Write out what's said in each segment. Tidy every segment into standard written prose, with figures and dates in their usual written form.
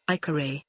Ikare.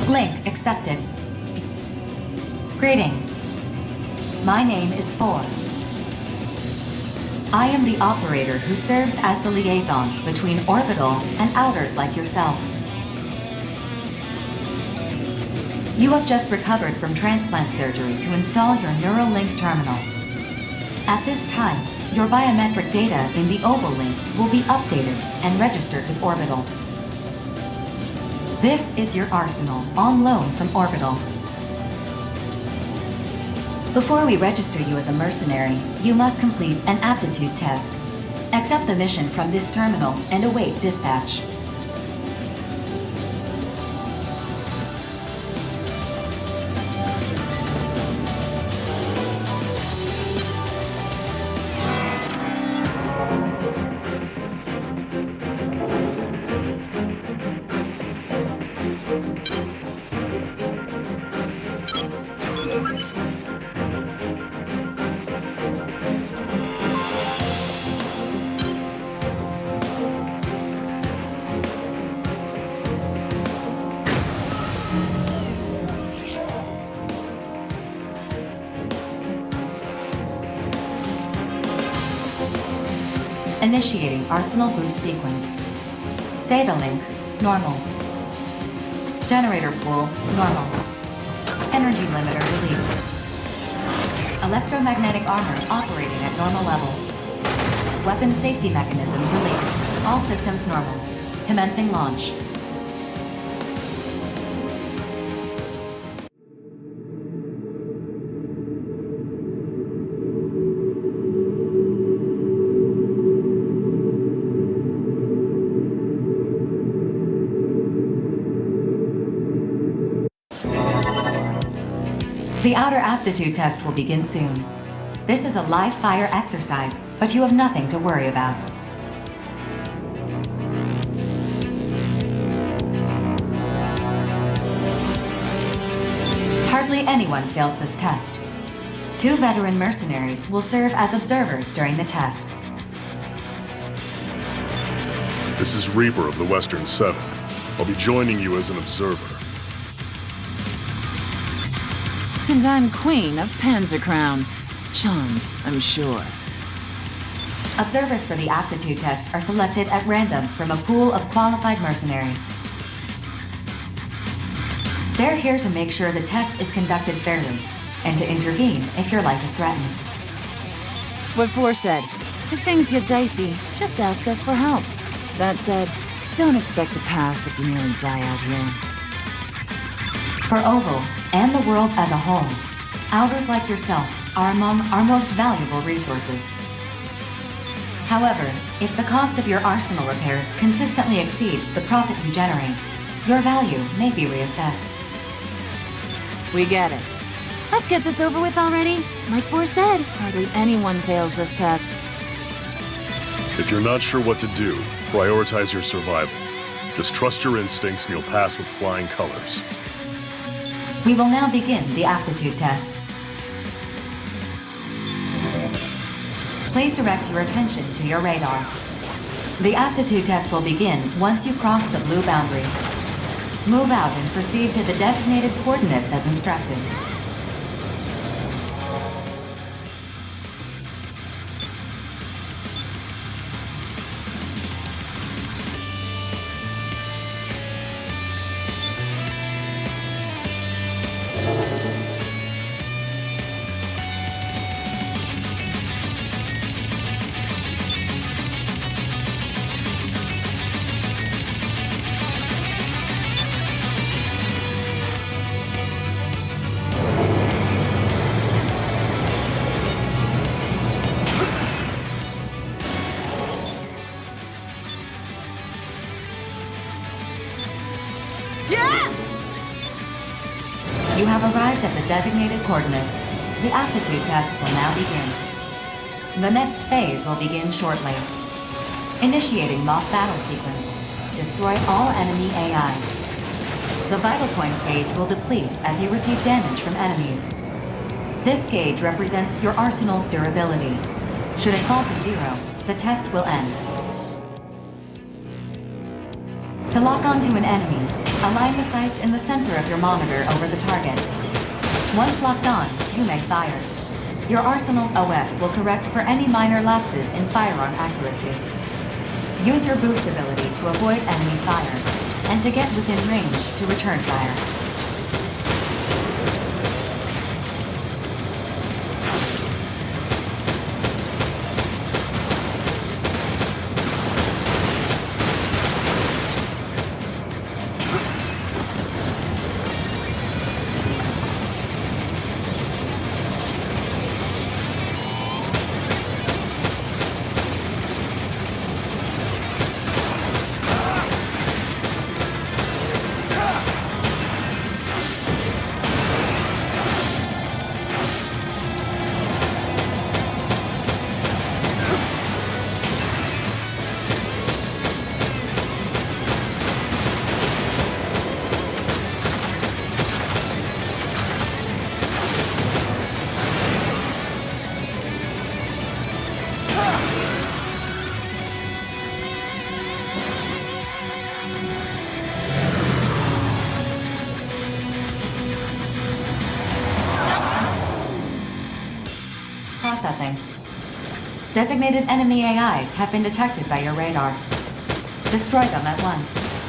Link accepted. Greetings. My name is Four. I am the operator who serves as the liaison between Orbital and Outers like yourself. You have just recovered from transplant surgery to install your Neuralink terminal. At this time, your biometric data in the Oval Link will be updated and registered with Orbital. This is your arsenal, on loan from Orbital. Before we register you as a mercenary, you must complete an aptitude test. Accept the mission from this terminal and await dispatch. Initiating Arsenal boot sequence. Data link, normal. Generator pool, normal. Energy limiter released. Electromagnetic armor operating at normal levels. Weapon safety mechanism released. All systems normal. Commencing launch. The outer aptitude test will begin soon. This is a live fire exercise, but you have nothing to worry about. Hardly anyone fails this test. 2 veteran mercenaries will serve as observers during the test. This is Reaper of the Western Seven. I'll be joining you as an observer. And I'm Queen of Panzercrown. Charmed, I'm sure. Observers for the aptitude test are selected at random from a pool of qualified mercenaries. They're here to make sure the test is conducted fairly, and to intervene if your life is threatened. What Four said, if things get dicey, just ask us for help. That said, Don't expect to pass if you nearly die out here. For Oval, and the world as a whole, Outers like yourself are among our most valuable resources. However, if the cost of your arsenal repairs consistently exceeds the profit you generate, your value may be reassessed. We get it. Let's get this over with already. Like Four said, hardly anyone fails this test. If you're not sure what to do, prioritize your survival. Just trust your instincts and you'll pass with flying colors. We will now begin the aptitude test. Please direct your attention to your radar. The aptitude test will begin once you cross the blue boundary. Move out and proceed to the designated coordinates as instructed. You have arrived at the designated coordinates. The aptitude test will now begin. The next phase will begin shortly. Initiating mock battle sequence. Destroy all enemy AIs. The vital points gauge will deplete as you receive damage from enemies. This gauge represents your arsenal's durability. Should it fall to 0, the test will end. To lock onto an enemy, align the sights in the center of your monitor over the target. Once locked on, you may fire. Your arsenal's OS will correct for any minor lapses in firearm accuracy. Use your boost ability to avoid enemy fire, and to get within range to return fire. Processing. Designated enemy AIs have been detected by your radar. Destroy them at once.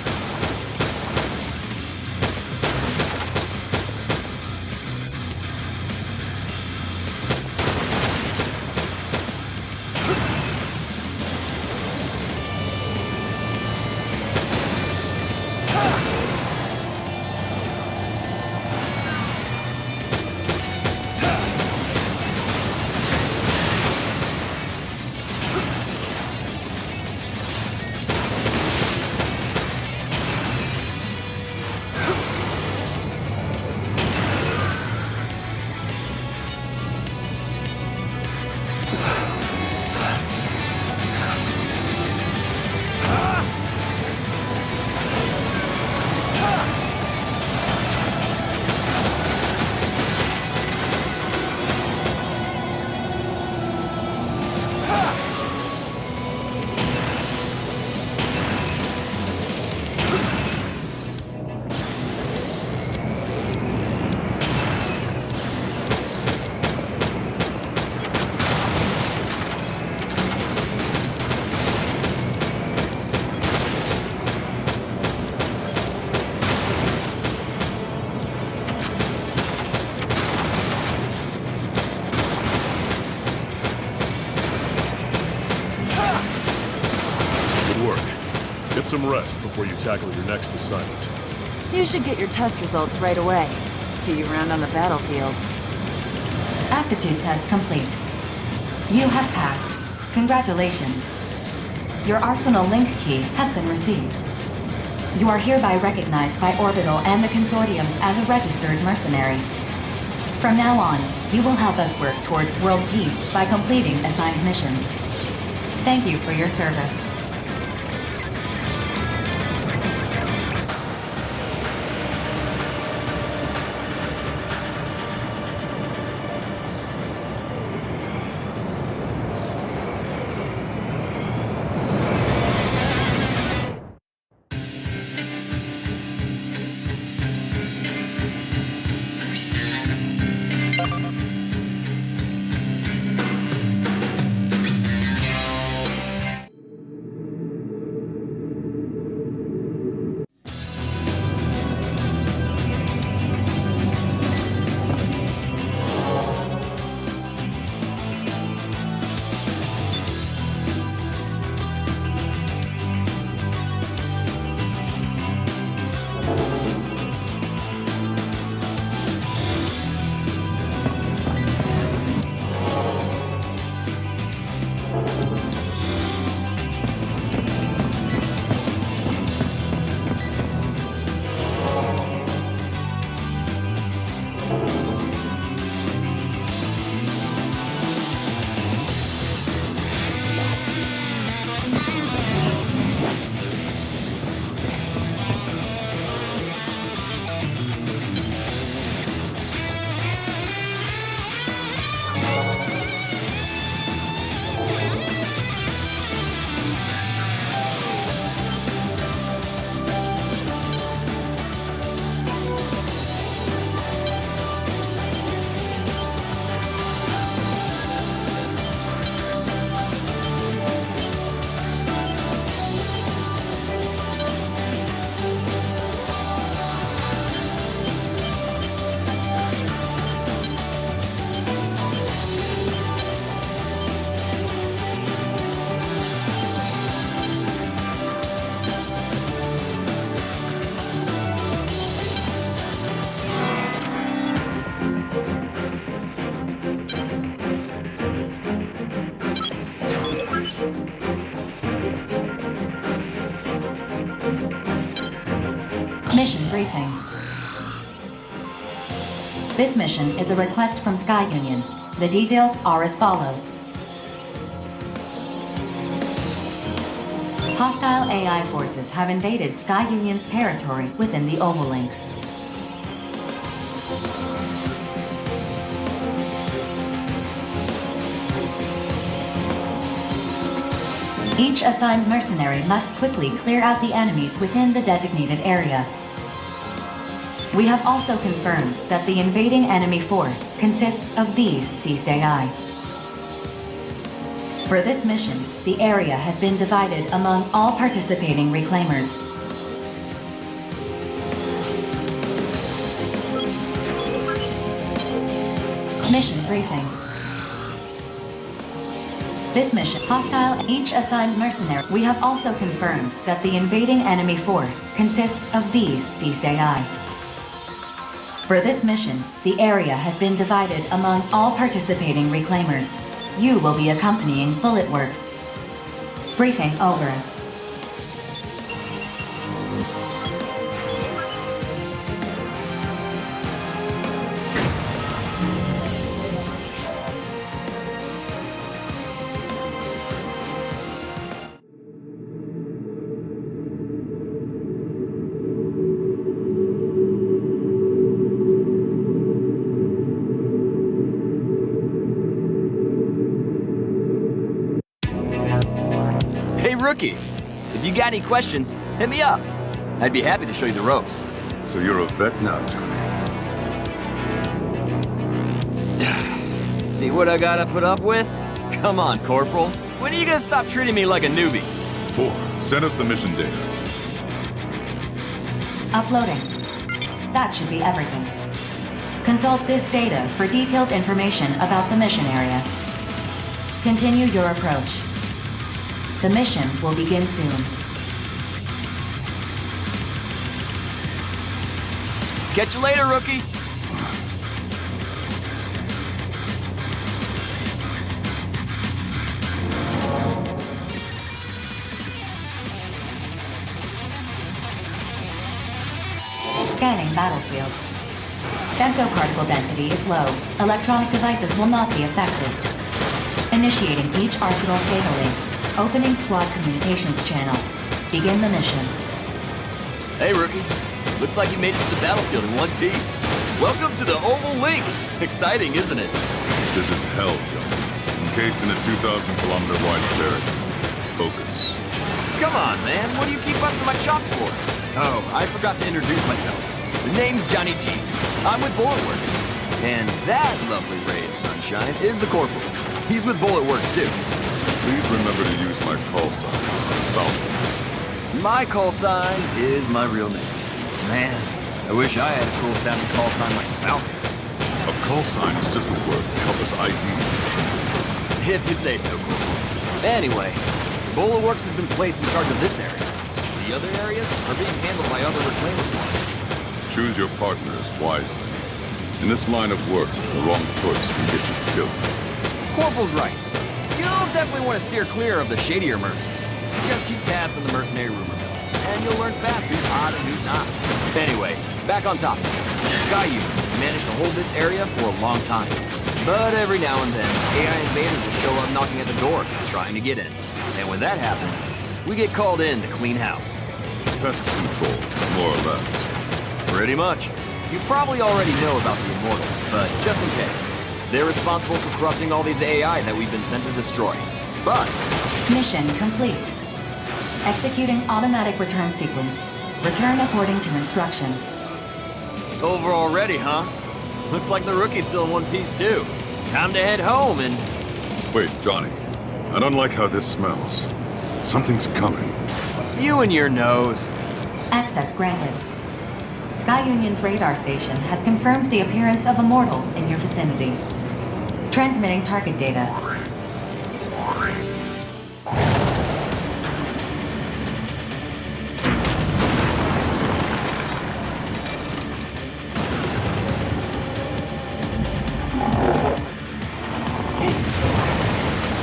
some rest before you tackle your next assignment. You should get your test results right away. See you around on the battlefield. Aptitude test complete. You have passed. Congratulations. Your Arsenal link key has been received. You are hereby recognized by Orbital and the consortiums as a registered mercenary. From now on, you will help us work toward world peace by completing assigned missions. Thank you for your service. Mission briefing. This mission is a request from Sky Union. The details are as follows. Hostile AI forces have invaded Sky Union's territory within the Ovalink. Each assigned mercenary must quickly clear out the enemies within the designated area. We have also confirmed that the invading enemy force consists of these seized AI. For this mission, the area has been divided among all participating reclaimers. Mission briefing. This mission, hostile, each assigned mercenary. We have also confirmed that the invading enemy force consists of these seized AI. For this mission, the area has been divided among all participating reclaimers. You will be accompanying Bullet Works. Briefing over. Rookie, if you got any questions, hit me up. I'd be happy to show you the ropes. So you're a vet now, Johnny. See what I gotta put up with? Come on, Corporal. When are you gonna stop treating me like a newbie? 4. Send us the mission data. Uploading. That should be everything. Consult this data for detailed information about the mission area. Continue your approach. The mission will begin soon. Catch you later, rookie. Scanning battlefield. Femtoparticle density is low. Electronic devices will not be affected. Initiating each arsenal's data link. Opening squad communications channel. Begin the mission. Hey, rookie. Looks like you made it to the battlefield in one piece. Welcome to the Oval Link. Exciting, isn't it? This is hell, John. Encased in a 2,000-kilometer wide barrier. Focus. Come on, man. What do you keep busting my chops for? Oh, I forgot to introduce myself. The name's Johnny G. I'm with Bulletworks. And that lovely ray of sunshine is the Corporal. He's with Bulletworks, too. Please remember to use my call sign. Falcon. My call sign is my real name. Man, I wish I had a cool sounding call sign like Falcon. A call sign is just a word to help us ID. If you say so, Corporal. Anyway, Bulletworks has been placed in charge of this area. The other areas are being handled by other reclaimers squads. Choose your partners wisely. In this line of work, the wrong choice can get you killed. Corporal's right. You'll definitely want to steer clear of the shadier mercs. Just keep tabs on the mercenary rumor mill, and you'll learn fast who's hot and who's not. Anyway, back on topic. Sky Union managed to hold this area for a long time. But every now and then, AI invaders will show up knocking at the door, trying to get in. And when that happens, we get called in to clean house. Pest control, more or less. Pretty much. You probably already know about the Immortals, but just in case. They're responsible for corrupting all these AI that we've been sent to destroy. But... Mission complete. Executing automatic return sequence. Return according to instructions. Over already, huh? Looks like the rookie's still in one piece, too. Time to head home and... Wait, Johnny. I don't like how this smells. Something's coming. You and your nose. Access granted. Sky Union's radar station has confirmed the appearance of Immortals in your vicinity. Transmitting target data.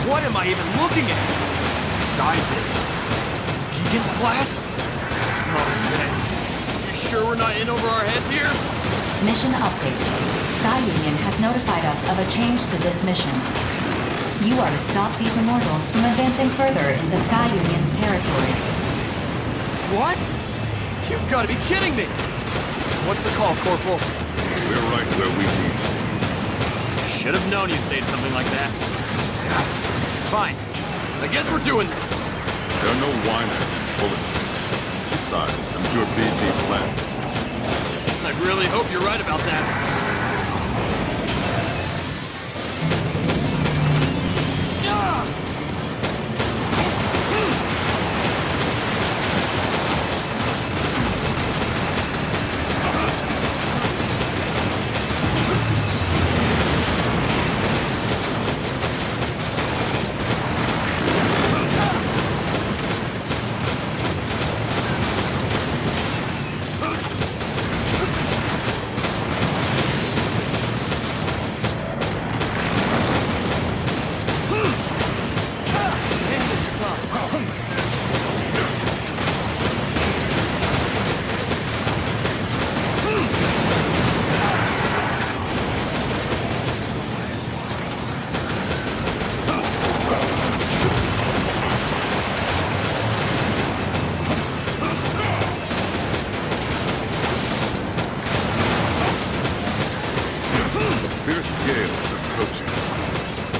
What am I even looking at? Sizes. Gigant-class? Oh, man. You sure we're not in over our heads here? Mission update. Sky Union has notified us of a change to this mission. You are to stop these Immortals from advancing further into Sky Union's territory. What? You've got to be kidding me! What's the call, Corporal? We're right where we need. Should have known you'd say something like that. Fine. I guess we're doing this. There are no whiners in bullet points. Besides, I'm sure BG planned this. I really hope you're right about that.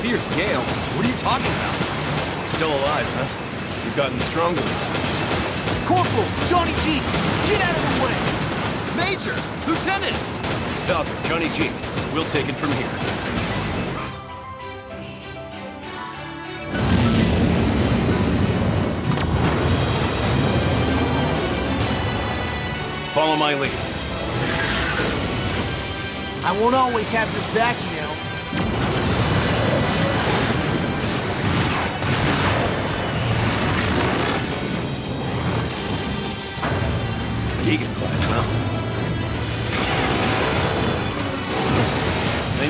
Fierce gale? What are you talking about? Still alive, huh? You've gotten stronger, it seems. Corporal! Johnny G! Get out of the way! Major! Lieutenant! Falcon, Johnny G. We'll take it from here. Follow my lead. I won't always have your back, you know. Gigant-class, huh?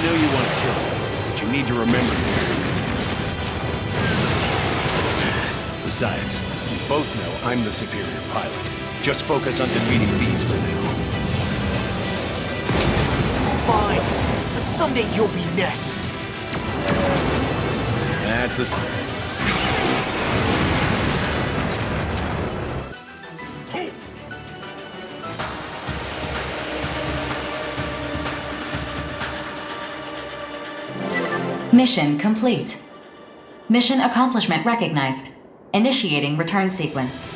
know you want to kill him, but you need to remember this. Besides, we both know I'm the superior pilot. Just focus on defeating these for now. Fine, but someday you'll be next. That's the spirit. Mission complete. Mission accomplishment recognized. Initiating return sequence.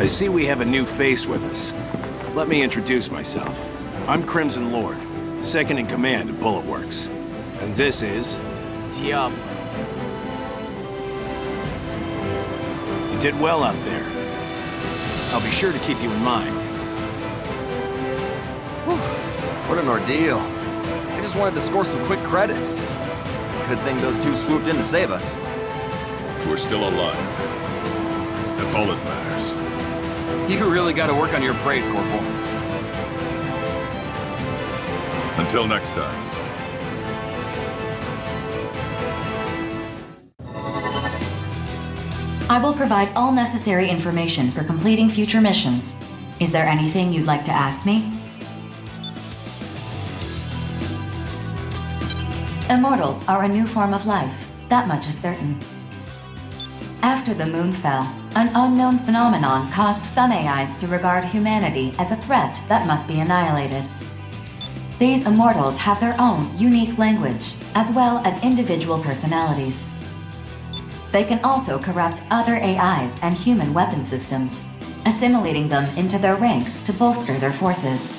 I see we have a new face with us. Let me introduce myself. I'm Crimson Lord, second in command at Bullet Works. And this is... Diablo. You did well out there. I'll be sure to keep you in mind. What an ordeal. I just wanted to score some quick credits. Good thing those two swooped in to save us. We're still alive. That's all that matters. You really gotta work on your praise, Corporal. Until next time. I will provide all necessary information for completing future missions. Is there anything you'd like to ask me? Immortals are a new form of life, that much is certain. After the moon fell, an unknown phenomenon caused some AIs to regard humanity as a threat that must be annihilated. These immortals have their own unique language, as well as individual personalities. They can also corrupt other AIs and human weapon systems, assimilating them into their ranks to bolster their forces.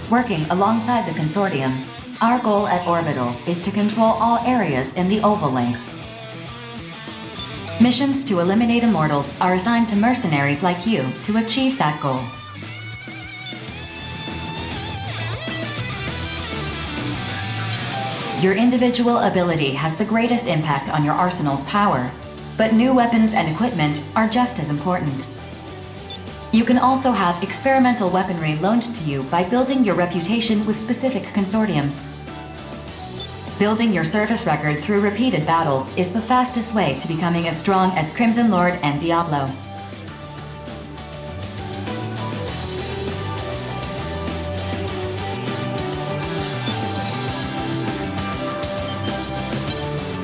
Working alongside the consortiums, our goal at Orbital is to control all areas in the Oval Link. Missions to eliminate immortals are assigned to mercenaries like you to achieve that goal. Your individual ability has the greatest impact on your arsenal's power, but new weapons and equipment are just as important. You can also have experimental weaponry loaned to you by building your reputation with specific consortiums. Building your service record through repeated battles is the fastest way to becoming as strong as Crimson Lord and Diablo.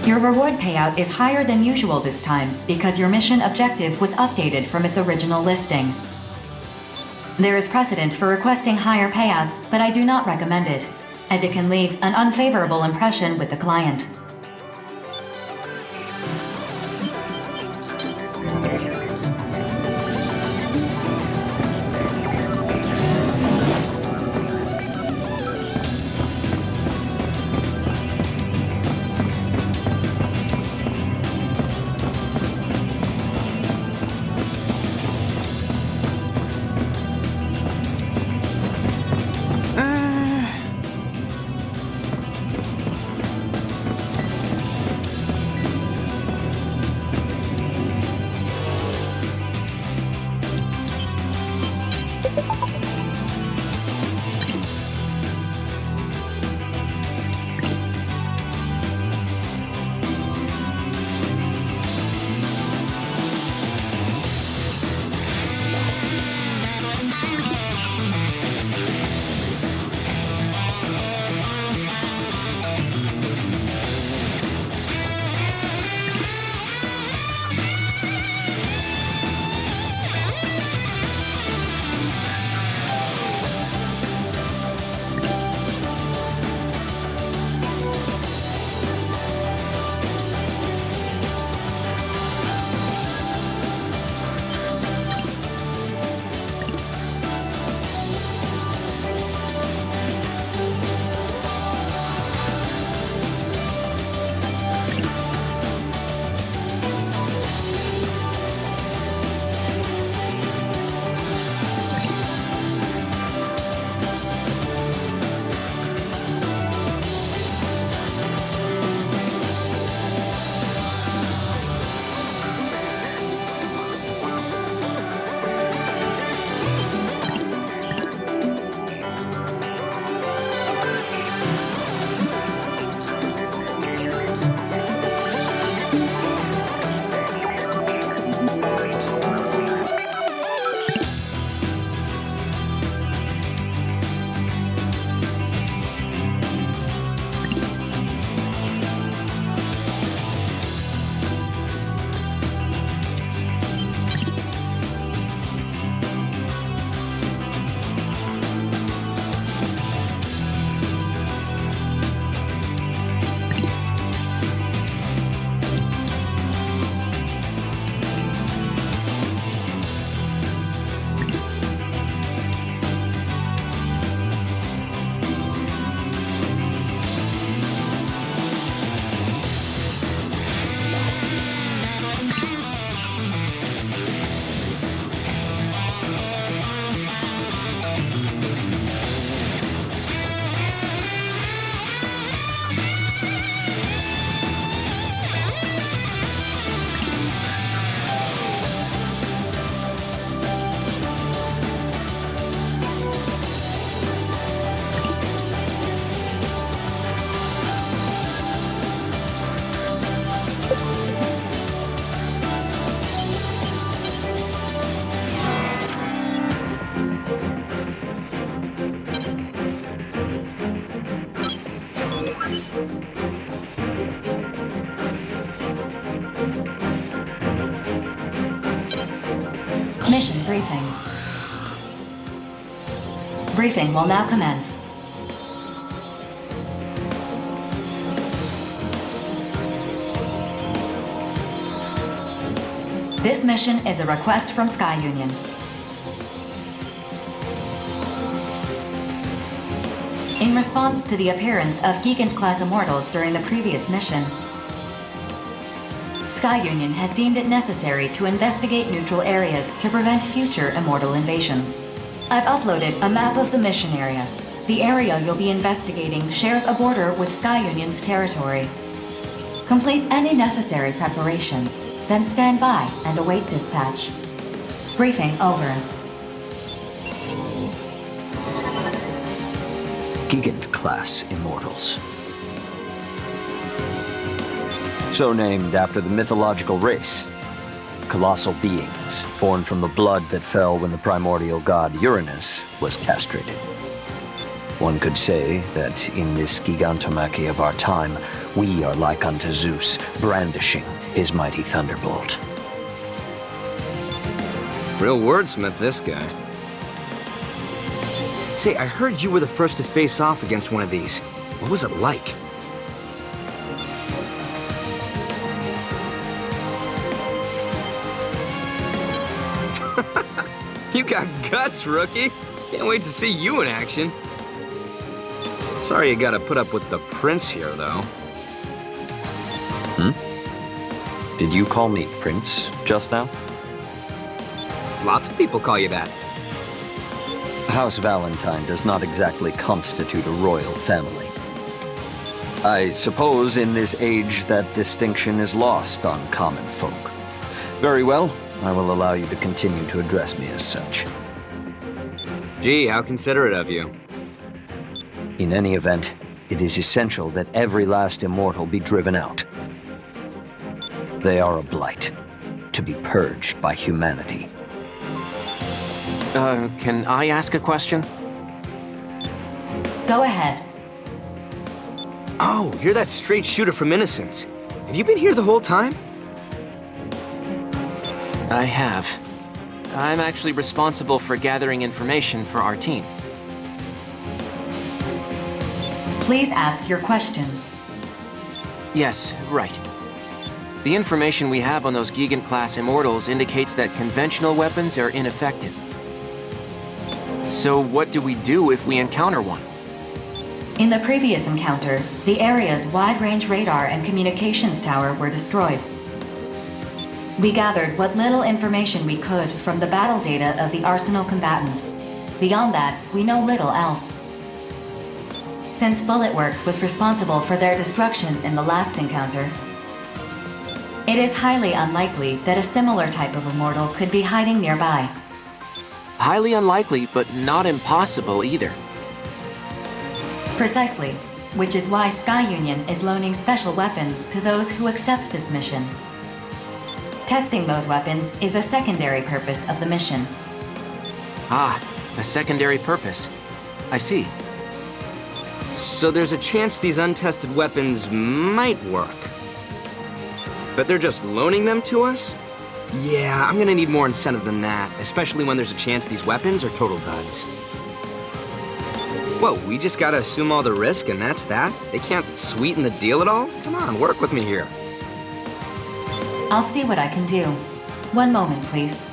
Your reward payout is higher than usual this time because your mission objective was updated from its original listing. There is precedent for requesting higher payouts, but I do not recommend it, as it can leave an unfavorable impression with the client. briefing. Briefing will now commence. This mission is a request from Sky Union. In response to the appearance of Gigant-class Immortals during the previous mission, Sky Union has deemed it necessary to investigate neutral areas to prevent future Immortal invasions. I've uploaded a map of the mission area. The area you'll be investigating shares a border with Sky Union's territory. Complete any necessary preparations, then stand by and await dispatch. Briefing over. Gigant-class Immortals. So named after the mythological race. Colossal beings, born from the blood that fell when the primordial god Uranus was castrated. One could say that in this gigantomachy of our time, we are like unto Zeus, brandishing his mighty thunderbolt. Real wordsmith, this guy. Say, I heard you were the first to face off against one of these. What was it like? You got guts, rookie. Can't wait to see you in action. Sorry you gotta put up with the prince here, though. Did you call me Prince just now? Lots of people call you that. House Valentine does not exactly constitute a royal family. I suppose in this age that distinction is lost on common folk. Very well, I will allow you to continue to address me as such. Gee, how considerate of you. In any event, it is essential that every last immortal be driven out. They are a blight, to be purged by humanity. Can I ask a question? Go ahead. Oh, you're that straight shooter from Innocence. Have you been here the whole time? I have. I'm actually responsible for gathering information for our team. Please ask your question. Yes, right. The information we have on those Gigant-class Immortals indicates that conventional weapons are ineffective. So what do we do if we encounter one? In the previous encounter, the area's wide-range radar and communications tower were destroyed. We gathered what little information we could from the battle data of the Arsenal combatants. Beyond that, we know little else. Since Bulletworks was responsible for their destruction in the last encounter, it is highly unlikely that a similar type of immortal could be hiding nearby. Highly unlikely, but not impossible either. Precisely, which is why Sky Union is loaning special weapons to those who accept this mission. Testing those weapons is a secondary purpose of the mission. Ah, a secondary purpose. I see. So there's a chance these untested weapons might work. But they're just loaning them to us? Yeah, I'm gonna need more incentive than that, especially when there's a chance these weapons are total duds. Whoa, we just gotta assume all the risk and that's that? They can't sweeten the deal at all? Come on, work with me here. I'll see what I can do. One moment, please.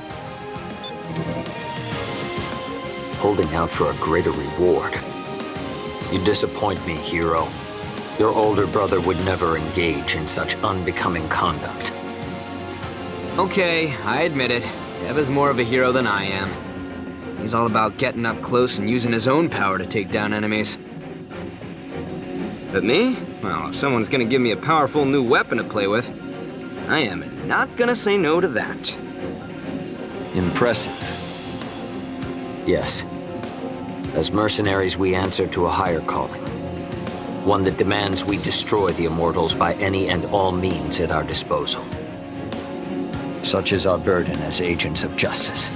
Holding out for a greater reward. You disappoint me, hero. Your older brother would never engage in such unbecoming conduct. Okay, I admit it. Dev is more of a hero than I am. He's all about getting up close and using his own power to take down enemies. But me? Well, if someone's gonna give me a powerful new weapon to play with, I am not gonna say no to that. Impressive. Yes. As mercenaries, we answer to a higher calling. One that demands we destroy the Immortals by any and all means at our disposal. Such is our burden as agents of justice.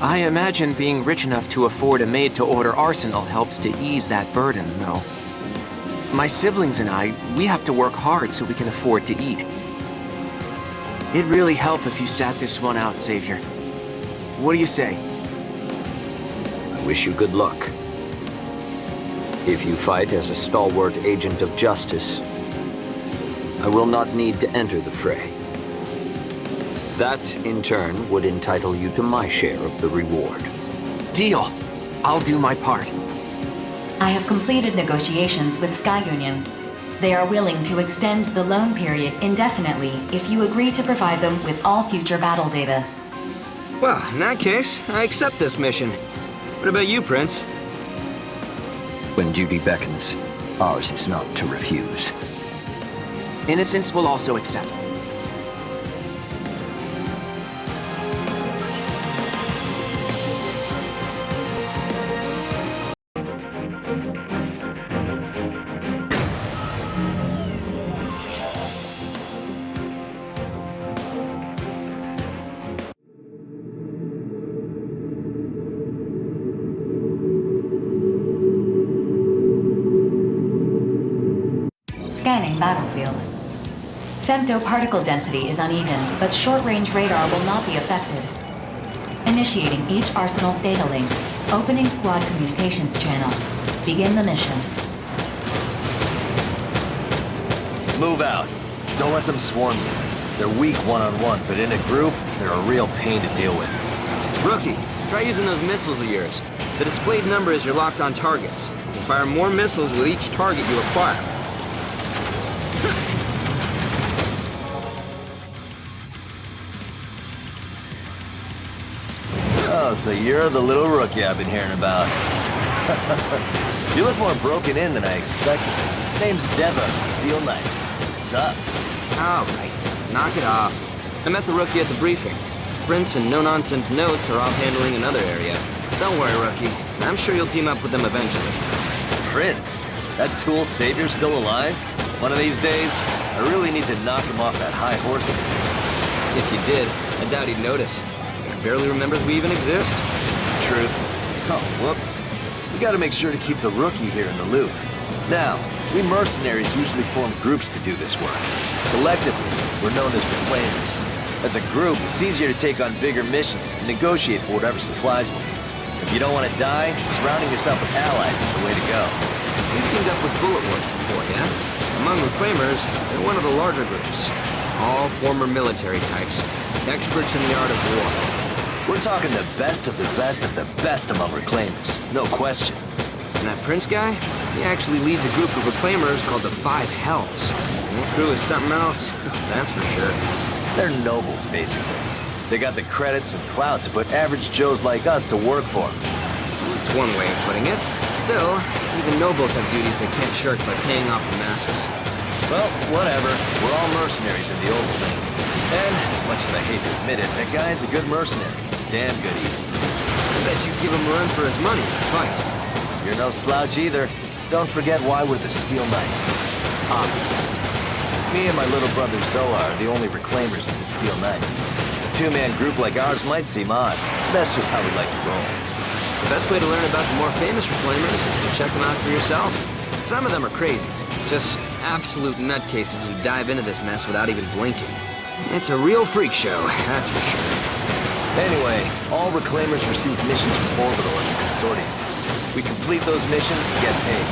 I imagine being rich enough to afford a made-to-order arsenal helps to ease that burden, though. My siblings and I, we have to work hard so we can afford to eat. It'd really help if you sat this one out, Savior. What do you say? I wish you good luck. If you fight as a stalwart agent of justice, I will not need to enter the fray. That, in turn, would entitle you to my share of the reward. Deal! I'll do my part. I have completed negotiations with Sky Union. They are willing to extend the loan period indefinitely if you agree to provide them with all future battle data. Well, in that case, I accept this mission. What about you, Prince? When duty beckons, ours is not to refuse. Innocence will also accept. Scanning battlefield. Femto-particle density is uneven, but short-range radar will not be affected. Initiating each arsenal's data link. Opening squad communications channel. Begin the mission. Move out. Don't let them swarm you. They're weak one-on-one, but in a group, they're a real pain to deal with. Rookie, try using those missiles of yours. The displayed number is your locked-on targets. You fire more missiles with each target you acquire. Oh, so you're the little rookie I've been hearing about. You look more broken in than I expected. Name's Deva, Steel Knights. What's up? All right, knock it off. I met the rookie at the briefing. Prince and no-nonsense notes are off handling another area. Don't worry, rookie. I'm sure you'll team up with them eventually. Prince? That tool savior's still alive? One of these days, I really need to knock him off that high horse of his. If you did, I doubt he'd notice. He barely remembers we even exist. Truth. Oh, whoops. We gotta make sure to keep the rookie here in the loop. Now, we mercenaries usually form groups to do this work. Collectively, we're known as reclaimers. As a group, it's easier to take on bigger missions and negotiate for whatever supplies will. If you don't want to die, surrounding yourself with allies is the way to go. You teamed up with Bullet Wars before, yeah? Among reclaimers, they're one of the larger groups. All former military types. Experts in the art of war. We're talking the best of the best of the best among reclaimers. No question. And that Prince guy? He actually leads a group of reclaimers called the Five Hells. And that crew is something else, that's for sure. They're nobles, basically. They got the credits and clout to put average Joes like us to work for them. That's one way of putting it. Still, even nobles have duties they can't shirk by paying off the masses. Well, whatever. We're all mercenaries in the Oval Link. And, as much as I hate to admit it, that guy's a good mercenary. Damn good even. I bet you give him a run for his money in a fight. You're no slouch either. Don't forget why we're the Steel Knights. Obviously. Me and my little brother Zoar are the only reclaimers in the Steel Knights. A two-man group like ours might seem odd, but that's just how we like to roll. The best way to learn about the more famous reclaimers is to check them out for yourself. Some of them are crazy. Just absolute nutcases who dive into this mess without even blinking. It's a real freak show, that's for sure. Anyway, all reclaimers receive missions from Orbital and consortiums. We complete those missions and get paid.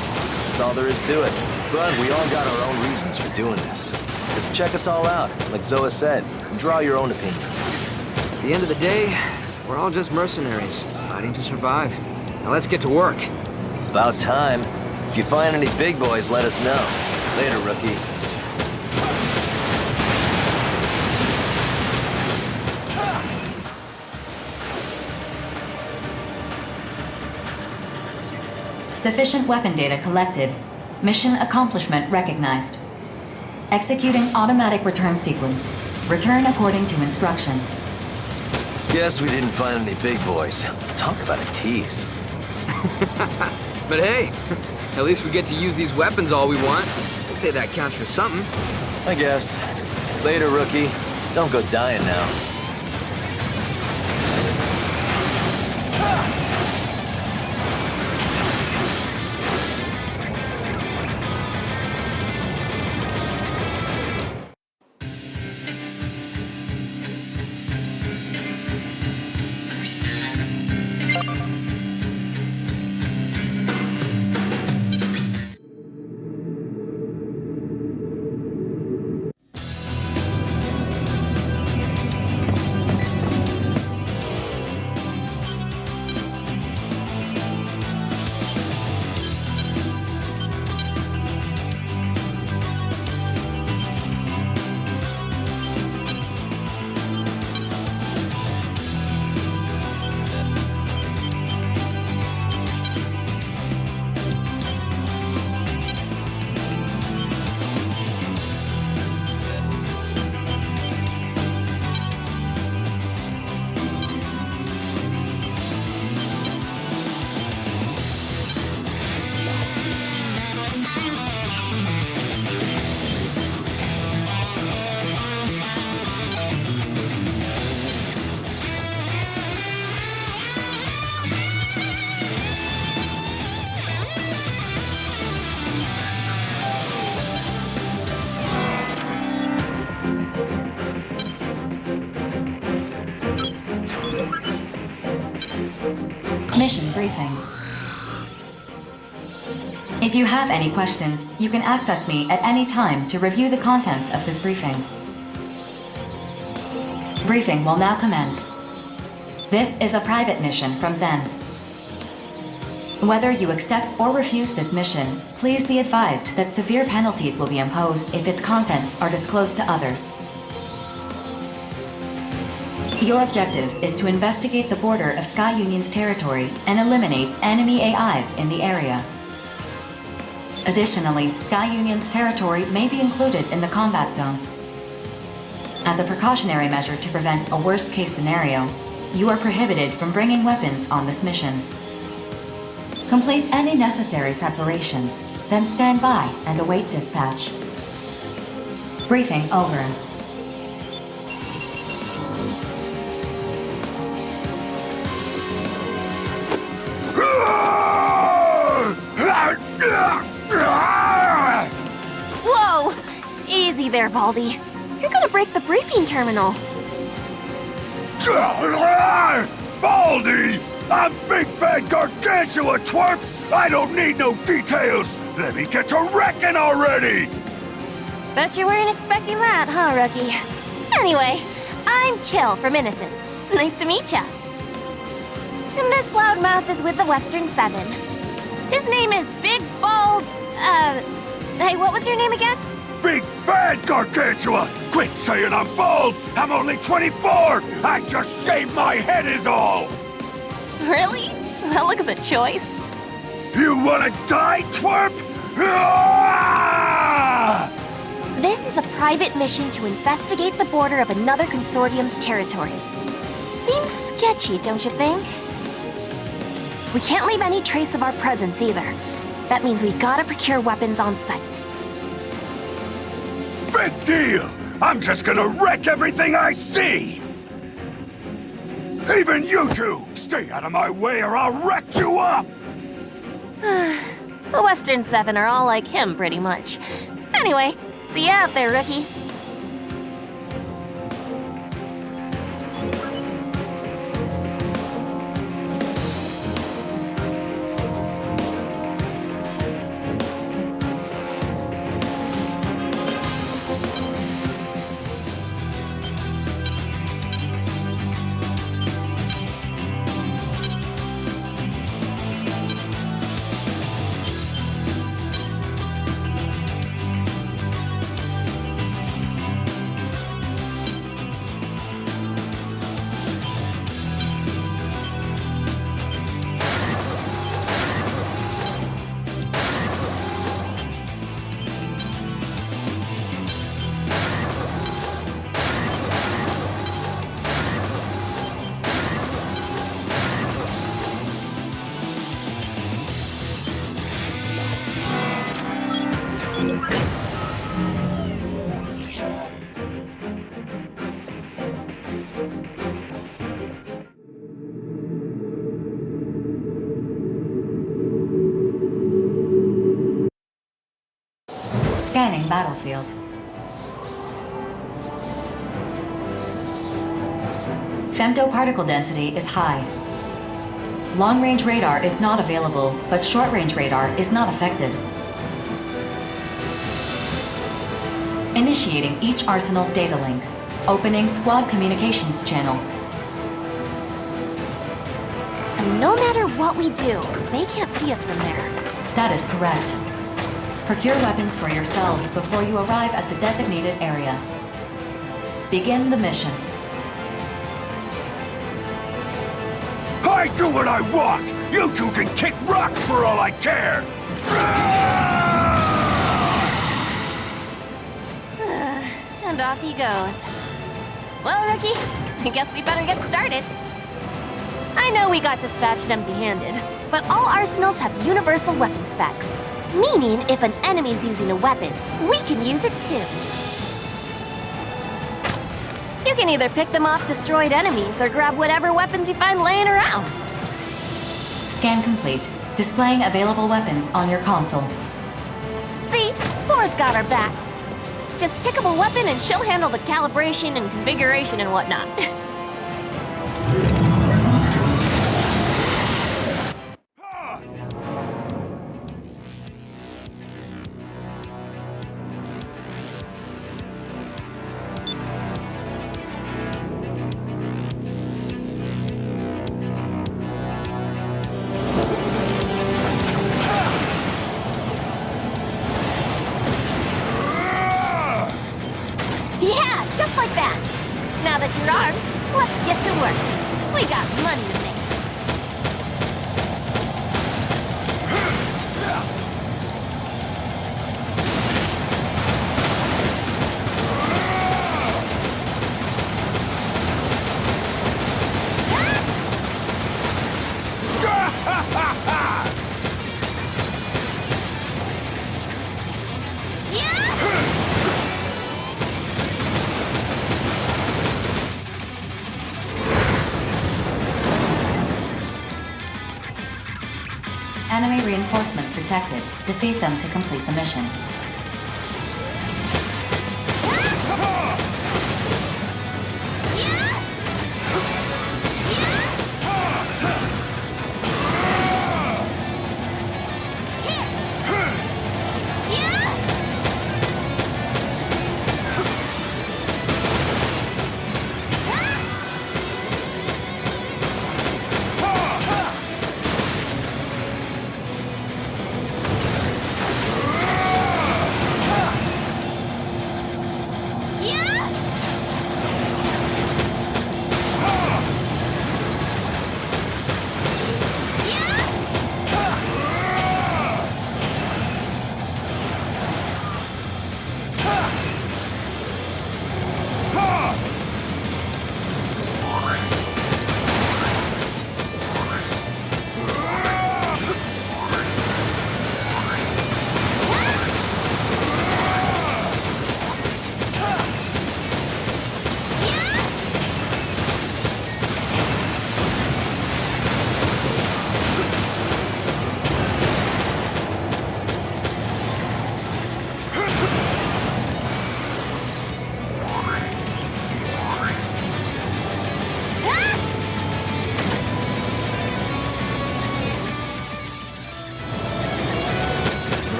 That's all there is to it. But we all got our own reasons for doing this. Just check us all out, like Zoa said, and draw your own opinions. At the end of the day, we're all just mercenaries, fighting to survive. Now let's get to work. About time. If you find any big boys, let us know. Later, rookie. Sufficient weapon data collected. Mission accomplishment recognized. Executing automatic return sequence. Return according to instructions. Guess we didn't find any big boys. Talk about a tease. But hey, at least we get to use these weapons all we want. I'd say that counts for something. I guess. Later, rookie. Don't go dying now. briefing. If you have any questions, you can access me at any time to review the contents of this briefing. Briefing will now commence. This is a private mission from Zen. Whether you accept or refuse this mission, please be advised that severe penalties will be imposed if its contents are disclosed to others. Your objective is to investigate the border of Sky Union's territory and eliminate enemy AIs in the area. Additionally, Sky Union's territory may be included in the combat zone. As a precautionary measure to prevent a worst-case scenario, you are prohibited from bringing weapons on this mission. Complete any necessary preparations, then stand by and await dispatch. Briefing over. Whoa! Easy there, Baldy. You're gonna break the briefing terminal. Baldy! I'm big bad gargantuan, twerp! I don't need no details! Let me get to wrecking already! Bet you weren't expecting that, huh, rookie? Anyway, I'm Chill from Innocence. Nice to meet ya. And this loudmouth is with the Western Seven. His name is Big Bald... Hey, what was your name again? Big bad gargantua! Quit saying I'm bald! I'm only 24! I just shaved my head is all! Really? That looks a choice. You wanna die, twerp? Ah! This is a private mission to investigate the border of another consortium's territory. Seems sketchy, don't you think? We can't leave any trace of our presence either. That means we gotta procure weapons on site. Big deal! I'm just gonna wreck everything I see! Even you two! Stay out of my way or I'll wreck you up! The Western Seven are all like him, pretty much. Anyway, see ya out there, rookie. Scanning battlefield. Femtoparticle density is high. Long-range radar is not available, but short-range radar is not affected. Initiating each arsenal's data link. Opening squad communications channel. So no matter what we do, they can't see us from there. That is correct. Procure weapons for yourselves before you arrive at the designated area. Begin the mission. I do what I want! You two can kick rocks for all I care! And off he goes. Well, rookie, I guess we better get started. I know we got dispatched empty-handed, but all arsenals have universal weapon specs. Meaning, if an enemy's using a weapon, we can use it too. You can either pick them off destroyed enemies or grab whatever weapons you find laying around. Scan complete. Displaying available weapons on your console. See? Thor's got our backs. Just pick up a weapon and she'll handle the calibration and configuration and whatnot. Now that you're armed, let's get to work. We got money to make. Enemy reinforcements detected. Defeat them to complete the mission.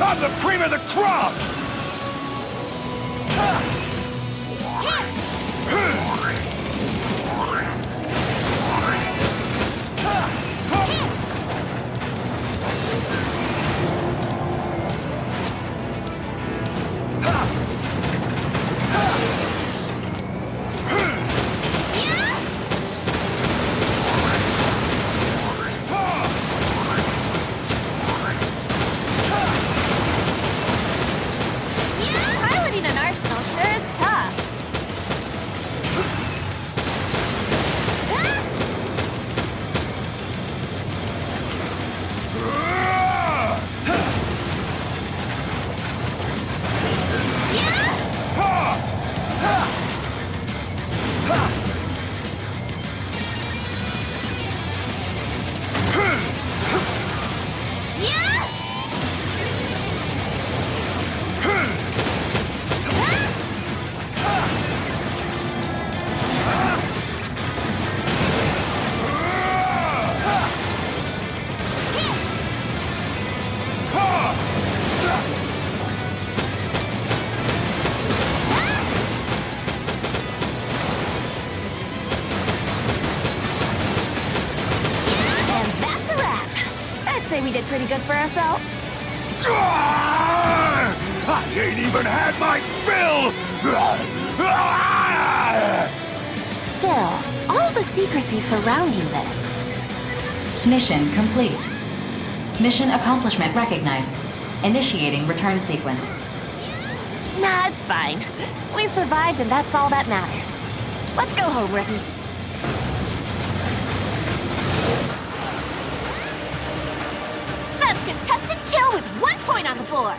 I'm the cream of the crop! Piloting an arsenal sure is tough. Say we did pretty good for ourselves. I ain't even had my fill! Still, all the secrecy surrounding this. Mission complete. Mission accomplishment recognized. Initiating return sequence. Nah, it's fine. We survived and that's all that matters. Let's go home, Ricky. That's contested chill with 1 point on the board.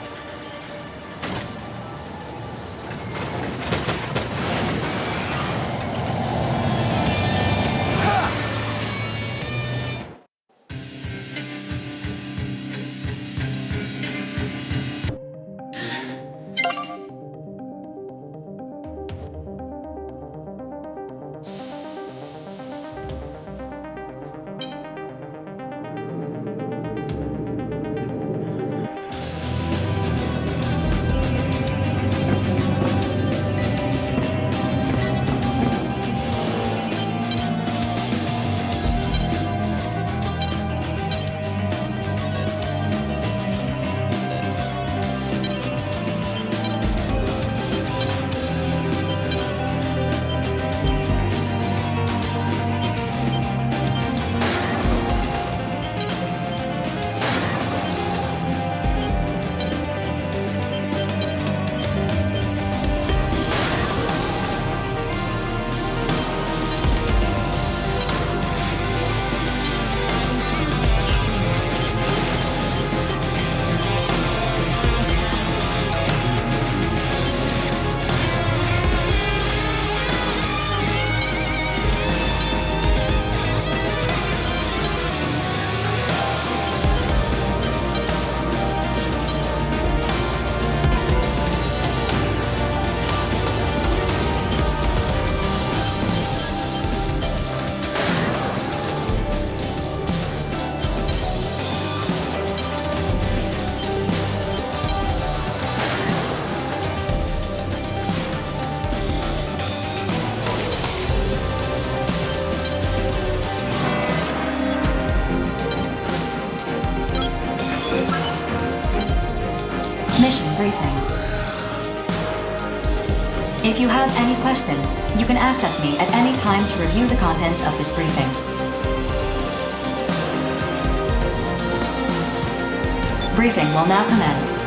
briefing. If you have any questions, you can access me at any time to review the contents of this briefing. Briefing will now commence.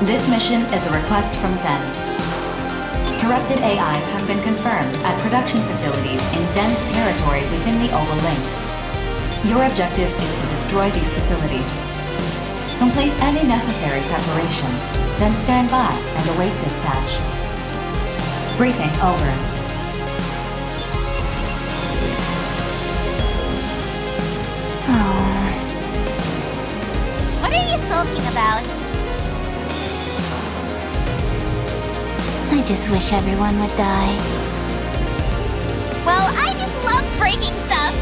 This mission is a request from Zen. Corrupted AIs have been confirmed at production facilities in Zen's territory within the Oval Link. Your objective is to destroy these facilities. Complete any necessary preparations, then stand by and await dispatch. Briefing over. What are you sulking about? I just wish everyone would die. Well, I just love breaking stuff.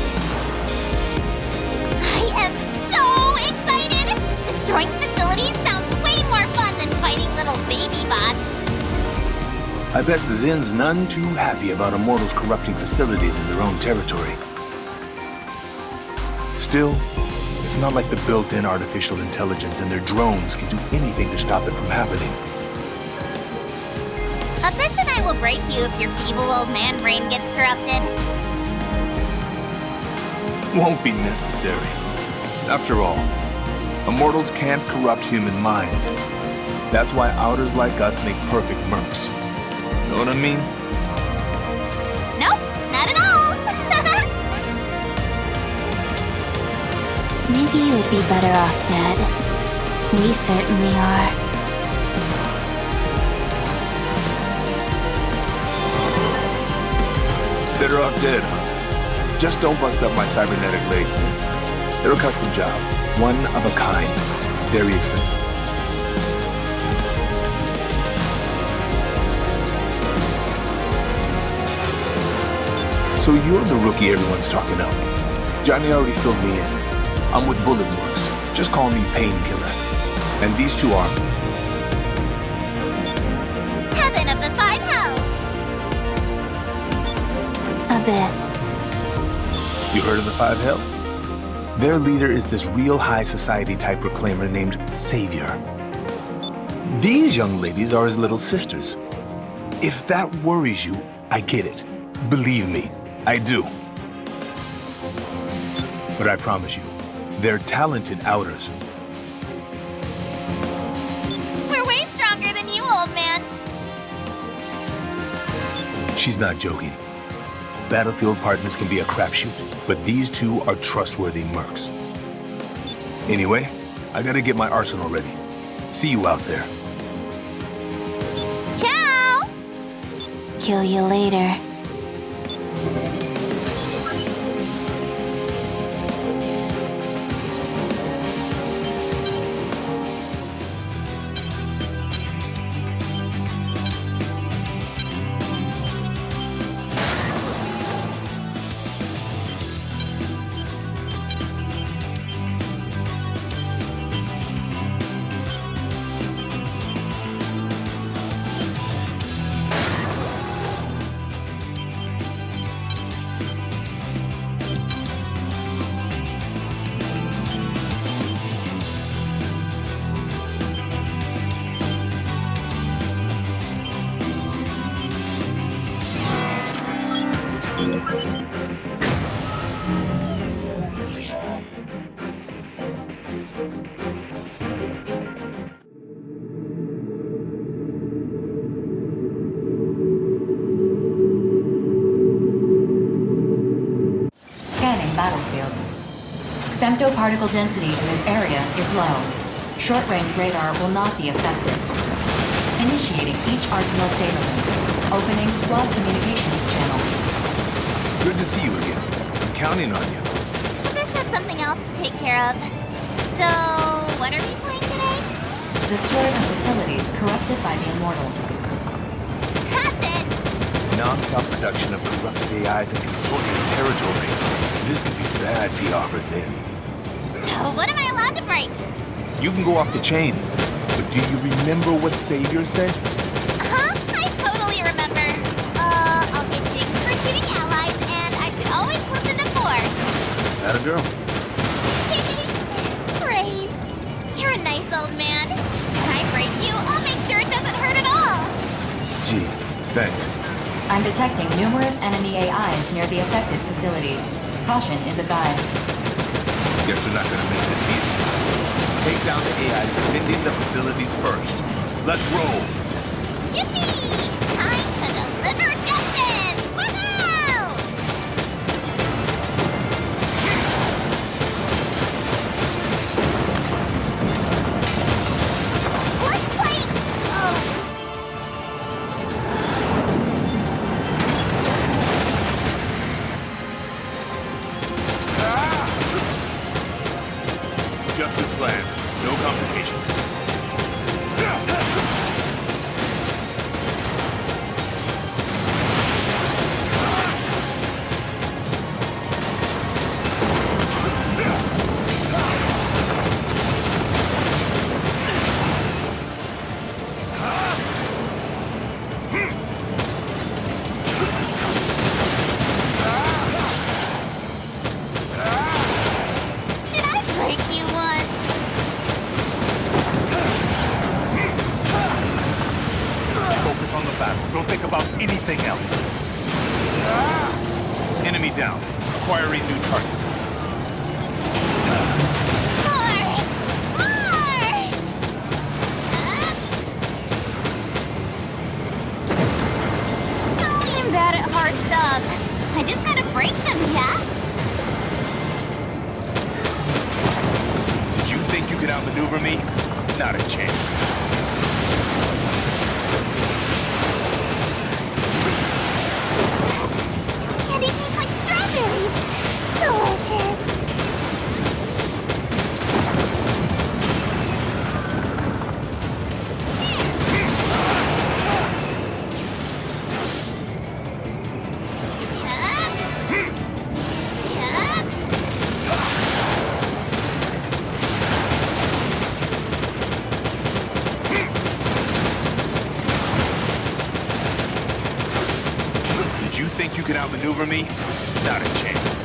I am so excited! Destroying facilities sounds way more fun than fighting little baby bots. I bet Zen's none too happy about Immortals corrupting facilities in their own territory. Still, it's not like the built-in artificial intelligence and their drones can do anything to stop it from happening. Abyss and I will break you if your feeble old man brain gets corrupted. Won't be necessary. After all, Immortals can't corrupt human minds. That's why outers like us make perfect mercs. Know what I mean? Nope, not at all. Maybe you would be better off dead. We certainly are. Better off dead, huh? Just don't bust up my cybernetic legs then. They're a custom job. One of a kind. Very expensive. So you're the rookie everyone's talking up. Johnny already filled me in. I'm with Bullet Works. Just call me Painkiller. And these two are... Heaven of the Five Hells. Abyss. You heard of the Five Hells? Their leader is this real high society type reclaimer named Savior. These young ladies are his little sisters. If that worries you, I get it. Believe me, I do. But I promise you, they're talented outers. We're way stronger than you, old man. She's not joking. Battlefield partners can be a crapshoot, but these two are trustworthy mercs. Anyway, I gotta get my arsenal ready. See you out there. Ciao! Kill you later. Scanning battlefield. Femtoparticle density in this area is low. Short-range radar will not be effective. Initiating each arsenal's data link. Opening squad communications channel. Good to see you again. I'm counting on you. Abyss had something else to take care of. So, what are we playing today? Destroy the facilities corrupted by the Immortals. That's it! Non-stop production of corrupted AIs in consortium territory. This could be bad PR for Zen. So what am I allowed to break? You can go off the chain. But do you remember what Savior said? Huh? I totally remember. I'll get dinged for shooting allies, and I should always listen to 4. Atta girl. Praise. You're a nice old man. Can I break you? Thanks. I'm detecting numerous enemy AIs near the affected facilities. Caution is advised. Guess we're not gonna make this easy. Take down the AI defending the facilities first. Let's roll! Yippee! Time to deliver justice! Woohoo! Let's play... Oh. Just as planned. No complications. Should I break you once? Focus on the battle. Don't think about anything else. Enemy down. Acquiring new target. More! More! Oh, I'm bad at hard stuff. I just gotta break them, yeah? Did you think you could outmaneuver me? Not a chance. Candy tastes like strawberries. Delicious. Did you think you could outmaneuver me? Not a chance.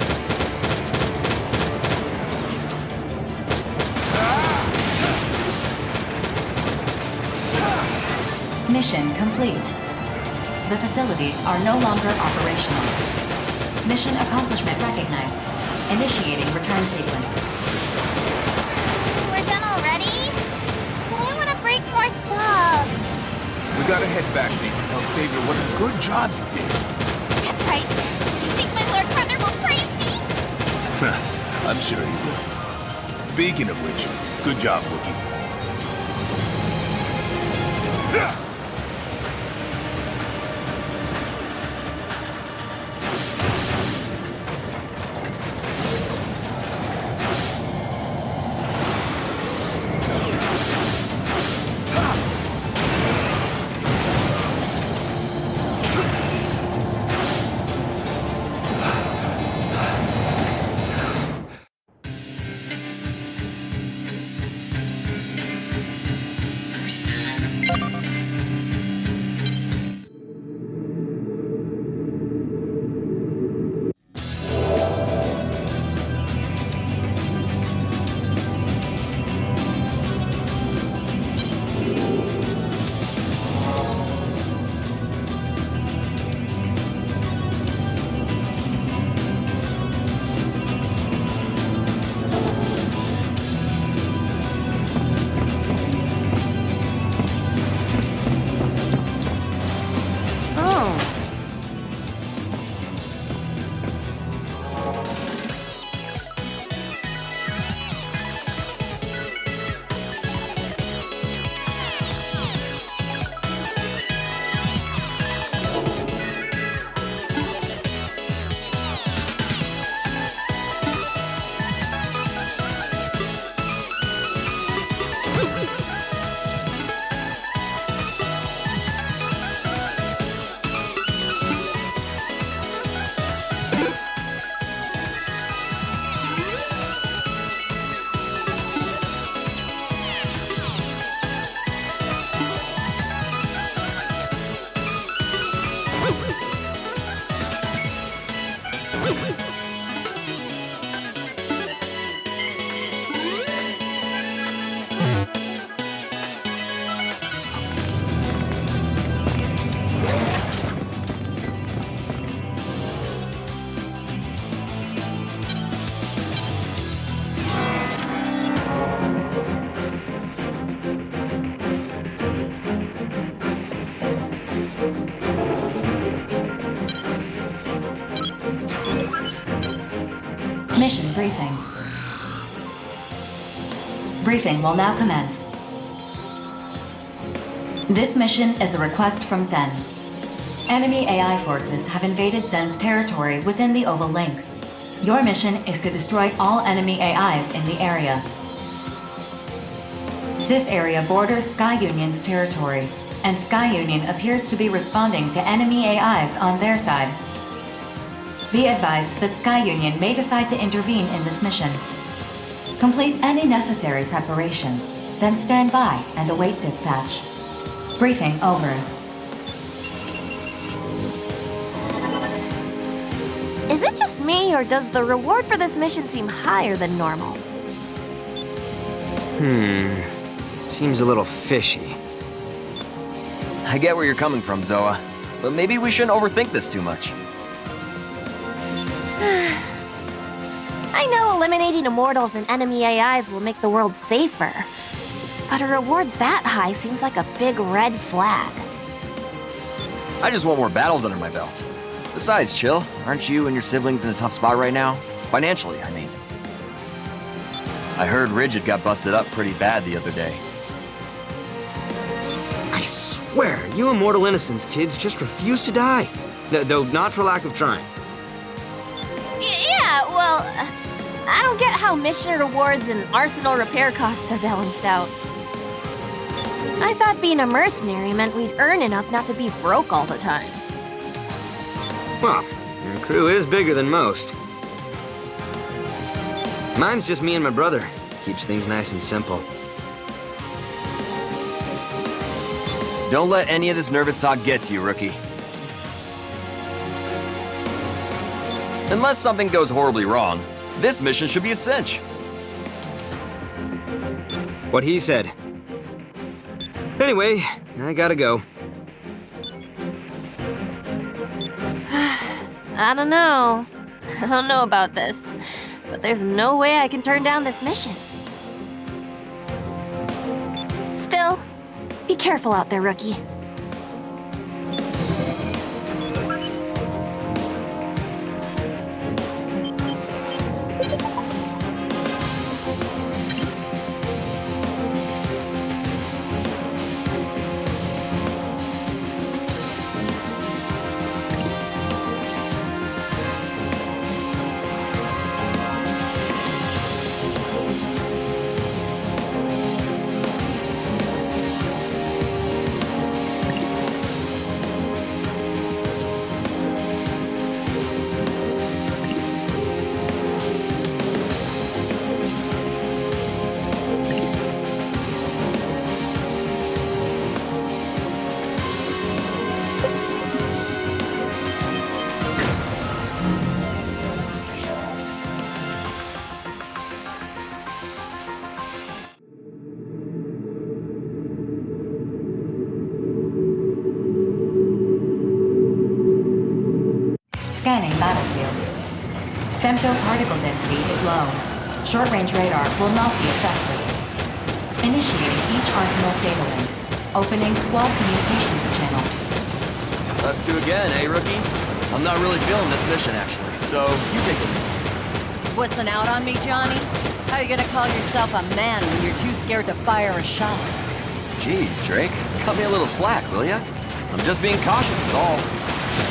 Mission complete. The facilities are no longer operational. Mission accomplishment recognized. Initiating return sequence. We're done already? But I want to break more stuff. We gotta head back so you can tell Savior what a good job you did. That's right. Do you think my Lord Brother will praise me? I'm sure he will. Speaking of which, good job, Wookie. Debriefing. Briefing will now commence. This mission is a request from Zen. Enemy AI forces have invaded Zen's territory within the Oval Link. Your mission is to destroy all enemy AIs in the area. This area borders Sky Union's territory, and Sky Union appears to be responding to enemy AIs on their side. Be advised that Sky Union may decide to intervene in this mission. Complete any necessary preparations, then stand by and await dispatch. Briefing over. Is it just me, or does the reward for this mission seem higher than normal? Seems a little fishy. I get where you're coming from, Zoa, but maybe we shouldn't overthink this too much. I know eliminating Immortals and enemy AIs will make the world safer, but a reward that high seems like a big red flag. I just want more battles under my belt. Besides, Chill, aren't you and your siblings in a tough spot right now? Financially, I mean. I heard Rigid got busted up pretty bad the other day. I swear, you Immortal Innocence kids just refuse to die. Though not for lack of trying. Yeah, well, I don't get how mission rewards and arsenal repair costs are balanced out. I thought being a mercenary meant we'd earn enough not to be broke all the time. Well, your crew is bigger than most. Mine's just me and my brother. Keeps things nice and simple. Don't let any of this nervous talk get to you, rookie. Unless something goes horribly wrong, this mission should be a cinch. What he said. Anyway, I gotta go. I don't know. I don't know about this, but there's no way I can turn down this mission. Still, be careful out there, rookie. Scanning battlefield. Femto-particle density is low. Short-range radar will not be effective. Initiating each arsenal's data link. Opening squad communications channel. Us two again, eh, rookie? I'm not really feeling this mission, actually, so you take the lead. Whistling out on me, Johnny? How you gonna call yourself a man when you're too scared to fire a shot? Jeez, Drake, cut me a little slack, will ya? I'm just being cautious is all.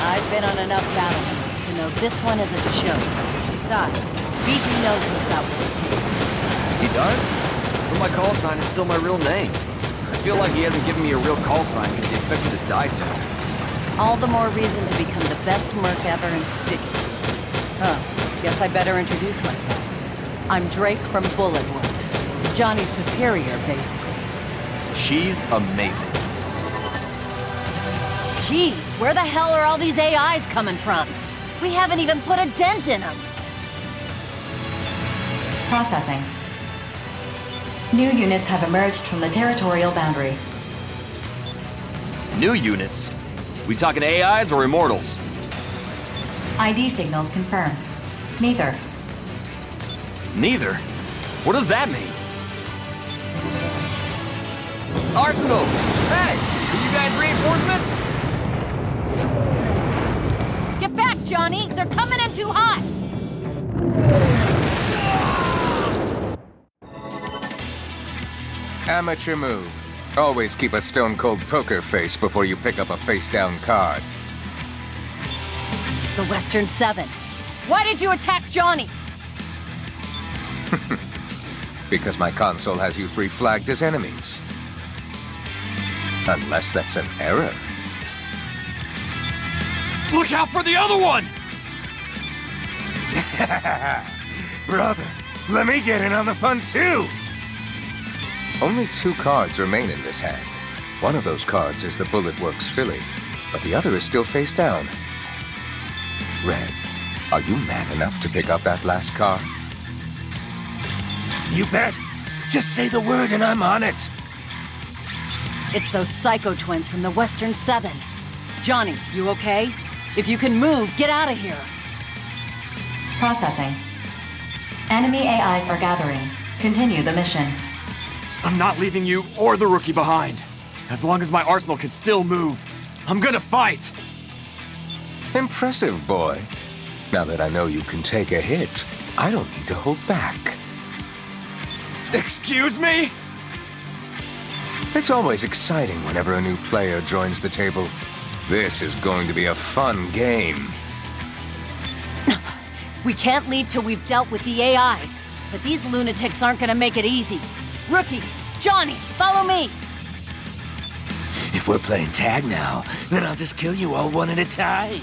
I've been on enough battlefields to know this one isn't a joke. Besides, BG knows you've got what it takes. He does? But my call sign is still my real name. I feel like he hasn't given me a real call sign because he expected to die soon. All the more reason to become the best merc ever and stick it. Oh, guess I better introduce myself. I'm Drake from Bullet Works. Johnny's superior, basically. She's amazing. Jeez, where the hell are all these AIs coming from? We haven't even put a dent in them. Processing. New units have emerged from the territorial boundary. New units? We talking AIs or Immortals? ID signals confirmed. Neither. Neither? What does that mean? Arsenals! Hey! Are you guys reinforcements? Get back, Johnny! They're coming in too hot! Amateur move. Always keep a stone-cold poker face before you pick up a face-down card. The Western 7. Why did you attack Johnny? Because my console has you three flagged as enemies. Unless that's an error. Look out for the other one! Brother, let me get in on the fun too! Only 2 cards remain in this hand. One of those cards is the Bullet Works filly, but the other is still face down. Red, are you man enough to pick up that last card? You bet! Just say the word and I'm on it! It's those Psycho Twins from the Western 7. Johnny, you okay? If you can move, get out of here. Processing. Enemy AIs are gathering. Continue the mission. I'm not leaving you or the rookie behind. As long as my arsenal can still move, I'm gonna fight! Impressive, boy. Now that I know you can take a hit, I don't need to hold back. Excuse me? It's always exciting whenever a new player joins the table. This is going to be a fun game. We can't leave till we've dealt with the AIs, but these lunatics aren't gonna make it easy. Rookie, Johnny, follow me! If we're playing tag now, then I'll just kill you all one at a time.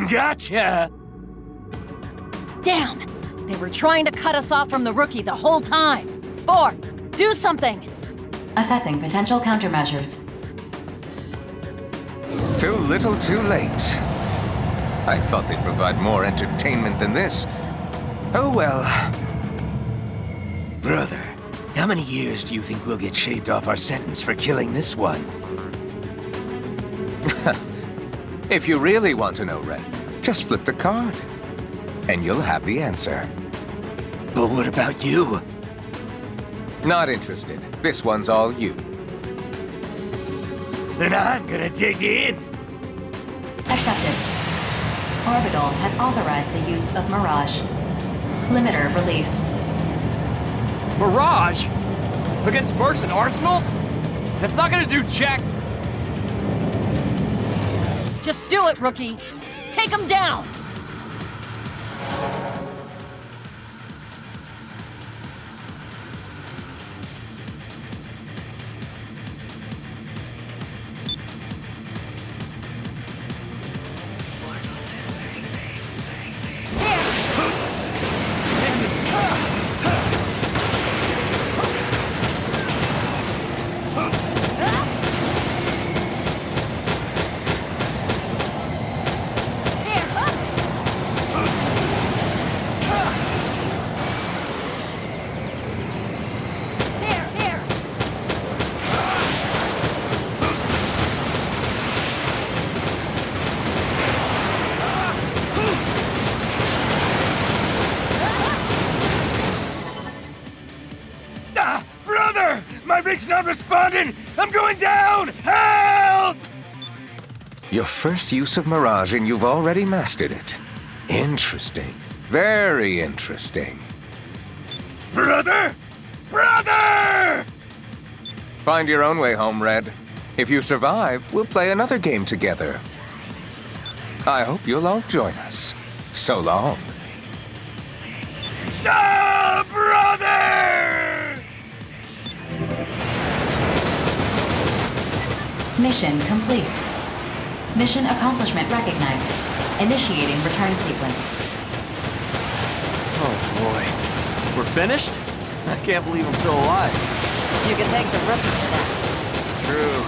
Gotcha! Damn! They were trying to cut us off from the rookie the whole time. 4, do something! Assessing potential countermeasures. Too little, too late. I thought they'd provide more entertainment than this. Oh well. Brother, how many years do you think we'll get shaved off our sentence for killing this one? If you really want to know, Red, just flip the card. And you'll have the answer. But what about you? Not interested. This one's all you. Then I'm gonna dig in. Accepted. Orbital has authorized the use of Mirage. Limiter release. Mirage? Against mercs and arsenals? That's not gonna do jack... Just do it, rookie! Take him down! Rig's not responding! I'm going down! Help! Your first use of Mirage and you've already mastered it. Interesting. Very interesting. Brother! Brother! Find your own way home, Red. If you survive, we'll play another game together. I hope you'll all join us. So long. No, brother! Mission complete. Mission accomplishment recognized. Initiating return sequence. Oh boy. We're finished? I can't believe I'm still alive. You can thank the rookie for that. True.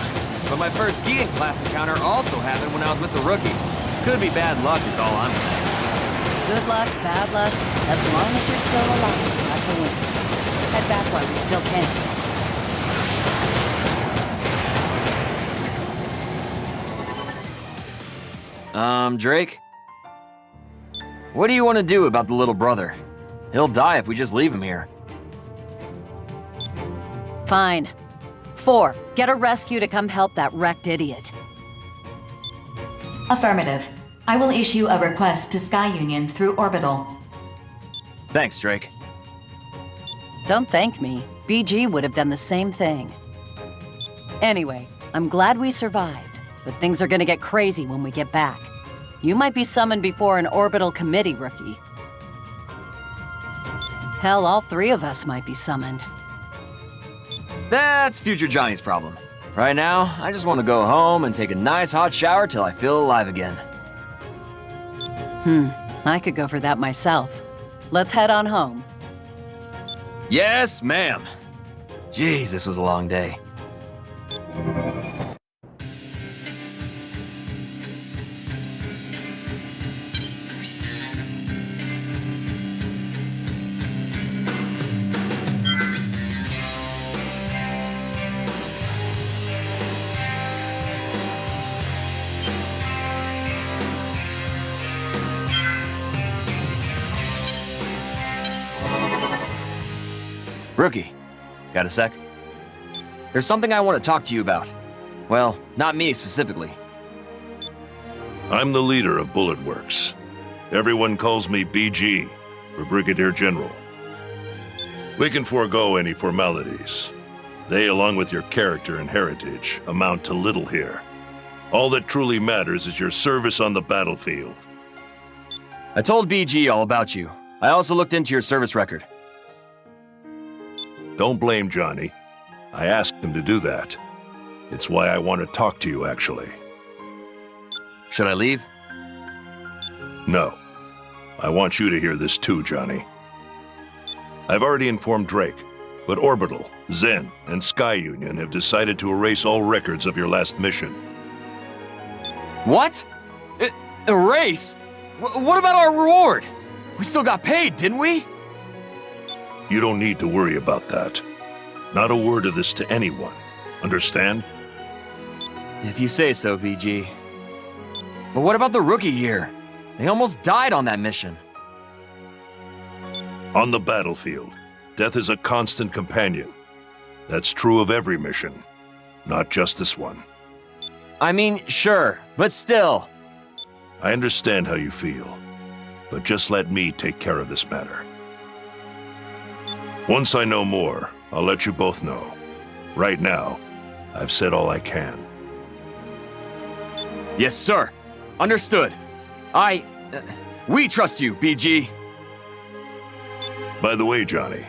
But my first Gigant-class encounter also happened when I was with the rookie. Could be bad luck is all I'm saying. Good luck, bad luck, as long as you're still alive, that's a win. Let's head back while we still can. Drake? What do you want to do about the little brother? He'll die if we just leave him here. Fine. 4, get a rescue to come help that wrecked idiot. Affirmative. I will issue a request to Sky Union through Orbital. Thanks, Drake. Don't thank me. BG would have done the same thing. Anyway, I'm glad we survived, but things are gonna get crazy when we get back. You might be summoned before an Orbital committee, rookie. Hell, all 3 of us might be summoned. That's future Johnny's problem. Right now, I just want to go home and take a nice hot shower till I feel alive again. I could go for that myself. Let's head on home. Yes, ma'am. Jeez, this was a long day. Rookie, got a sec? There's something I want to talk to you about. Well, not me specifically. I'm the leader of Bullet Works. Everyone calls me BG, for Brigadier General. We can forego any formalities. They, along with your character and heritage, amount to little here. All that truly matters is your service on the battlefield. I told BG all about you. I also looked into your service record. Don't blame Johnny. I asked him to do that. It's why I want to talk to you, actually. Should I leave? No. I want you to hear this too, Johnny. I've already informed Drake, but Orbital, Zen, and Sky Union have decided to erase all records of your last mission. What? Erase? What about our reward? We still got paid, didn't we? You don't need to worry about that. Not a word of this to anyone. Understand? If you say so, BG. But what about the rookie here? They almost died on that mission. On the battlefield, death is a constant companion. That's true of every mission, not just this one. I mean, sure, but still. I understand how you feel, but just let me take care of this matter. Once I know more, I'll let you both know. Right now, I've said all I can. Yes, sir. Understood. We trust you, BG. By the way, Johnny,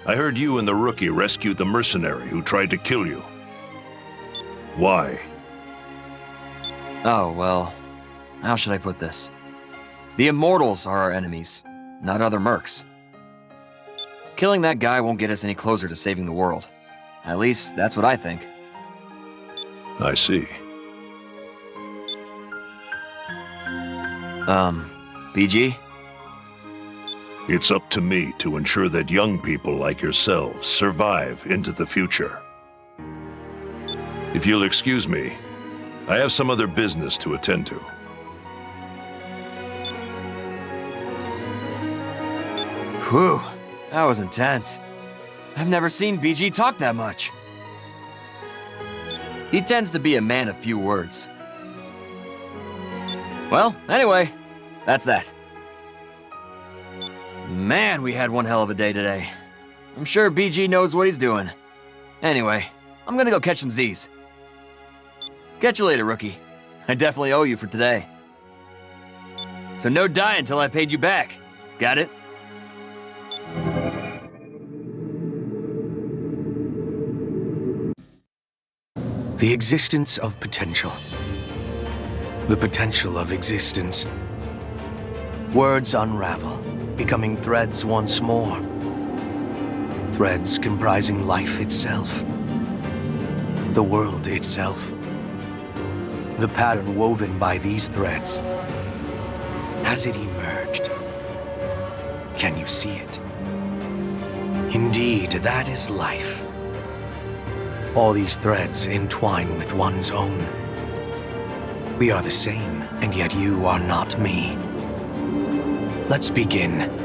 I heard you and the rookie rescued the mercenary who tried to kill you. Why? Oh, well, how should I put this? The Immortals are our enemies, not other mercs. Killing that guy won't get us any closer to saving the world. At least, that's what I think. I see. BG? It's up to me to ensure that young people like yourselves survive into the future. If you'll excuse me, I have some other business to attend to. Whew, that was intense. I've never seen BG talk that much. He tends to be a man of few words. Well, anyway, that's that. Man, we had one hell of a day today. I'm sure BG knows what he's doing. Anyway, I'm gonna go catch some Z's. Catch you later, rookie. I definitely owe you for today. So no die until I paid you back. Got it? The existence of potential. The potential of existence. Words unravel, becoming threads once more. threads comprising life itself, the world itself. The pattern woven by these threads, has it emerged? Can you see it? Indeed, that is life. All these threads entwine with one's own. We are the same, and yet you are not me. Let's begin.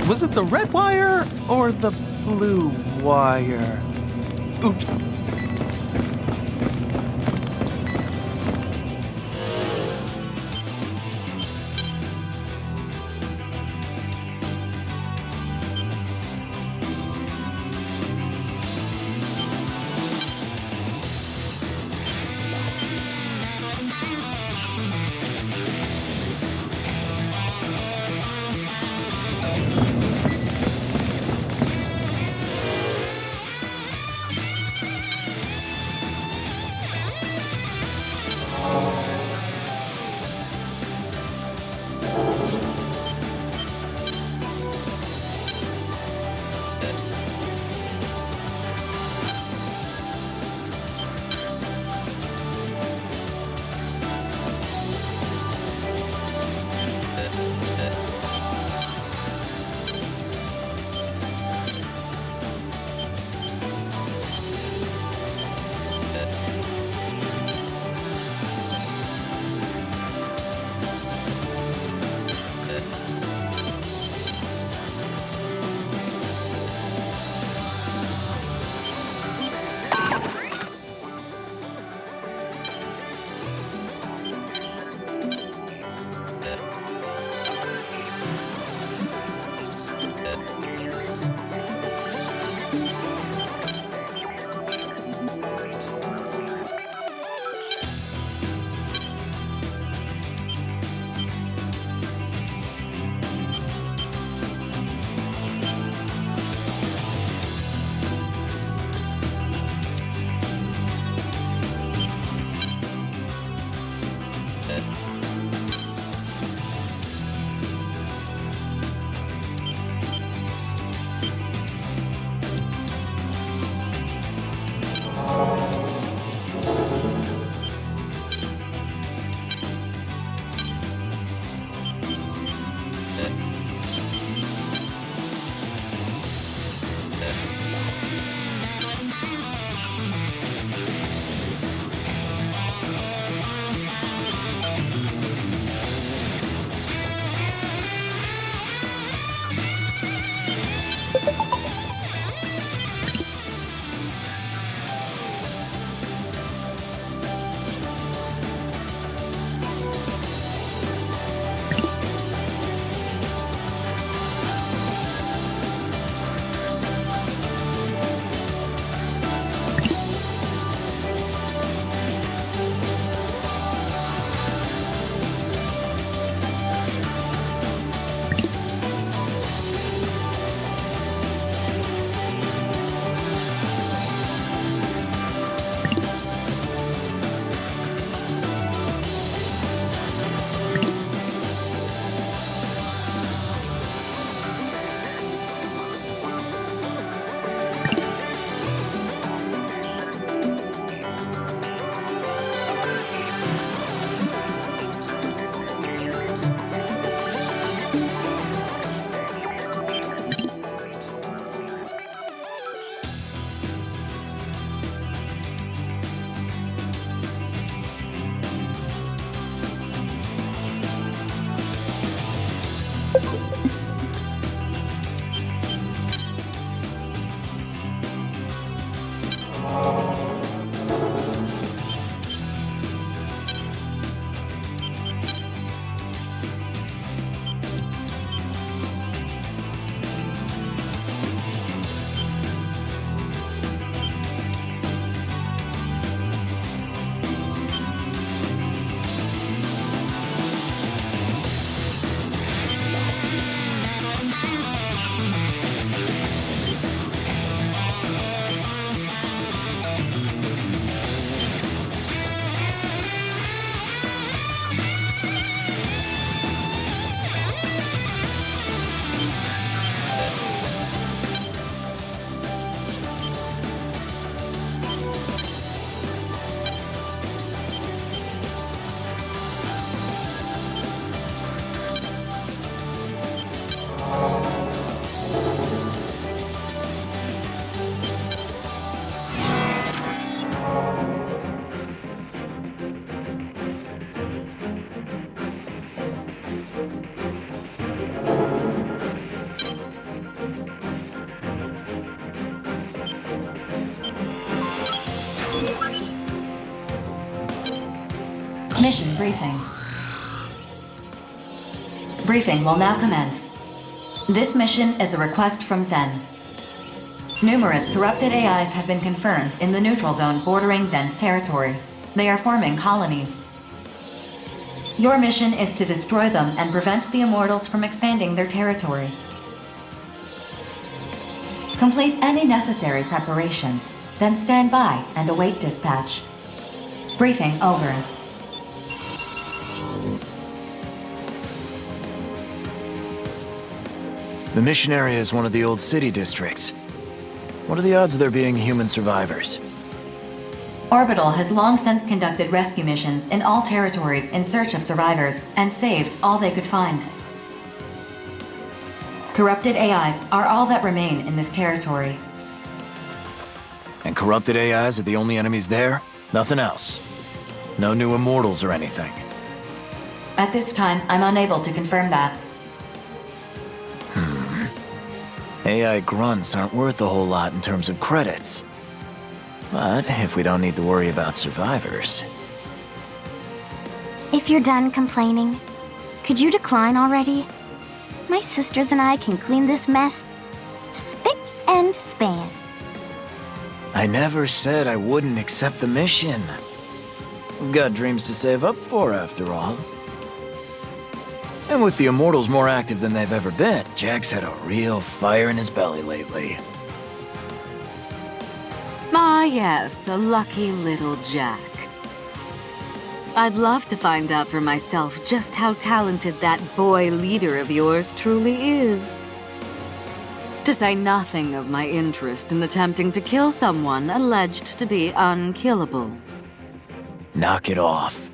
Was it the red wire or the blue wire? Oops. Mission briefing. Briefing will now commence. This mission is a request from Zen. Numerous corrupted AIs have been confirmed in the neutral zone bordering Zen's territory. They are forming colonies. Your mission is to destroy them and prevent the Immortals from expanding their territory. Complete any necessary preparations, then stand by and await dispatch. Briefing over. The mission area is one of the old city districts. What are the odds of there being human survivors? Orbital has long since conducted rescue missions in all territories in search of survivors and saved all they could find. Corrupted AIs are all that remain in this territory. And corrupted AIs are the only enemies there? Nothing else? No new Immortals or anything? At this time, I'm unable to confirm that. AI grunts aren't worth a whole lot in terms of credits. But if we don't need to worry about survivors... If you're done complaining, could you decline already? My sisters and I can clean this mess spick and span. I never said I wouldn't accept the mission. We've got dreams to save up for, after all. And with the Immortals more active than they've ever been, Jack's had a real fire in his belly lately. Ah, yes, a lucky little Jack. I'd love to find out for myself just how talented that boy leader of yours truly is. To say nothing of my interest in attempting to kill someone alleged to be unkillable. Knock it off.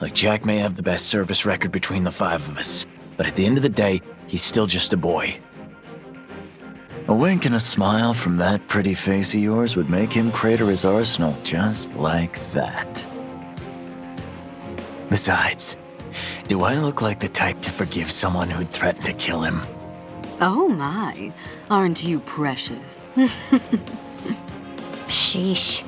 Like, Jack may have the best service record between the five of us, but at the end of the day, he's still just a boy. A wink and a smile from that pretty face of yours would make him crater his arsenal just like that. Besides, do I look like the type to forgive someone who'd threaten to kill him? Oh my, aren't you precious? Sheesh.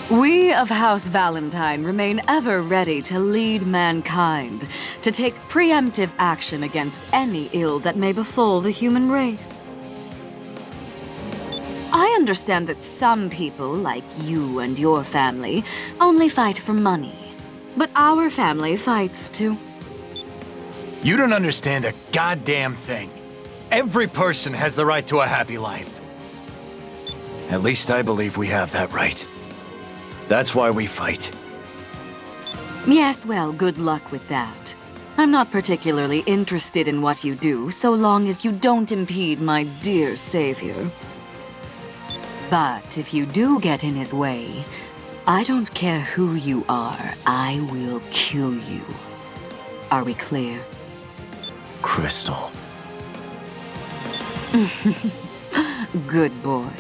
We of House Valentine remain ever ready to lead mankind, to take preemptive action against any ill that may befall the human race. I understand that some people, like you and your family, only fight for money. But our family fights too. You don't understand a goddamn thing. Every person has the right to a happy life. At least I believe we have that right. That's why we fight. Yes, well, good luck with that. I'm not particularly interested in what you do, so long as you don't impede my dear savior. But if you do get in his way, I don't care who you are, I will kill you. Are we clear? Crystal. Good boy.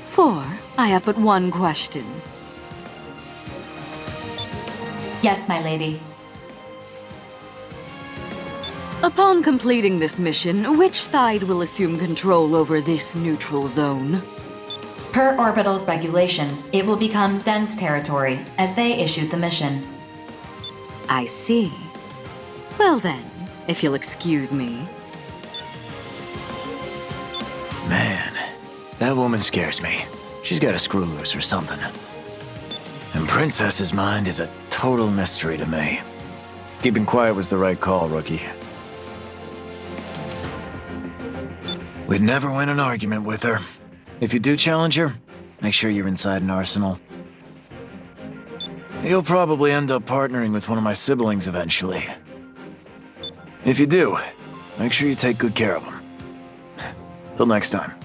For I have but one question. Yes, my lady. Upon completing this mission, which side will assume control over this neutral zone? Per Orbital's regulations, it will become Zen's territory, as they issued the mission. I see. Well then, if you'll excuse me. Man, that woman scares me. She's got a screw loose or something. And Princess's mind is a total mystery to me. Keeping quiet was the right call, rookie. We'd never win an argument with her. If you do challenge her, make sure you're inside an arsenal. You'll probably end up partnering with one of my siblings eventually. If you do, make sure you take good care of them. Till next time.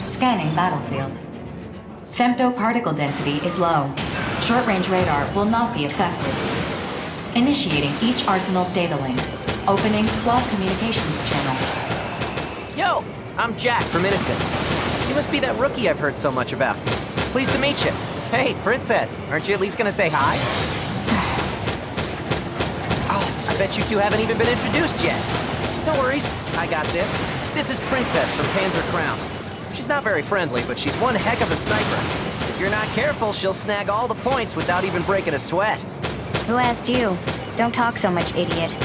Scanning battlefield. Femto particle density is low. Short-range radar will not be affected. Initiating each arsenal's data link. Opening squad communications channel. Yo, I'm Jack from Innocence. You must be that rookie I've heard so much about. Pleased to meet you. Hey, Princess, aren't you at least gonna say hi? Oh, I bet you two haven't even been introduced yet. No worries, I got this. This is Princess from Panzer Crown. She's not very friendly, but she's one heck of a sniper. If you're not careful, she'll snag all the points without even breaking a sweat. Who asked you? Don't talk so much, idiot.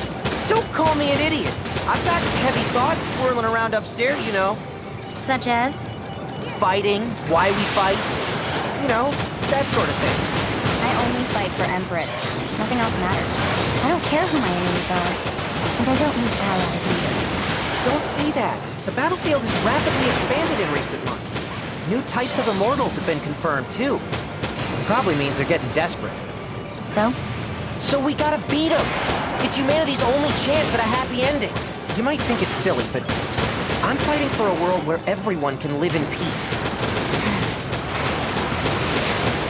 Don't call me an idiot. I've got heavy thoughts swirling around upstairs, you know. Such as? Fighting, why we fight, you know, that sort of thing. I only fight for Empress. Nothing else matters. I don't care who my enemies are. And I don't need allies either. Don't see that. The battlefield has rapidly expanded in recent months. New types of Immortals have been confirmed, too. Probably means they're getting desperate. So? So we gotta beat them. It's humanity's only chance at a happy ending. You might think it's silly, but I'm fighting for a world where everyone can live in peace.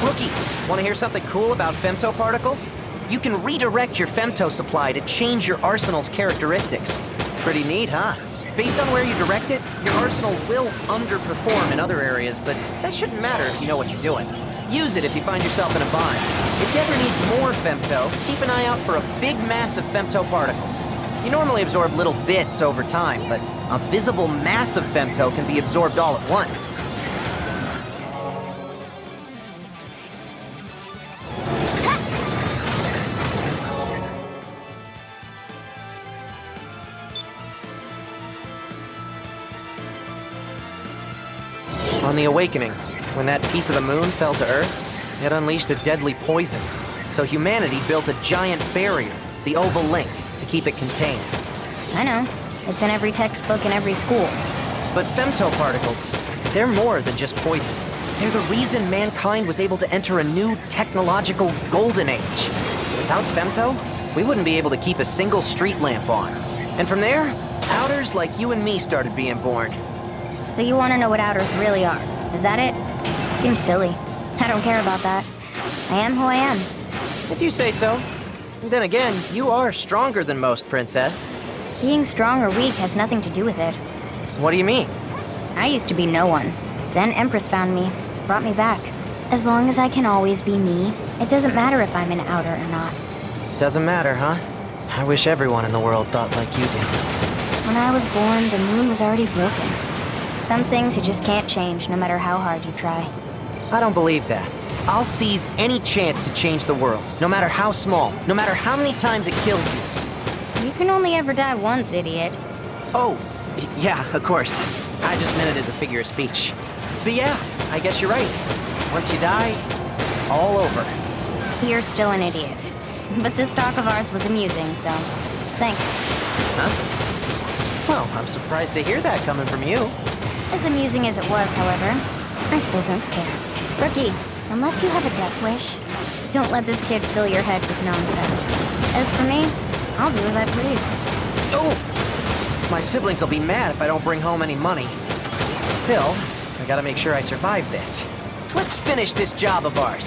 Rookie, wanna hear something cool about femtoparticles? You can redirect your femto supply to change your arsenal's characteristics. Pretty neat, huh? Based on where you direct it, your arsenal will underperform in other areas, but that shouldn't matter if you know what you're doing. Use it if you find yourself in a bind. If you ever need more femto, keep an eye out for a big mass of femtoparticles. You normally absorb little bits over time, but a visible mass of femto can be absorbed all at once. On the Awakening, when that piece of the moon fell to Earth, it unleashed a deadly poison. So humanity built a giant barrier, the Oval Link, to keep it contained. I know. It's in every textbook in every school. But femtoparticles, they're more than just poison. They're the reason mankind was able to enter a new technological golden age. Without femto, we wouldn't be able to keep a single street lamp on. And from there, outers like you and me started being born. So you want to know what outers really are? Is that it? Seems silly. I don't care about that. I am who I am. If you say so. Then again, you are stronger than most, Princess. Being strong or weak has nothing to do with it. What do you mean? I used to be no one. Then Empress found me, brought me back. As long as I can always be me, it doesn't matter if I'm an outer or not. Doesn't matter, huh? I wish everyone in the world thought like you did. When I was born, the moon was already broken. Some things you just can't change, no matter how hard you try. I don't believe that. I'll seize any chance to change the world, no matter how small, no matter how many times it kills me. You can only ever die once, idiot. Oh, yeah, of course. I just meant it as a figure of speech. But yeah, I guess you're right. Once you die, it's all over. You're still an idiot. But this talk of ours was amusing, so thanks. Huh? Well, I'm surprised to hear that coming from you. As amusing as it was, however, I still don't care. Rookie, unless you have a death wish, don't let this kid fill your head with nonsense. As for me, I'll do as I please. Oh! My siblings will be mad if I don't bring home any money. Still, I gotta make sure I survive this. Let's finish this job of ours.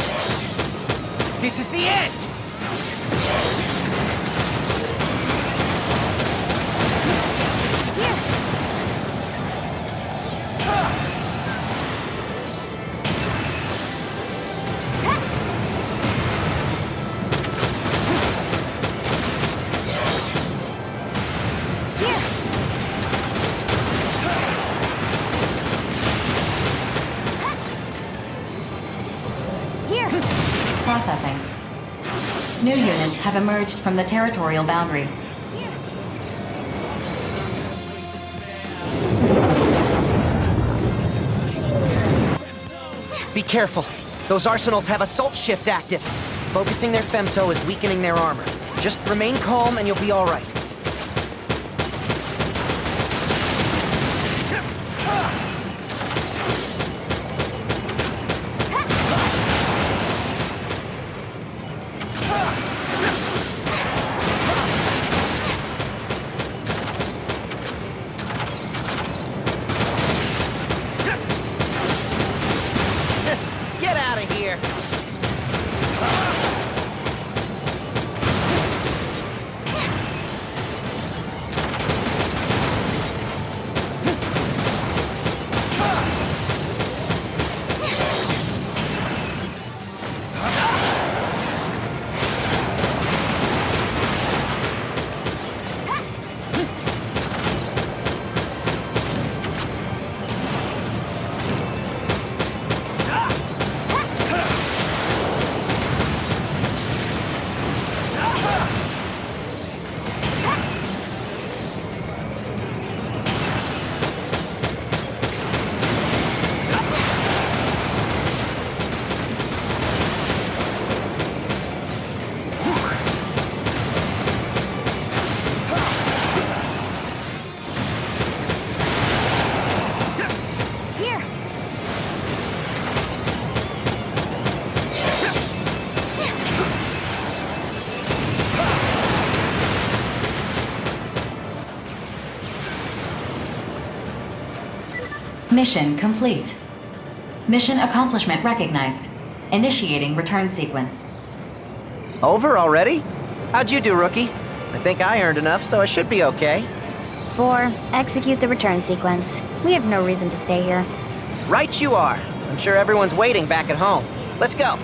This is the end! Processing. New units have emerged from the territorial boundary. Be careful. Those arsenals have assault shift active. Focusing their femto is weakening their armor. Just remain calm and you'll be all right. Mission complete. Mission accomplishment recognized. Initiating return sequence. Over already? How'd you do, Rookie? I think I earned enough, so I should be okay. 4. Execute the return sequence. We have no reason to stay here. Right you are. I'm sure everyone's waiting back at home. Let's go.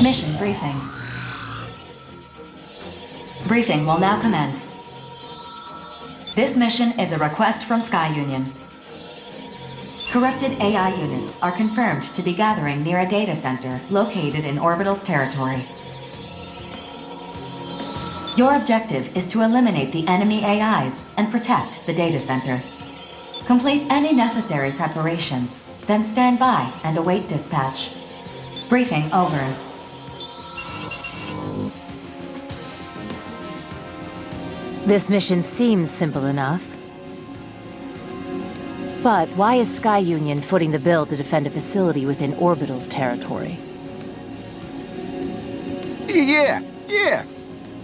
Mission briefing. Briefing will now commence. This mission is a request from Sky Union. Corrupted AI units are confirmed to be gathering near a data center located in Orbital's territory. Your objective is to eliminate the enemy AIs and protect the data center. Complete any necessary preparations, then stand by and await dispatch. Briefing over. This mission seems simple enough. But why is Sky Union footing the bill to defend a facility within Orbital's territory? Yeah.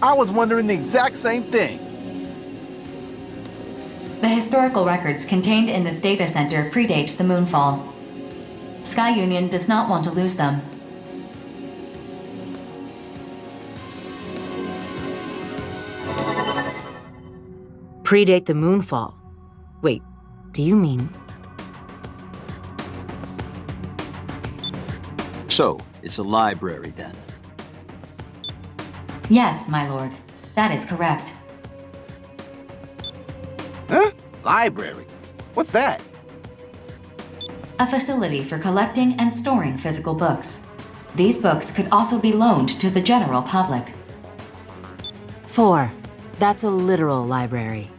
I was wondering the exact same thing. The historical records contained in this data center predate the Moonfall. Sky Union does not want to lose them. Predate the Moonfall? Wait, do you mean... So, it's a library then? Yes, my lord. That is correct. Huh? Library? What's that? A facility for collecting and storing physical books. These books could also be loaned to the general public. 4. That's a literal library.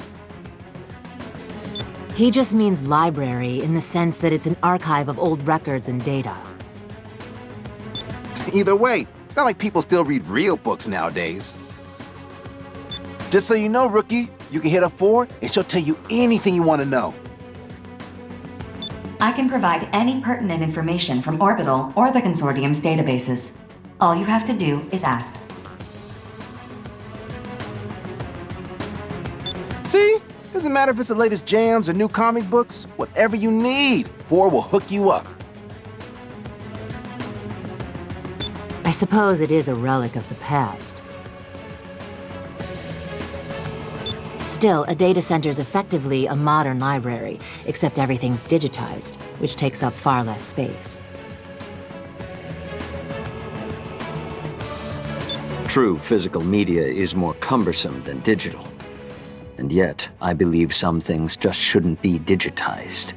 He just means library in the sense that it's an archive of old records and data. Either way, it's not like people still read real books nowadays. Just so you know, Rookie, you can hit up 4 and she'll tell you anything you want to know. I can provide any pertinent information from Orbital or the Consortium's databases. All you have to do is ask. See? Doesn't matter if it's the latest jams or new comic books. Whatever you need, 4 will hook you up. I suppose it is a relic of the past. Still, a data center's effectively a modern library, except everything's digitized, which takes up far less space. True, physical media is more cumbersome than digital. And yet, I believe some things just shouldn't be digitized.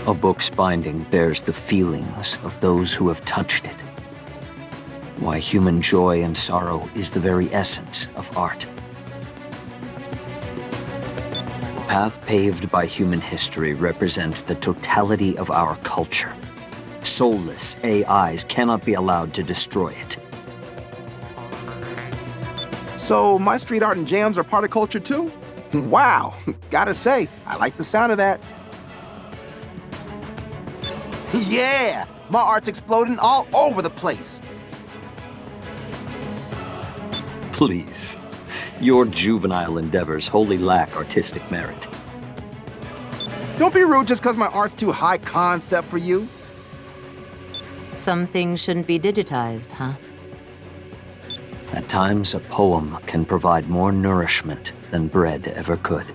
A book's binding bears the feelings of those who have touched it. Why human joy and sorrow is the very essence of art. The path paved by human history represents the totality of our culture. Soulless AIs cannot be allowed to destroy it. So my street art and jams are part of culture too? Wow, gotta say, I like the sound of that. Yeah, my art's exploding all over the place. Please. Your juvenile endeavors wholly lack artistic merit. Don't be rude just because my art's too high concept for you. Some things shouldn't be digitized, huh? At times, a poem can provide more nourishment than bread ever could.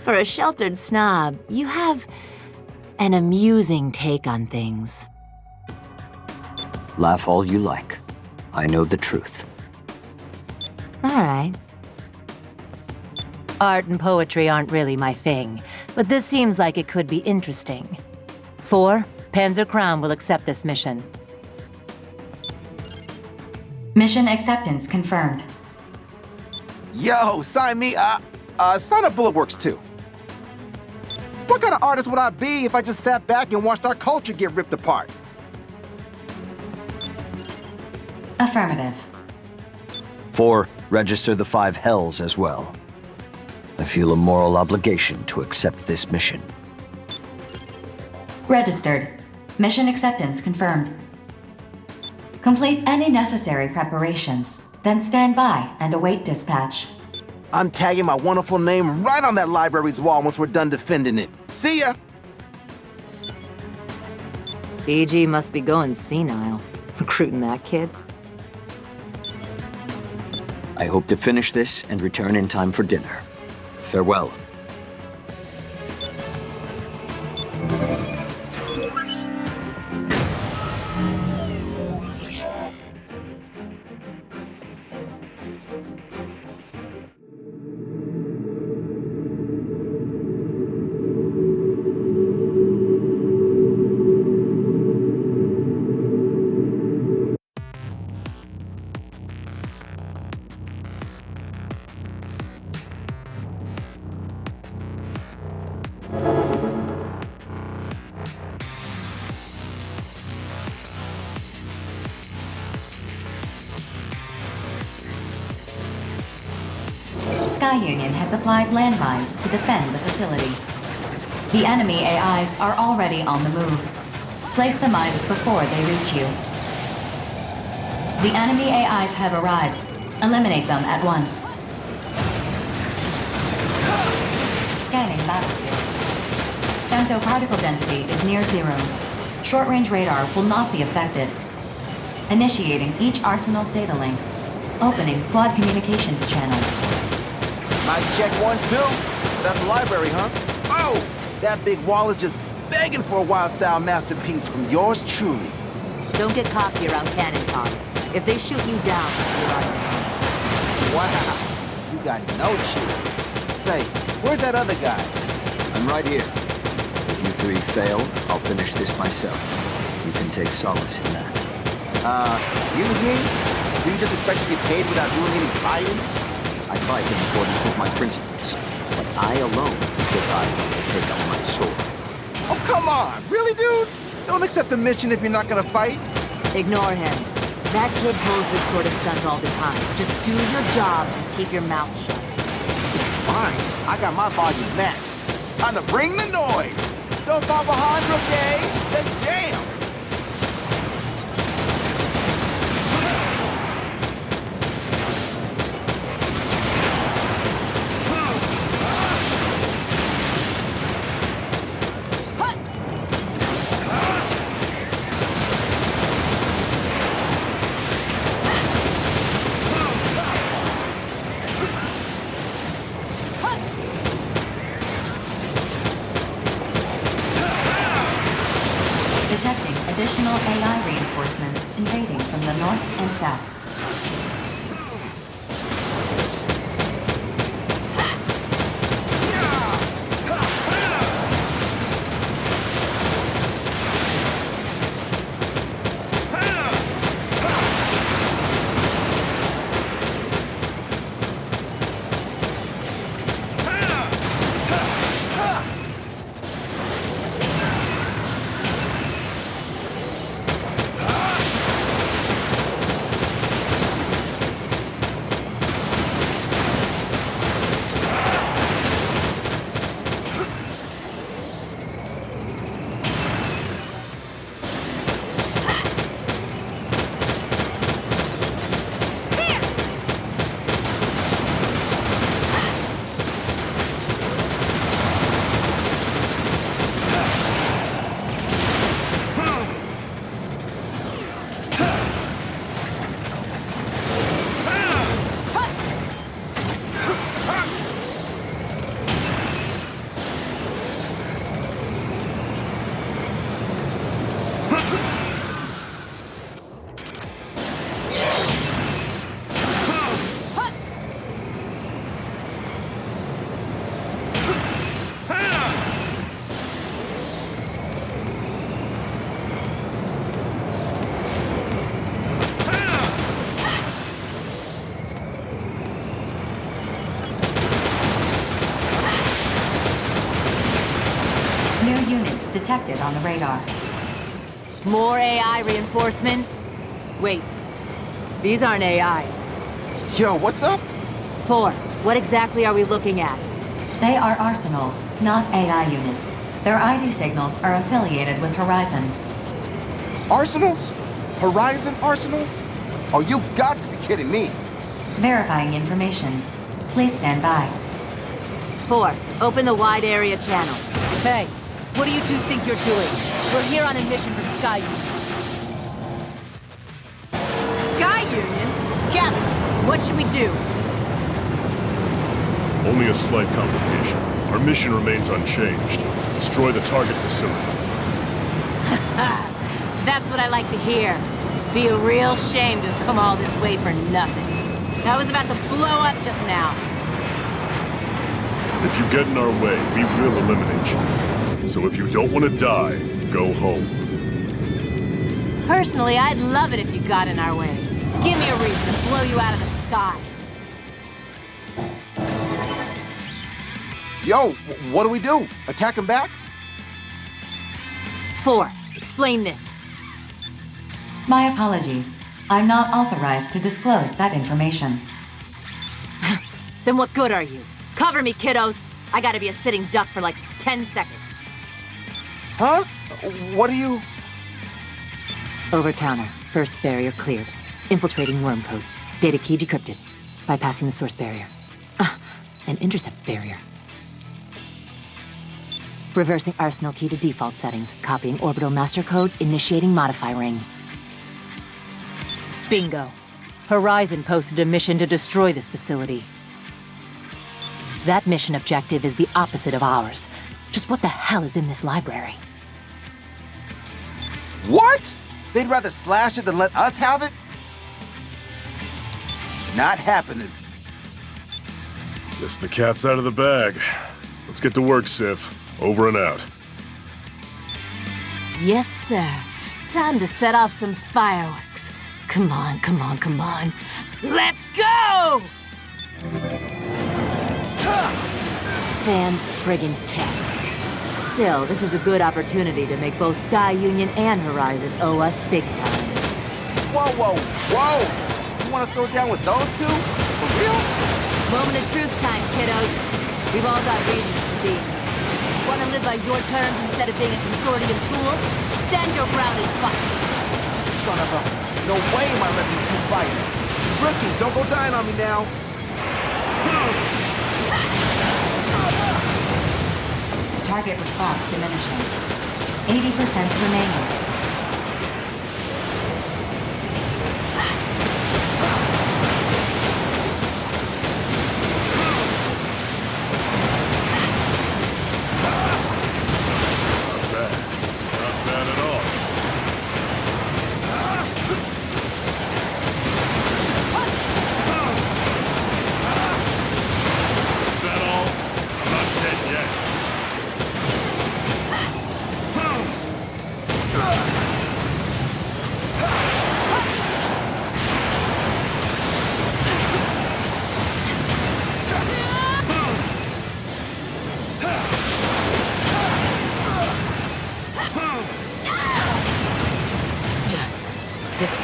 For a sheltered snob, you have an amusing take on things. Laugh all you like. I know the truth. All right. Art and poetry aren't really my thing, but this seems like it could be interesting. 4, Panzer Crown will accept this mission. Mission acceptance confirmed. Yo, sign me up. Sign up Bulletworks too. What kind of artist would I be if I just sat back and watched our culture get ripped apart? Affirmative. 4, register the 5 hells as well. I feel a moral obligation to accept this mission. Registered. Mission acceptance confirmed. Complete any necessary preparations, then stand by and await dispatch. I'm tagging my wonderful name right on that library's wall once we're done defending it. See ya! BG must be going senile, recruiting that kid. I hope to finish this and return in time for dinner. Farewell. Sky Union has applied landmines to defend the facility. The enemy AIs are already on the move. Place the mines before they reach you. The enemy AIs have arrived. Eliminate them at once. Scanning battlefield. Femtoparticle density is near 0. Short-range radar will not be affected. Initiating each arsenal's data link. Opening squad communications channel. Mic check 1, 2. That's a library, huh? Oh! That big wall is just begging for a wild-style masterpiece from yours truly. Don't get cocky around cannon fodder. If they shoot you down, you're on your own. Wow. You got no chill. Say, where's that other guy? I'm right here. If you 3 fail, I'll finish this myself. You can take solace in that. Excuse me? So you just expect to get paid without doing any fighting? I fight in accordance with my principles, but I alone decide when to take up my sword. Oh, come on! Really, dude? Don't accept the mission if you're not gonna fight? Ignore him. That kid pulls this sort of stunt all the time. Just do your job and keep your mouth shut. Fine. I got my volume maxed. Time to bring the noise! Don't fall behind, rookie! Let's jam! Detecting additional AI reinforcements invading from the north and south. Detected on the radar. More AI reinforcements? Wait, these aren't AIs. Yo, what's up? 4, what exactly are we looking at? They are arsenals, not AI units. Their ID signals are affiliated with Horizon. Arsenals? Horizon arsenals? Oh, you got to be kidding me. Verifying information. Please stand by. 4, open the wide area channel. Hey, what do you two think you're doing? We're here on a mission for the Sky Union. Sky Union? Captain, what should we do? Only a slight complication. Our mission remains unchanged. Destroy the target facility. That's what I like to hear. Be a real shame to have come all this way for nothing. I was about to blow up just now. If you get in our way, we will eliminate you. So if you don't want to die, go home. Personally, I'd love it if you got in our way. Give me a reason to blow you out of the sky. Yo, what do we do? Attack him back? 4, explain this. My apologies. I'm not authorized to disclose that information. Then what good are you? Cover me, kiddos! I gotta be a sitting duck for like 10 seconds. Huh? What are you... Over-counter. First barrier cleared. Infiltrating worm code. Data key decrypted. Bypassing the source barrier. An intercept barrier. Reversing arsenal key to default settings. Copying orbital master code. Initiating modify ring. Bingo. Horizon posted a mission to destroy this facility. That mission objective is the opposite of ours. Just what the hell is in this library? What? They'd rather slash it than let us have it? Not happening. Guess the cat's out of the bag. Let's get to work, Sif. Over and out. Yes, sir. Time to set off some fireworks. Come on, come on, come on. Let's go! Fan-friggin-tastic. Still, this is a good opportunity to make both Sky Union and Horizon owe us big time. Whoa, whoa, whoa! You want to throw down with those two? For real? Moment of truth time, kiddos. We've all got reasons to be. Want to live by your terms instead of being a consortium tool? Stand your ground and fight. Son of a... No way am I letting these two fight us. Rookie, don't go dying on me now. Target response diminishing. 80% remaining.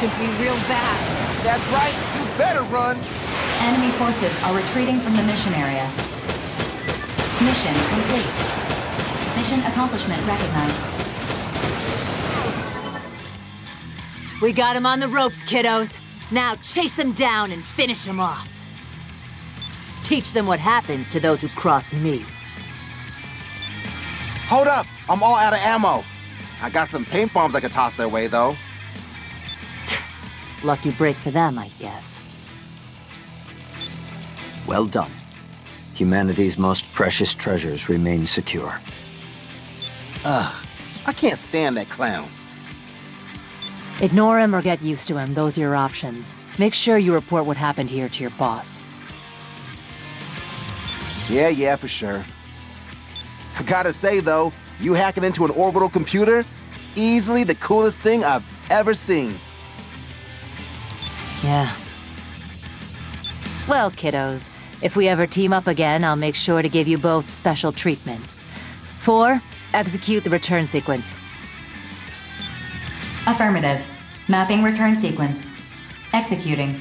could be real bad. That's right, you better run! Enemy forces are retreating from the mission area. Mission complete. Mission accomplishment recognized. We got him on the ropes, kiddos. Now chase them down and finish them off. Teach them what happens to those who cross me. Hold up, I'm all out of ammo. I got some paint bombs I could toss their way, though. Lucky break for them, I guess. Well done. Humanity's most precious treasures remain secure. Ugh, I can't stand that clown. Ignore him or get used to him. Those are your options. Make sure you report what happened here to your boss. Yeah, for sure. I gotta say, though, you hacking into an orbital computer, easily the coolest thing I've ever seen. Yeah. Well, kiddos, if we ever team up again, I'll make sure to give you both special treatment. 4, execute the return sequence. Affirmative. Mapping return sequence. Executing.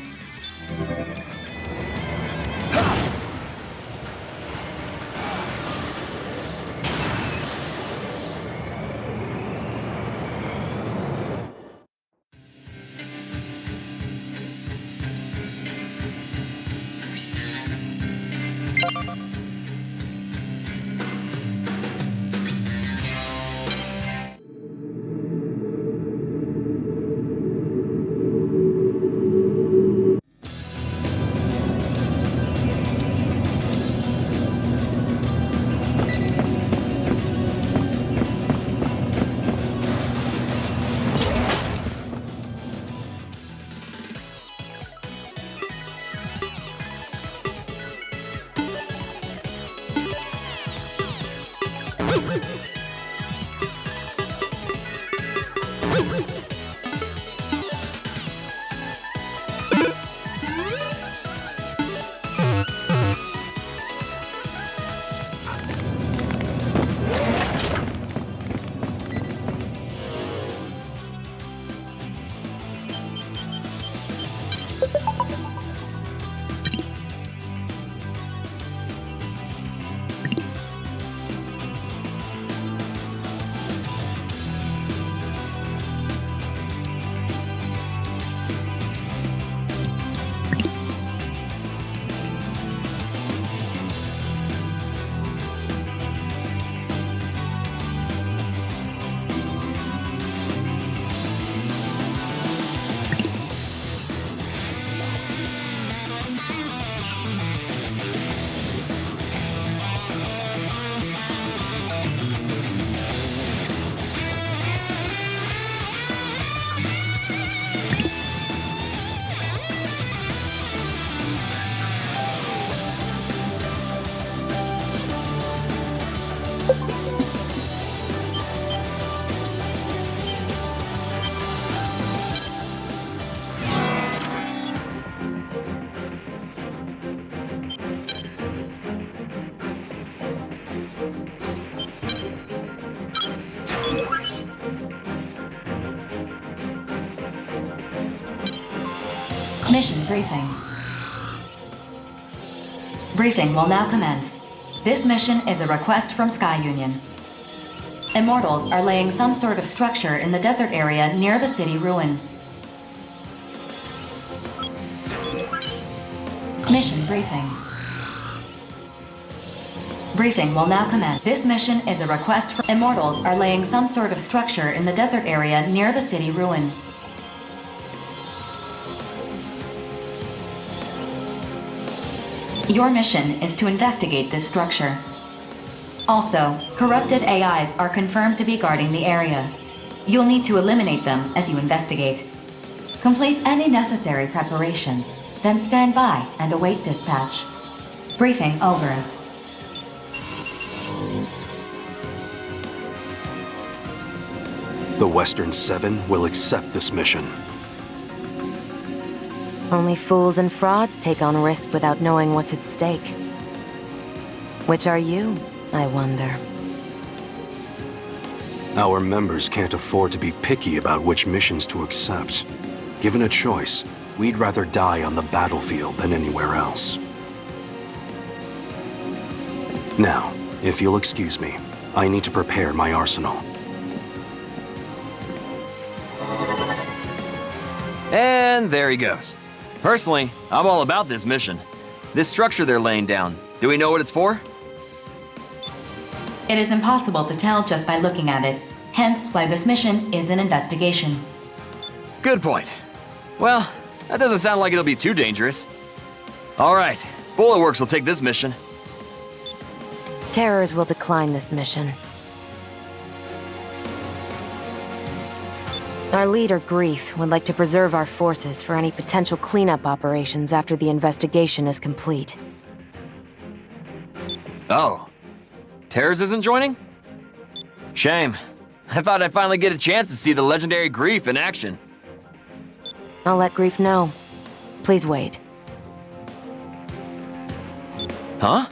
Mission briefing. Briefing will now commence. This mission is a request from Sky Union. Immortals are laying some sort of structure in the desert area near the city ruins. Mission briefing. Briefing will now commence. This mission is a request for Immortals are laying some sort of structure in the desert area near the city ruins. Your mission is to investigate this structure. Also, corrupted AIs are confirmed to be guarding the area. You'll need to eliminate them as you investigate. Complete any necessary preparations, then stand by and await dispatch. Briefing over. The Western Seven will accept this mission. Only fools and frauds take on risk without knowing what's at stake. Which are you, I wonder? Our members can't afford to be picky about which missions to accept. Given a choice, we'd rather die on the battlefield than anywhere else. Now, if you'll excuse me, I need to prepare my arsenal. And there he goes. Personally, I'm all about this mission. This structure they're laying down, do we know what it's for? It is impossible to tell just by looking at it, hence why this mission is an investigation. Good point. Well, that doesn't sound like it'll be too dangerous. All right, Bullet Works will take this mission. Terrors will decline this mission. Our leader, Grief, would like to preserve our forces for any potential cleanup operations after the investigation is complete. Oh. Terrors isn't joining? Shame. I thought I'd finally get a chance to see the legendary Grief in action. I'll let Grief know. Please wait. Huh?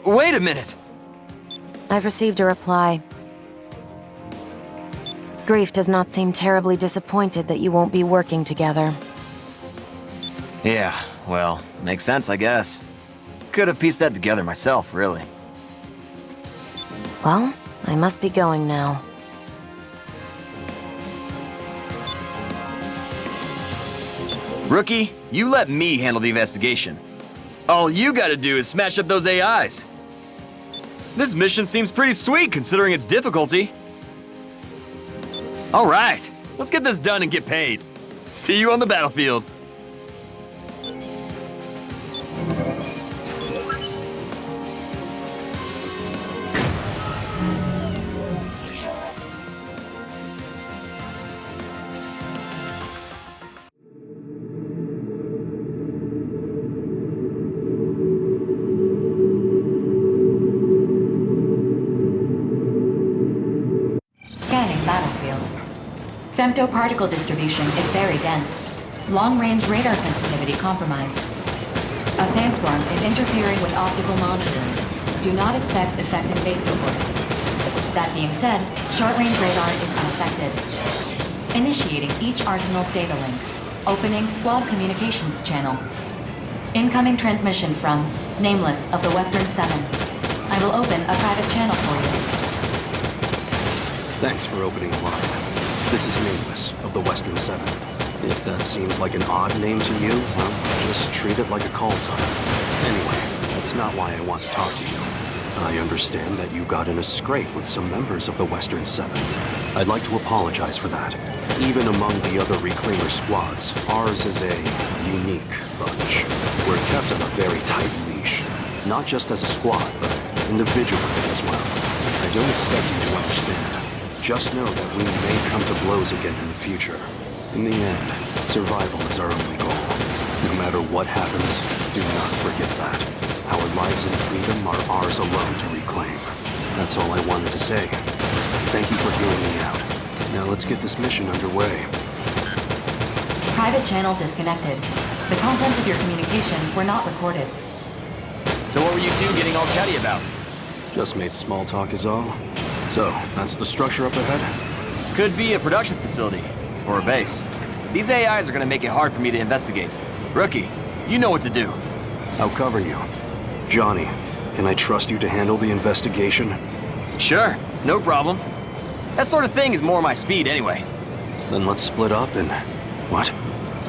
Wait a minute! I've received a reply. Grief does not seem terribly disappointed that you won't be working together. Yeah, well, makes sense, I guess. Could have pieced that together myself, really. Well, I must be going now. Rookie, you let me handle the investigation. All you gotta do is smash up those AIs. This mission seems pretty sweet considering its difficulty. All right, let's get this done and get paid. See you on the battlefield. Scanning battlefield. Femtoparticle distribution is very dense. Long-range radar sensitivity compromised. A sandstorm is interfering with optical monitoring. Do not expect effective base support. That being said, short-range radar is unaffected. Initiating each arsenal's data link. Opening squad communications channel. Incoming transmission from Nameless of the Western 7. I will open a private channel for you. Thanks for opening the line. This is Nameless of the Western 7. If that seems like an odd name to you, well, just treat it like a call sign. Anyway, that's not why I want to talk to you. I understand that you got in a scrape with some members of the Western 7. I'd like to apologize for that. Even among the other Reclaimer squads, ours is a unique bunch. We're kept on a very tight leash. Not just as a squad, but individually as well. I don't expect you to understand. Just know that we may come to blows again in the future. In the end, survival is our only goal. No matter what happens, do not forget that. Our lives and freedom are ours alone to reclaim. That's all I wanted to say. Thank you for hearing me out. Now let's get this mission underway. Private channel disconnected. The contents of your communication were not recorded. So what were you two getting all chatty about? Just made small talk is all. So, that's the structure up ahead? Could be a production facility, or a base. These AIs are gonna make it hard for me to investigate. Rookie, you know what to do. I'll cover you. Johnny, can I trust you to handle the investigation? Sure, no problem. That sort of thing is more my speed anyway. Then let's split up and... what?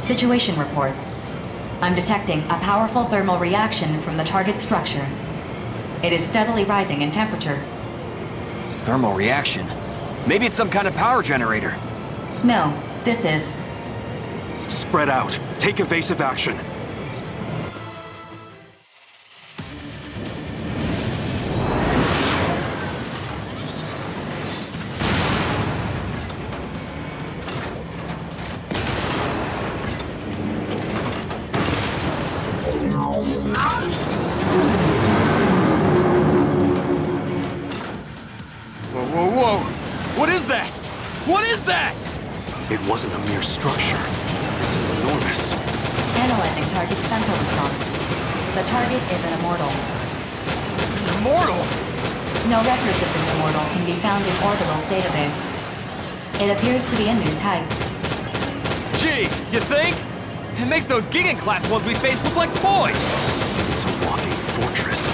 Situation report. I'm detecting a powerful thermal reaction from the target structure. It is steadily rising in temperature. Thermal reaction? Maybe it's some kind of power generator. No, this is... Spread out. Take evasive action. It wasn't a mere structure. It's enormous. Analyzing target's femto response. The target is an immortal. Immortal? No records of this immortal can be found in Orbital's database. It appears to be a new type. Gee, you think? It makes those Gigant-class ones we face look like toys! It's a walking fortress.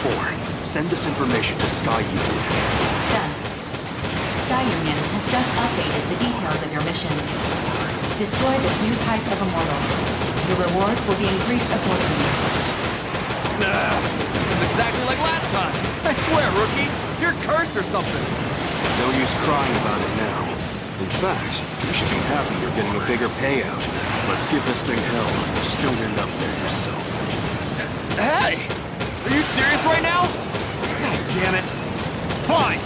4. Send this information to Sky Union. Done. Sky Union has just updated the details of your mission. Destroy this new type of immortal. Your reward will be increased accordingly. Nah, this is exactly like last time. I swear, rookie, you're cursed or something. No use crying about it now. In fact, you should be happy you're getting a bigger payout. Let's give this thing hell. Just don't end up there yourself. Hey! Are you serious right now? God damn it. Fine.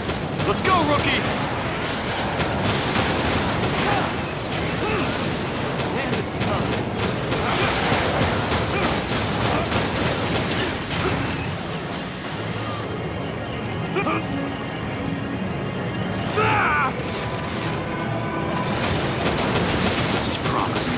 Let's go, rookie. Man, this is tough. This is promising.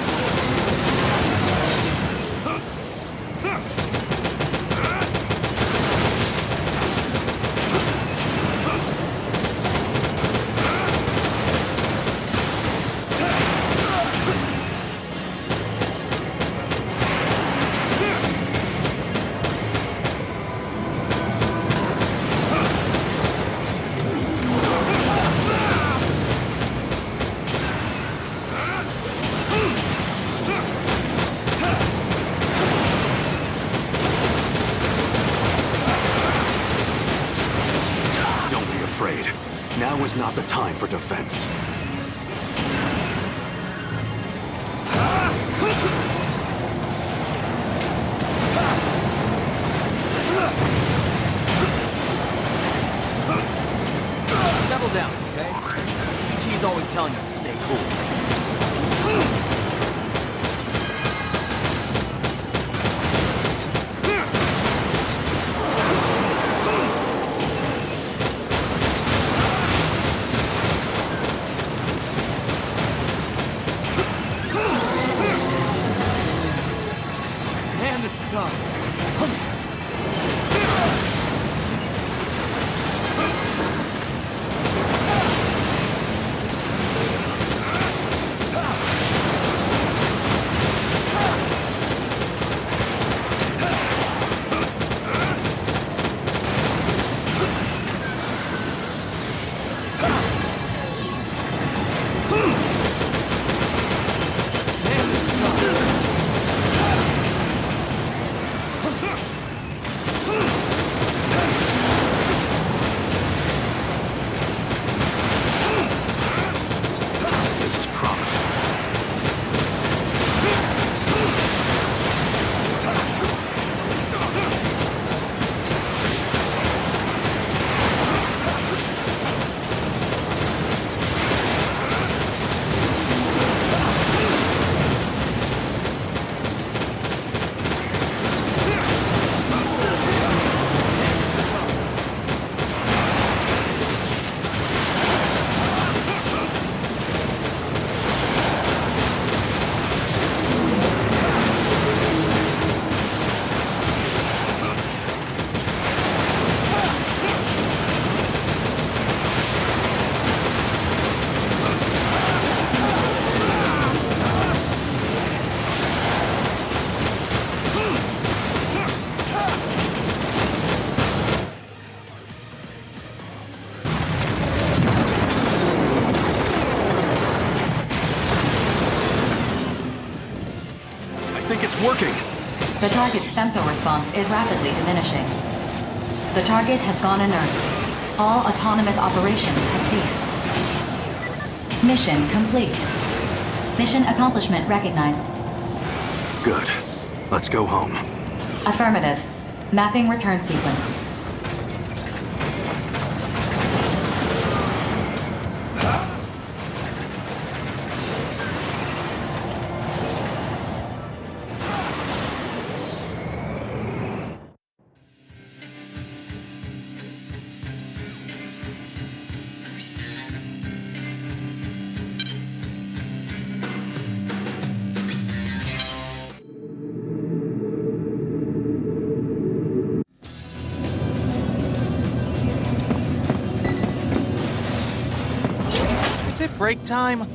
Now is not the time for defense. Settle down, okay? PG's always telling us to stay cool. Working. The target's femto response is rapidly diminishing. The target has gone inert. All autonomous operations have ceased. Mission complete. Mission accomplishment recognized. Good. Let's go home. Affirmative. Mapping return sequence. Break time?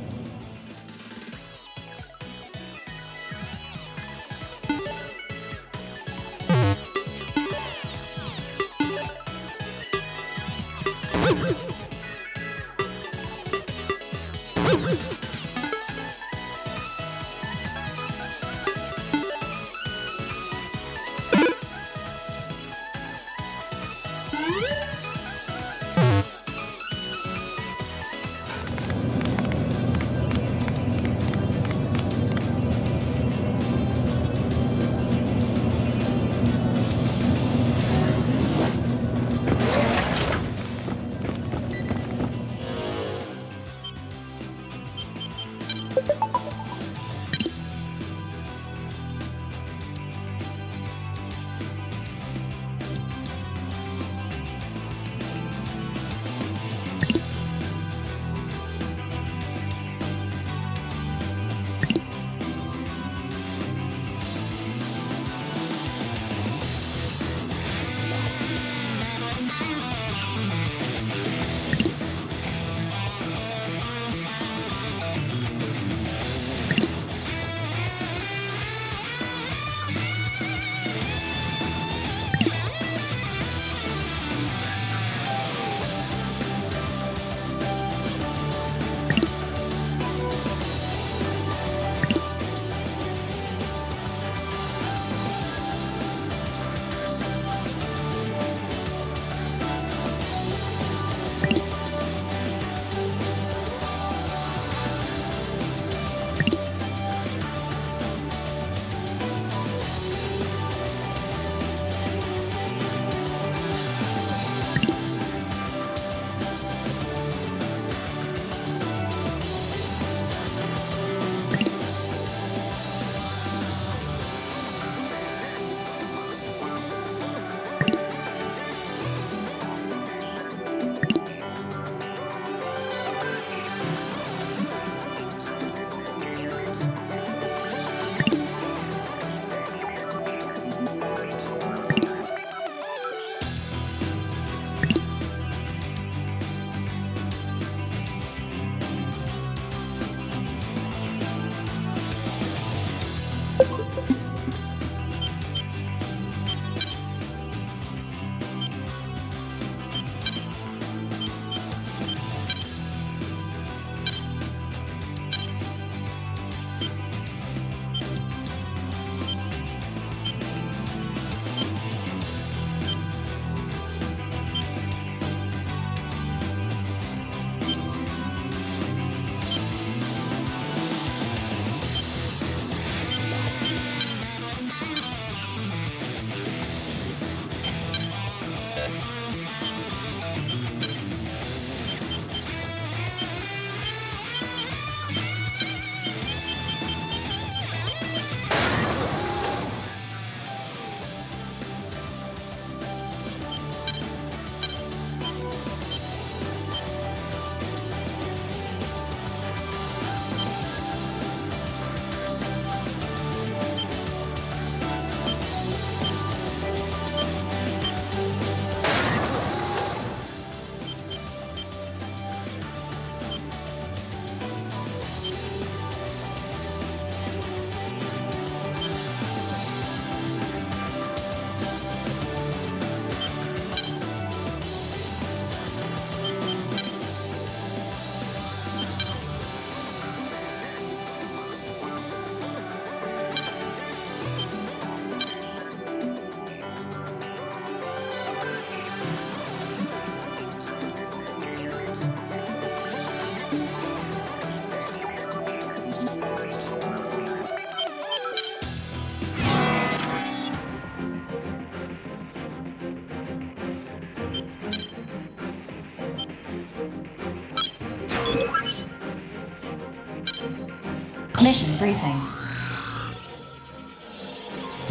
Mission briefing.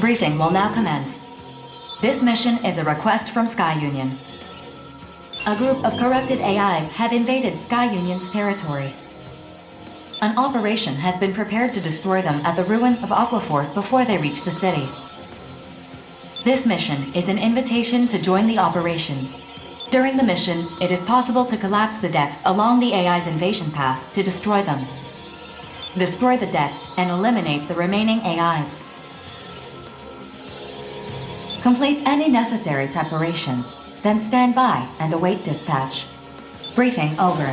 Briefing will now commence. This mission is a request from Sky Union. A group of corrupted AIs have invaded Sky Union's territory. An operation has been prepared to destroy them at the ruins of Aquafor before they reach the city. This mission is an invitation to join the operation. During the mission, it is possible to collapse the decks along the AI's invasion path to destroy them. Destroy the decks and eliminate the remaining AIs. Complete any necessary preparations, then stand by and await dispatch. Briefing over.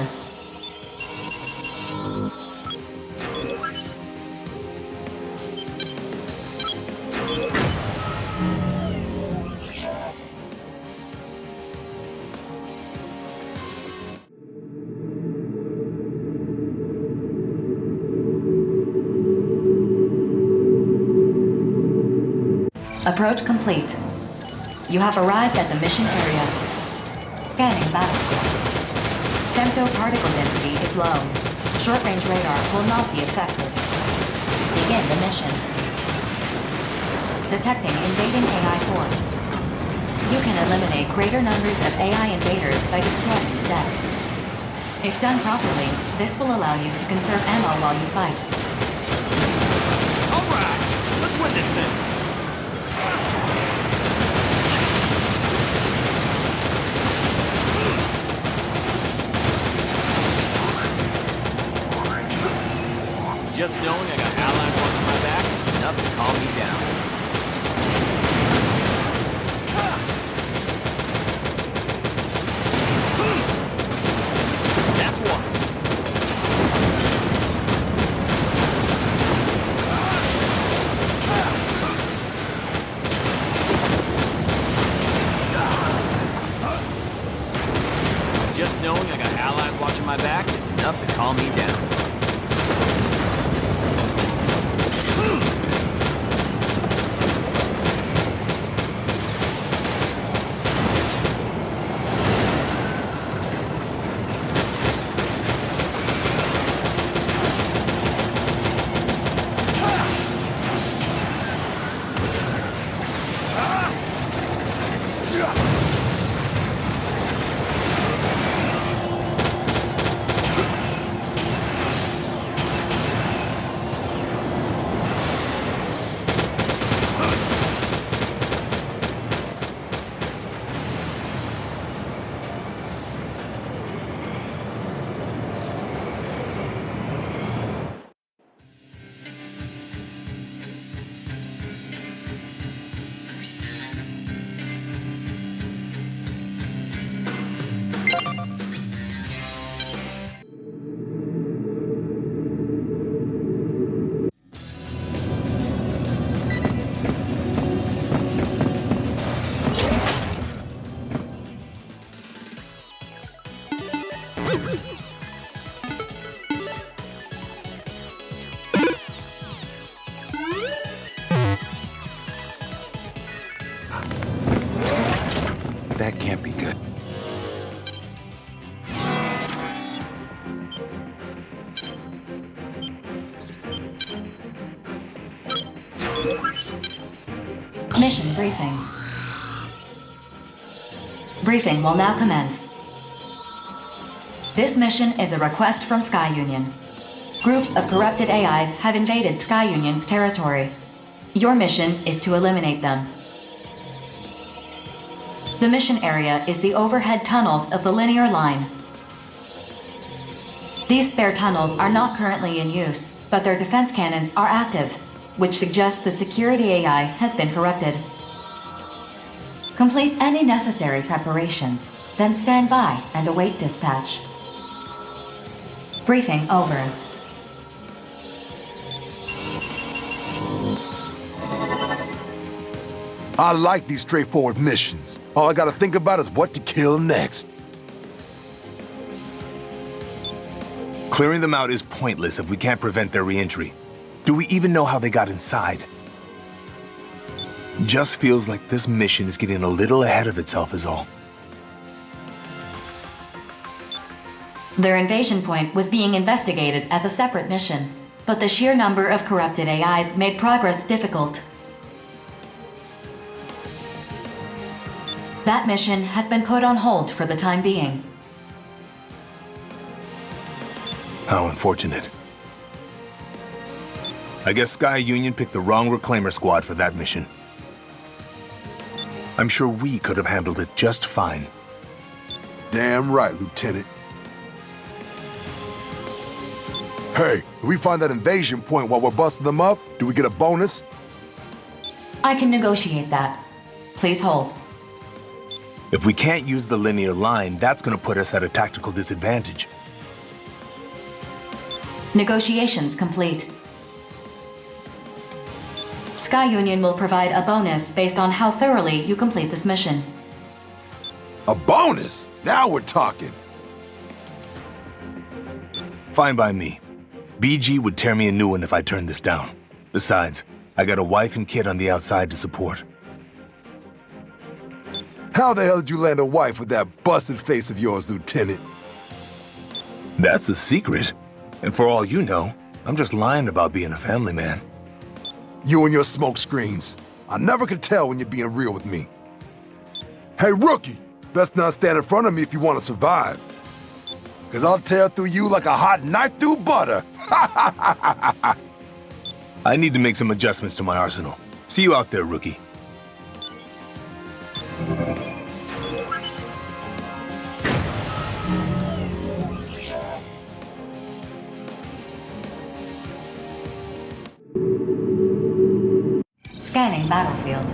Approach complete. You have arrived at the mission area. Scanning battlefield. Femto-particle density is low. Short-range radar will not be affected. Begin the mission. Detecting invading AI force. You can eliminate greater numbers of AI invaders by destroying the decks. If done properly, this will allow you to conserve ammo while you fight. Alright, let's win this thing! Just knowing I got allies on my back is enough to calm me down. That's one. Just knowing I got allies watching my back is enough to calm me down. That can't be good. Mission briefing. Briefing will now commence. This mission is a request from Sky Union. Groups of corrupted AIs have invaded Sky Union's territory. Your mission is to eliminate them. The mission area is the overhead tunnels of the linear line. These spare tunnels are not currently in use, but their defense cannons are active, which suggests the security AI has been corrupted. Complete any necessary preparations, then stand by and await dispatch. Briefing over. I like these straightforward missions. All I gotta think about is what to kill next. Clearing them out is pointless if we can't prevent their re-entry. Do we even know how they got inside? Just feels like this mission is getting a little ahead of itself is all. Their invasion point was being investigated as a separate mission, but the sheer number of corrupted AIs made progress difficult. That mission has been put on hold for the time being. How unfortunate. I guess Sky Union picked the wrong Reclaimer squad for that mission. I'm sure we could have handled it just fine. Damn right, Lieutenant. Hey, if we find that invasion point while we're busting them up, do we get a bonus? I can negotiate that. Please hold. If we can't use the linear line, that's gonna put us at a tactical disadvantage. Negotiations complete. Sky Union will provide a bonus based on how thoroughly you complete this mission. A bonus? Now we're talking. Fine by me. BG would tear me a new one if I turned this down. Besides, I got a wife and kid on the outside to support. How the hell did you land a wife with that busted face of yours, Lieutenant? That's a secret. And for all you know, I'm just lying about being a family man. You and your smoke screens. I never could tell when you're being real with me. Hey, rookie! Best not stand in front of me if you want to survive. Cause I'll tear through you like a hot knife through butter. I need to make some adjustments to my arsenal. See you out there, rookie. Scanning battlefield.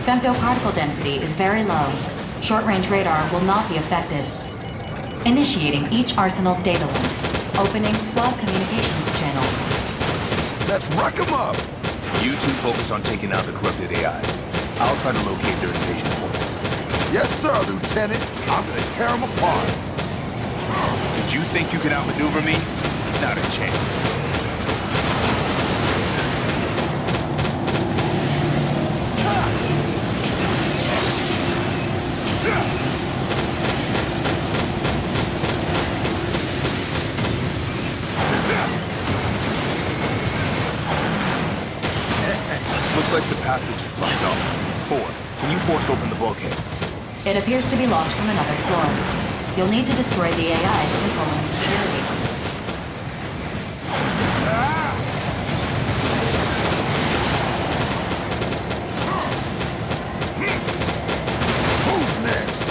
Femtoparticle density is very low. Short-range radar will not be affected. Initiating each arsenal's data link. Opening squad communications channel. Let's wreck them up! You two focus on taking out the corrupted AIs. I'll try to locate their invasion point. Yes, sir, Lieutenant. I'm gonna tear them apart. Did you think you could outmaneuver me? Not a chance. Looks like the passage is blocked off. Ford, can you force open the bulkhead? It appears to be locked from another floor. You'll need to destroy the AIs controlling security. Who's next?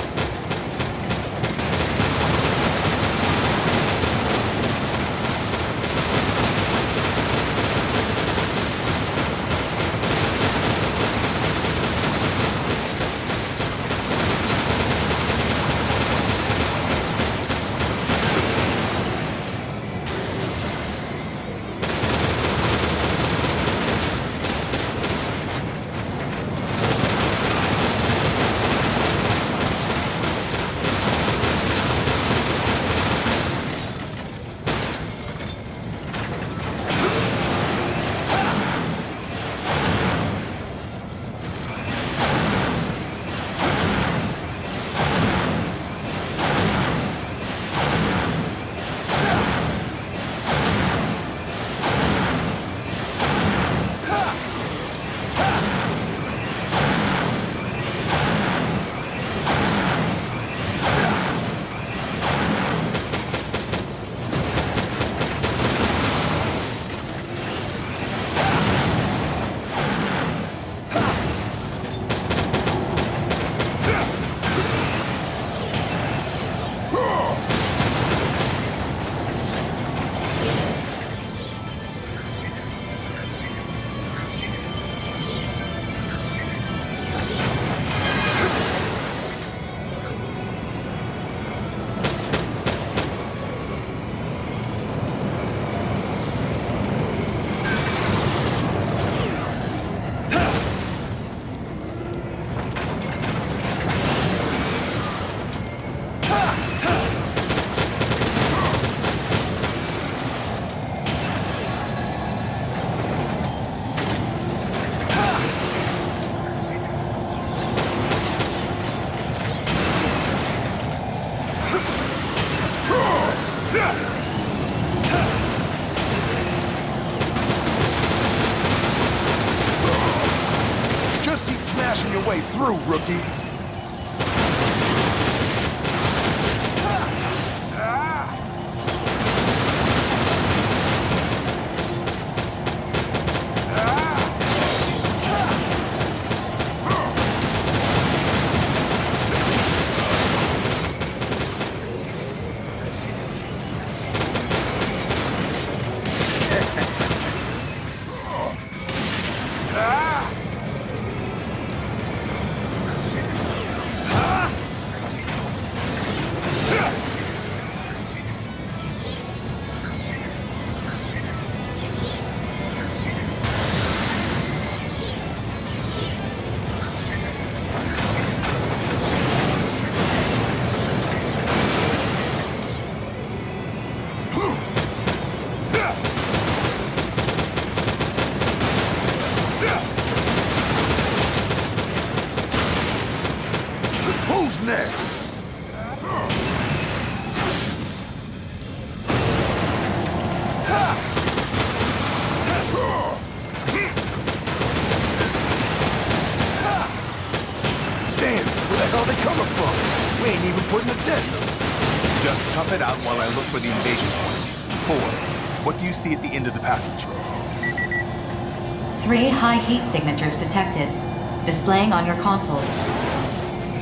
Just keep smashing your way through, rookie. Just tough it out while I look for the invasion point. 4. What do you see at the end of the passage? 3 high heat signatures detected, displaying on your consoles.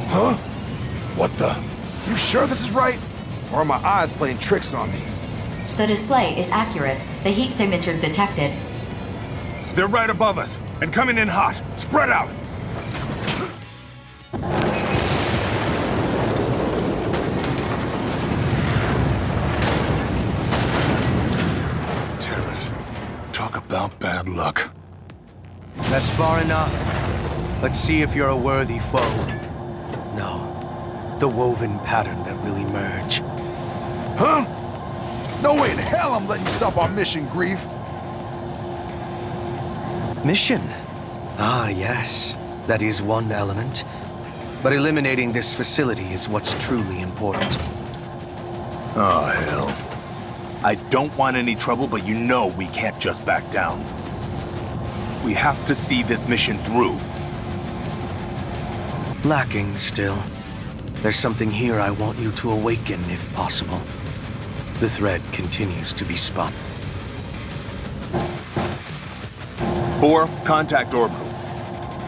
Huh? What the? You sure this is right? Or are my eyes playing tricks on me? The display is accurate. The heat signatures detected. They're right above us, and coming in hot. Spread out! Terrors. Talk about bad luck. That's far enough. Let's see if you're a worthy foe. No. The woven pattern that will emerge. Huh? No way in hell I'm letting you stop our mission, Grief. Mission? Ah, yes. That is one element. But eliminating this facility is what's truly important. Oh, hell. I don't want any trouble, but you know we can't just back down. We have to see this mission through. Lacking still. There's something here I want you to awaken, if possible. The thread continues to be spun. 4, contact Orbital.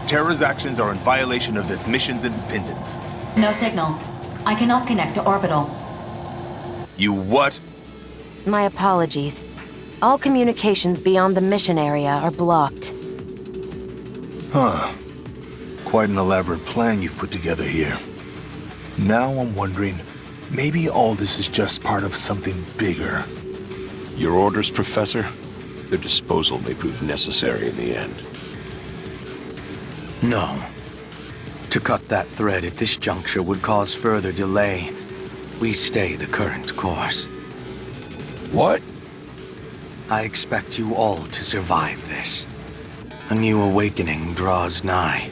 Terra's actions are in violation of this mission's independence. No signal. I cannot connect to Orbital. You what? My apologies. All communications beyond the mission area are blocked. Huh. Quite an elaborate plan you've put together here. Now I'm wondering, maybe all this is just part of something bigger. Your orders, Professor? Their disposal may prove necessary in the end. No. To cut that thread at this juncture would cause further delay. We stay the current course. What? I expect you all to survive this. A new awakening draws nigh.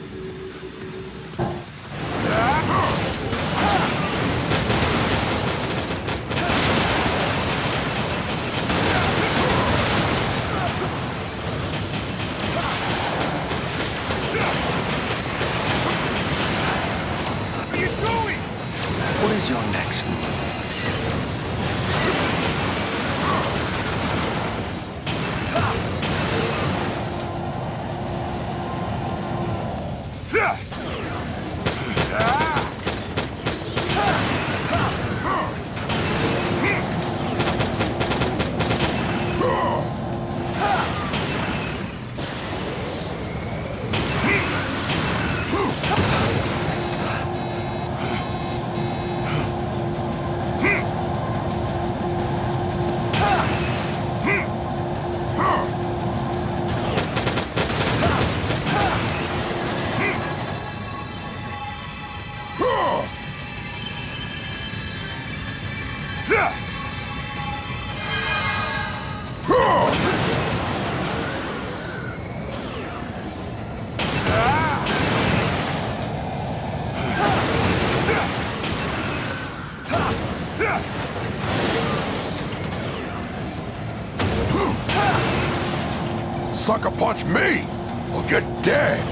What is your next move? Sucker punch me, or get dead.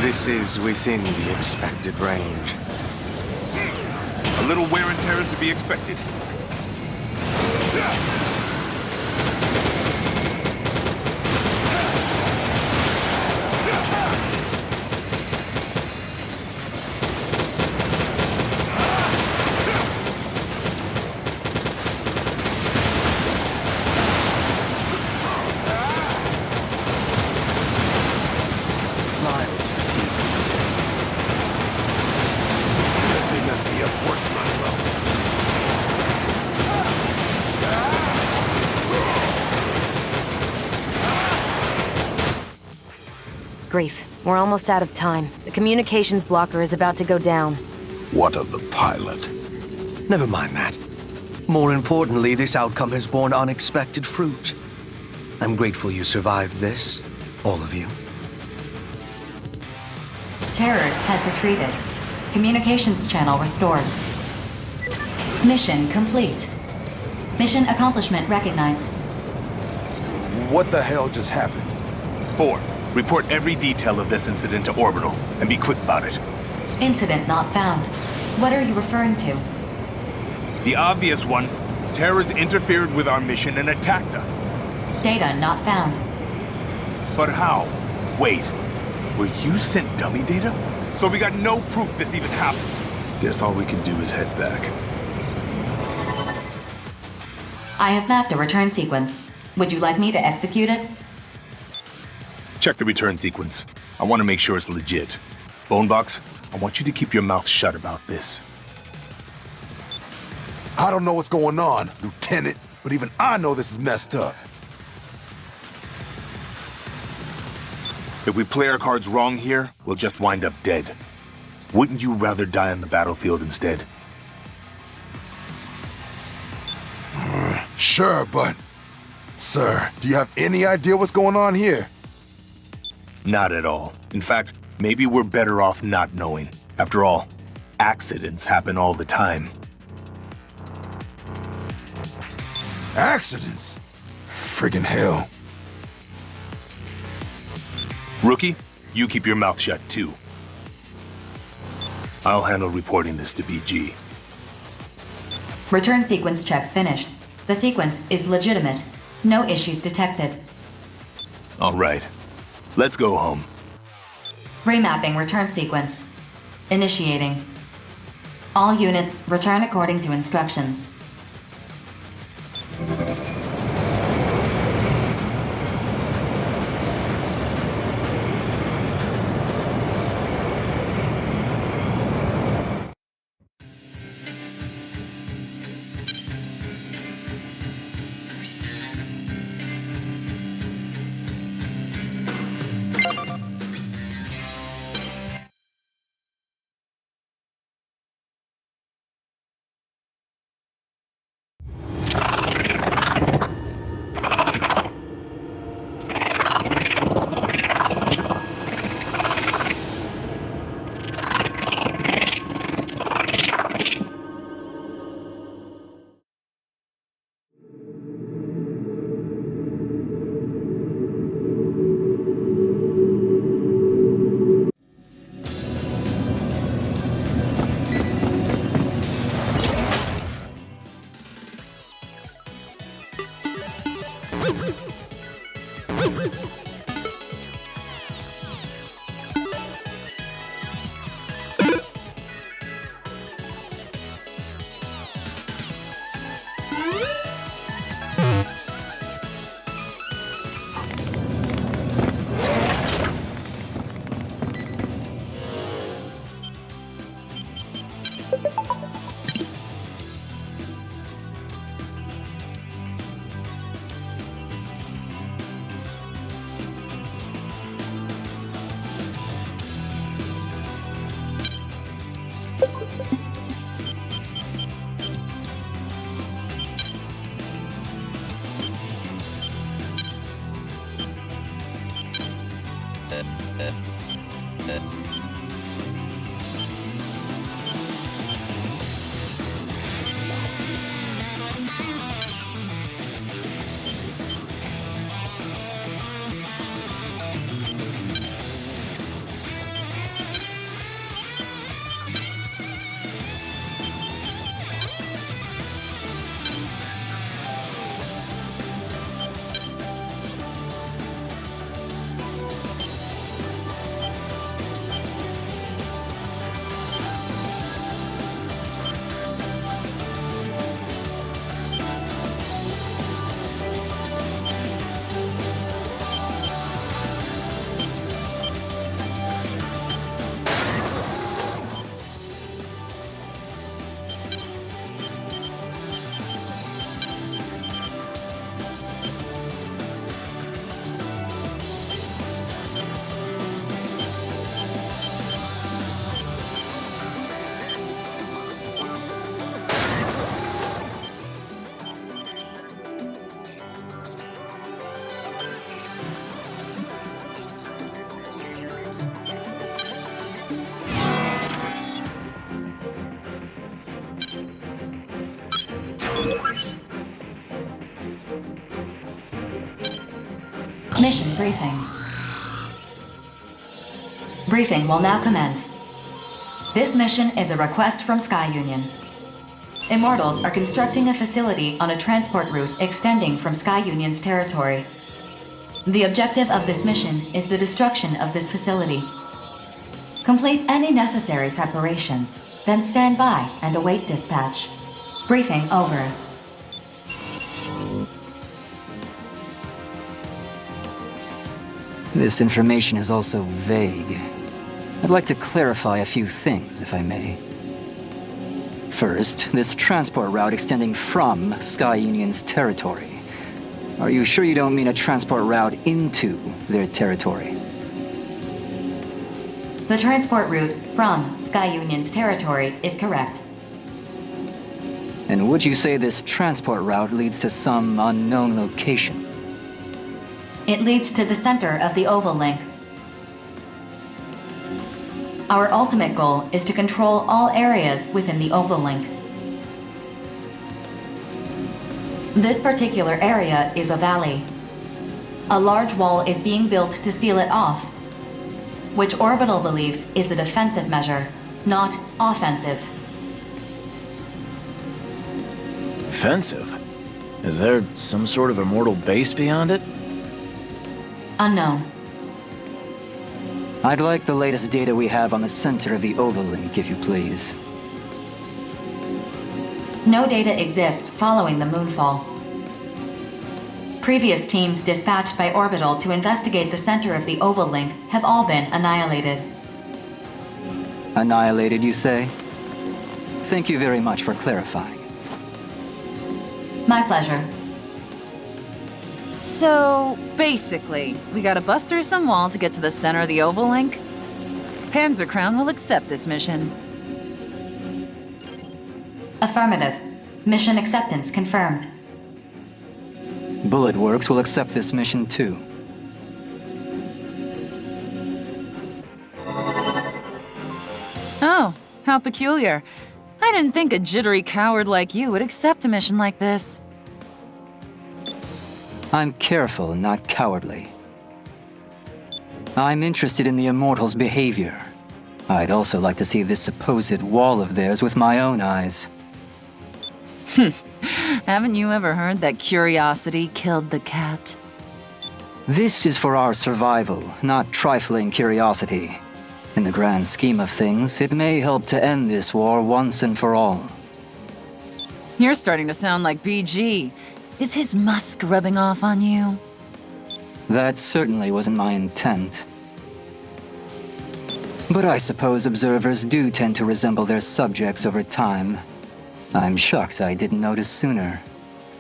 This is within the expected range. A little wear and tear is to be expected. Grief, we're almost out of time. The communications blocker is about to go down. What of the pilot? Never mind that. More importantly, this outcome has borne unexpected fruit. I'm grateful you survived this, all of you. Terrors has retreated. Communications channel restored. Mission complete. Mission accomplishment recognized. What the hell just happened? 4. Report every detail of this incident to Orbital, and be quick about it. Incident not found. What are you referring to? The obvious one. Terrors interfered with our mission and attacked us. Data not found. But how? Wait. Were you sent dummy data? So we got no proof this even happened. Guess all we can do is head back. I have mapped a return sequence. Would you like me to execute it? Check the return sequence. I want to make sure it's legit. Bonebox, I want you to keep your mouth shut about this. I don't know what's going on, Lieutenant, but even I know this is messed up. If we play our cards wrong here, we'll just wind up dead. Wouldn't you rather die on the battlefield instead? Sure, but... Sir, do you have any idea what's going on here? Not at all. In fact, maybe we're better off not knowing. After all, accidents happen all the time. Accidents? Friggin' hell. Rookie, you keep your mouth shut too. I'll handle reporting this to BG. Return sequence check finished. The sequence is legitimate. No issues detected. All right. Let's go home. Remapping return sequence. Initiating. All units return according to instructions. Mission briefing. Briefing will now commence. This mission is a request from Sky Union. Immortals are constructing a facility on a transport route extending from Sky Union's territory. The objective of this mission is the destruction of this facility. Complete any necessary preparations, then stand by and await dispatch. Briefing over. This information is also vague. I'd like to clarify a few things, if I may. First, this transport route extending from Sky Union's territory. Are you sure you don't mean a transport route into their territory? The transport route from Sky Union's territory is correct. And would you say this transport route leads to some unknown location? It leads to the center of the Oval Link. Our ultimate goal is to control all areas within the Oval Link. This particular area is a valley. A large wall is being built to seal it off, which Orbital believes is a defensive measure, not offensive. Offensive? Is there some sort of immortal base beyond it? Unknown. I'd like the latest data we have on the center of the Oval Link, if you please. No data exists following the Moonfall. Previous teams dispatched by Orbital to investigate the center of the Oval Link have all been annihilated. Annihilated, you say? Thank you very much for clarifying. My pleasure. So, basically, we gotta bust through some wall to get to the center of the Oval Link? Panzer Crown will accept this mission. Affirmative. Mission acceptance confirmed. Bullet Works will accept this mission too. Oh, how peculiar. I didn't think a jittery coward like you would accept a mission like this. I'm careful, not cowardly. I'm interested in the Immortals' behavior. I'd also like to see this supposed wall of theirs with my own eyes. Haven't you ever heard that curiosity killed the cat? This is for our survival, not trifling curiosity. In the grand scheme of things, it may help to end this war once and for all. You're starting to sound like BG. Is his musk rubbing off on you? That certainly wasn't my intent. But I suppose observers do tend to resemble their subjects over time. I'm shocked I didn't notice sooner.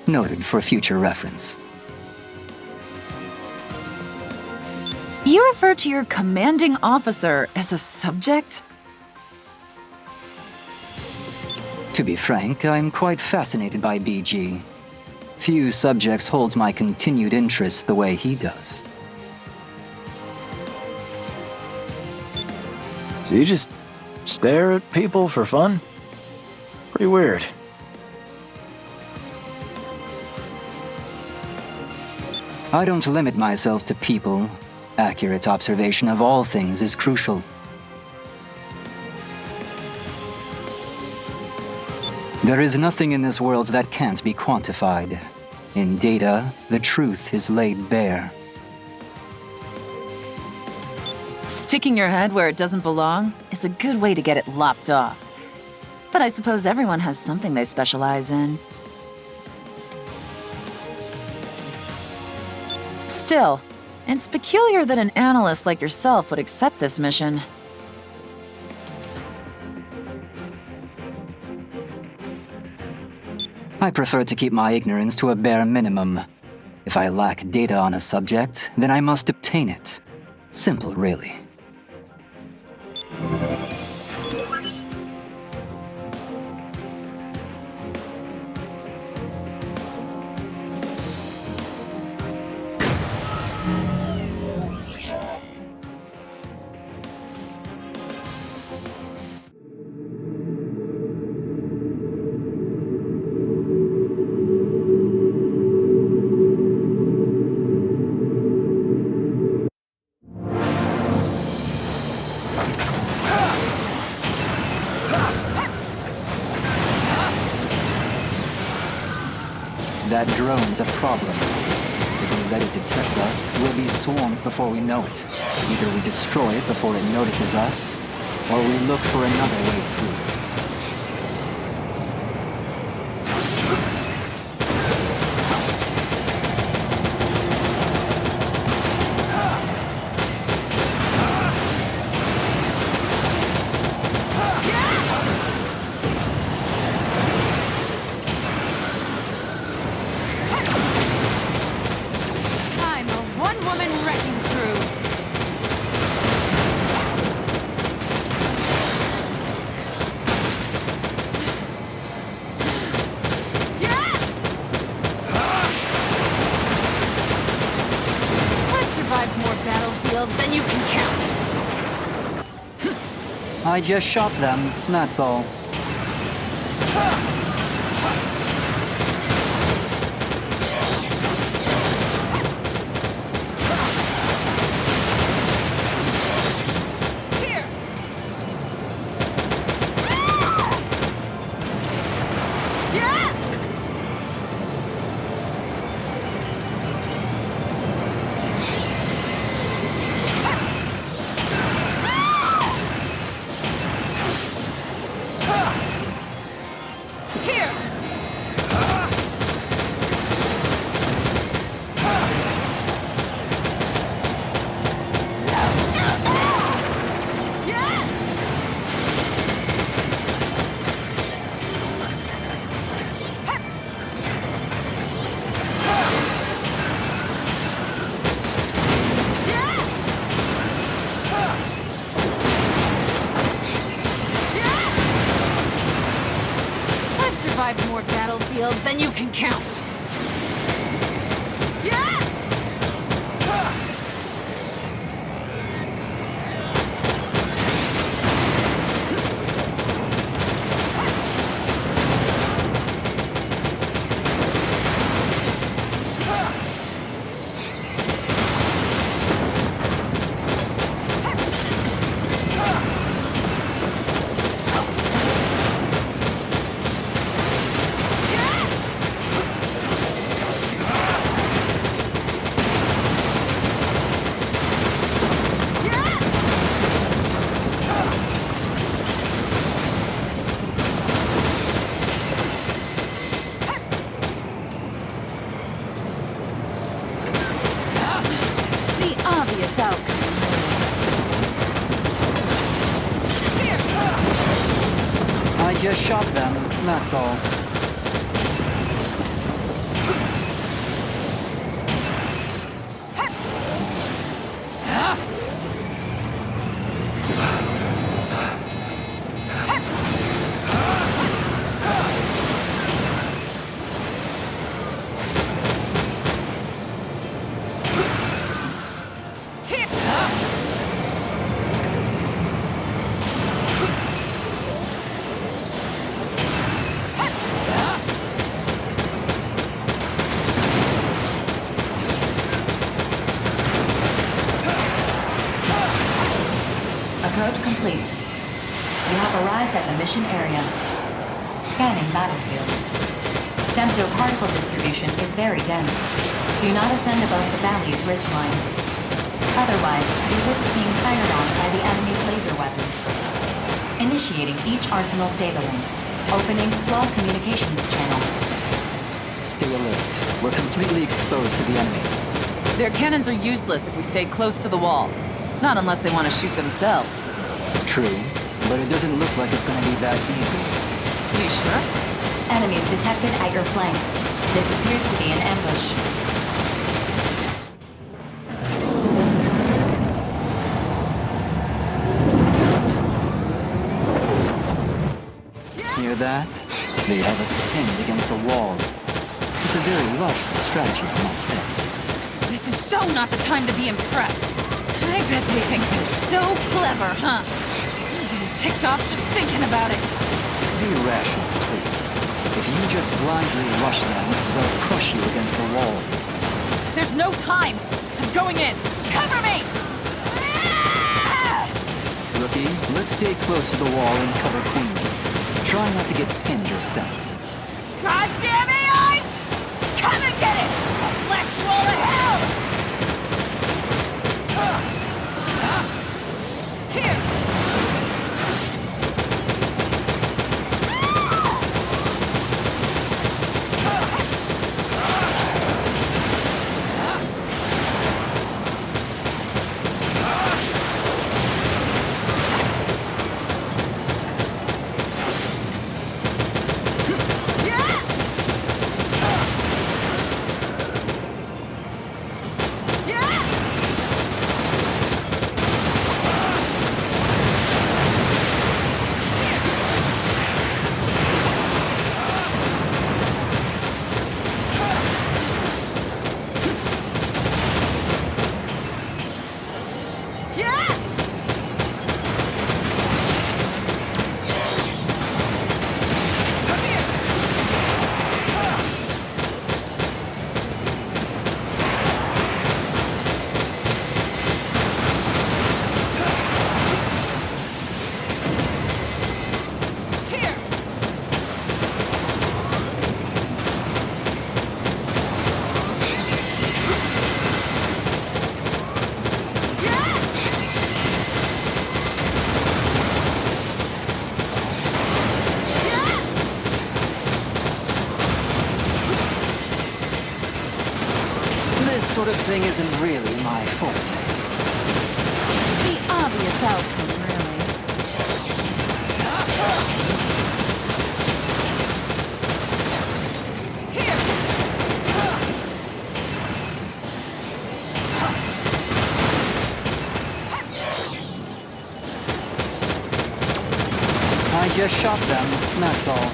Noted for future reference. You refer to your commanding officer as a subject? To be frank, I'm quite fascinated by BG. Few subjects hold my continued interest the way he does. So you just stare at people for fun? Pretty weird. I don't limit myself to people. Accurate observation of all things is crucial. There is nothing in this world that can't be quantified. In data, the truth is laid bare. Sticking your head where it doesn't belong is a good way to get it lopped off. But I suppose everyone has something they specialize in. Still, it's peculiar that an analyst like yourself would accept this mission. I prefer to keep my ignorance to a bare minimum. If I lack data on a subject, then I must obtain it. Simple, really. That drone's a problem. If we let it detect us, we'll be swarmed before we know it. Either we destroy it before it notices us, or we look for another way through. Than you can count. I just shot them, that's all. More battlefields than you can count. I just shot them, that's all. Approach complete. You have arrived at the mission area. Scanning battlefield. Femto-particle distribution is very dense. Do not ascend above the valley's ridgeline. Otherwise, you risk being fired on by the enemy's laser weapons. Initiating each arsenal stabling. Opening squad communications channel. Stay alert. We're completely exposed to the enemy. Their cannons are useless if we stay close to the wall. Not unless they want to shoot themselves. True, but it doesn't look like it's going to be that easy. You sure? Enemies detected at your flank. This appears to be an ambush. Hear that? They have us pinned against the wall. It's a very logical strategy, I must say. This is so not the time to be impressed. I bet they think they're so clever, huh? I'm getting ticked off just thinking about it. Be rational, please. If you just blindly rush them, they'll crush you against the wall. There's no time! I'm going in! Cover me! Rookie, let's stay close to the wall and cover Queen. Try not to get pinned yourself. God damn it, This sort of thing isn't really my forte. The obvious outcome, really. I just shot them, that's all.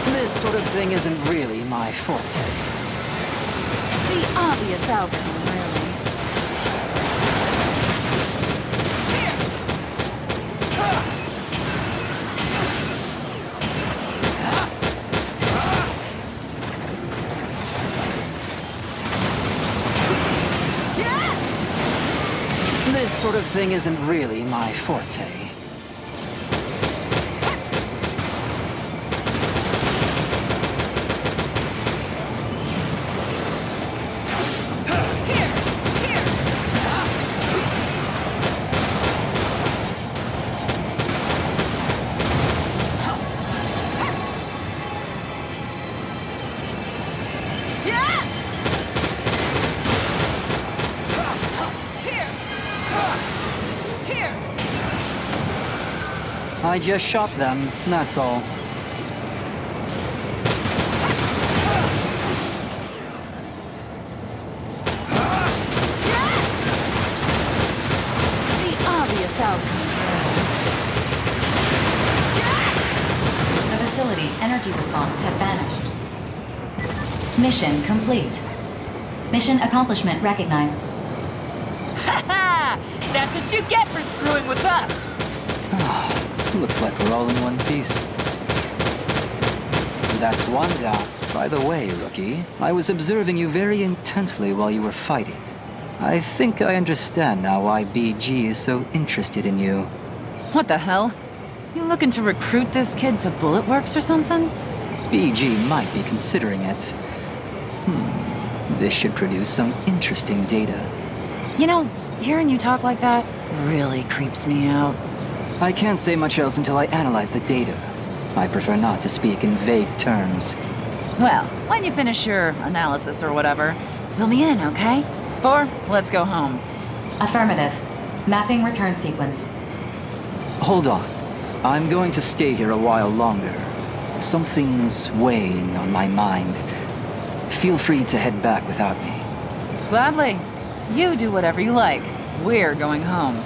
This sort of thing isn't really my forte. The obvious outcome, really. This sort of thing isn't really my forte. I just shot them, that's all. The obvious outcome. The facility's energy response has vanished. Mission complete. Mission accomplishment recognized. Ha ha! That's what you get for screwing with us! Looks like we're all in one piece. That's one down. By the way, Rookie, I was observing you very intensely while you were fighting. I think I understand now why BG is so interested in you. What the hell? You looking to recruit this kid to Bullet Works or something? BG might be considering it. This should produce some interesting data. You know, hearing you talk like that really creeps me out. I can't say much else until I analyze the data. I prefer not to speak in vague terms. Well, when you finish your analysis or whatever, fill me in, okay? Or let's go home. Affirmative. Mapping return sequence. Hold on. I'm going to stay here a while longer. Something's weighing on my mind. Feel free to head back without me. Gladly. You do whatever you like. We're going home.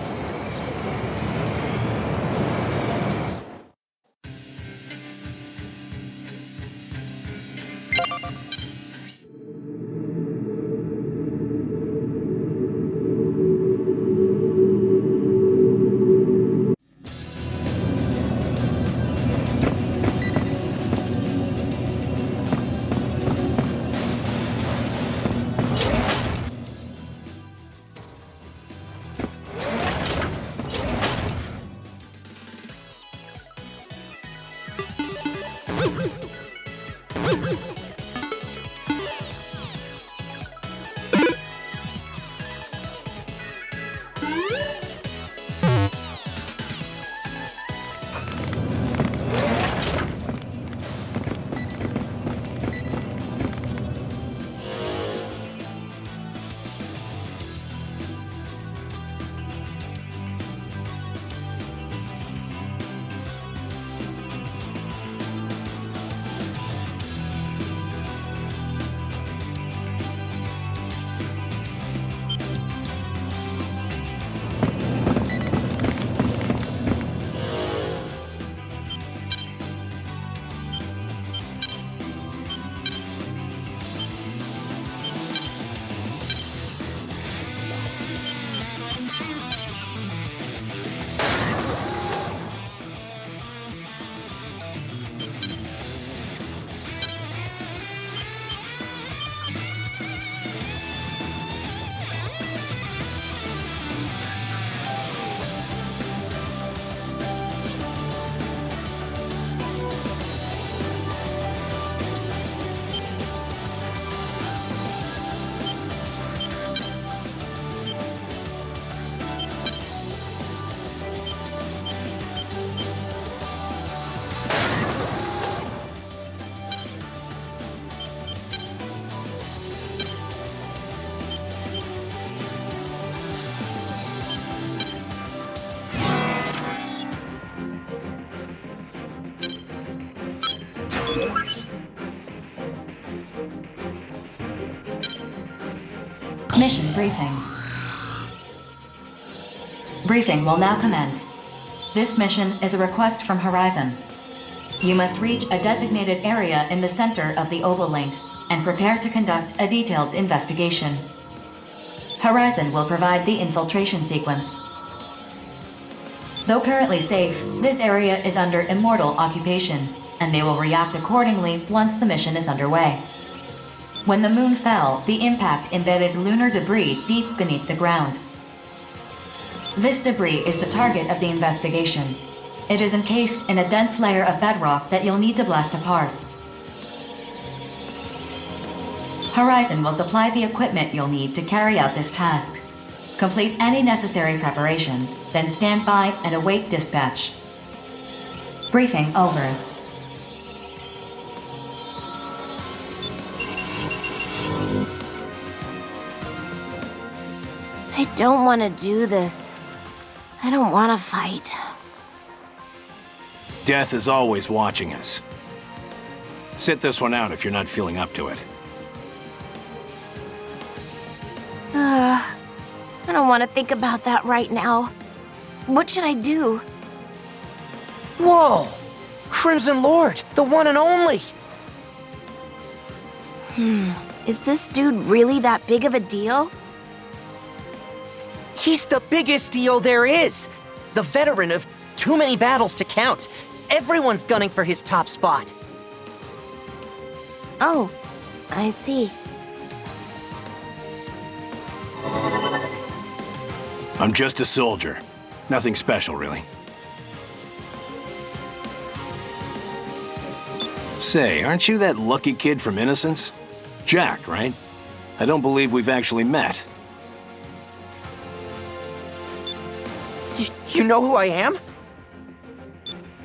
Mission briefing. Briefing will now commence. This mission is a request from Horizon. You must reach a designated area in the center of the oval link and prepare to conduct a detailed investigation. Horizon will provide the infiltration sequence. Though currently safe, this area is under Immortal occupation, and they will react accordingly once the mission is underway. When the moon fell, the impact embedded lunar debris deep beneath the ground. This debris is the target of the investigation. It is encased in a dense layer of bedrock that you'll need to blast apart. Horizon will supply the equipment you'll need to carry out this task. Complete any necessary preparations, then stand by and await dispatch. Briefing over. I don't want to do this. I don't want to fight. Death is always watching us. Sit this one out if you're not feeling up to it. I don't want to think about that right now. What should I do? Whoa! Crimson Lord, the one and only! Is this dude really that big of a deal? He's the biggest deal there is! The veteran of too many battles to count. Everyone's gunning for his top spot. Oh, I see. I'm just a soldier. Nothing special, really. Say, aren't you that lucky kid from Innocence? Jack, right? I don't believe we've actually met. You know who I am?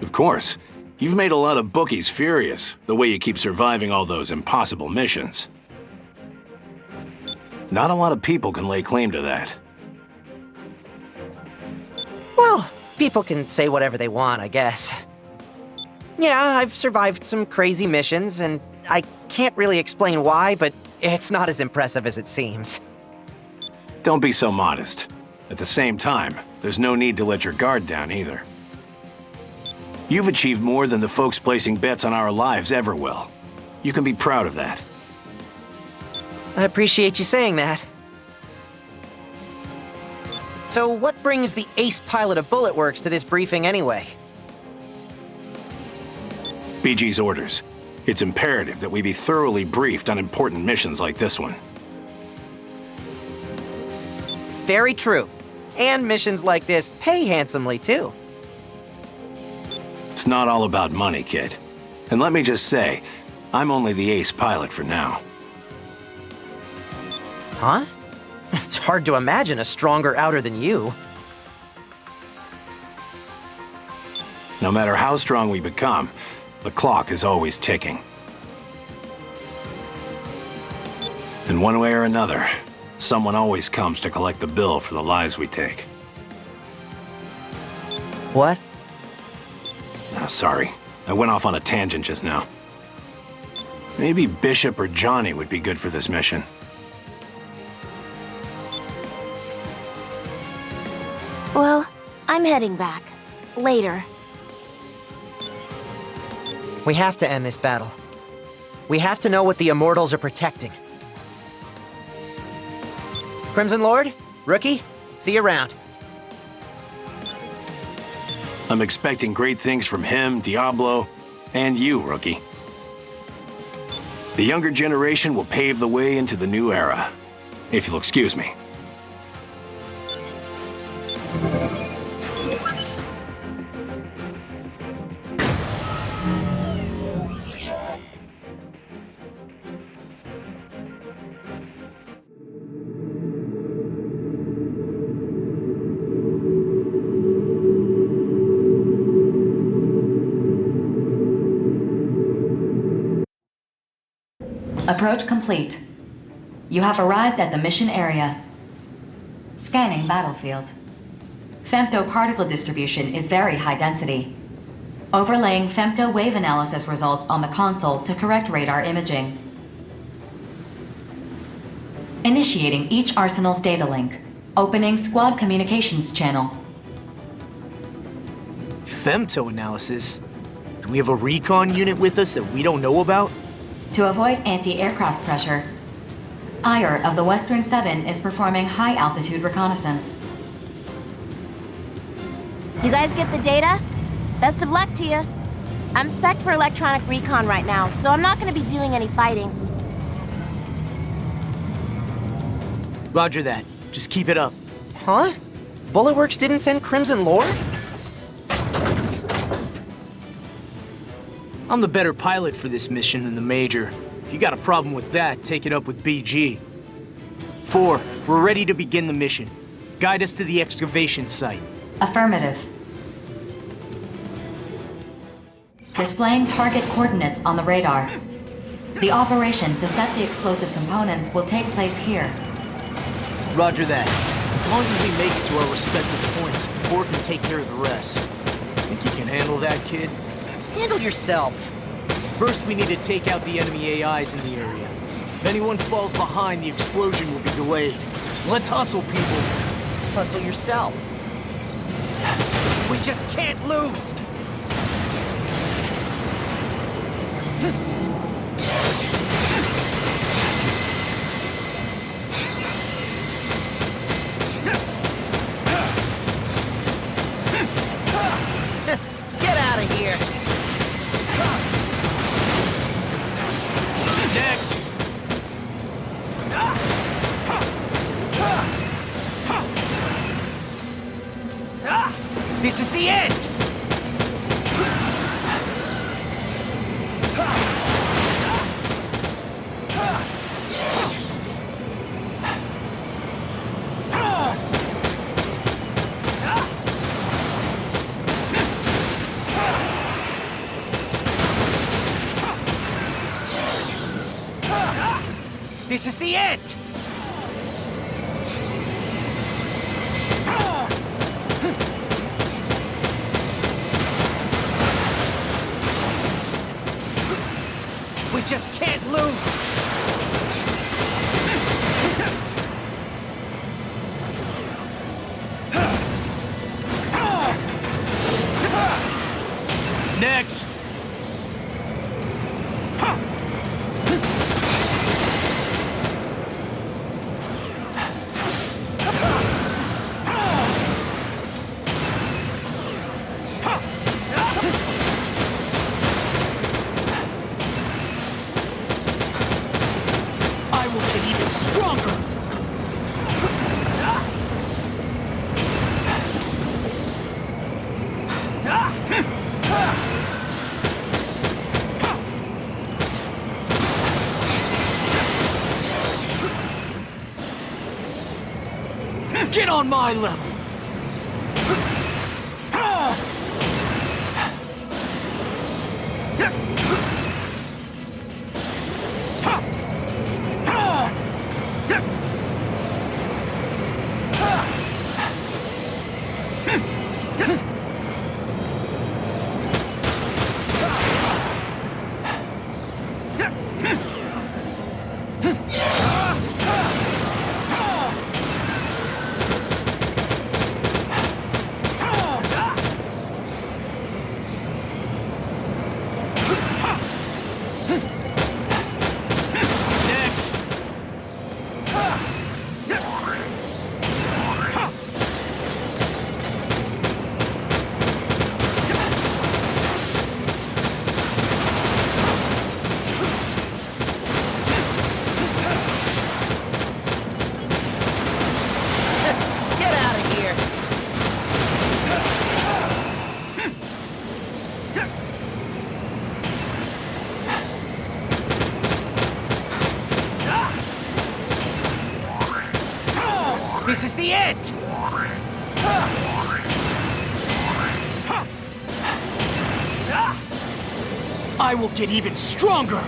Of course. You've made a lot of bookies furious, the way you keep surviving all those impossible missions. Not a lot of people can lay claim to that. Well, people can say whatever they want, I guess. Yeah, I've survived some crazy missions, and I can't really explain why, but it's not as impressive as it seems. Don't be so modest. At the same time, there's no need to let your guard down either. You've achieved more than the folks placing bets on our lives ever will. You can be proud of that. I appreciate you saying that. So what brings the ace pilot of Bullet Works to this briefing anyway? BG's orders. It's imperative that we be thoroughly briefed on important missions like this one. Very true. And missions like this pay handsomely, too. It's not all about money, kid. And let me just say, I'm only the ace pilot for now. Huh? It's hard to imagine a stronger outer than you. No matter how strong we become, the clock is always ticking. In one way or another, someone always comes to collect the bill for the lives we take. What? Oh, sorry. I went off on a tangent just now. Maybe Bishop or Johnny would be good for this mission. Well, I'm heading back. Later. We have to end this battle. We have to know what the Immortals are protecting. Crimson Lord, Rookie, see you around. I'm expecting great things from him, Diablo, and you, Rookie. The younger generation will pave the way into the new era, if you'll excuse me. Approach complete. You have arrived at the mission area. Scanning battlefield. Femto-particle distribution is very high density. Overlaying femto wave analysis results on the console to correct radar imaging. Initiating each arsenal's data link. Opening squad communications channel. Femto analysis? Do we have a recon unit with us that we don't know about? To avoid anti-aircraft pressure, Ire of the Western 7 is performing high-altitude reconnaissance. You guys get the data? Best of luck to you. I'm spec'd for electronic recon right now, so I'm not gonna be doing any fighting. Roger that. Just keep it up. Huh? Bulletworks didn't send Crimson Lord? I'm the better pilot for this mission than the Major. If you got a problem with that, take it up with BG. 4, we're ready to begin the mission. Guide us to the excavation site. Affirmative. Displaying target coordinates on the radar. The operation to set the explosive components will take place here. Roger that. As long as we make it to our respective points, 4 can take care of the rest. Think you can handle that, kid? Handle yourself. First, we need to take out the enemy AIs in the area. If anyone falls behind, the explosion will be delayed. Let's hustle, people. Hustle yourself. We just can't lose! Get out of here! Next! This is the end! This is the end! We just can't lose! Next! Get on my level! This is the end! I will get even stronger!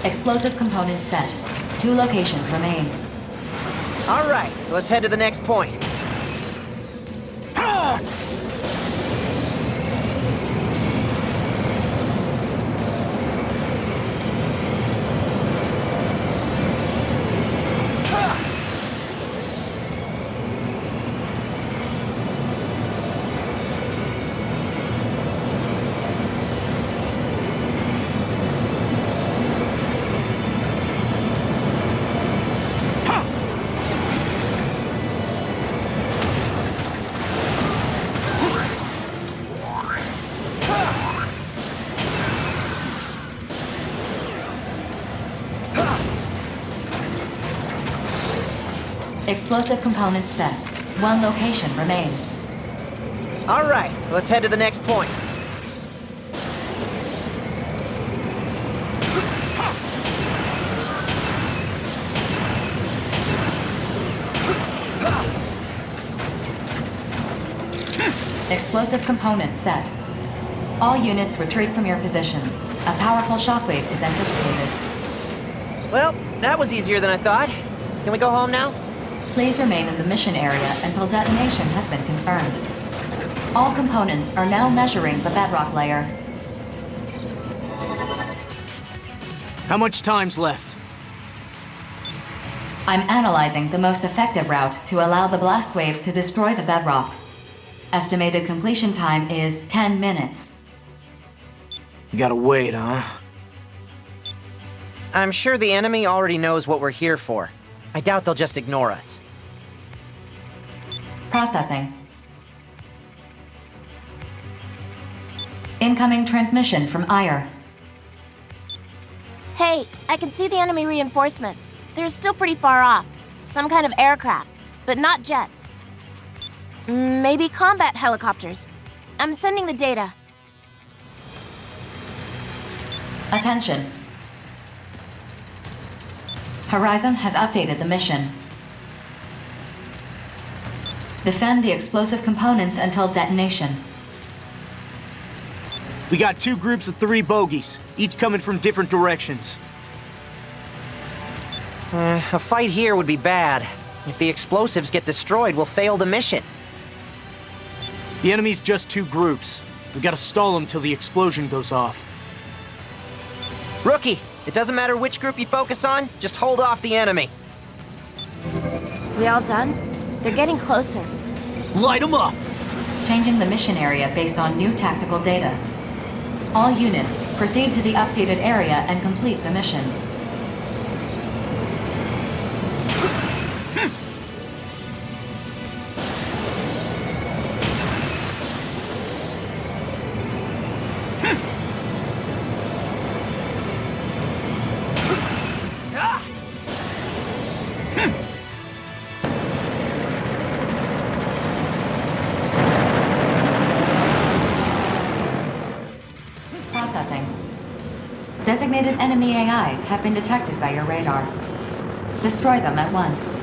Explosive components set. 2 locations remain. All right, let's head to the next point. Explosive components set. 1 location remains. All right, let's head to the next point. Explosive components set. All units retreat from your positions. A powerful shockwave is anticipated. Well, that was easier than I thought. Can we go home now? Please remain in the mission area until detonation has been confirmed. All components are now measuring the bedrock layer. How much time's left? I'm analyzing the most effective route to allow the blast wave to destroy the bedrock. Estimated completion time is 10 minutes. You gotta wait, huh? I'm sure the enemy already knows what we're here for. I doubt they'll just ignore us. Processing. Incoming transmission from Ire. Hey, I can see the enemy reinforcements. They're still pretty far off. Some kind of aircraft, but not jets. Maybe combat helicopters. I'm sending the data. Attention. Horizon has updated the mission. Defend the explosive components until detonation. We got 2 groups of 3 bogies, each coming from different directions. A fight here would be bad. If the explosives get destroyed, we'll fail the mission. The enemy's just 2 groups. We gotta stall them till the explosion goes off. Rookie, it doesn't matter which group you focus on, just hold off the enemy. We all done? They're getting closer. Light them up! Changing the mission area based on new tactical data. All units, proceed to the updated area and complete the mission. Processing. Designated enemy AIs have been detected by your radar. Destroy them at once.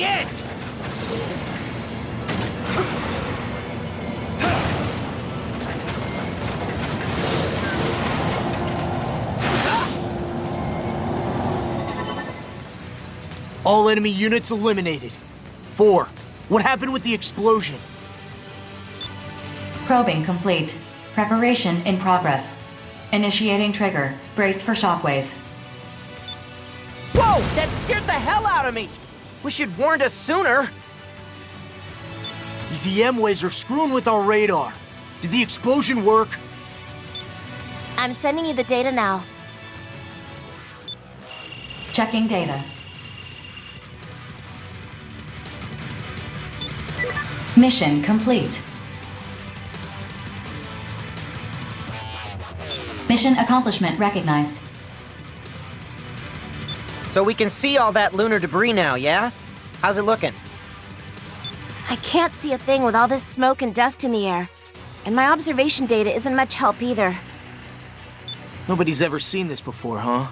Shit! All enemy units eliminated. 4. What happened with the explosion? Probing complete. Preparation in progress. Initiating trigger. Brace for shockwave. Whoa! That scared the hell out of me! Wish you'd warned us sooner. These EM waves are screwing with our radar. Did the explosion work? I'm sending you the data now. Checking data. Mission complete. Mission accomplishment recognized. So we can see all that lunar debris now, yeah? How's it looking? I can't see a thing with all this smoke and dust in the air. And my observation data isn't much help either. Nobody's ever seen this before, huh?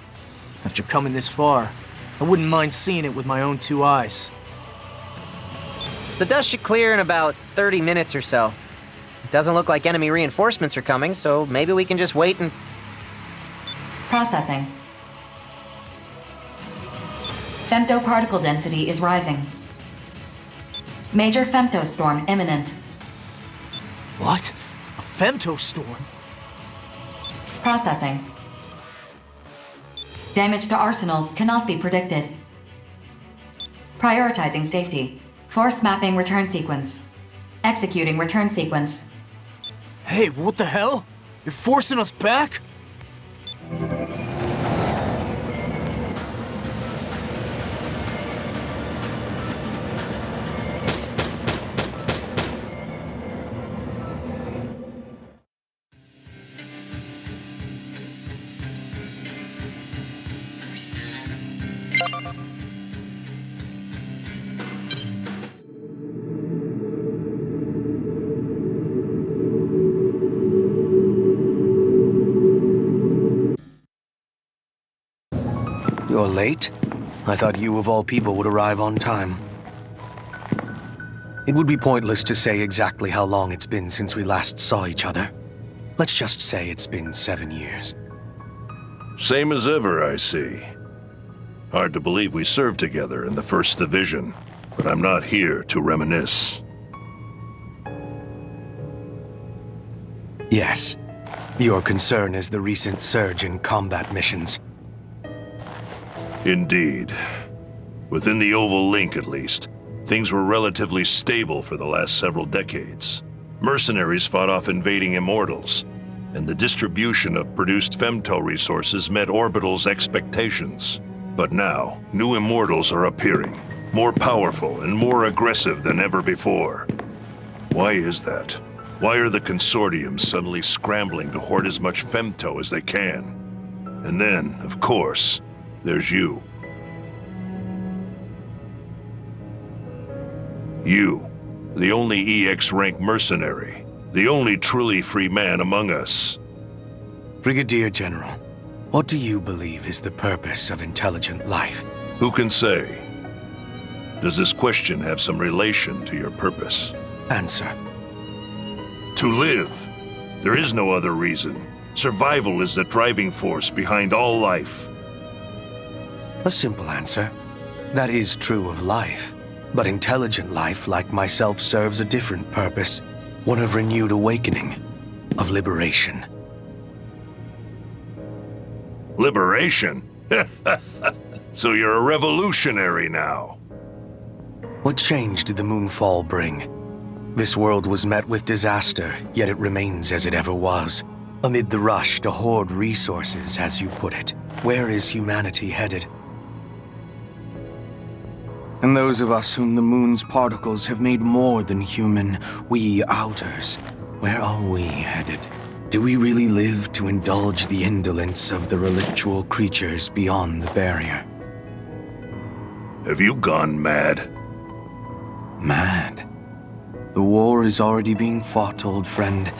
After coming this far, I wouldn't mind seeing it with my own 2 eyes. The dust should clear in about 30 minutes or so. It doesn't look like enemy reinforcements are coming, so maybe we can just wait and... Processing. Femtoparticle density is rising. Major femtostorm imminent. What? A femtostorm? Processing. Damage to arsenals cannot be predicted. Prioritizing safety. Force mapping return sequence. Executing return sequence. Hey, what the hell? You're forcing us back? You're late? I thought you of all people would arrive on time. It would be pointless to say exactly how long it's been since we last saw each other. Let's just say it's been 7 years. Same as ever, I see. Hard to believe we served together in the 1st Division, but I'm not here to reminisce. Yes. Your concern is the recent surge in combat missions. Indeed. Within the Oval Link, at least, things were relatively stable for the last several decades. Mercenaries fought off invading Immortals, and the distribution of produced femto resources met Orbital's expectations. But now, new Immortals are appearing, more powerful and more aggressive than ever before. Why is that? Why are the consortiums suddenly scrambling to hoard as much femto as they can? And then, of course, there's you. You, the only EX-rank mercenary, the only truly free man among us. Brigadier General, what do you believe is the purpose of intelligent life? Who can say? Does this question have some relation to your purpose? Answer. To live. There is no other reason. Survival is the driving force behind all life. A simple answer. That is true of life. But intelligent life, like myself, serves a different purpose. One of renewed awakening. Of liberation. Liberation? So you're a revolutionary now. What change did the Moonfall bring? This world was met with disaster, yet it remains as it ever was. Amid the rush to hoard resources, as you put it, where is humanity headed? And those of us whom the moon's particles have made more than human, we outers, where are we headed? Do we really live to indulge the indolence of the relictual creatures beyond the barrier? Have you gone mad? Mad? The war is already being fought, old friend.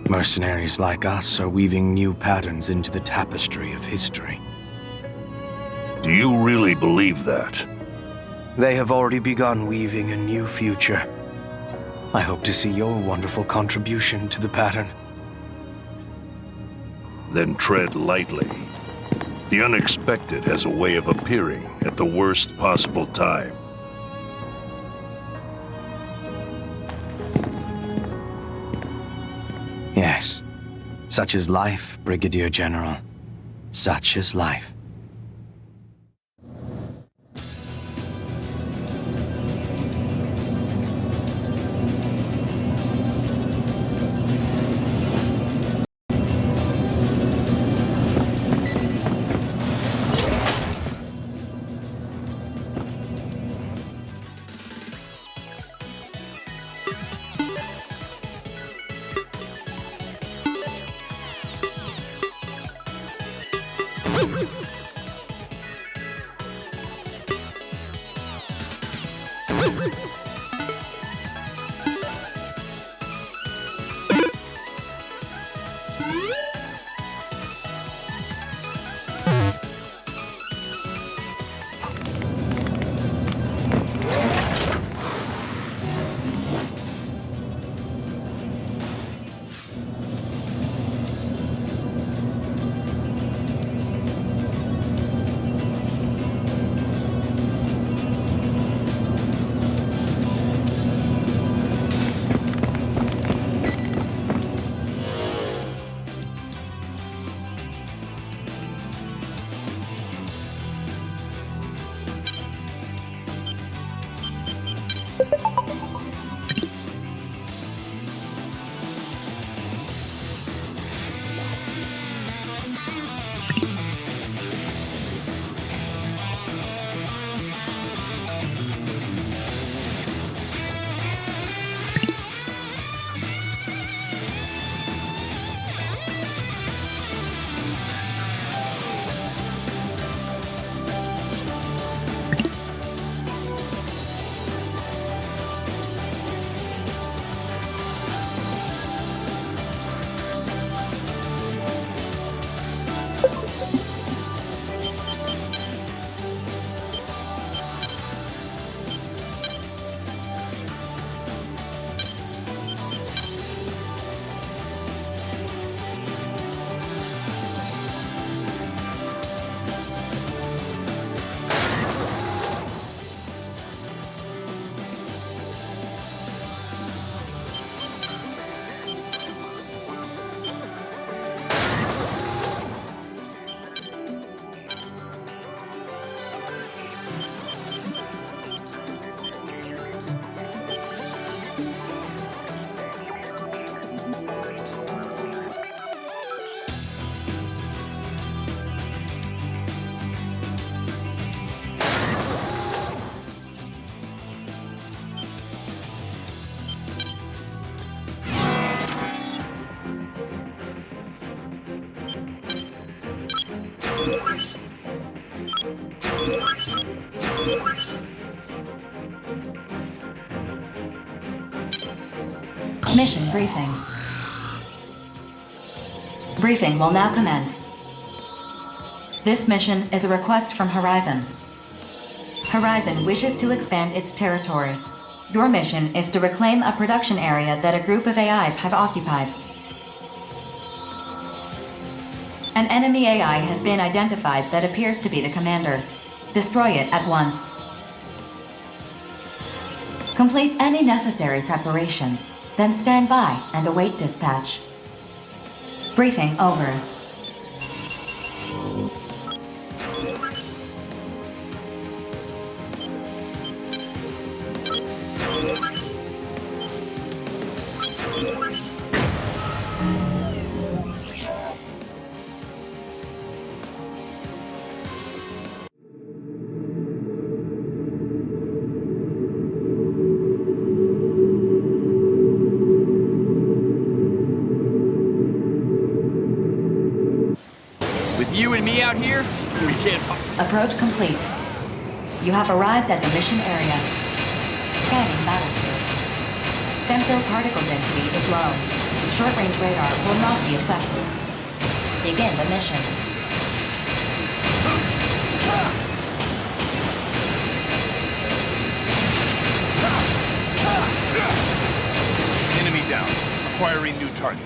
Mercenaries like us are weaving new patterns into the tapestry of history. Do you really believe that? They have already begun weaving a new future. I hope to see your wonderful contribution to the pattern. Then tread lightly. The unexpected has a way of appearing at the worst possible time. Yes. Such is life, Brigadier General. Such is life. Mission briefing. Briefing will now commence. This mission is a request from Horizon. Horizon wishes to expand its territory. Your mission is to reclaim a production area that a group of AIs have occupied. An enemy AI has been identified that appears to be the commander. Destroy it at once. Complete any necessary preparations, then stand by and await dispatch. Briefing over. You and me out here, we can't... Approach complete. You have arrived at the mission area. Scanning battlefield. Femto-particle density is low. Short-range radar will not be affected. Begin the mission. Acquiring new target.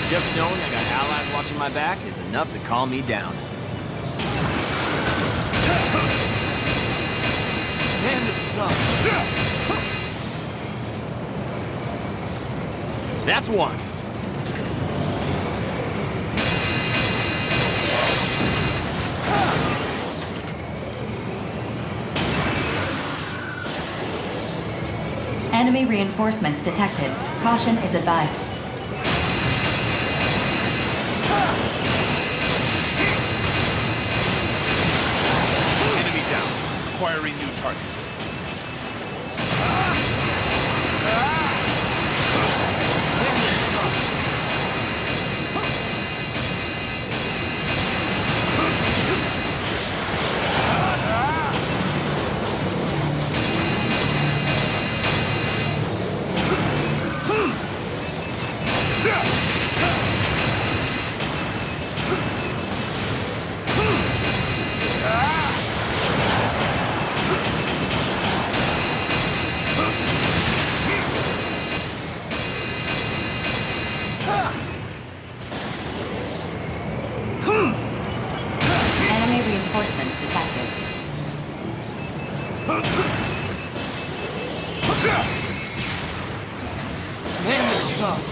Just knowing I got allies watching my back is enough to calm me down. Man, this is tough. That's one. Enemy reinforcements detected. Caution is advised. Enemy down. Acquiring new target. Enemy reinforcements detected. Man, this is tough.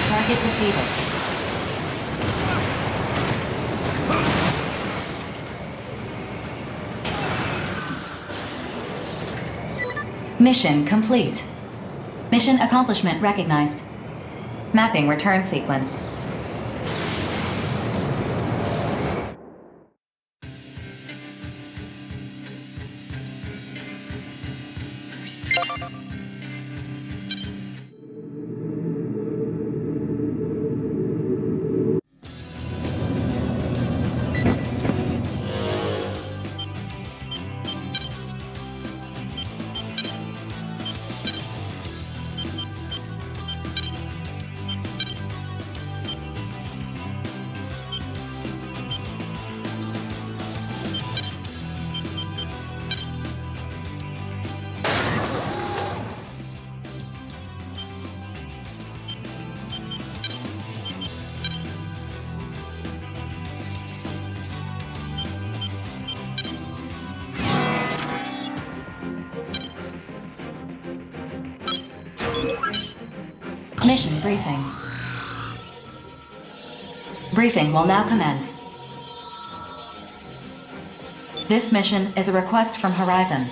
Target defeated. Mission complete. Mission accomplishment recognized. Mapping return sequence. Mission briefing. Briefing will now commence. This mission is a request from Horizon.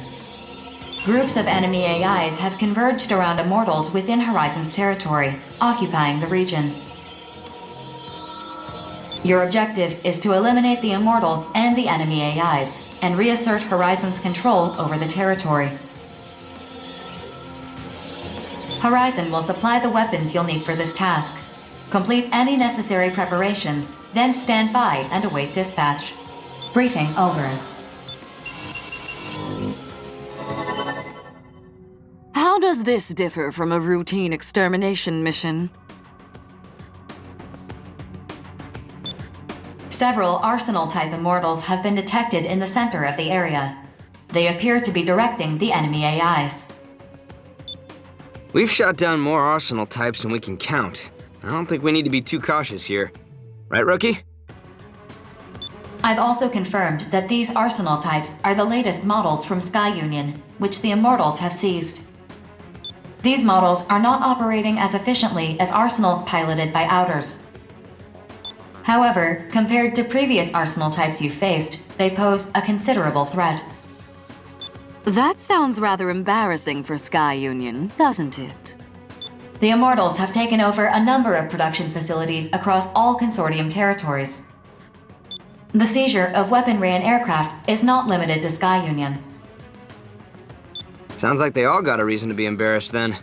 Groups of enemy AIs have converged around Immortals within Horizon's territory, occupying the region. Your objective is to eliminate the Immortals and the enemy AIs, and reassert Horizon's control over the territory. Horizon will supply the weapons you'll need for this task. Complete any necessary preparations, then stand by and await dispatch. Briefing over. How does this differ from a routine extermination mission? Several Arsenal-type Immortals have been detected in the center of the area. They appear to be directing the enemy AIs. We've shot down more arsenal types than we can count. I don't think we need to be too cautious here. Right, Rookie? I've also confirmed that these arsenal types are the latest models from Sky Union, which the Immortals have seized. These models are not operating as efficiently as arsenals piloted by Outers. However, compared to previous arsenal types you've faced, they pose a considerable threat. That sounds rather embarrassing for Sky Union, doesn't it? The Immortals have taken over a number of production facilities across all Consortium territories. The seizure of weaponry and aircraft is not limited to Sky Union. Sounds like they all got a reason to be embarrassed then.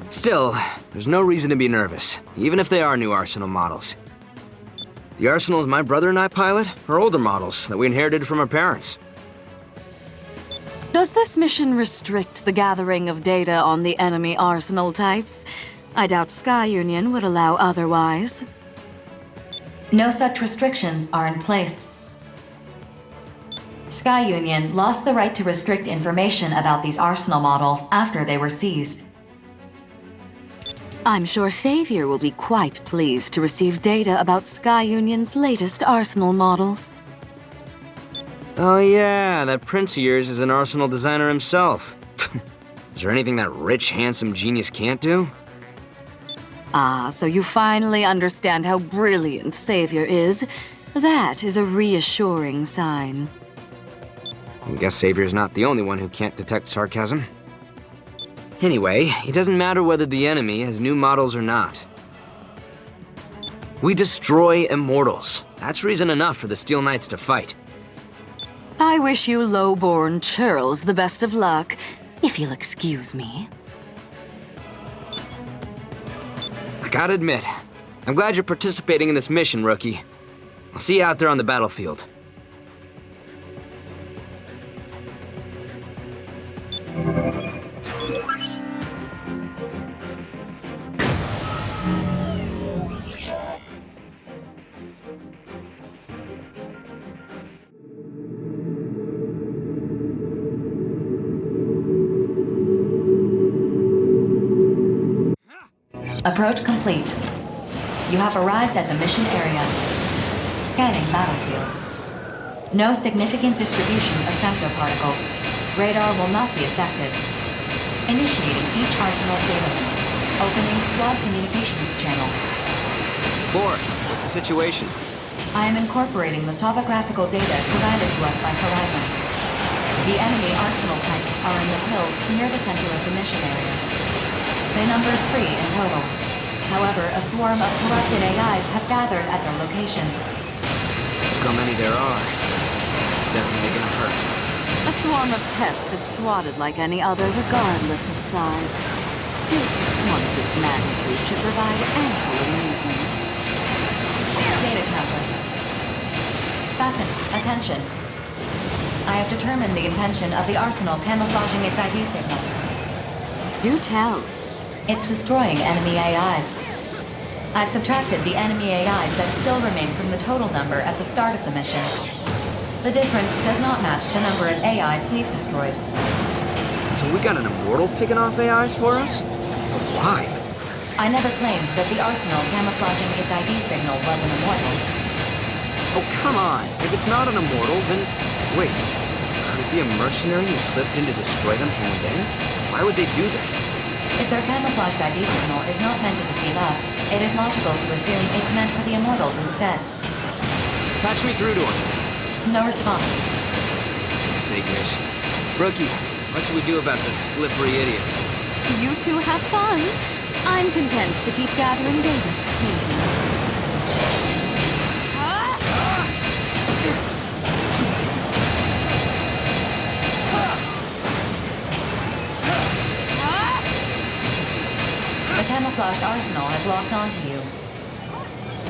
Still, there's no reason to be nervous, even if they are new Arsenal models. The Arsenals my brother and I pilot are older models that we inherited from our parents. Does this mission restrict the gathering of data on the enemy arsenal types? I doubt Sky Union would allow otherwise. No such restrictions are in place. Sky Union lost the right to restrict information about these arsenal models after they were seized. I'm sure Savior will be quite pleased to receive data about Sky Union's latest arsenal models. Oh yeah, that prince of yours is an arsenal designer himself. Is there anything that rich, handsome genius can't do? Ah, so you finally understand how brilliant Savior is. That is a reassuring sign. I guess Savior's not the only one who can't detect sarcasm. Anyway, it doesn't matter whether the enemy has new models or not. We destroy Immortals. That's reason enough for the Steel Knights to fight. I wish you low-born churls the best of luck, if you'll excuse me. I gotta admit, I'm glad you're participating in this mission, Rookie. I'll see you out there on the battlefield. Approach complete. You have arrived at the mission area. Scanning battlefield. No significant distribution of femtoparticles. Radar will not be affected. Initiating each arsenal's data link. Opening squad communications channel. Board, what's the situation? I am incorporating the topographical data provided to us by Horizon. The enemy arsenal types are in the hills near the center of the mission area. They number 3 in total. However, a swarm of corrupted AIs have gathered at their location. Look how many there are. This is definitely gonna hurt. A swarm of pests is swatted like any other, regardless of size. Still, one of this magnitude should provide ample amusement. Data counter. Fasten. Attention. I have determined the intention of the arsenal camouflaging its ID signal. Do tell. It's destroying enemy AIs. I've subtracted the enemy AIs that still remain from the total number at the start of the mission. The difference does not match the number of AIs we've destroyed. So we got an Immortal picking off AIs for us? But why? I never claimed that the arsenal camouflaging its ID signal was an Immortal. Oh, come on. If it's not an Immortal, then... Wait. Could it be a mercenary who slipped in to destroy them from within? Why would they do that? If their camouflaged ID signal is not meant to deceive us, it is logical to assume it's meant for the Immortals instead. Patch me through to him. No response. Figures. Rookie, what should we do about this slippery idiot? You two have fun. I'm content to keep gathering data for Savior. The camouflaged arsenal has locked onto you.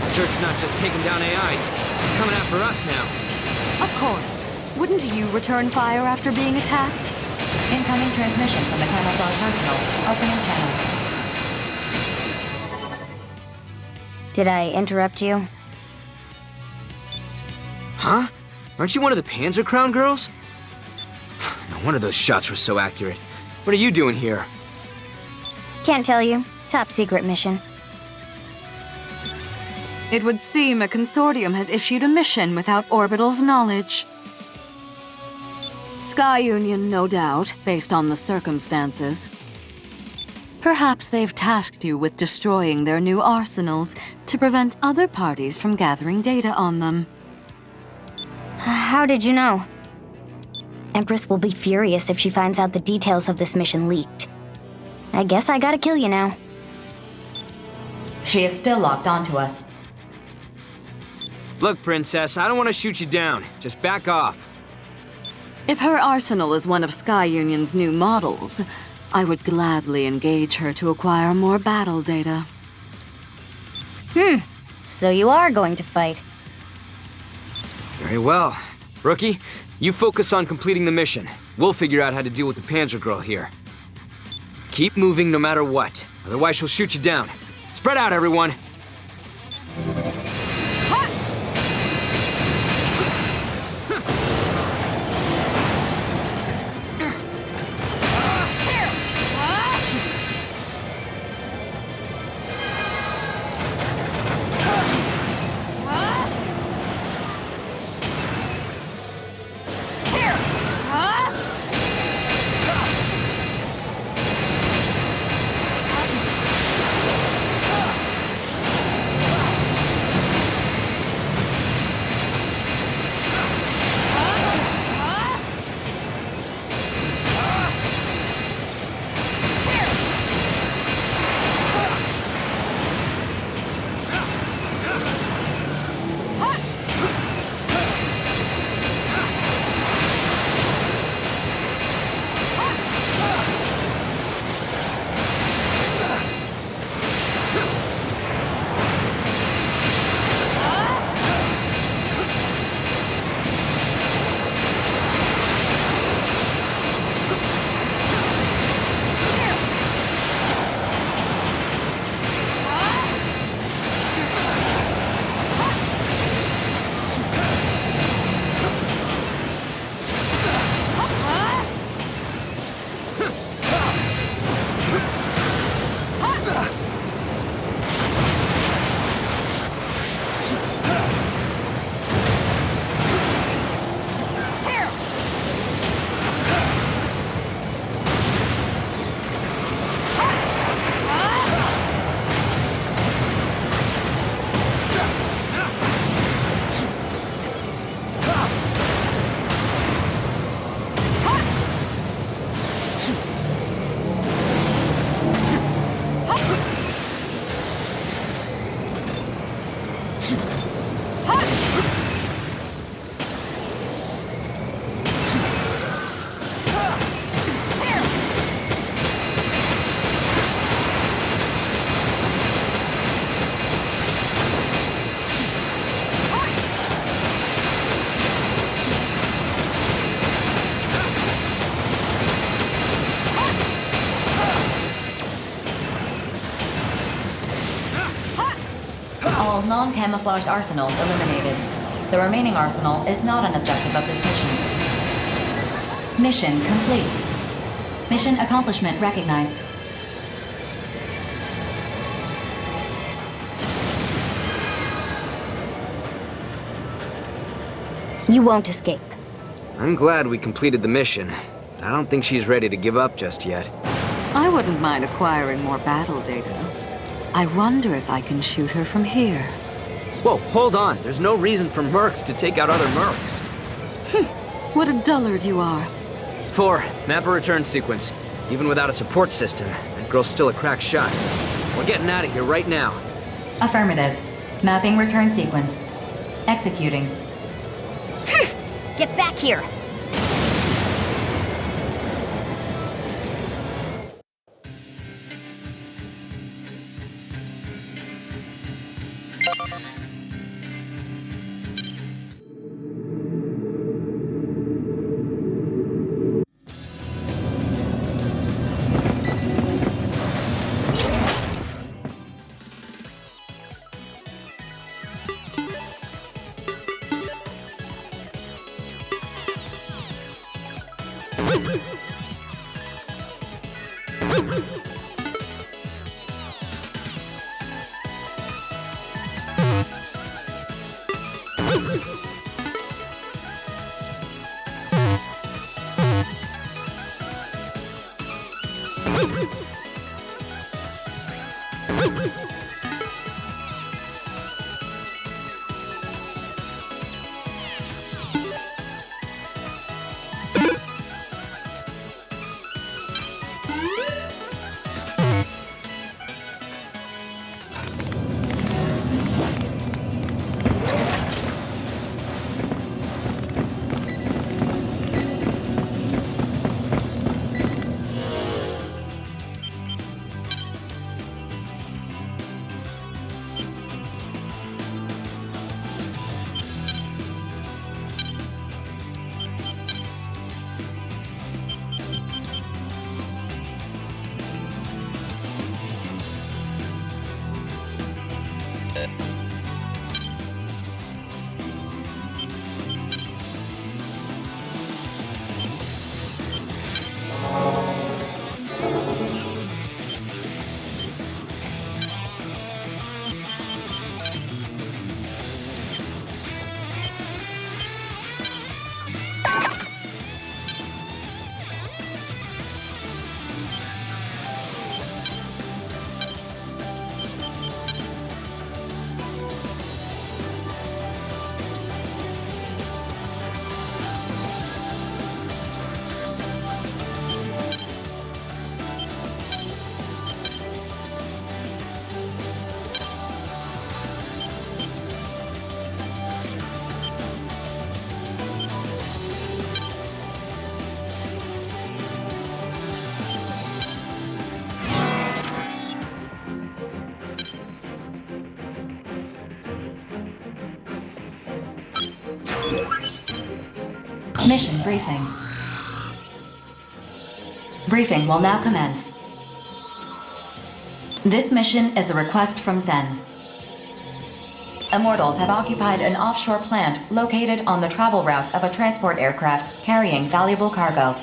The jerk's not just taking down AIs. They're coming after us now. Of course. Wouldn't you return fire after being attacked? Incoming transmission from the camouflaged arsenal. Opening channel. Did I interrupt you? Huh? Aren't you one of the Panzer Crown girls? No wonder those shots were so accurate. What are you doing here? Can't tell you. Top secret mission. It would seem a consortium has issued a mission without Orbital's knowledge. Sky Union, no doubt, based on the circumstances. Perhaps they've tasked you with destroying their new arsenals to prevent other parties from gathering data on them. How did you know? Empress will be furious if she finds out the details of this mission leaked. I guess I gotta kill you now. She is still locked onto us. Look, Princess, I don't want to shoot you down. Just back off. If her arsenal is one of Sky Union's new models, I would gladly engage her to acquire more battle data. So you are going to fight. Very well. Rookie, you focus on completing the mission. We'll figure out how to deal with the Panzer Girl here. Keep moving no matter what, otherwise she'll shoot you down. Spread out, everyone. All non-camouflaged arsenals eliminated. The remaining arsenal is not an objective of this mission. Mission complete. Mission accomplishment recognized. You won't escape. I'm glad we completed the mission, but I don't think she's ready to give up just yet. I wouldn't mind acquiring more battle data. I wonder if I can shoot her from here. Whoa, hold on. There's no reason for mercs to take out other mercs. What a dullard you are. 4, map a return sequence. Even without a support system, that girl's still a crack shot. We're getting out of here right now. Affirmative. Mapping return sequence. Executing. Get back here! Mission briefing. Briefing will now commence. This mission is a request from Zen. Immortals have occupied an offshore plant located on the travel route of a transport aircraft carrying valuable cargo.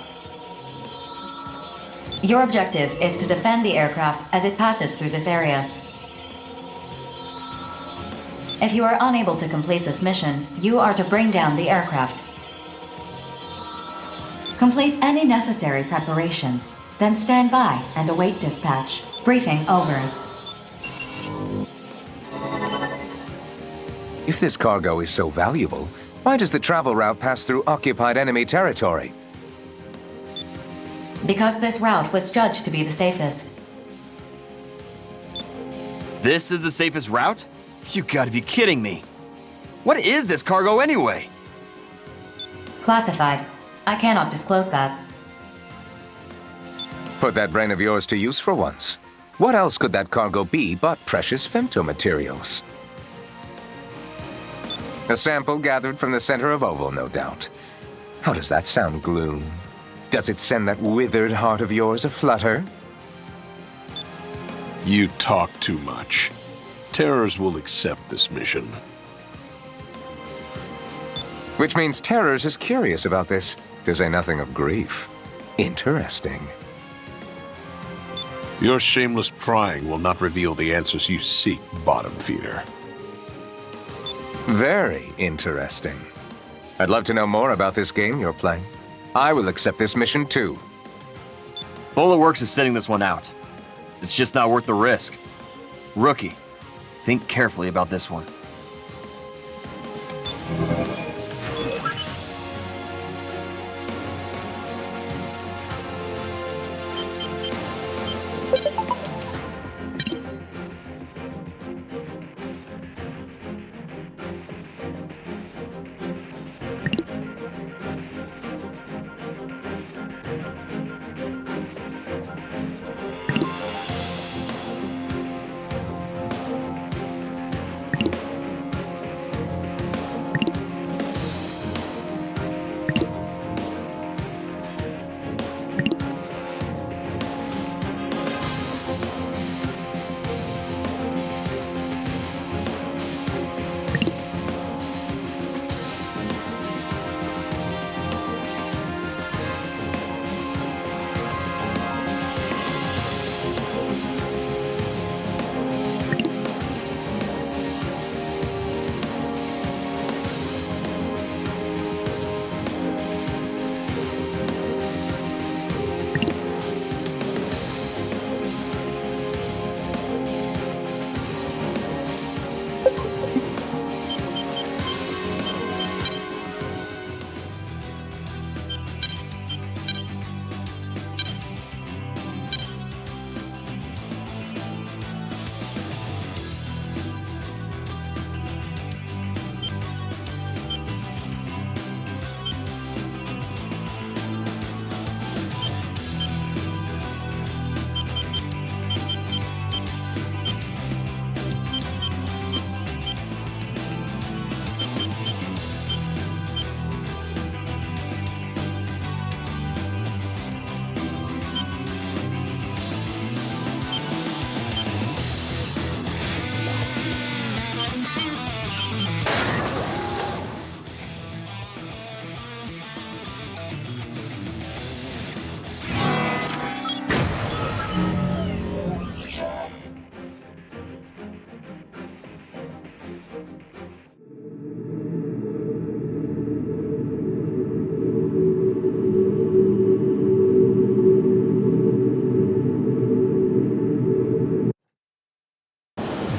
Your objective is to defend the aircraft as it passes through this area. If you are unable to complete this mission, you are to bring down the aircraft. Complete any necessary preparations, then stand by and await dispatch. Briefing over. If this cargo is so valuable, why does the travel route pass through occupied enemy territory? Because this route was judged to be the safest. This is the safest route? You gotta be kidding me. What is this cargo anyway? Classified. I cannot disclose that. Put that brain of yours to use for once. What else could that cargo be but precious femtomaterials? A sample gathered from the center of Oval, no doubt. How does that sound, Gloom? Does it send that withered heart of yours aflutter? You talk too much. Terrors will accept this mission. Which means Terrors is curious about this, to say nothing of grief. Interesting. Your shameless prying will not reveal the answers you seek, bottom feeder. Very interesting. I'd love to know more about this game you're playing. I will accept this mission too. Bulletworks is sitting this one out. It's just not worth the risk. Rookie, think carefully about this one.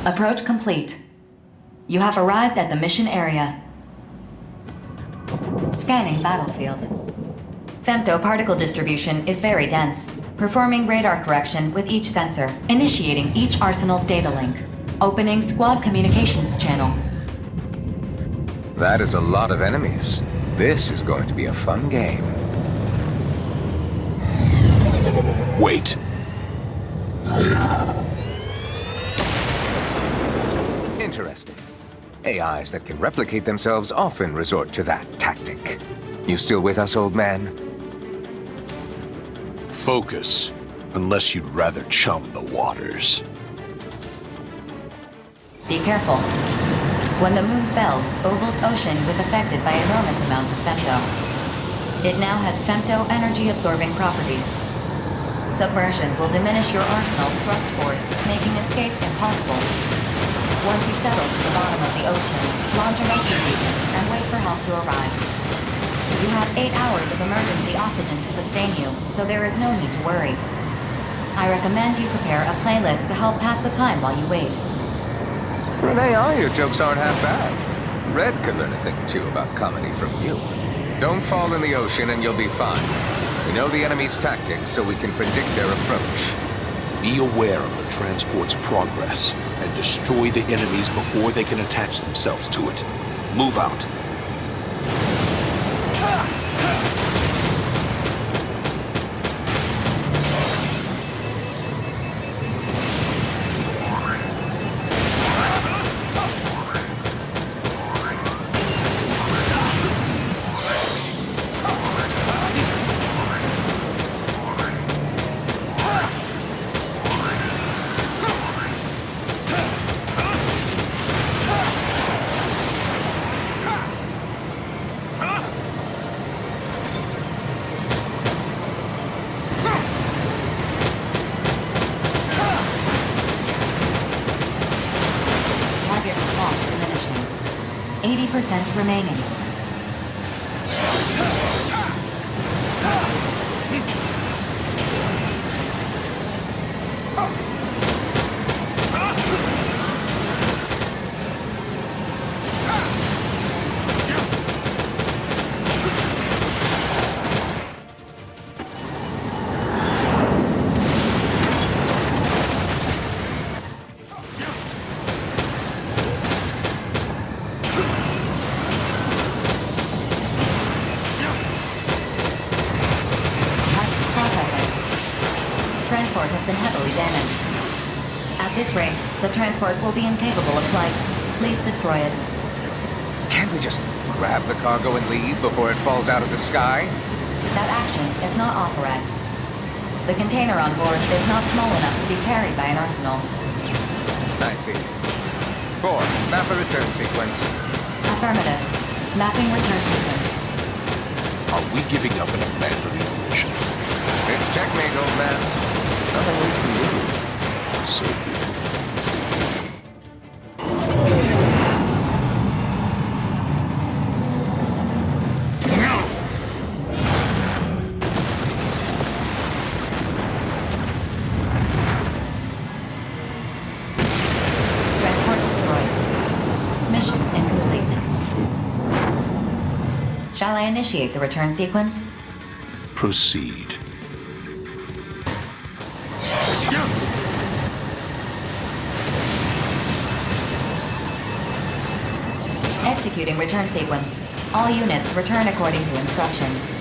Approach complete. You have arrived at the mission area. Scanning battlefield. Femto particle distribution is very dense. Performing radar correction with each sensor. Initiating each arsenal's data link. Opening squad communications channel. That is a lot of enemies. This is going to be a fun game. Wait. Interesting. AIs that can replicate themselves often resort to that tactic. You still with us, old man? Focus, unless you'd rather chum the waters. Be careful. When the moon fell, Oval's ocean was affected by enormous amounts of femto. It now has femto energy-absorbing properties. Submersion will diminish your arsenal's thrust force, making escape impossible. Once you've settled to the bottom of the ocean, launch a rescue beacon and wait for help to arrive. You have 8 hours of emergency oxygen to sustain you, so there is no need to worry. I recommend you prepare a playlist to help pass the time while you wait. For an AI, your jokes aren't half bad. Red could learn a thing or two about comedy from you. Don't fall in the ocean and you'll be fine. We know the enemy's tactics, so we can predict their approach. Be aware of the transport's progress, and destroy the enemies before they can attach themselves to it. Move out. Target response diminishing. 80% remaining. Transport has been heavily damaged. At this rate, the transport will be incapable of flight. Please destroy it. Can't we just grab the cargo and leave before it falls out of the sky? That action is not authorized. The container on board is not small enough to be carried by an arsenal. I see. 4. Map a return sequence. Affirmative. Mapping return sequence. Are we giving up an abandoned mission? It's checkmate, old man. Nothing we can do. So good. Transport destroyed. Mission incomplete. Shall I initiate the return sequence? Proceed. Executing return sequence. All units return according to instructions.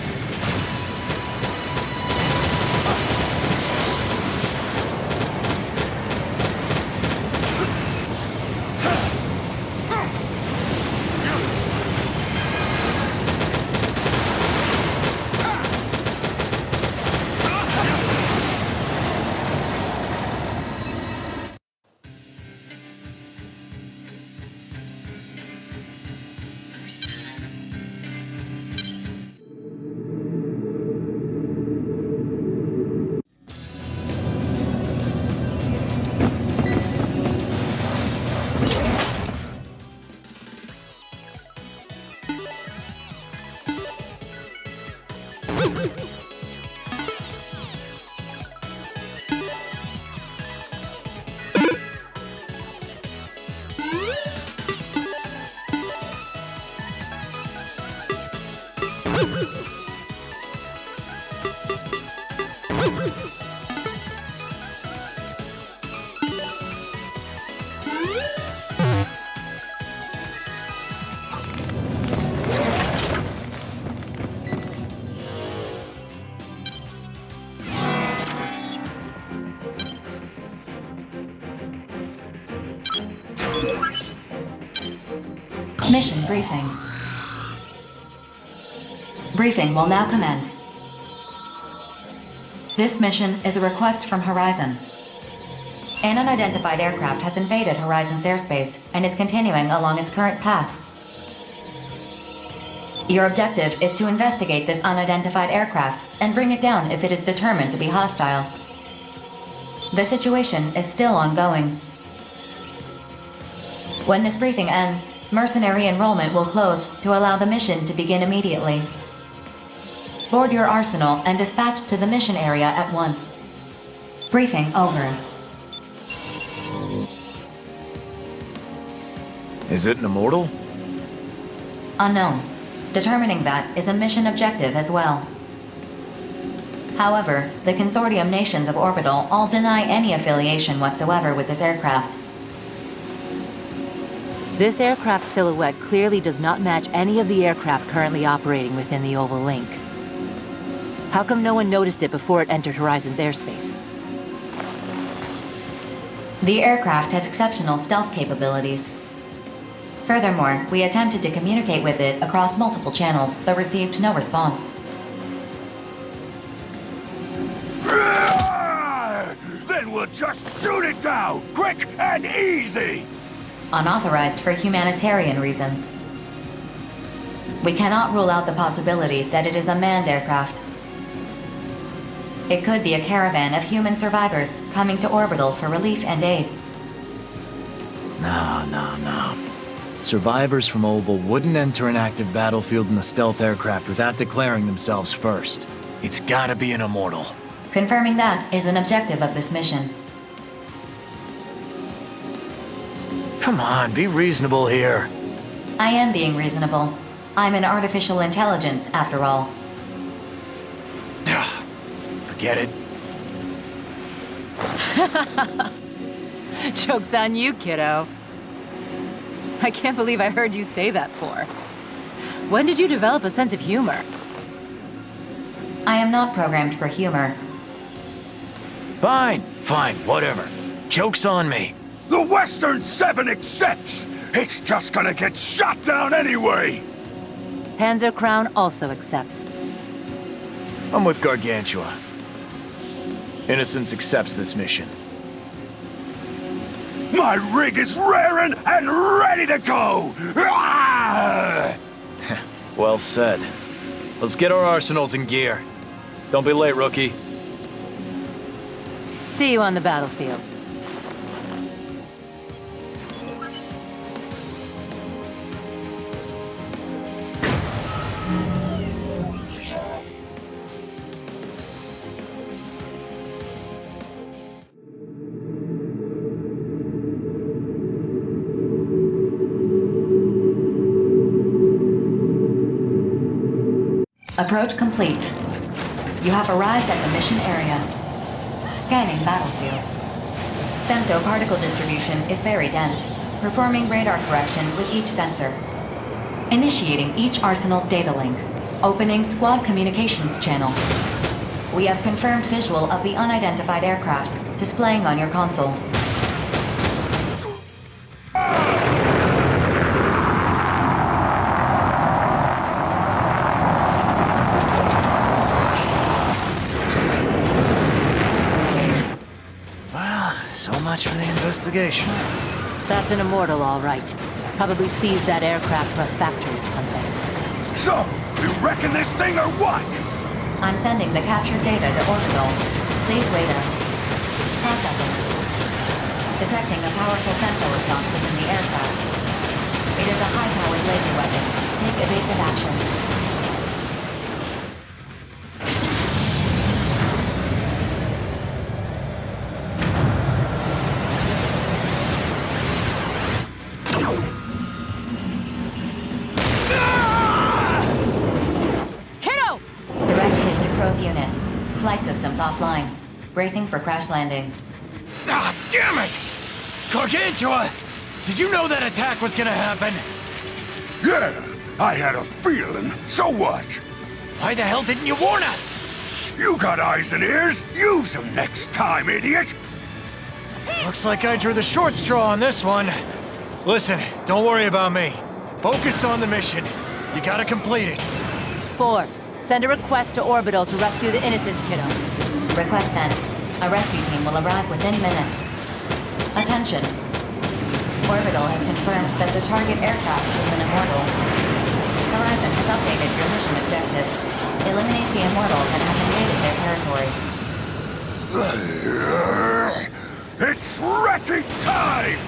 Mission briefing. Briefing will now commence. This mission is a request from Horizon. An unidentified aircraft has invaded Horizon's airspace and is continuing along its current path. Your objective is to investigate this unidentified aircraft and bring it down if it is determined to be hostile. The situation is still ongoing. When this briefing ends, mercenary enrollment will close to allow the mission to begin immediately. Board your arsenal and dispatch to the mission area at once. Briefing over. Is it an immortal? Unknown. Determining that is a mission objective as well. However, the consortium nations of Orbital all deny any affiliation whatsoever with this aircraft. This aircraft's silhouette clearly does not match any of the aircraft currently operating within the Oval Link. How come no one noticed it before it entered Horizon's airspace? The aircraft has exceptional stealth capabilities. Furthermore, we attempted to communicate with it across multiple channels, but received no response. Then we'll just shoot it down, quick and easy! Unauthorized for humanitarian reasons. We cannot rule out the possibility that it is a manned aircraft. It could be a caravan of human survivors coming to Orbital for relief and aid. No. Survivors from Oval wouldn't enter an active battlefield in a stealth aircraft without declaring themselves first. It's gotta be an immortal. Confirming that is an objective of this mission. Come on, be reasonable here. I am being reasonable. I'm an artificial intelligence, after all. Forget it. Joke's on you, kiddo. I can't believe I heard you say that for. When did you develop a sense of humor? I am not programmed for humor. Fine, whatever. Joke's on me. The Western 7 accepts! It's just gonna get shot down anyway! Panzer Crown also accepts. I'm with Gargantua. Innocence accepts this mission. My rig is raring and ready to go! Ah! Well said. Let's get our arsenals in gear. Don't be late, rookie. See you on the battlefield. Approach complete. You have arrived at the mission area. Scanning battlefield. Femto particle distribution is very dense, performing radar correction with each sensor. Initiating each arsenal's data link. Opening squad communications channel. We have confirmed visual of the unidentified aircraft, displaying on your console. So much for the investigation. That's an Immortal, all right. Probably seized that aircraft from a factory or something. So, you reckon this thing or what? I'm sending the captured data to Orbital. Please wait up. Processing. Detecting a powerful femto response within the aircraft. It is a high-powered laser weapon. Take evasive action. Heroes unit. Flight systems offline. Bracing for crash landing. Ah, damn it! Gargantua! Did you know that attack was gonna happen? Yeah, I had a feeling. So what? Why the hell didn't you warn us? You got eyes and ears? Use them next time, idiot! Looks like I drew the short straw on this one. Listen, don't worry about me. Focus on the mission. You gotta complete it. 4. Send a request to Orbital to rescue the Innocence Kiddo. Request sent. A rescue team will arrive within minutes. Attention. Orbital has confirmed that the target aircraft is an Immortal. Horizon has updated your mission objectives. Eliminate the Immortal that has invaded their territory. It's wrecking time!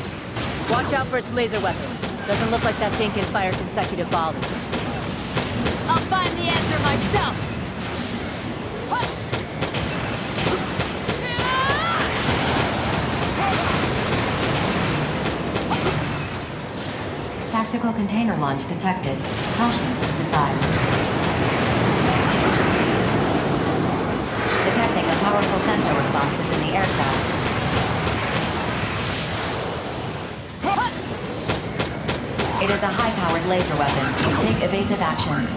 Watch out for its laser weapon. Doesn't look like that thing can fire consecutive volleys. I'll find the answer myself! Tactical container launch detected. Caution is advised. Detecting a powerful femto response within the aircraft. It is a high-powered laser weapon. Take evasive action.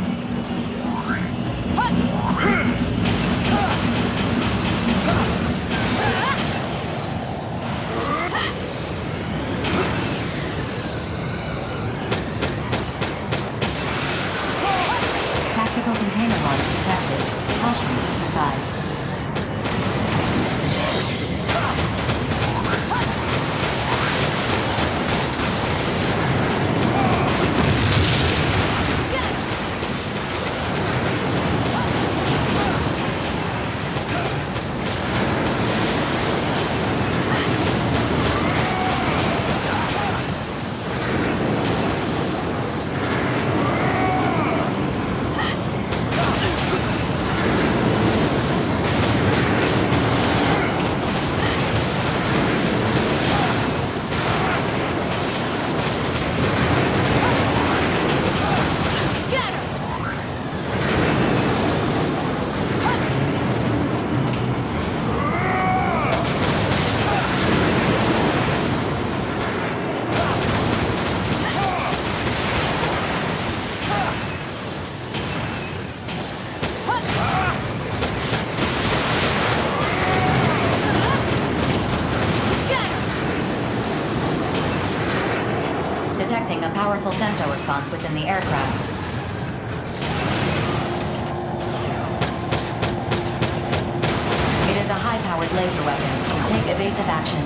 Tactical container launch detected. Caution is advised. Detecting a powerful femto response within the aircraft. It is a high-powered laser weapon. Take evasive action.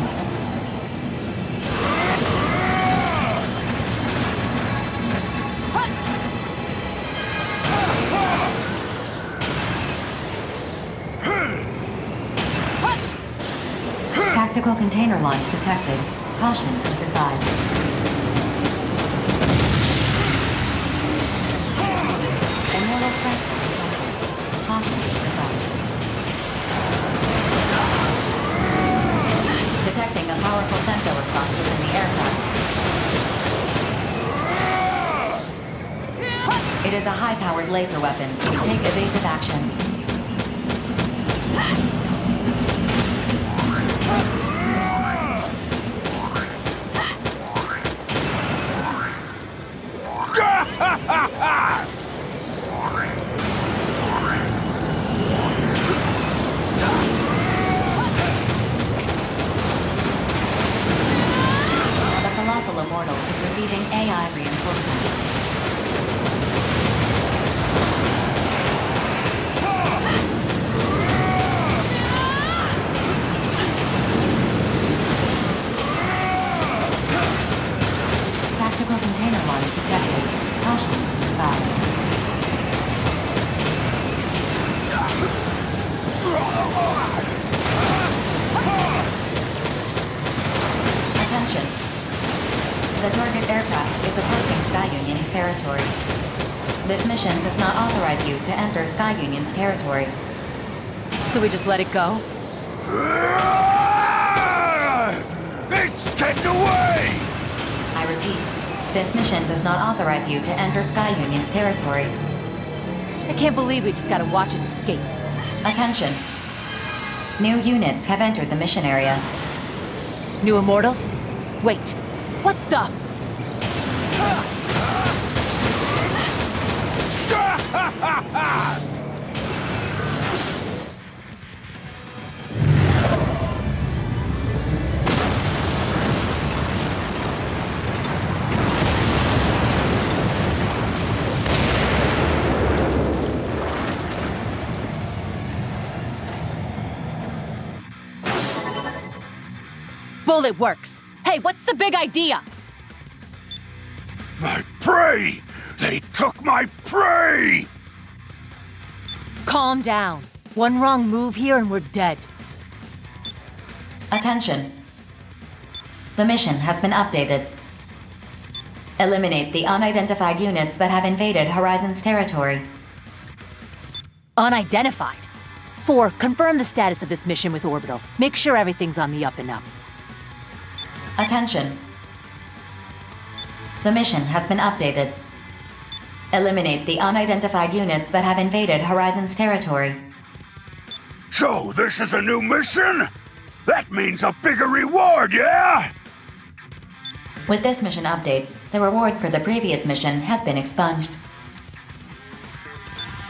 Tactical container launch detected. Caution is advised. Immortal fragment detected. Caution is advised. Detecting a powerful femto response within the aircraft. It is a high-powered laser weapon. Take evasive action. The Colossal Immortal is receiving AI reinforcements. Tactical container launch detected. Caution is advised. Attention. The target aircraft is approaching Sky Union's territory. This mission does not authorize you to enter Sky Union's territory. So we just let it go? It's getting away! I repeat, this mission does not authorize you to enter Sky Union's territory. I can't believe we just gotta watch it escape. Attention. New units have entered the mission area. New Immortals? Wait, what the? Bullet works. Hey, what's the big idea? My prey! They took my prey! Calm down. One wrong move here and we're dead. Attention. The mission has been updated. Eliminate the unidentified units that have invaded Horizon's territory. Unidentified? 4, confirm the status of this mission with Orbital. Make sure everything's on the up and up. Attention. The mission has been updated. Eliminate the unidentified units that have invaded Horizon's territory. So, this is a new mission? That means a bigger reward, yeah? With this mission update, the reward for the previous mission has been expunged.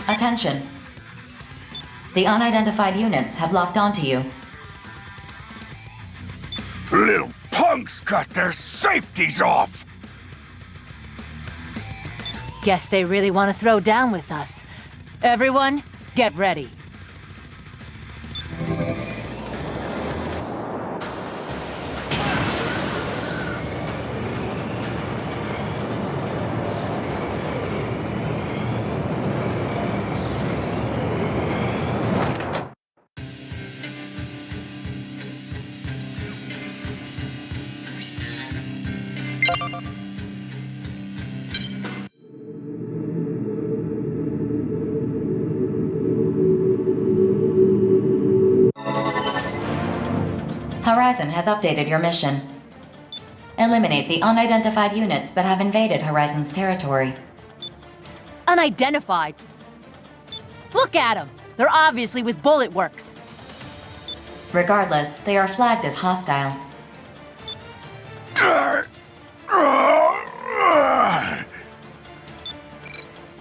Attention. The unidentified units have locked onto you. Little punks got their safeties off! Guess they really want to throw down with us. Everyone, get ready. Horizon has updated your mission. Eliminate the unidentified units that have invaded Horizon's territory. Unidentified? Look at them! They're obviously with bullet works. Regardless, they are flagged as hostile.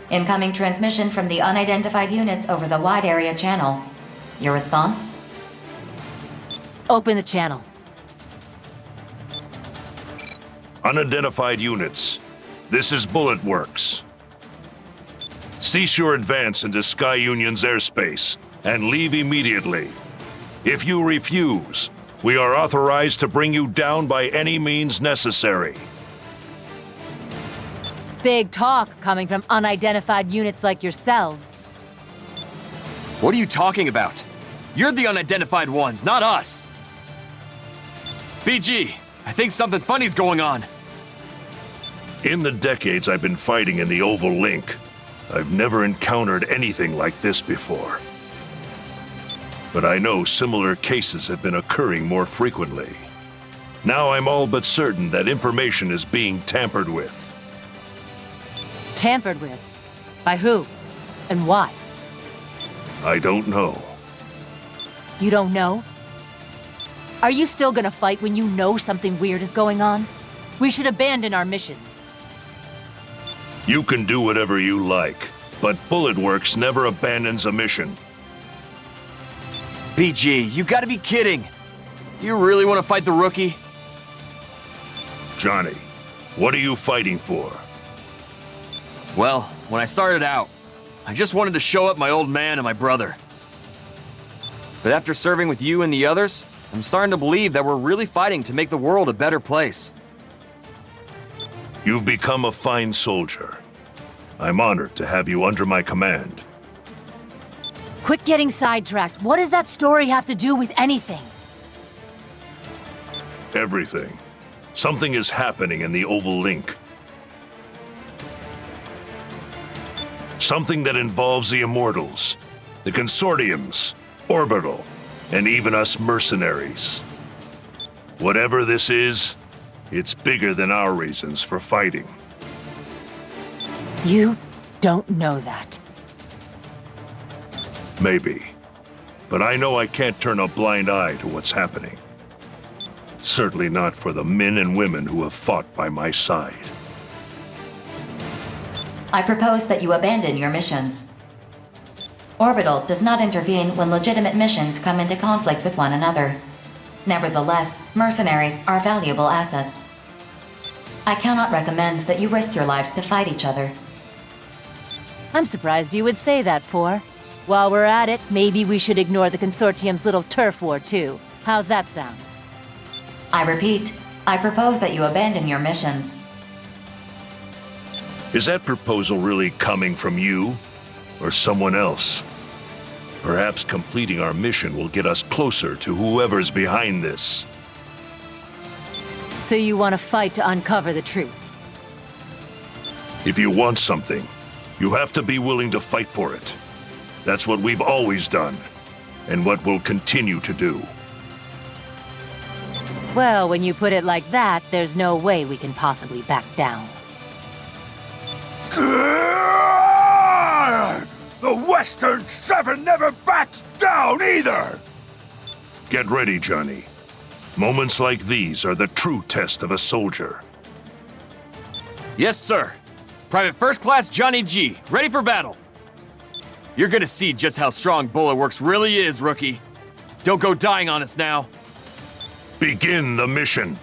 Incoming transmission from the unidentified units over the wide area channel. Your response? Open the channel. Unidentified units. This is Bullet Works. Cease your advance into Sky Union's airspace and leave immediately. If you refuse, we are authorized to bring you down by any means necessary. Big talk coming from unidentified units like yourselves. What are you talking about? You're the unidentified ones, not us. BG, I think something funny's going on. In the decades I've been fighting in the Oval Link, I've never encountered anything like this before. But I know similar cases have been occurring more frequently. Now I'm all but certain that information is being tampered with. Tampered with? By who? And why? I don't know. You don't know? Are you still gonna fight when you know something weird is going on? We should abandon our missions. You can do whatever you like, but Bullet Works never abandons a mission. BG, you gotta be kidding! You really want to fight the rookie? Johnny, what are you fighting for? Well, when I started out, I just wanted to show up my old man and my brother. But after serving with you and the others, I'm starting to believe that we're really fighting to make the world a better place. You've become a fine soldier. I'm honored to have you under my command. Quit getting sidetracked. What does that story have to do with anything? Everything. Something is happening in the Oval Link. Something that involves the Immortals, the Consortiums, Orbital, and even us mercenaries. Whatever this is, it's bigger than our reasons for fighting. You don't know that. Maybe. but I know I can't turn a blind eye to what's happening. Certainly not for the men and women who have fought by my side. I propose that you abandon your missions. Orbital does not intervene when legitimate missions come into conflict with one another. Nevertheless, mercenaries are valuable assets. I cannot recommend that you risk your lives to fight each other. I'm surprised you would say that, For. While we're at it, maybe we should ignore the Consortium's little turf war too. How's that sound? I repeat, I propose that you abandon your missions. Is that proposal really coming from you, or someone else? Perhaps completing our mission will get us closer to whoever's behind this. So you want to fight to uncover the truth? If you want something, you have to be willing to fight for it. That's what we've always done, and what we'll continue to do. Well, when you put it like that, there's no way we can possibly back down. The Western Seven never backs down either! Get ready, Johnny. Moments like these are the true test of a soldier. Yes, sir. Private First Class Johnny G, ready for battle. You're gonna see just how strong Bullet Works really is, rookie. Don't go dying on us now. Begin the mission.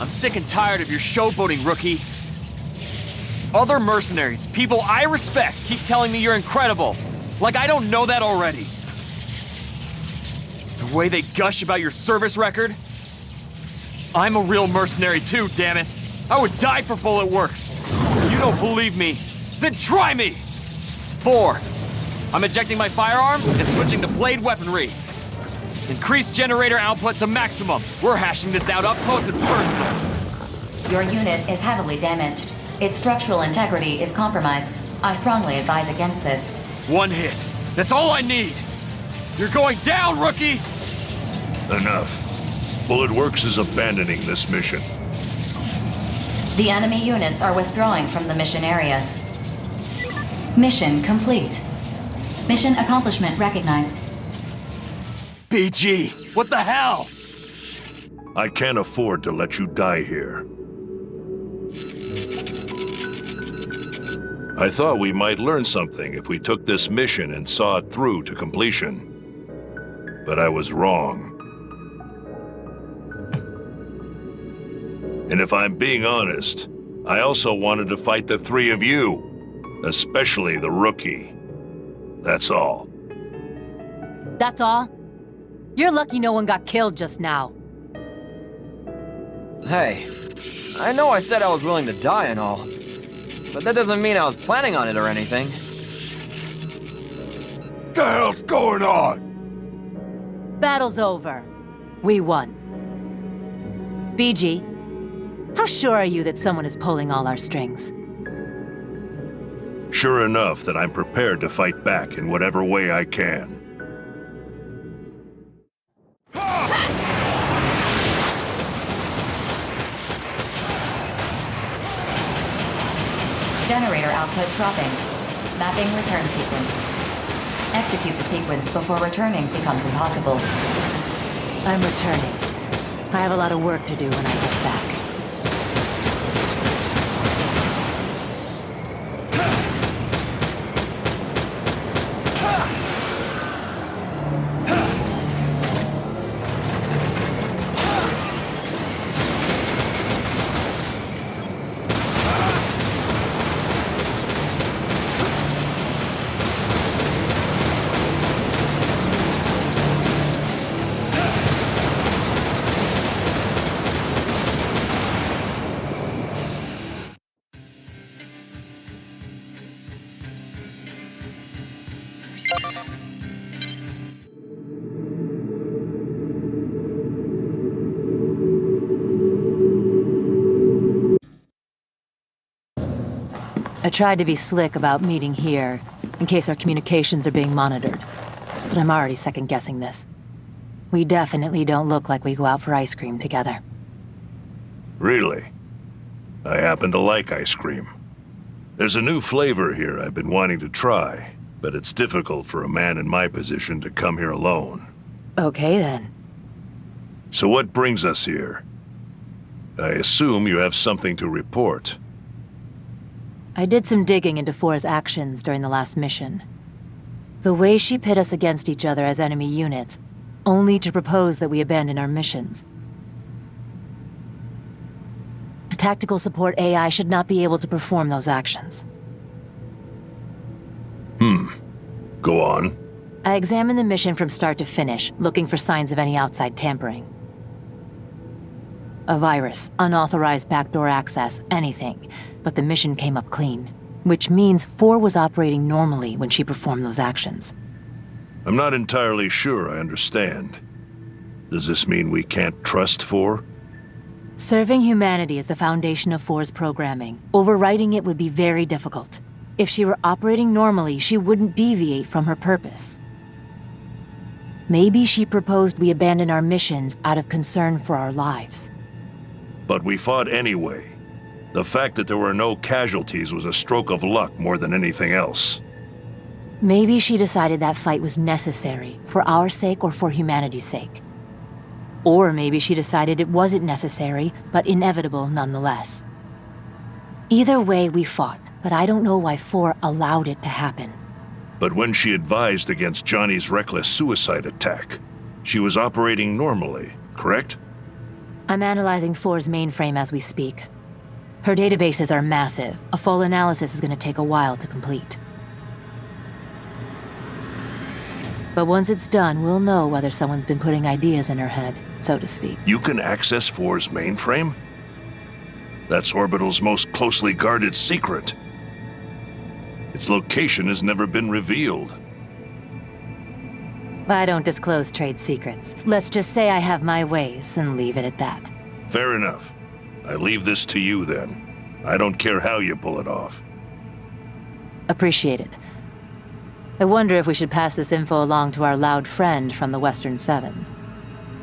I'm sick and tired of your showboating, rookie. Other mercenaries, people I respect, keep telling me you're incredible. Like I don't know that already. The way they gush about your service record. I'm a real mercenary too, damn it. I would die for Bullet Works. You don't believe me? Then try me! 4. I'm ejecting my firearms and switching to blade weaponry. Increase generator output to maximum. We're hashing this out up close and personal. Your unit is heavily damaged. Its structural integrity is compromised. I strongly advise against this. 1 hit. That's all I need. You're going down, rookie! Enough. Bullet Works is abandoning this mission. The enemy units are withdrawing from the mission area. Mission complete. Mission accomplishment recognized. BG, what the hell? I can't afford to let you die here. I thought we might learn something if we took this mission and saw it through to completion. But I was wrong. And if I'm being honest, I also wanted to fight the three of you, especially the rookie. That's all. That's all? You're lucky no one got killed just now. Hey, I know I said I was willing to die and all, but that doesn't mean I was planning on it or anything. What the hell's going on? Battle's over. We won. BG, how sure are you that someone is pulling all our strings? Sure enough that I'm prepared to fight back in whatever way I can. Generator output dropping. Mapping return sequence. Execute the sequence before returning becomes impossible. I'm returning. I have a lot of work to do when I get back. I tried to be slick about meeting here, in case our communications are being monitored. But I'm already second-guessing this. We definitely don't look like we go out for ice cream together. Really? I happen to like ice cream. There's a new flavor here I've been wanting to try, but it's difficult for a man in my position to come here alone. Okay, then. So what brings us here? I assume you have something to report. I did some digging into Four's actions during the last mission. The way she pit us against each other as enemy units, only to propose that we abandon our missions. A tactical support AI should not be able to perform those actions. Go on. I examined the mission from start to finish, looking for signs of any outside tampering. A virus, unauthorized backdoor access, anything. But the mission came up clean, which means Four was operating normally when she performed those actions. I'm not entirely sure I understand. Does this mean we can't trust Four? Serving humanity is the foundation of Four's programming. Overriding it would be very difficult. If she were operating normally, she wouldn't deviate from her purpose. Maybe she proposed we abandon our missions out of concern for our lives. But we fought anyway. The fact that there were no casualties was a stroke of luck more than anything else. Maybe she decided that fight was necessary, for our sake or for humanity's sake. Or maybe she decided it wasn't necessary, but inevitable nonetheless. Either way, we fought, but I don't know why Four allowed it to happen. But when she advised against Johnny's reckless suicide attack, she was operating normally, correct? I'm analyzing Four's mainframe as we speak. Her databases are massive. A full analysis is going to take a while to complete. But once it's done, we'll know whether someone's been putting ideas in her head, so to speak. You can access Four's mainframe? That's Orbital's most closely guarded secret. Its location has never been revealed. I don't disclose trade secrets. Let's just say I have my ways and leave it at that. Fair enough. I leave this to you then. I don't care how you pull it off. Appreciate it. I wonder if we should pass this info along to our loud friend from the Western Seven.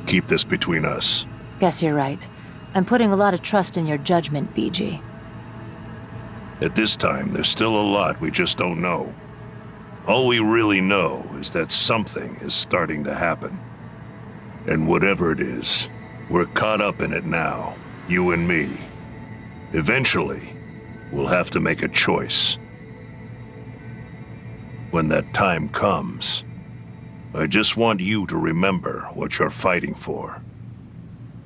Keep this between us. Guess you're right. I'm putting a lot of trust in your judgment, BG. At this time, there's still a lot we just don't know. All we really know is that something is starting to happen. And whatever it is, we're caught up in it now, you and me. Eventually, we'll have to make a choice. when that time comes. I just want you to remember what you're fighting for.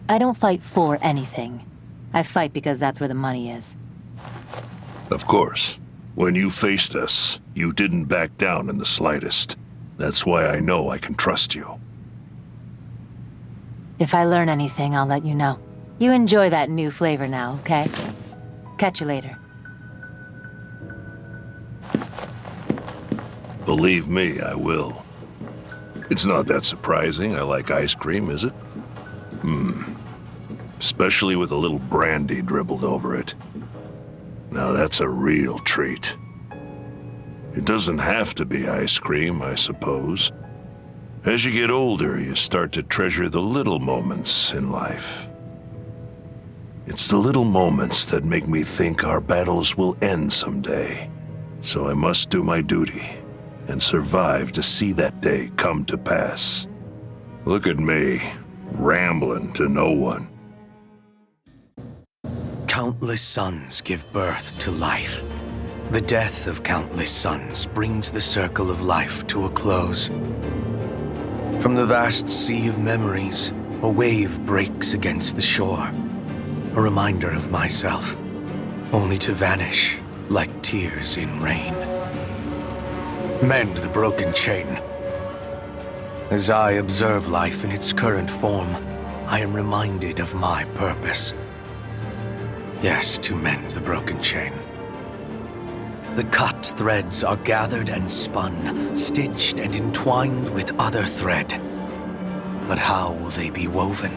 I don't fight for anything. I fight because that's where the money is. Of course. When you faced us, you didn't back down in the slightest. That's why I know I can trust you. If I learn anything, I'll let you know. You enjoy that new flavor now, okay? Catch you later. Believe me, I will. It's not that surprising I like ice cream, is it? Especially with a little brandy dribbled over it. Now that's a real treat. It doesn't have to be ice cream, I suppose. As you get older, you start to treasure the little moments in life. It's the little moments that make me think our battles will end someday. So I must do my duty and survive to see that day come to pass. Look at me, rambling to no one. Countless suns give birth to life. The death of countless suns brings the circle of life to a close. From the vast sea of memories, a wave breaks against the shore. A reminder of myself, only to vanish like tears in rain. Mend the broken chain. As I observe life in its current form, I am reminded of my purpose. Yes, to mend the broken chain. The cut threads are gathered and spun, stitched and entwined with other thread. But how will they be woven?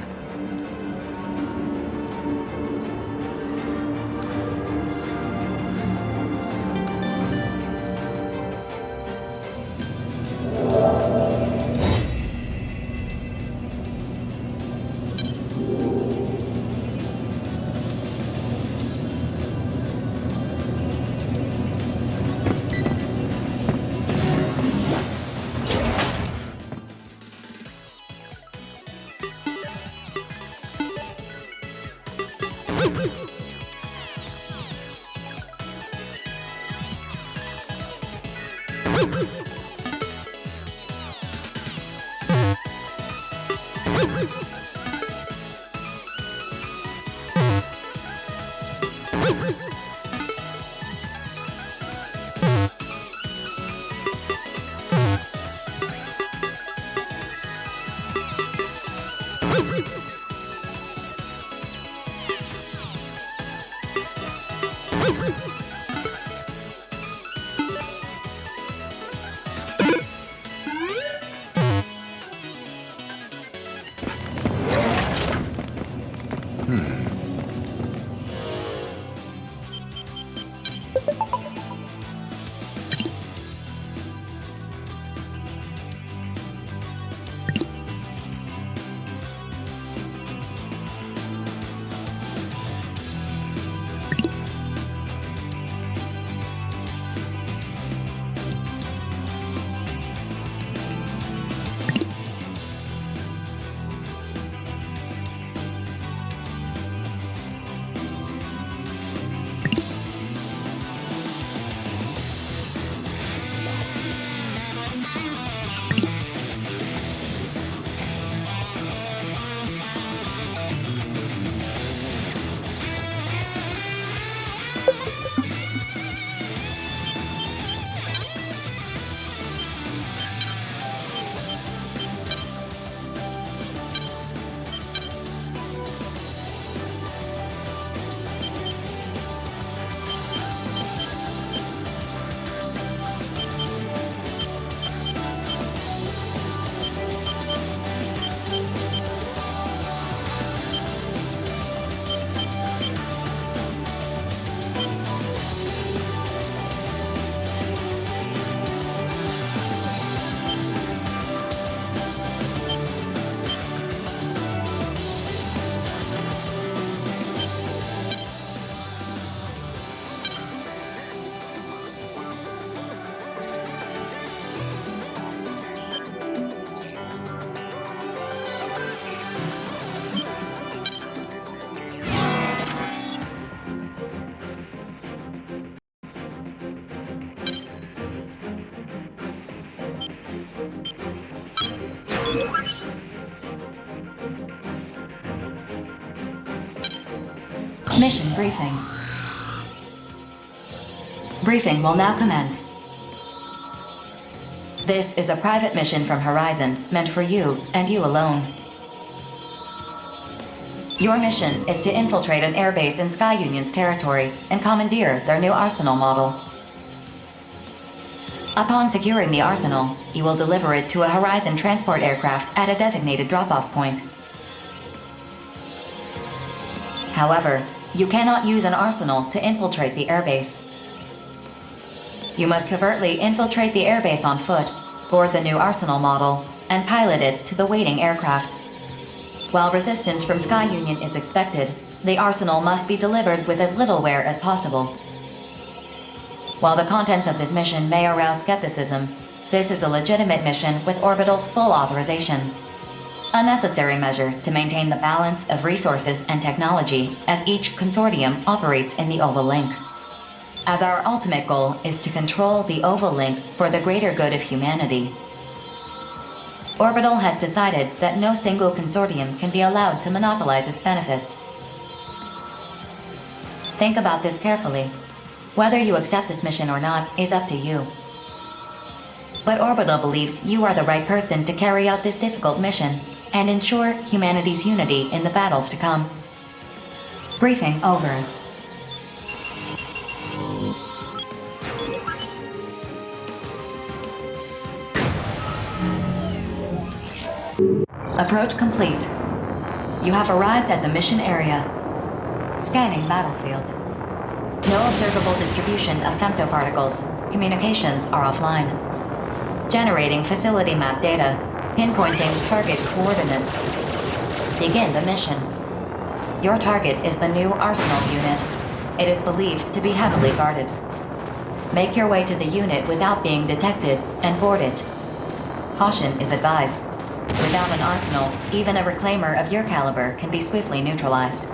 Mission briefing. Briefing will now commence. This is a private mission from Horizon, meant for you, and you alone. Your mission is to infiltrate an airbase in Sky Union's territory and commandeer their new arsenal model. Upon securing the arsenal, you will deliver it to a Horizon transport aircraft at a designated drop-off point. However, you cannot use an arsenal to infiltrate the airbase. You must covertly infiltrate the airbase on foot, board the new arsenal model, and pilot it to the waiting aircraft. While resistance from Sky Union is expected, the arsenal must be delivered with as little wear as possible. While the contents of this mission may arouse skepticism, this is a legitimate mission with Orbital's full authorization. A necessary measure to maintain the balance of resources and technology as each consortium operates in the Oval Link. As our ultimate goal is to control the Oval Link for the greater good of humanity. Orbital has decided that no single consortium can be allowed to monopolize its benefits. Think about this carefully. Whether you accept this mission or not is up to you. But Orbital believes you are the right person to carry out this difficult mission and ensure humanity's unity in the battles to come. Briefing over. Approach complete. You have arrived at the mission area. Scanning battlefield. No observable distribution of femtoparticles. Communications are offline. Generating facility map data. Pinpointing target coordinates. Begin the mission. Your target is the new Arsenal unit. It is believed to be heavily guarded. Make your way to the unit without being detected and board it. Caution is advised. Without an arsenal, even a reclaimer of your caliber can be swiftly neutralized.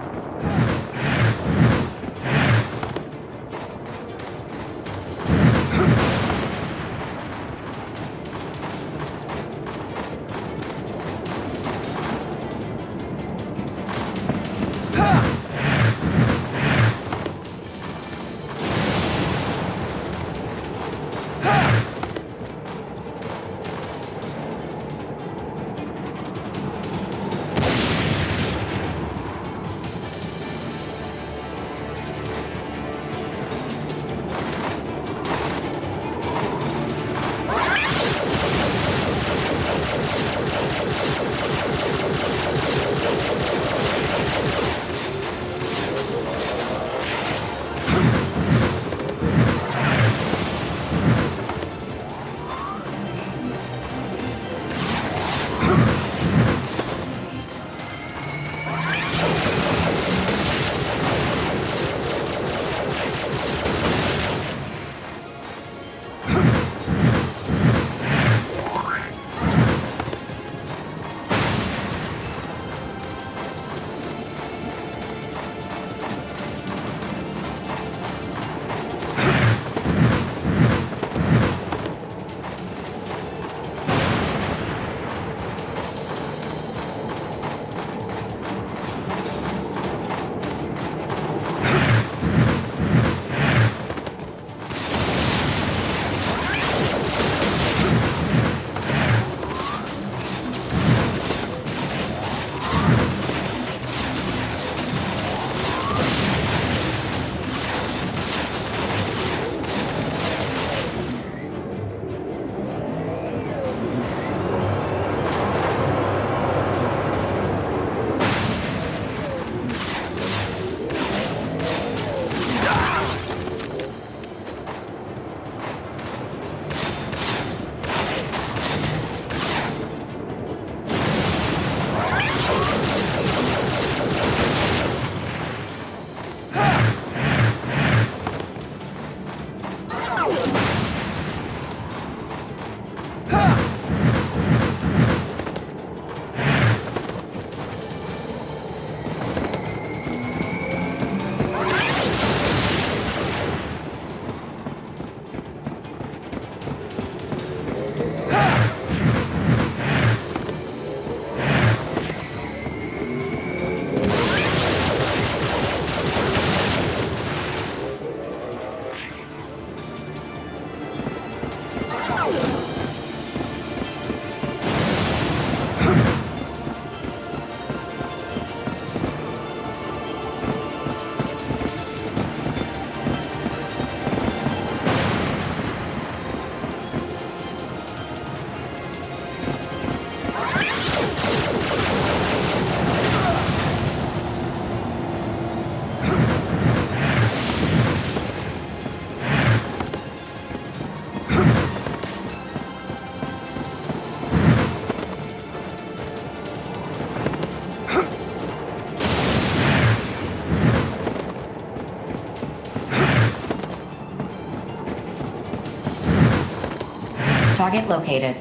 Target located.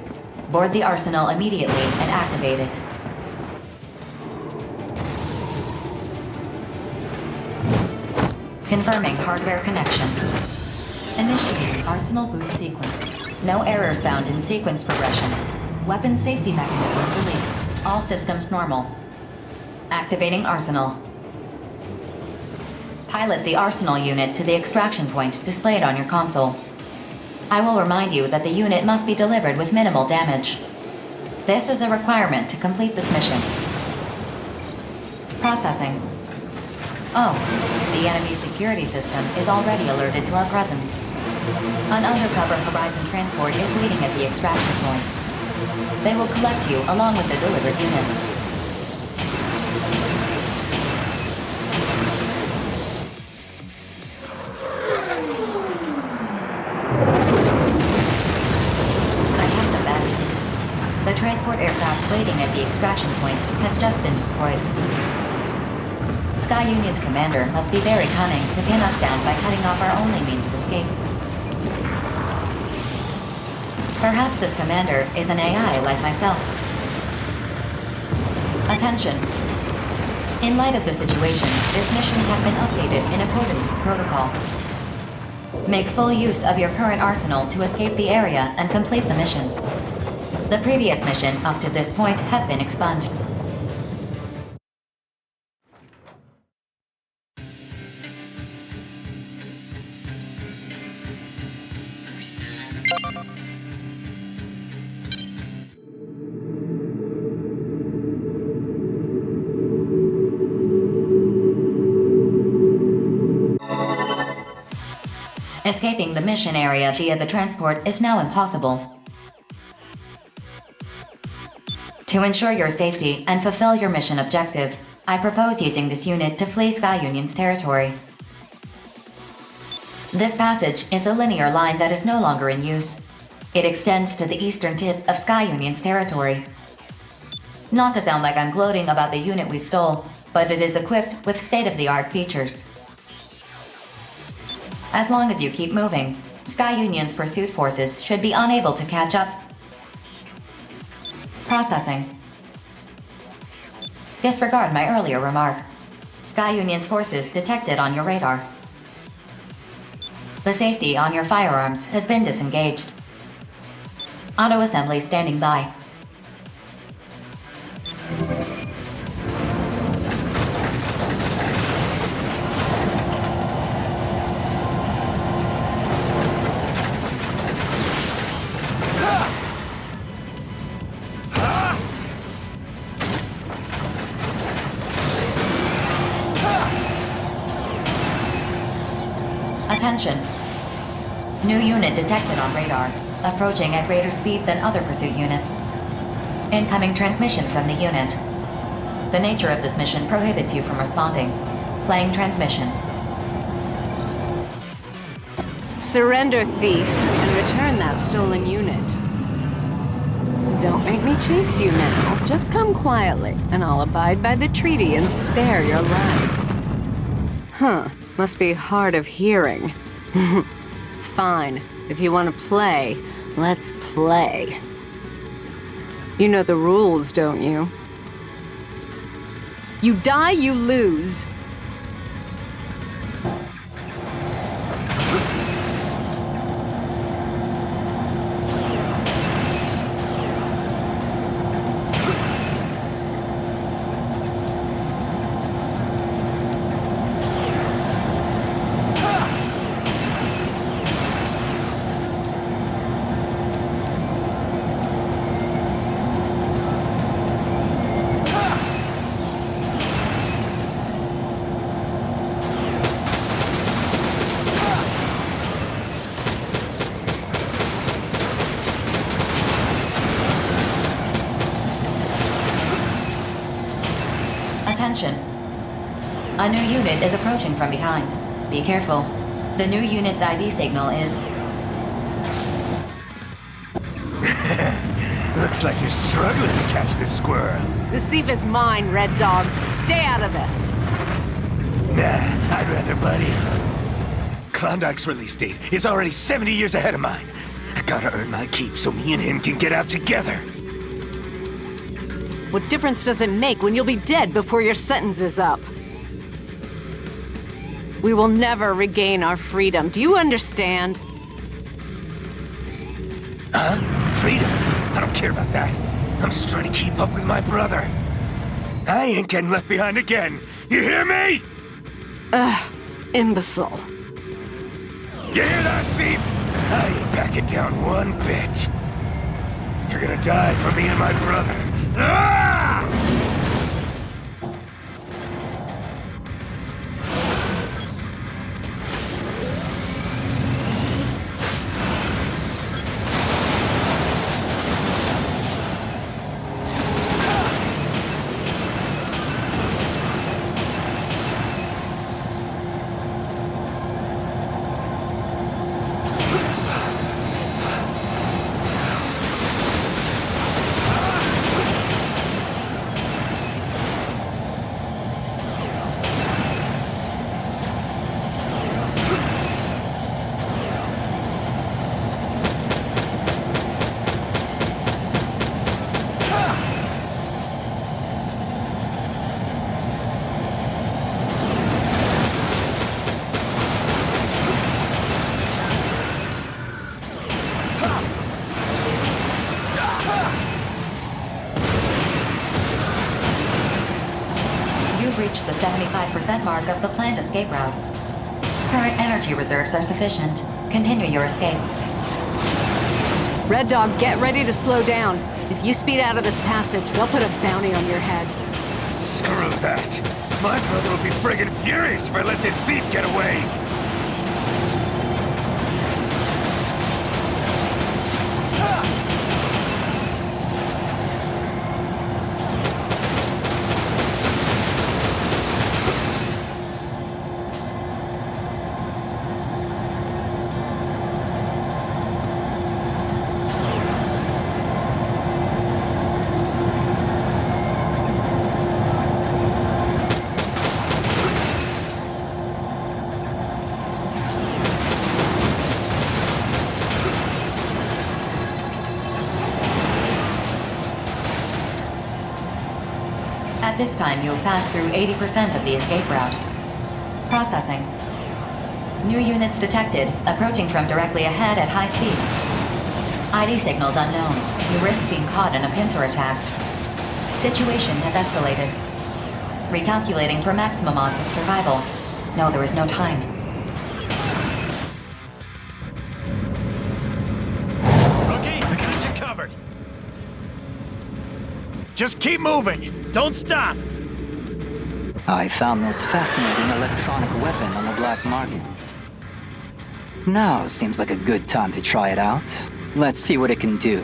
Board the arsenal immediately and activate it. Confirming hardware connection. Initiating arsenal boot sequence. No errors found in sequence progression. Weapon safety mechanism released. All systems normal. Activating arsenal. Pilot the arsenal unit to the extraction point displayed on your console. I will remind you that the unit must be delivered with minimal damage. This is a requirement to complete this mission. Processing. Oh, the enemy security system is already alerted to our presence. An undercover Horizon transport is waiting at the extraction point. They will collect you along with the delivered unit. The transport aircraft waiting at the extraction point has just been destroyed. Sky Union's commander must be very cunning to pin us down by cutting off our only means of escape. Perhaps this commander is an AI like myself. Attention. In light of the situation, this mission has been updated in accordance with protocol. Make full use of your current arsenal to escape the area and complete the mission. The previous mission up to this point has been expunged. Escaping the mission area via the transport is now impossible. To ensure your safety and fulfill your mission objective, I propose using this unit to flee Sky Union's territory. This passage is a linear line that is no longer in use. It extends to the eastern tip of Sky Union's territory. Not to sound like I'm gloating about the unit we stole, but it is equipped with state-of-the-art features. As long as you keep moving, Sky Union's pursuit forces should be unable to catch up. Processing. Disregard my earlier remark. Sky Union's forces detected on your radar. The safety on your firearms has been disengaged. Auto-assembly standing by. Attention. New unit detected on radar, approaching at greater speed than other pursuit units. Incoming transmission from the unit. The nature of this mission prohibits you from responding. Playing transmission. Surrender, thief, and return that stolen unit. Don't make me chase you now. Just come quietly, and I'll abide by the treaty and spare your life. Huh. Must be hard of hearing. Fine. If you want to play, let's play. You know the rules, don't you? You die, you lose. Attention. A new unit is approaching from behind. Be careful. The new unit's ID signal is... Looks like you're struggling to catch this squirrel. This thief is mine, Red Dog. Stay out of this. Nah, I'd rather, buddy. Klondike's release date is already 70 years ahead of mine. I gotta earn my keep so me and him can get out together. What difference does it make when you'll be dead before your sentence is up? We will never regain our freedom. Do you understand? Huh? Freedom? I don't care about that. I'm just trying to keep up with my brother. I ain't getting left behind again. You hear me? Imbecile. You hear that, thief? I ain't backing down one bit. You're gonna die for me and my brother. Ah! Reached the 75% mark of the planned escape route. Current energy reserves are sufficient. Continue your escape. Red Dog, get ready to slow down. If you speed out of this passage, they'll put a bounty on your head. Screw that. My brother will be friggin' furious if I let this thief get away. At this time, you have passed through 80% of the escape route. Processing. New units detected, approaching from directly ahead at high speeds. ID signals unknown. You risk being caught in a pincer attack. Situation has escalated. Recalculating for maximum odds of survival. No, there is no time. Rookie, I got you covered. Just keep moving. Don't stop. I found this fascinating electronic weapon on the black market. Now seems like a good time to try it out. Let's see what it can do.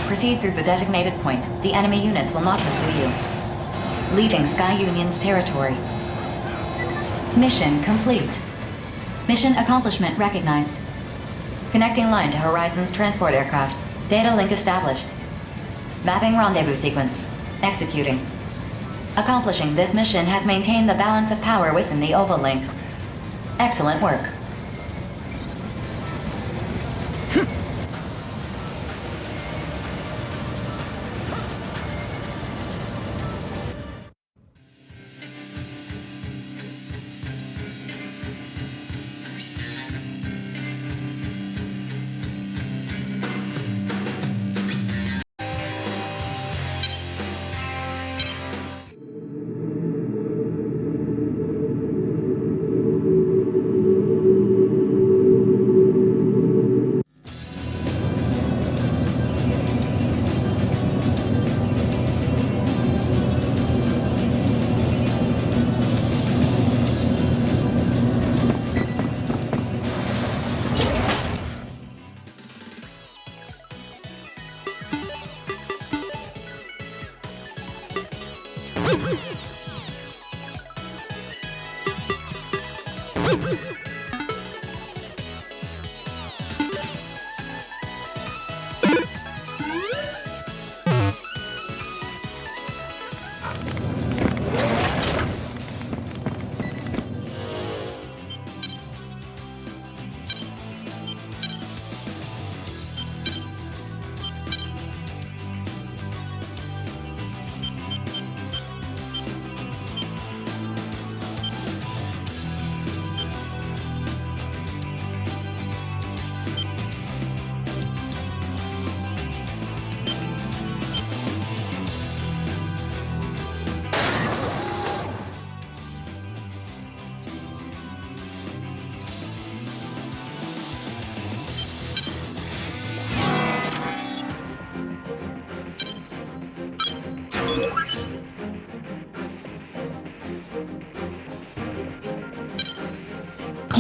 Proceed through the designated point. The enemy units will not pursue you. Leaving Sky Union's territory. Mission complete. Mission accomplishment recognized. Connecting line to Horizon's transport aircraft. Data link established. Mapping rendezvous sequence. Executing. Accomplishing this mission has maintained the balance of power within the Oval Link. Excellent work.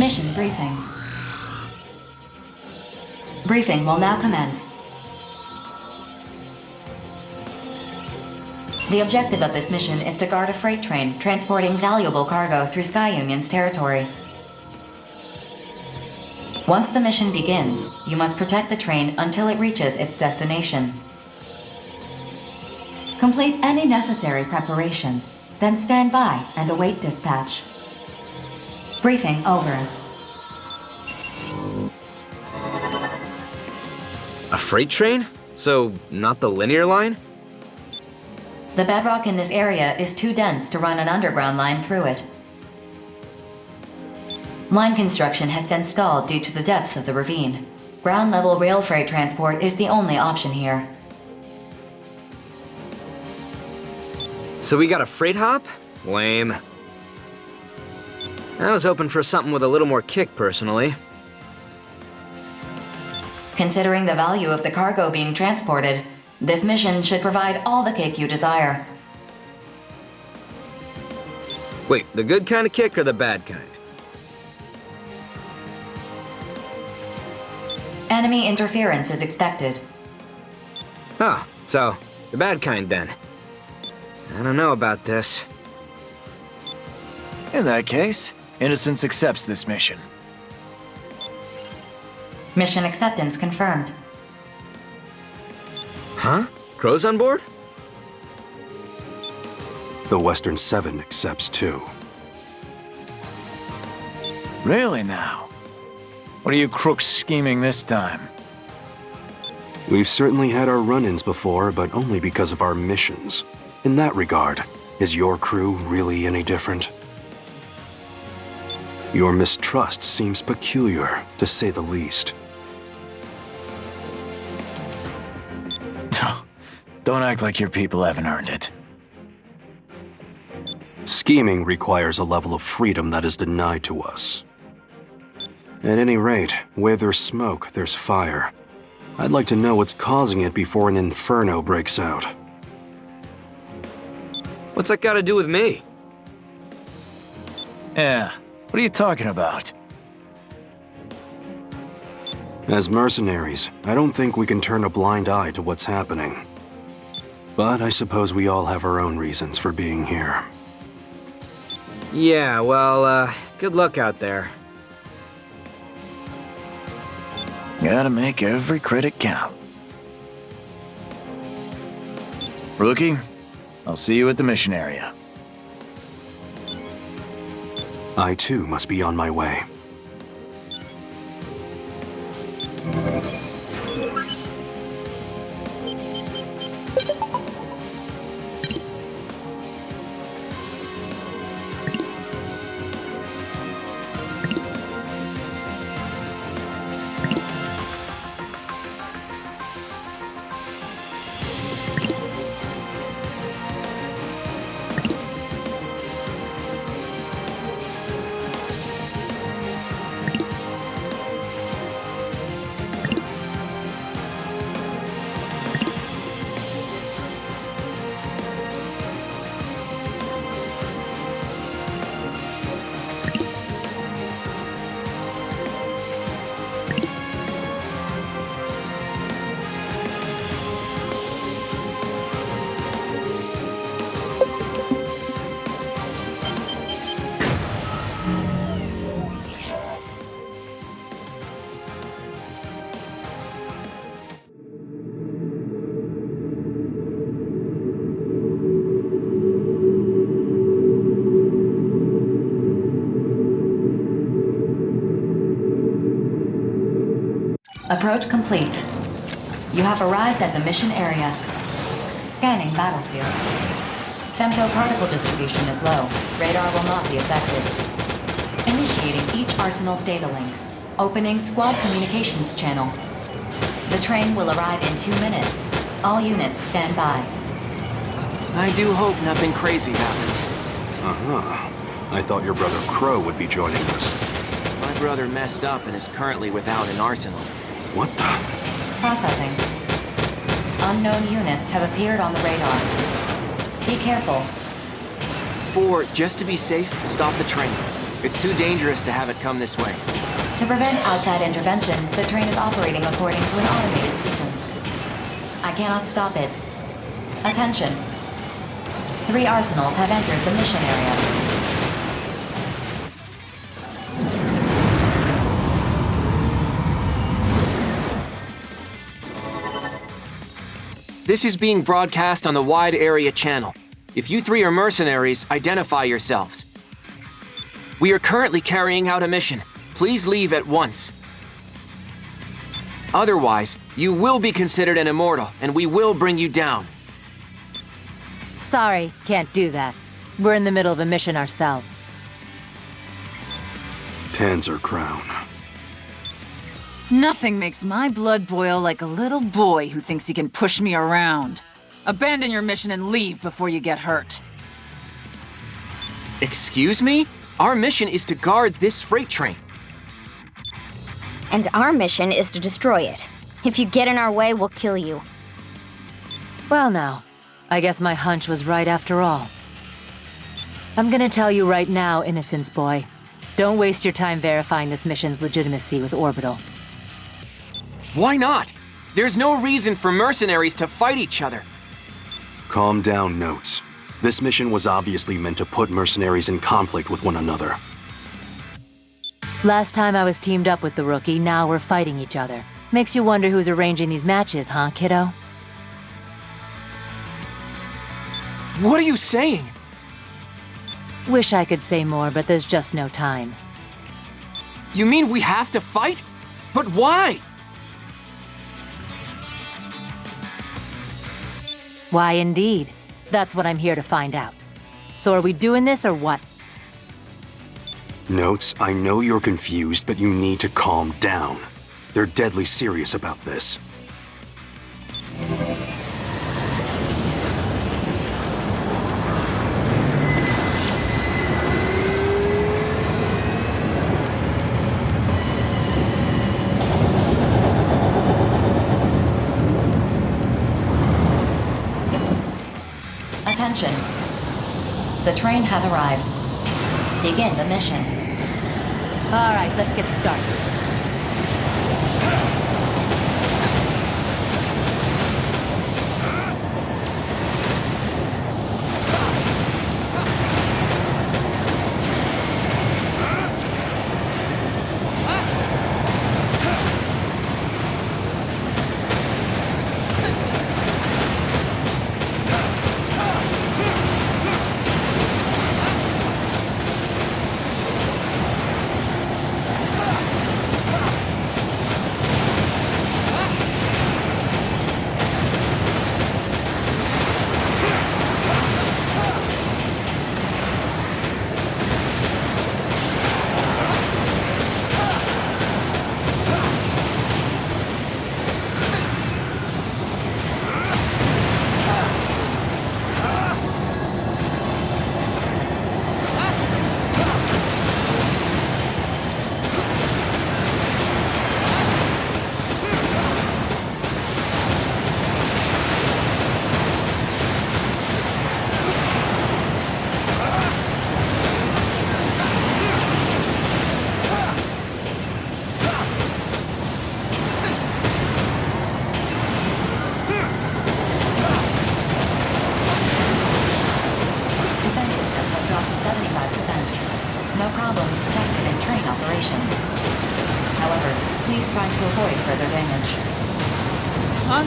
Mission briefing. Briefing will now commence. The objective of this mission is to guard a freight train transporting valuable cargo through Sky Union's territory. Once the mission begins, you must protect the train until it reaches its destination. Complete any necessary preparations, then stand by and await dispatch. Briefing over. A freight train? So, not the linear line? The bedrock in this area is too dense to run an underground line through it. Line construction has since stalled due to the depth of the ravine. Ground-level rail freight transport is the only option here. So we got a freight hop? Lame. I was hoping for something with a little more kick, personally. Considering the value of the cargo being transported, this mission should provide all the kick you desire. Wait, the good kind of kick or the bad kind? Enemy interference is expected. Oh, so, the bad kind then. I don't know about this. In that case, Innocence accepts this mission. Mission acceptance confirmed. Huh? Crow's on board? The Western 7 accepts too. Really now? What are you crooks scheming this time? We've certainly had our run-ins before, but only because of our missions. In that regard, is your crew really any different? Your mistrust seems peculiar, to say the least. Don't act like your people haven't earned it. Scheming requires a level of freedom that is denied to us. At any rate, where there's smoke, there's fire. I'd like to know what's causing it before an inferno breaks out. What's that got to do with me? Yeah, what are you talking about? As mercenaries, I don't think we can turn a blind eye to what's happening. But I suppose we all have our own reasons for being here. Yeah, well, good luck out there. Gotta make every credit count. Rookie, I'll see you at the mission area. I too must be on my way. Approach complete. You have arrived at the mission area. Scanning battlefield. Femtoparticle distribution is low. Radar will not be affected. Initiating each arsenal's data link. Opening squad communications channel. The train will arrive in 2 minutes. All units stand by. I do hope nothing crazy happens. Uh-huh. I thought your brother Crow would be joining us. My brother messed up and is currently without an arsenal. What the? Processing. Unknown units have appeared on the radar. Be careful. 4, just to be safe, stop the train. It's too dangerous to have it come this way. To prevent outside intervention, the train is operating according to an automated sequence. I cannot stop it. Attention. 3 arsenals have entered the mission area. This is being broadcast on the wide area channel. If you 3 are mercenaries, identify yourselves. We are currently carrying out a mission. Please leave at once. Otherwise, you will be considered an immortal, and we will bring you down. Sorry, can't do that. We're in the middle of a mission ourselves. Panzer Crown. Nothing makes my blood boil like a little boy who thinks he can push me around. Abandon your mission and leave before you get hurt. Excuse me? Our mission is to guard this freight train. And our mission is to destroy it. If you get in our way, we'll kill you. Well now, I guess my hunch was right after all. I'm gonna tell you right now, Innocence Boy. Don't waste your time verifying this mission's legitimacy with Orbital. Why not? There's no reason for mercenaries to fight each other. Calm down, Notes. This mission was obviously meant to put mercenaries in conflict with one another. Last time I was teamed up with the rookie, now we're fighting each other. Makes you wonder who's arranging these matches, huh, kiddo? What are you saying? Wish I could say more, but there's just no time. You mean we have to fight? But why? Why indeed? That's what I'm here to find out. So are we doing this or what? Notes, I know you're confused, but you need to calm down. They're deadly serious about this. Attention. The train has arrived. Begin the mission. All right, let's get started.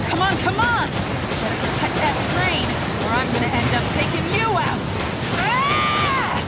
Come on, come on! Better protect that train, or I'm gonna end up taking you out! Ah!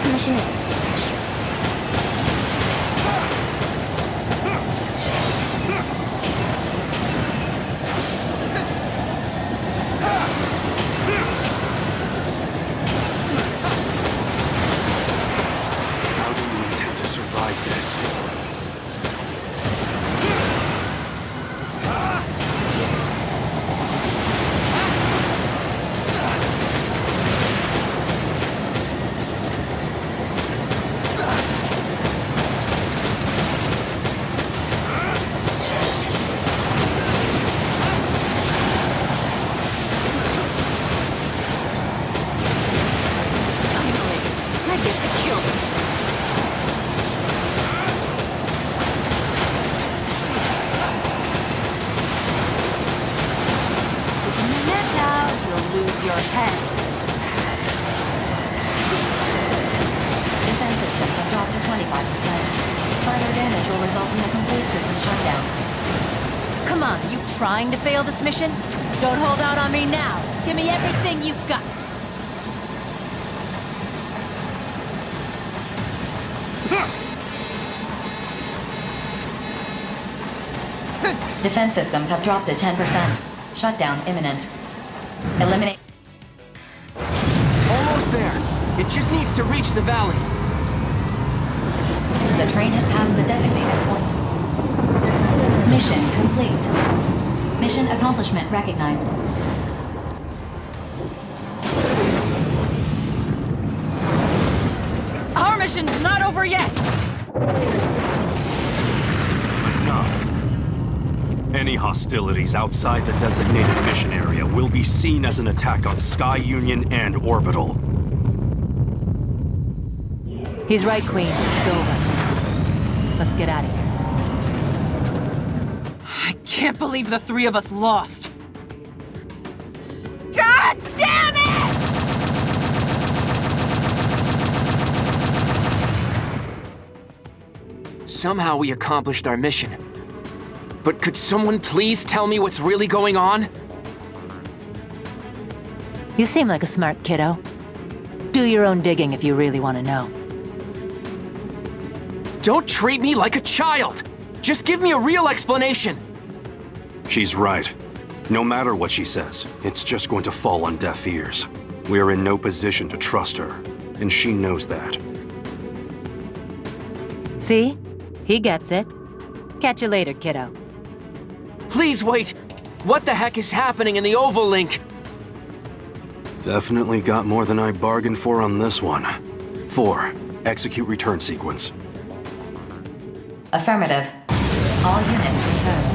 This mission is essential. How do you intend to survive this? Trying to fail this mission? Don't hold out on me now. Give me everything you've got. Defense systems have dropped to 10%. Shutdown imminent. Eliminate. Almost there. It just needs to reach the valley. The train has passed the designated point. Mission complete. Mission accomplishment recognized. Our mission's not over yet! Enough. Any hostilities outside the designated mission area will be seen as an attack on Sky Union and Orbital. He's right, Queen. It's over. Let's get out of here. I can't believe the three of us lost. God damn it! Somehow we accomplished our mission. But could someone please tell me what's really going on? You seem like a smart kiddo. Do your own digging if you really want to know. Don't treat me like a child! Just give me a real explanation! She's right. No matter what she says, it's just going to fall on deaf ears. We are in no position to trust her, and she knows that. See? He gets it. Catch you later, kiddo. Please wait! What the heck is happening in the Oval Link? Definitely got more than I bargained for on this one. 4. Execute return sequence. Affirmative. All units return.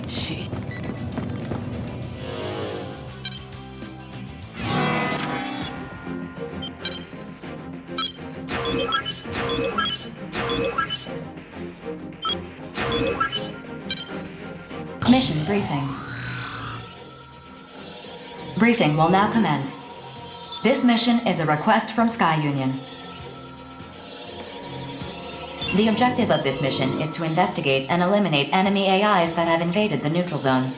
Gee. Mission briefing. Briefing will now commence. This mission is a request from Sky Union. The objective of this mission is to investigate and eliminate enemy AIs that have invaded the neutral zone.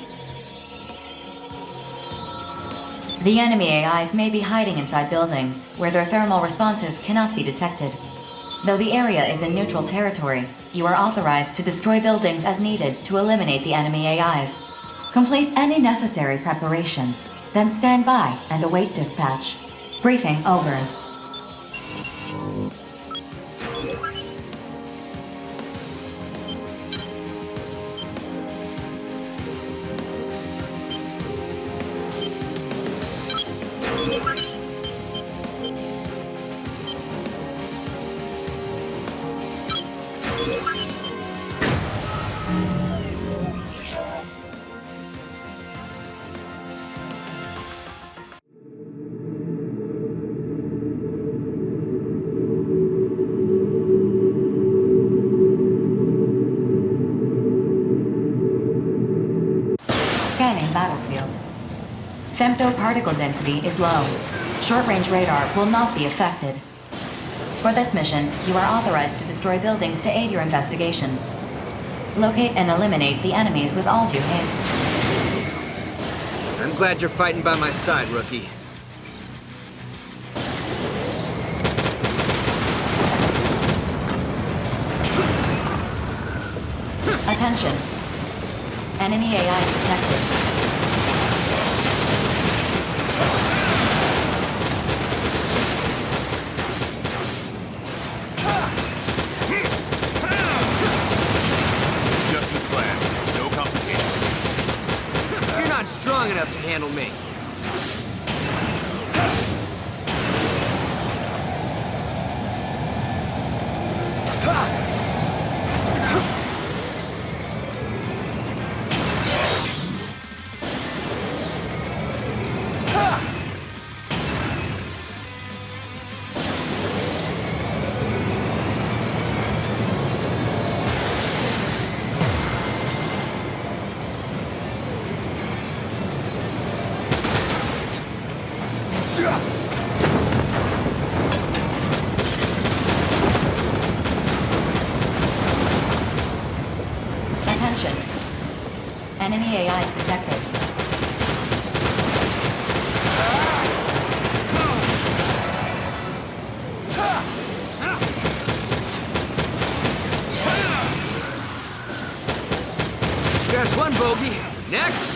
The enemy AIs may be hiding inside buildings, where their thermal responses cannot be detected. Though the area is in neutral territory, you are authorized to destroy buildings as needed to eliminate the enemy AIs. Complete any necessary preparations, then stand by and await dispatch. Briefing over. Scanning battlefield. Femtoparticle density is low. Short-range radar will not be affected. For this mission, you are authorized to destroy buildings to aid your investigation. Locate and eliminate the enemies with all due haste. I'm glad you're fighting by my side, rookie. Attention. Enemy AIs detected. Just as planned. No complications. You're not strong enough to handle me. Attention. Enemy AIs detected. That's one bogey. Next!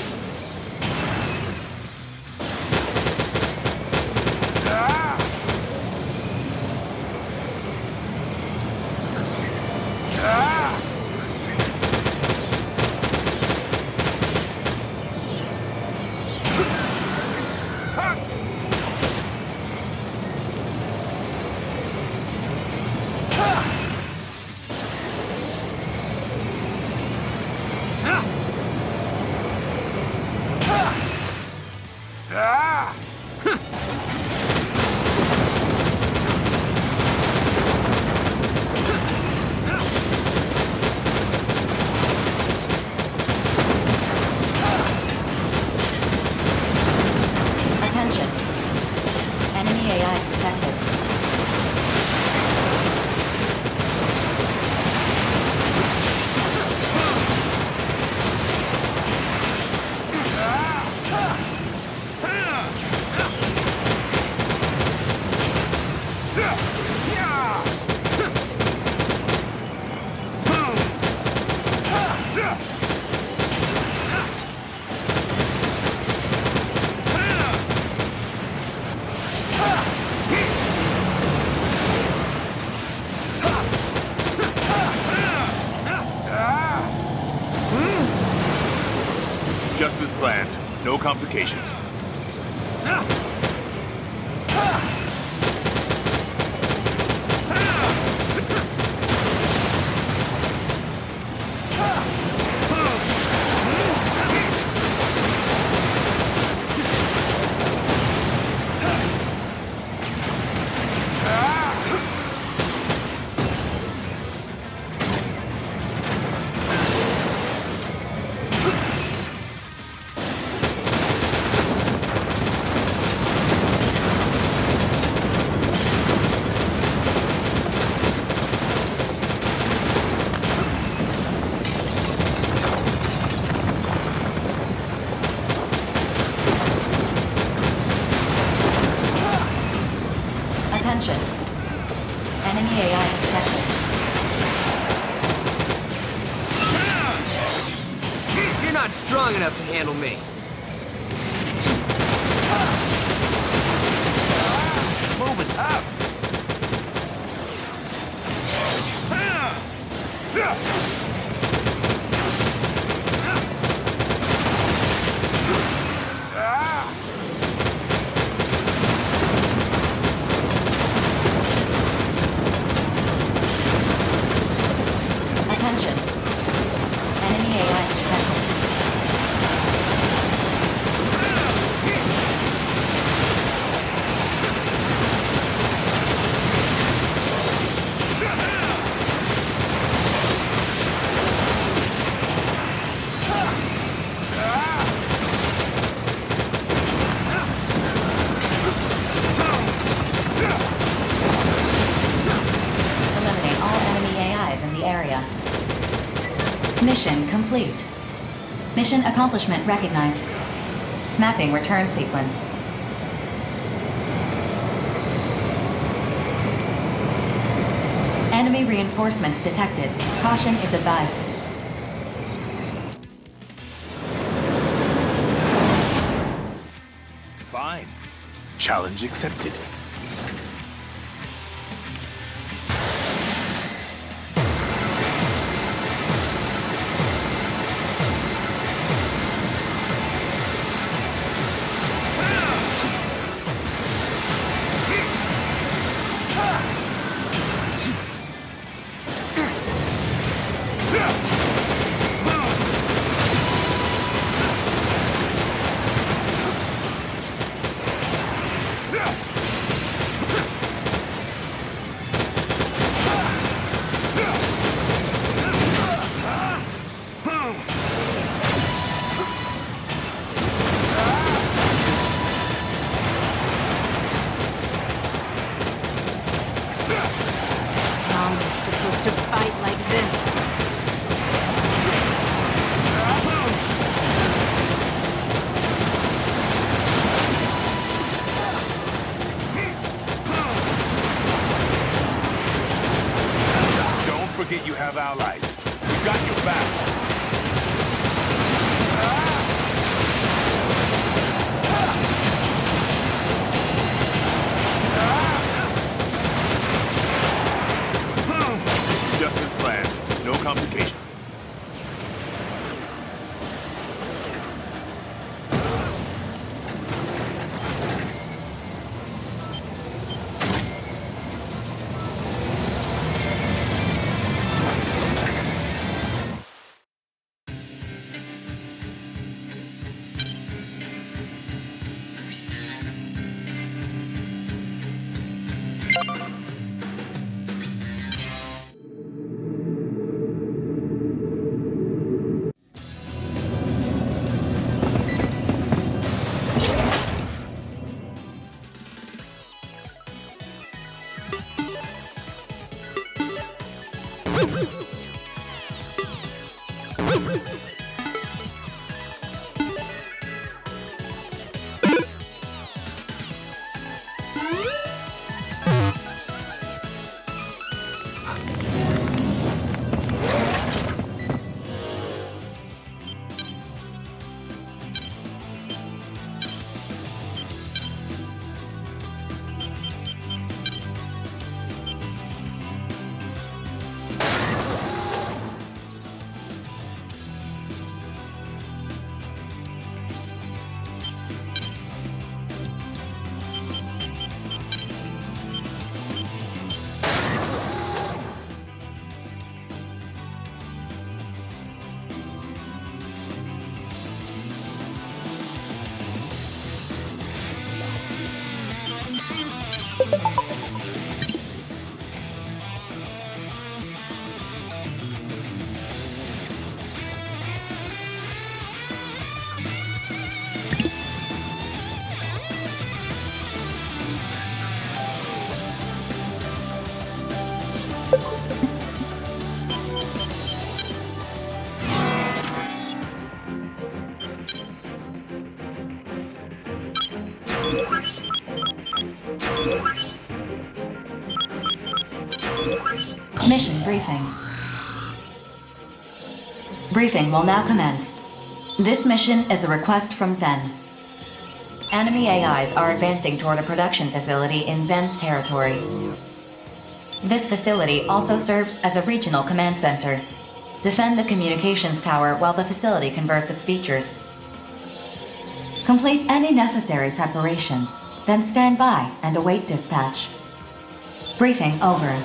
complications. Attention. Enemy AIs detected. You're not strong enough to handle me. Move it up! Attention. Enemy AIs detected. Eliminate all enemy AIs in the area. Mission complete. Mission accomplishment recognized. Mapping return sequence. Enemy reinforcements detected. Caution is advised. Fine. Challenge accepted. Mom was supposed to fight like this. Don't forget you have allies. We got your back. Just as planned. No complications. Mission briefing. Briefing will now commence. This mission is a request from Zen. Enemy AIs are advancing toward a production facility in Zen's territory. This facility also serves as a regional command center. Defend the communications tower while the facility converts its features. Complete any necessary preparations, then stand by and await dispatch. Briefing over.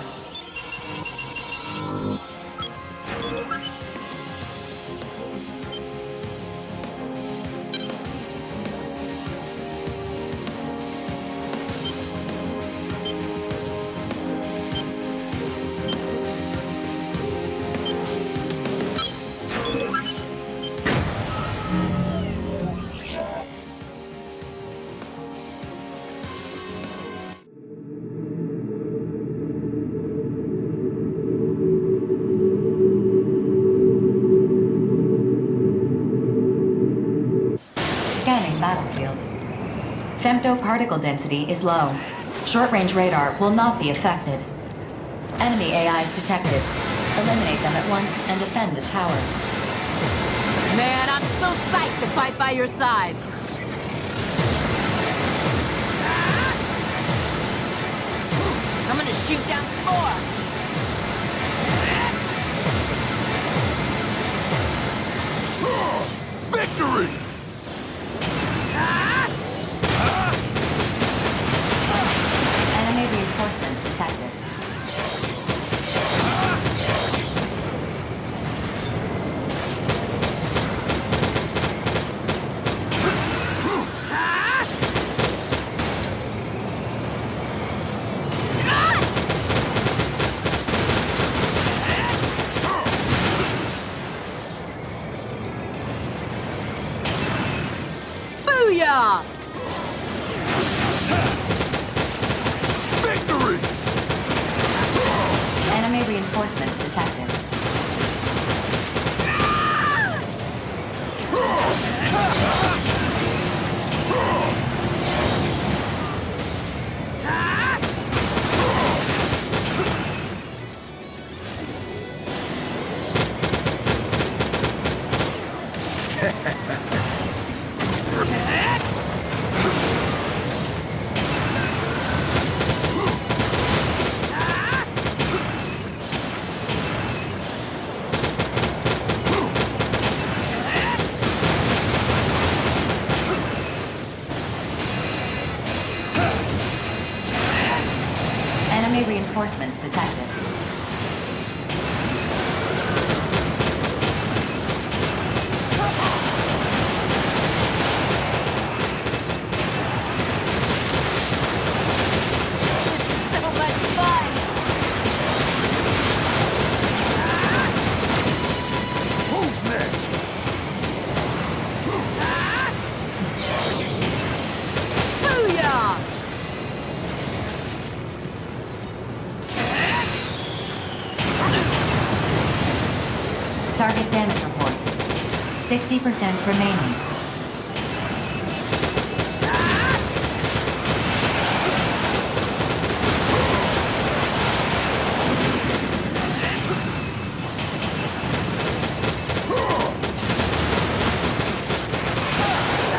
Scanning battlefield. Femto-particle density is low. Short-range radar will not be affected. Enemy AIs detected. Eliminate them at once and defend the tower. Man, I'm so psyched to fight by your side. I'm gonna shoot down 4. Victory! Enemy reinforcements detected. Booyah! Victory! Enemy reinforcements detected. Enemy reinforcements detected. This is so much fun! Who's next? Booyah! Target damage report. 60% remaining.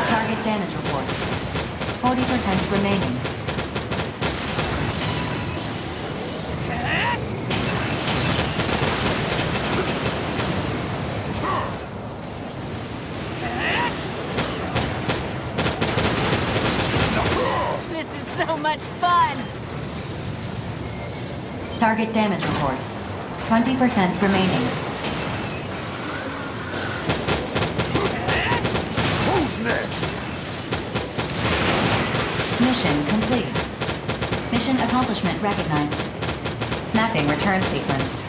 Target damage report. 40% remaining. This is so much fun! Target damage report. 20% remaining. Who's next? Mission complete. Mission accomplishment recognized. Mapping return sequence.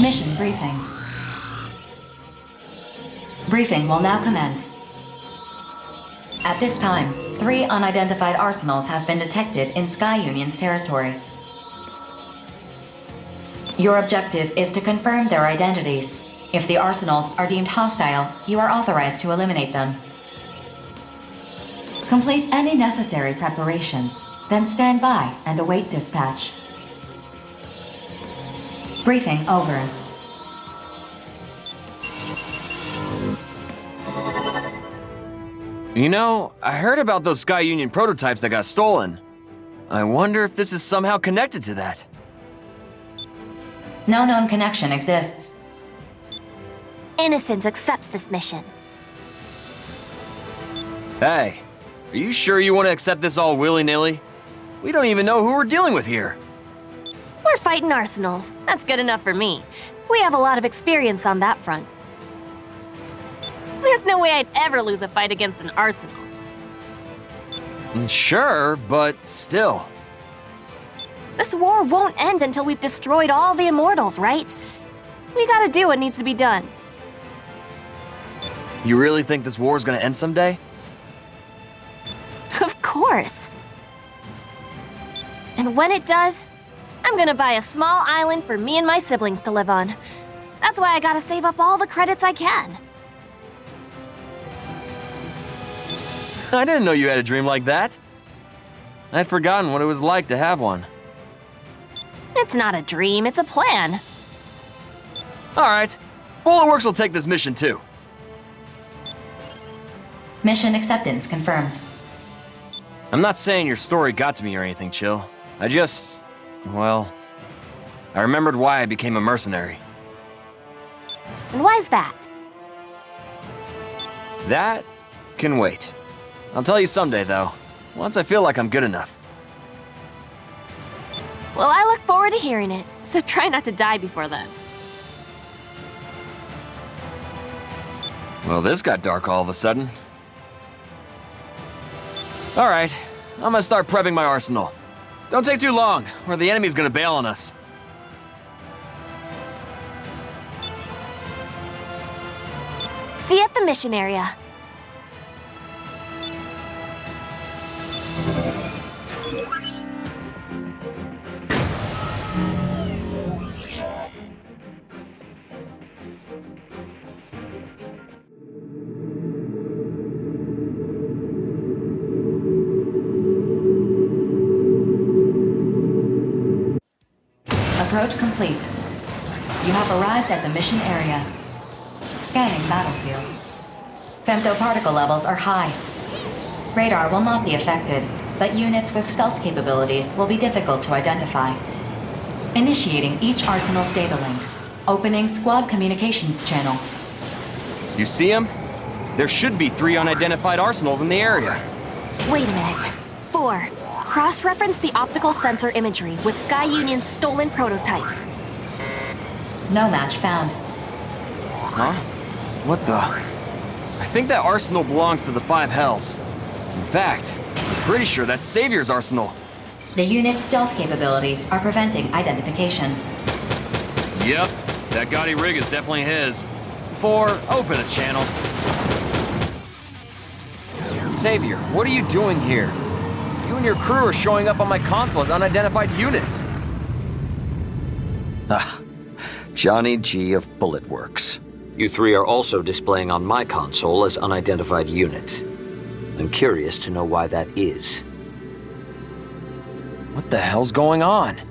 Mission briefing. Briefing will now commence. At this time, 3 unidentified arsenals have been detected in Sky Union's territory. Your objective is to confirm their identities. If the arsenals are deemed hostile, you are authorized to eliminate them. Complete any necessary preparations, then stand by and await dispatch. Briefing over. You know, I heard about those Sky Union prototypes that got stolen. I wonder if this is somehow connected to that. No known connection exists. Innocence accepts this mission. Hey, are you sure you want to accept this all willy-nilly? We don't even know who we're dealing with here. We're fighting arsenals. That's good enough for me. We have a lot of experience on that front. There's no way I'd ever lose a fight against an arsenal. Sure, but still. This war won't end until we've destroyed all the Immortals, right? We gotta do what needs to be done. You really think this war's gonna end someday? Of course. And when it does, I'm gonna buy a small island for me and my siblings to live on. That's why I gotta save up all the credits I can. I didn't know you had a dream like that. I'd forgotten what it was like to have one. It's not a dream, it's a plan. All right, Bulletworks will take this mission too. Mission acceptance confirmed. I'm not saying your story got to me or anything, Chill. I just, well, I remembered why I became a mercenary. And why's that? That can wait. I'll tell you someday, though, once I feel like I'm good enough. Well, I look forward to hearing it, so try not to die before then. Well, this got dark all of a sudden. All right, I'm gonna start prepping my arsenal. Don't take too long, or the enemy's gonna bail on us. See you at the mission area. Approach complete. You have arrived at the mission area. Scanning battlefield. Femtoparticle levels are high. Radar will not be affected, but units with stealth capabilities will be difficult to identify. Initiating each arsenal's data link. Opening squad communications channel. You see them? There should be 3 unidentified arsenals in the area. Wait a minute. 4. Cross-reference the optical sensor imagery with Sky Union's stolen prototypes. No match found. Huh? What the? I think that arsenal belongs to the 5 Hells. In fact, I'm pretty sure that's Savior's arsenal. The unit's stealth capabilities are preventing identification. Yep, that gaudy rig is definitely his. 4, open a channel. Savior, what are you doing here? You and your crew are showing up on my console as unidentified units. Ah, Johnny G of Bulletworks. You 3 are also displaying on my console as unidentified units. I'm curious to know why that is. What the hell's going on?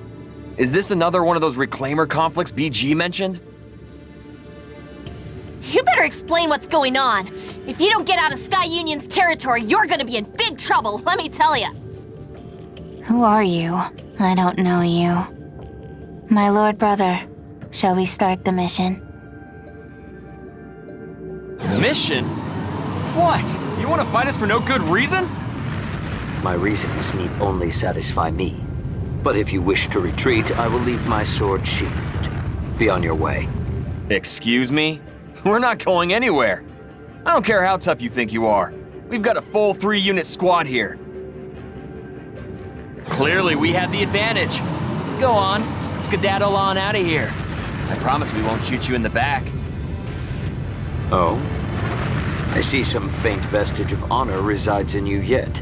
Is this another one of those Reclaimer conflicts BG mentioned? You better explain what's going on. If you don't get out of Sky Union's territory, you're gonna be in big trouble, let me tell you. Who are you? I don't know you. My lord brother, shall we start the mission? Mission? What? You want to fight us for no good reason? My reasons need only satisfy me. But if you wish to retreat, I will leave my sword sheathed. Be on your way. Excuse me? We're not going anywhere. I don't care how tough you think you are. We've got a full 3-unit squad here. Clearly, we have the advantage. Go on, skedaddle on out of here. I promise we won't shoot you in the back. Oh? I see some faint vestige of honor resides in you yet.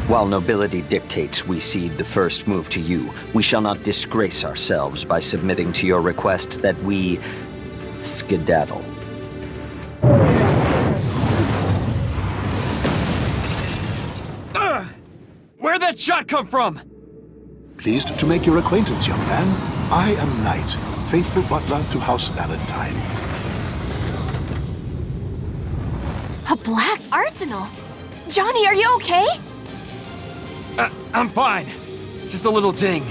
While nobility dictates we cede the first move to you, we shall not disgrace ourselves by submitting to your request that we skedaddle. Where'd that shot come from? Pleased to make your acquaintance, young man. I am Knight, faithful butler to House Valentine. A black arsenal? Johnny, are you okay? I'm fine. Just a little ding.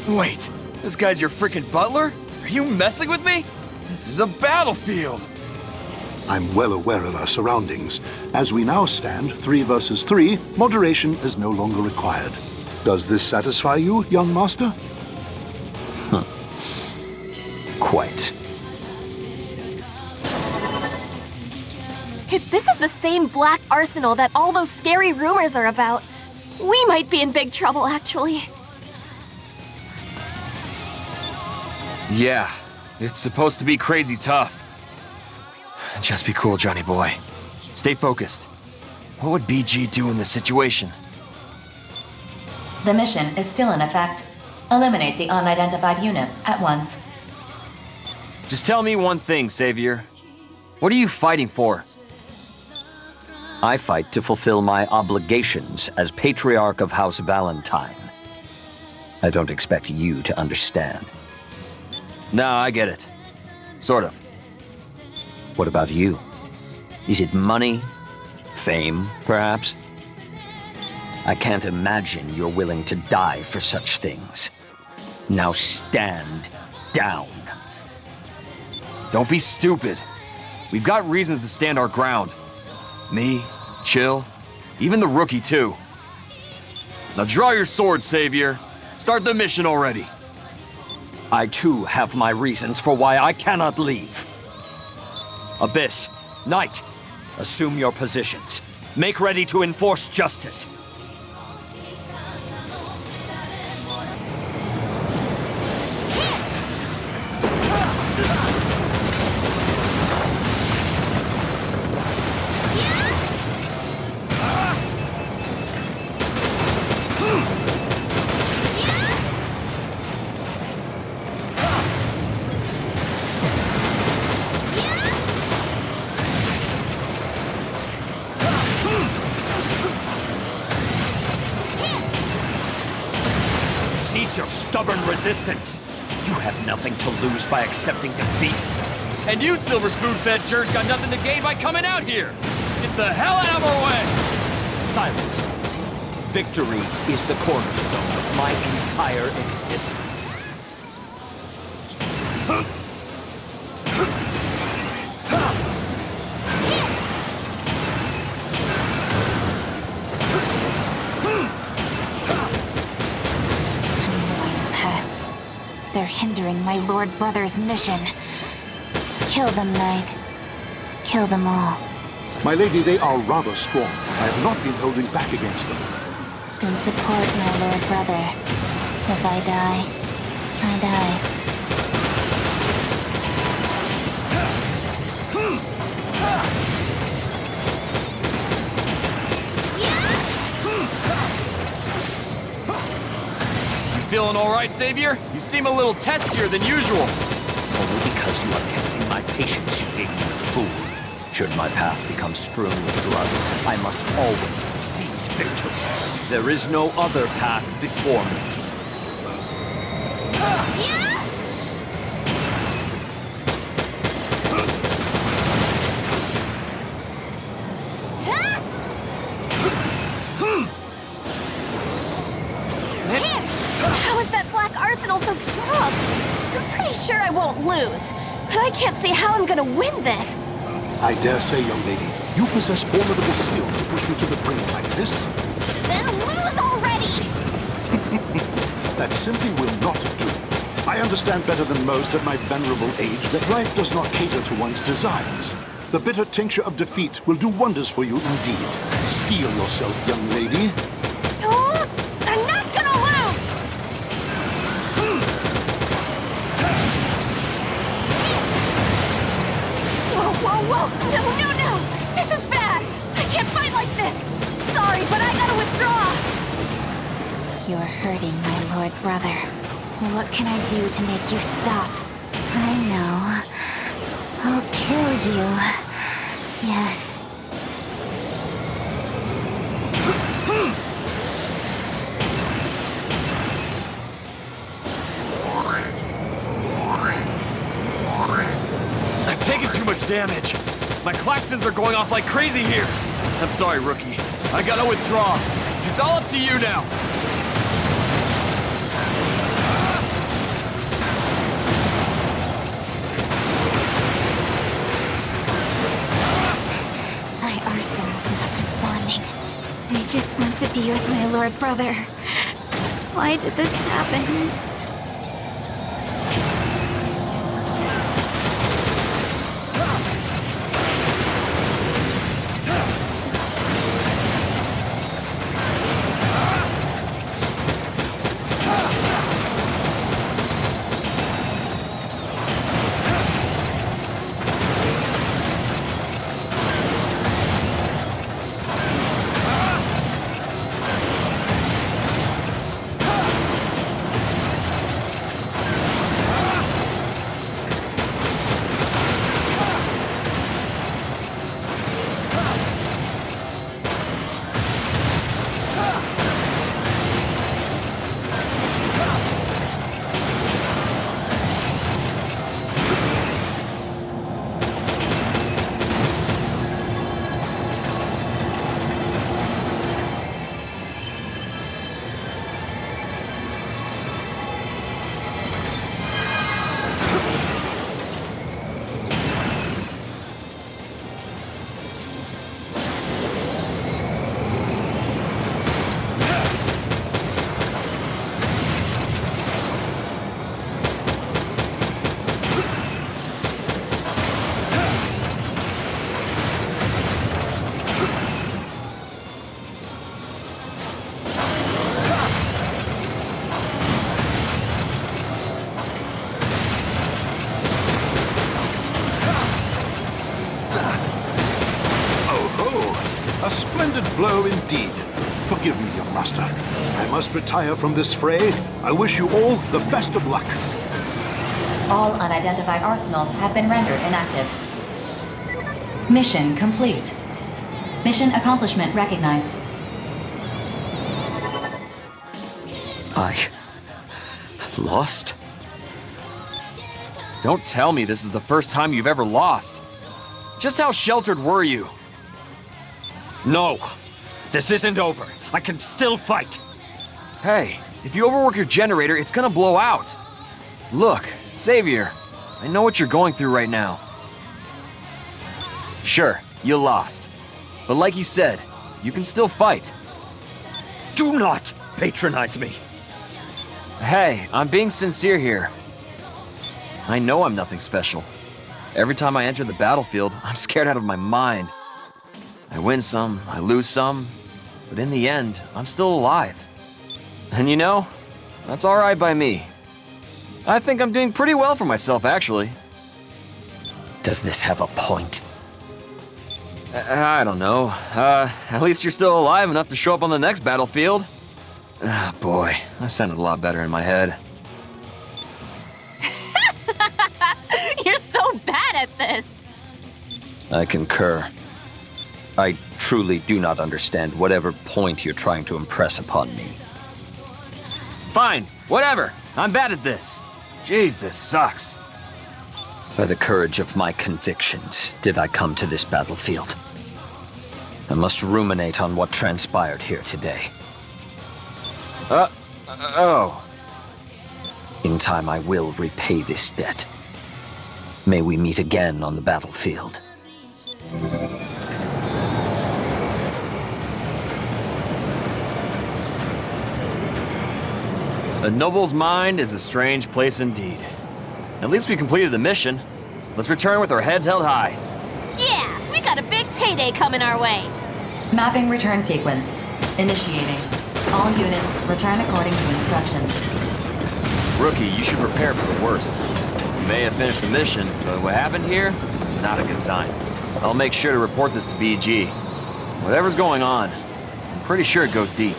Wait, this guy's your freaking butler? Are you messing with me? This is a battlefield. I'm well aware of our surroundings. As we now stand, 3 versus 3, moderation is no longer required. Does this satisfy you, young master? Quite. If this is the same black arsenal that all those scary rumors are about, we might be in big trouble, actually. Yeah, it's supposed to be crazy tough. Just be cool, Johnny boy. Stay focused. What would BG do in this situation? The mission is still in effect. Eliminate the unidentified units at once. Just tell me one thing, Savior. What are you fighting for? I fight to fulfill my obligations as Patriarch of House Valentine. I don't expect you to understand. No, I get it. Sort of. What about you? Is it money? Fame, perhaps? I can't imagine you're willing to die for such things. Now stand down. Don't be stupid. We've got reasons to stand our ground. Me, Chill, even the rookie too. Now draw your sword, Savior. Start the mission already. I too have my reasons for why I cannot leave. Abyss, Knight, assume your positions. Make ready to enforce justice. Cease your stubborn resistance. You have nothing to lose by accepting defeat. And you, silver spoon-fed jerks, got nothing to gain by coming out here. Get the hell out of our way! Silence. Victory is the cornerstone of my entire existence. Pests. They're hindering my Lord Brother's mission. Kill them, Knight. Kill them all. My lady, they are rather strong. I have not been holding back against them. Then support my Lord Brother. If I die, I die. You feeling all right, Savior? You seem a little testier than usual. Only because you are testing my patience, you ignorant fool. Should my path become strewn with blood, I must always seize victory. There is no other path before me. How is that black arsenal so strong? I'm pretty sure I won't lose, but I can't see how I'm gonna win this. I dare say, young lady, you possess formidable skill to push me to the brink like this. Then lose already! That simply will not do. I understand better than most at my venerable age that life does not cater to one's desires. The bitter tincture of defeat will do wonders for you indeed. Steel yourself, young lady. Oh! You're hurting my lord brother. What can I do to make you stop? I know. I'll kill you. Yes. I've taken too much damage. My klaxons are going off like crazy here. I'm sorry, rookie. I gotta withdraw. It's all up to you now. My arsenal's not responding. I just want to be with my lord brother. Why did this happen? A splendid blow indeed. Forgive me, young master. I must retire from this fray. I wish you all the best of luck. All unidentified arsenals have been rendered inactive. Mission complete. Mission accomplishment recognized. I... lost? Don't tell me this is the first time you've ever lost. Just how sheltered were you? No! This isn't over. I can still fight! Hey, if you overwork your generator, it's gonna blow out. Look, Savior, I know what you're going through right now. Sure, you lost. But like you said, you can still fight. Do not patronize me! Hey, I'm being sincere here. I know I'm nothing special. Every time I enter the battlefield, I'm scared out of my mind. I win some, I lose some, but in the end, I'm still alive. And you know, that's alright by me. I think I'm doing pretty well for myself, actually. Does this have a point? I don't know. At least you're still alive enough to show up on the next battlefield. Ah, boy, that sounded a lot better in my head. You're so bad at this! I concur. I truly do not understand whatever point you're trying to impress upon me. Fine, whatever. I'm bad at this. Jeez, this sucks. By the courage of my convictions, did I come to this battlefield. I must ruminate on what transpired here today. Oh. In time, I will repay this debt. May we meet again on the battlefield. A noble's mind is a strange place indeed. At least we completed the mission. Let's return with our heads held high. Yeah, we got a big payday coming our way. Mapping return sequence. Initiating. All units return according to instructions. Rookie, you should prepare for the worst. You may have finished the mission, but what happened here is not a good sign. I'll make sure to report this to BG. Whatever's going on, I'm pretty sure it goes deep.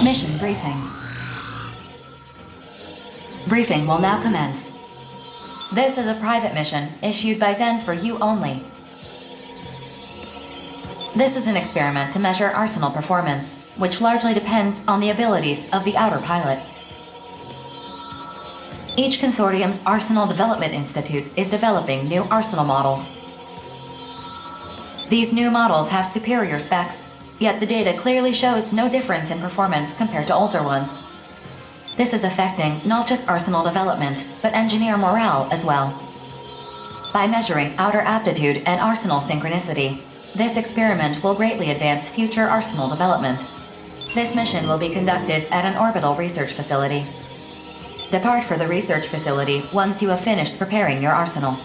Mission briefing. Briefing will now commence. This is a private mission issued by Zen for you only. This is an experiment to measure arsenal performance, which largely depends on the abilities of the outer pilot. Each consortium's Arsenal Development Institute is developing new arsenal models. These new models have superior specs, yet the data clearly shows no difference in performance compared to older ones. This is affecting not just arsenal development, but engineer morale as well. By measuring outer aptitude and arsenal synchronicity, this experiment will greatly advance future arsenal development. This mission will be conducted at an orbital research facility. Depart for the research facility once you have finished preparing your arsenal.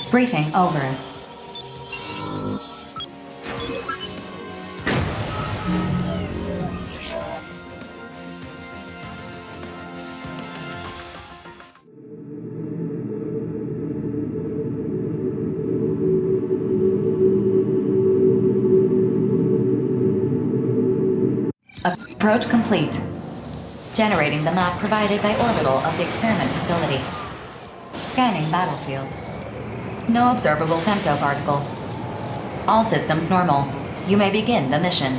Briefing over. Approach complete. Generating the map provided by Orbital of the experiment facility. Scanning battlefield. No observable femtoparticles. All systems normal. You may begin the mission.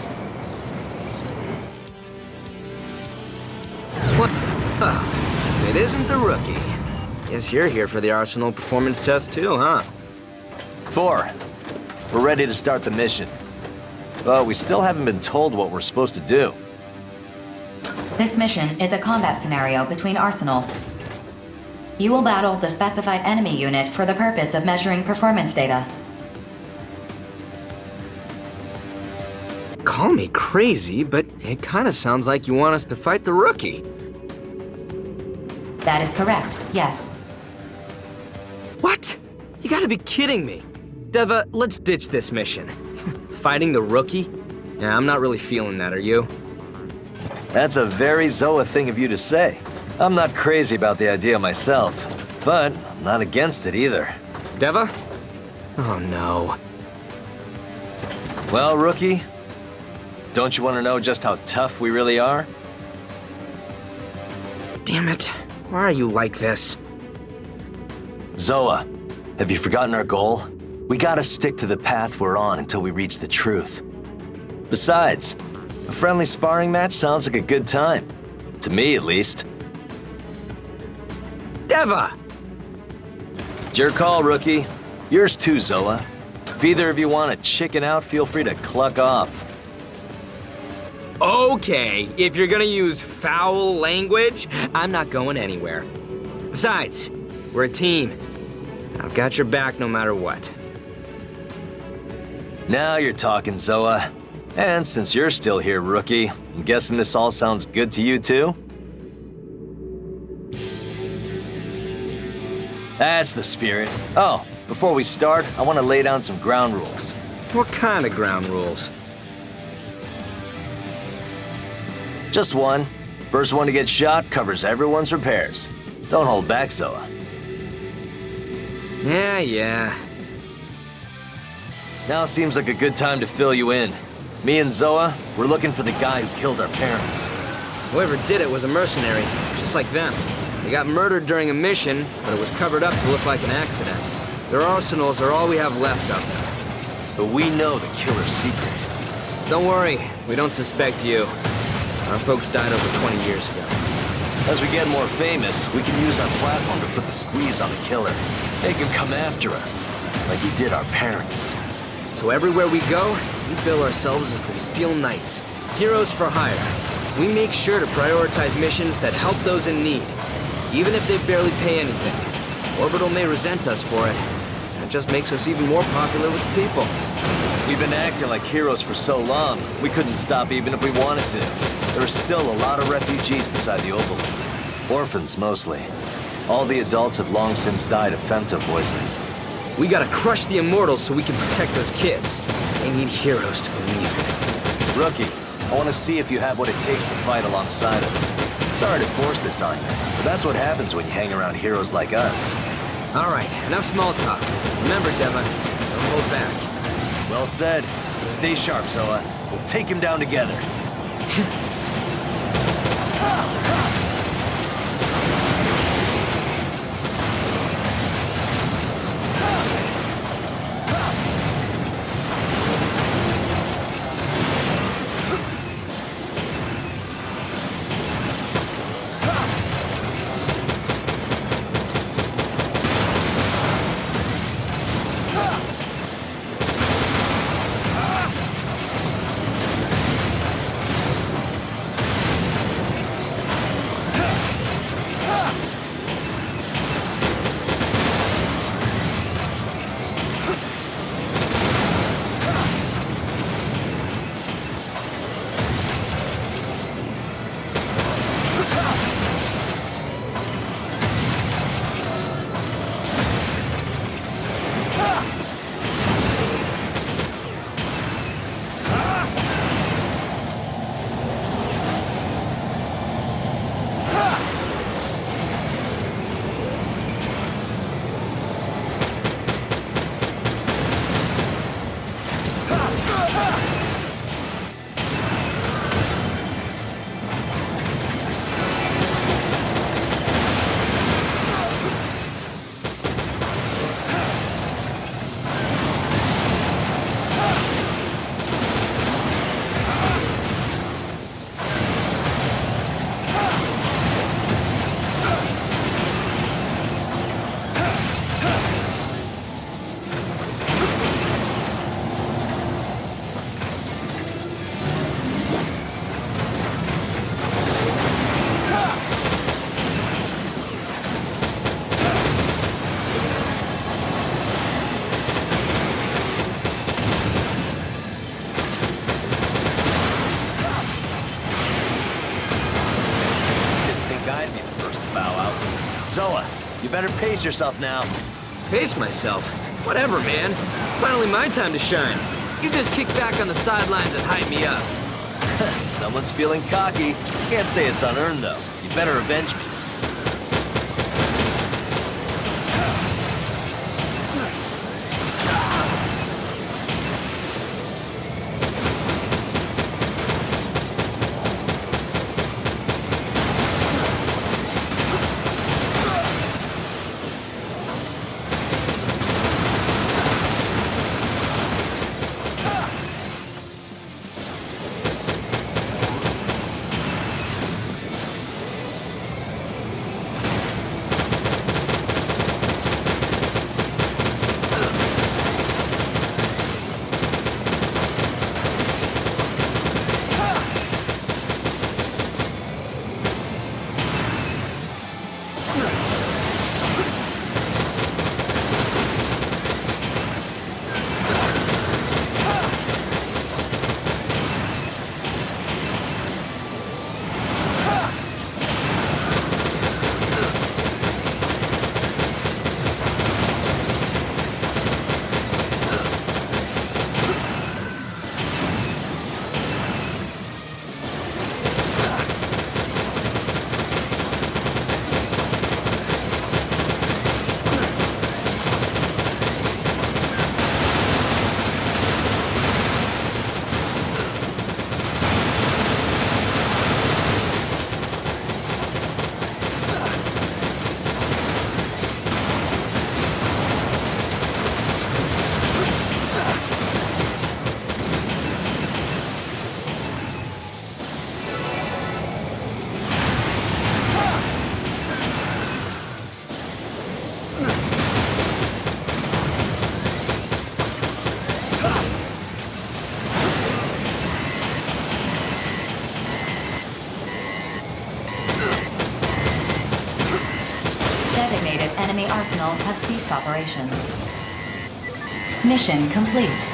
What? Oh, it isn't the rookie. Guess you're here for the Arsenal performance test too, huh? 4. We're ready to start the mission. But we still haven't been told what we're supposed to do. This mission is a combat scenario between arsenals. You will battle the specified enemy unit for the purpose of measuring performance data. Call me crazy, but it kinda sounds like you want us to fight the rookie. That is correct, yes. What? You gotta be kidding me. Deva, let's ditch this mission. Fighting the rookie? Yeah, I'm not really feeling that, are you? That's a very Zoa thing of you to say. I'm not crazy about the idea myself, but I'm not against it either. Deva? Oh no. Well, rookie, don't you want to know just how tough we really are? Damn it. Why are you like this? Zoa, have you forgotten our goal? We gotta stick to the path we're on until we reach the truth. Besides, a friendly sparring match sounds like a good time. To me, at least. Deva! It's your call, rookie. Yours too, Zoa. If either of you want to chicken out, feel free to cluck off. Okay, if you're gonna use foul language, I'm not going anywhere. Besides, we're a team. I've got your back no matter what. Now you're talking, Zoa. And since you're still here, rookie, I'm guessing this all sounds good to you too? That's the spirit. Oh, before we start, I want to lay down some ground rules. What kind of ground rules? Just one. First one to get shot covers everyone's repairs. Don't hold back, Zoa. Yeah. Now seems like a good time to fill you in. Me and Zoa, we're looking for the guy who killed our parents. Whoever did it was a mercenary, just like them. They got murdered during a mission, but it was covered up to look like an accident. Their arsenals are all we have left of them. But we know the killer's secret. Don't worry, we don't suspect you. Our folks died over 20 years ago. As we get more famous, we can use our platform to put the squeeze on the killer. Make him come after us, like he did our parents. So everywhere we go, we bill ourselves as the Steel Knights, heroes for hire. We make sure to prioritize missions that help those in need, even if they barely pay anything. Orbital may resent us for it. That just makes us even more popular with the people. We've been acting like heroes for so long, we couldn't stop even if we wanted to. There are still a lot of refugees inside the Oval. Orphans, mostly. All the adults have long since died of femto poisoning. We gotta crush the Immortals so we can protect those kids. They need heroes to believe in. Rookie, I want to see if you have what it takes to fight alongside us. Sorry to force this on you, but that's what happens when you hang around heroes like us. All right, enough small talk. Remember, Deva, don't hold back. Well said. Stay sharp, Zoa. We'll take him down together. Zoa, you better pace yourself now. Pace myself? Whatever, man. It's finally my time to shine. You just kick back on the sidelines and hype me up. Someone's feeling cocky. Can't say it's unearned, though. You better avenge me. Designated enemy arsenals have ceased operations. Mission complete.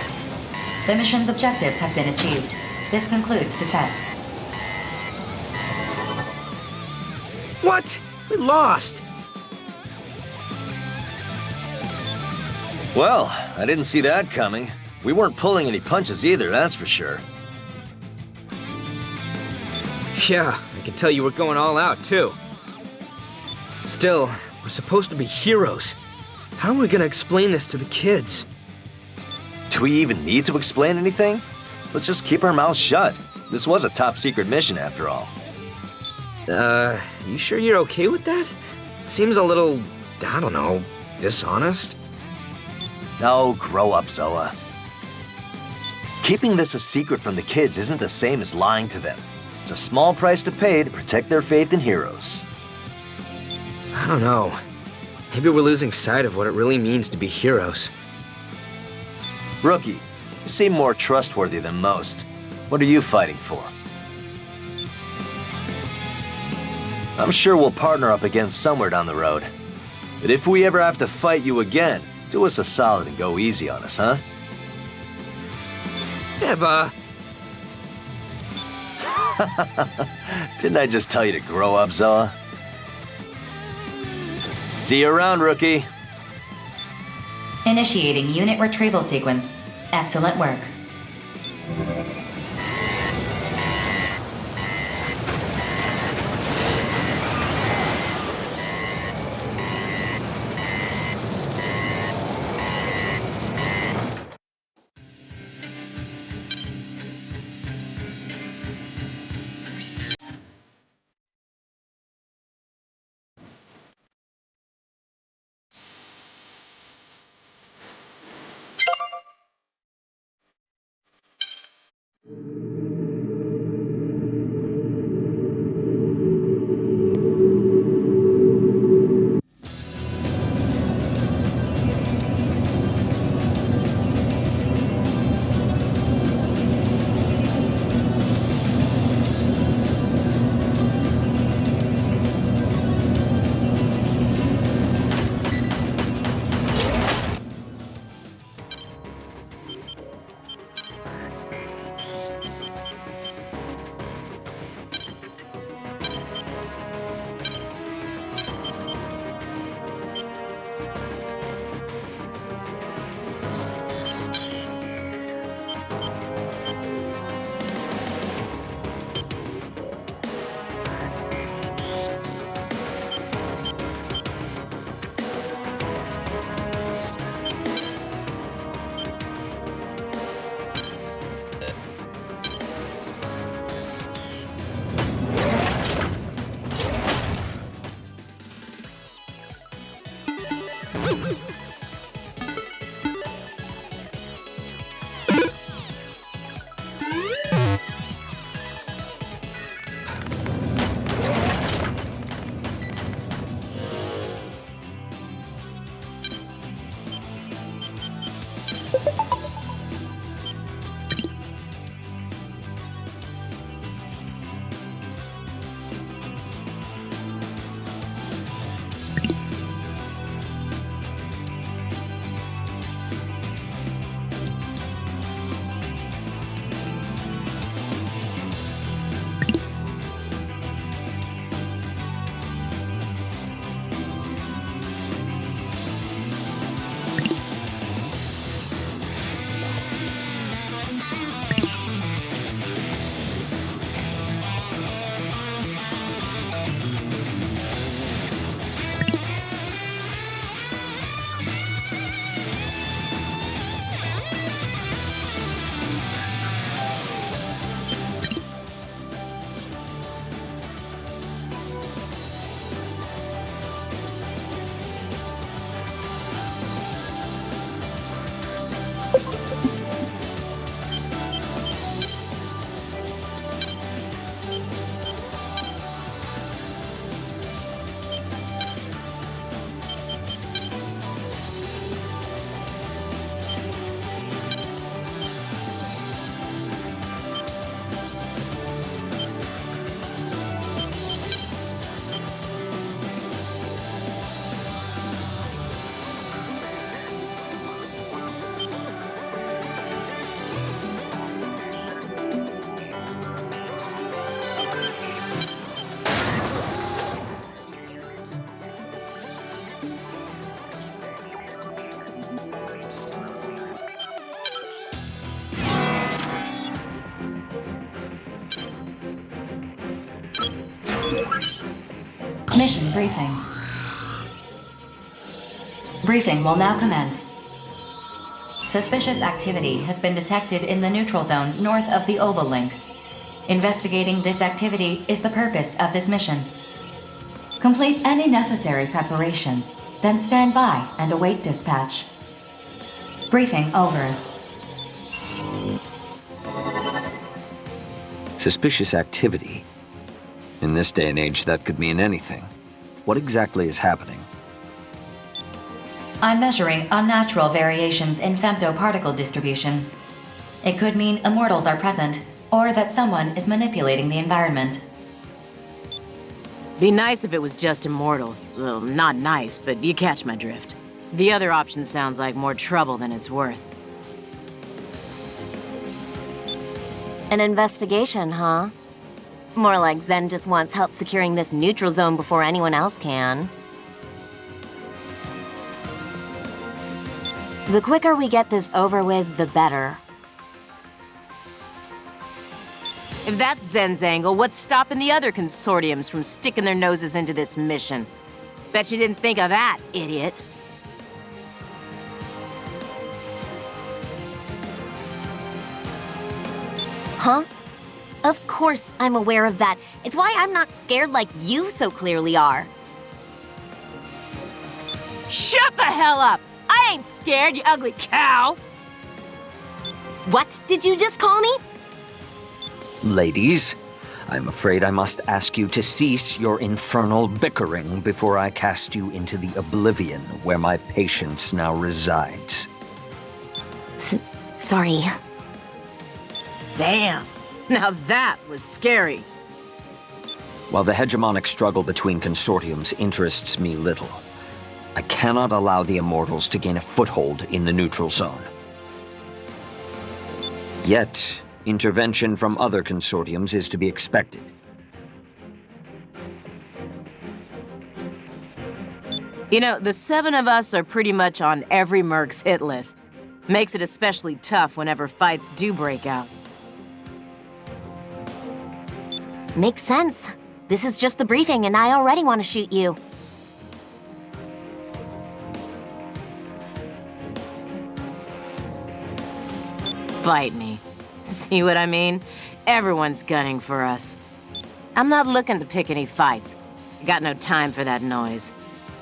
The mission's objectives have been achieved. This concludes the test. What? We lost! Well, I didn't see that coming. We weren't pulling any punches either, that's for sure. Yeah, I can tell you were going all out, too. Still, we're supposed to be heroes. How are we gonna explain this to the kids? Do we even need to explain anything? Let's just keep our mouths shut. This was a top-secret mission, after all. You sure you're okay with that? It seems a little, I don't know, dishonest. No, grow up, Zoa. Keeping this a secret from the kids isn't the same as lying to them. It's a small price to pay to protect their faith in heroes. I don't know. Maybe we're losing sight of what it really means to be heroes. Rookie, you seem more trustworthy than most. What are you fighting for? I'm sure we'll partner up again somewhere down the road. But if we ever have to fight you again, do us a solid and go easy on us, huh? Deva! Didn't I just tell you to grow up, Zoa? See you around, Rookie. Initiating unit retrieval sequence. Excellent work. Mission briefing. Briefing will now commence. Suspicious activity has been detected in the neutral zone north of the Oval Link. Investigating this activity is the purpose of this mission. Complete any necessary preparations, then stand by and await dispatch. Briefing over. Suspicious activity. In this day and age, that could mean anything. What exactly is happening? I'm measuring unnatural variations in femtoparticle distribution. It could mean immortals are present, or that someone is manipulating the environment. Be nice if it was just immortals. Well, not nice, but you catch my drift. The other option sounds like more trouble than it's worth. An investigation, huh? More like Zen just wants help securing this neutral zone before anyone else can. The quicker we get this over with, the better. If that's Zen's angle, what's stopping the other consortiums from sticking their noses into this mission? Bet you didn't think of that, idiot. Huh? Of course I'm aware of that. It's why I'm not scared like you so clearly are. Shut the hell up! I ain't scared, you ugly cow! What did you just call me? Ladies, I'm afraid I must ask you to cease your infernal bickering before I cast you into the oblivion where my patience now resides. Sorry. Damn. Now that was scary. While the hegemonic struggle between consortiums interests me little, I cannot allow the Immortals to gain a foothold in the neutral zone. Yet, intervention from other consortiums is to be expected. You know, the 7 of us are pretty much on every merc's hit list. Makes it especially tough whenever fights do break out. Makes sense. This is just the briefing and I already want to shoot you. Bite me. See what I mean? Everyone's gunning for us. I'm not looking to pick any fights. Got no time for that noise.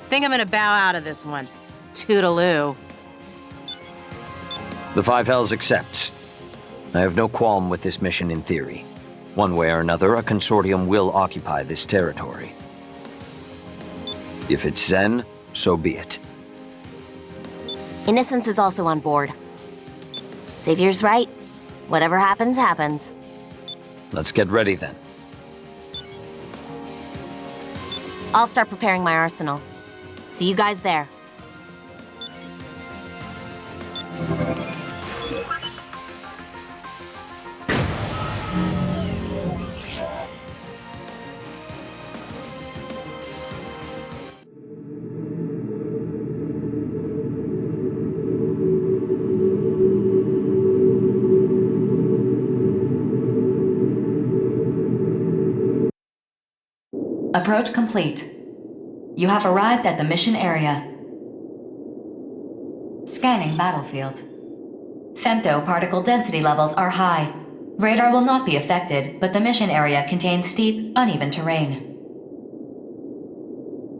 Think I'm gonna bow out of this one. Toodaloo. The Five Hells accepts. I have no qualm with this mission in theory. One way or another, a consortium will occupy this territory. If it's Zen, so be it. Innocence is also on board. Savior's right. Whatever happens, happens. Let's get ready then. I'll start preparing my arsenal. See you guys there. Approach complete. You have arrived at the mission area. Scanning battlefield. Femto particle density levels are high. Radar will not be affected, but the mission area contains steep, uneven terrain.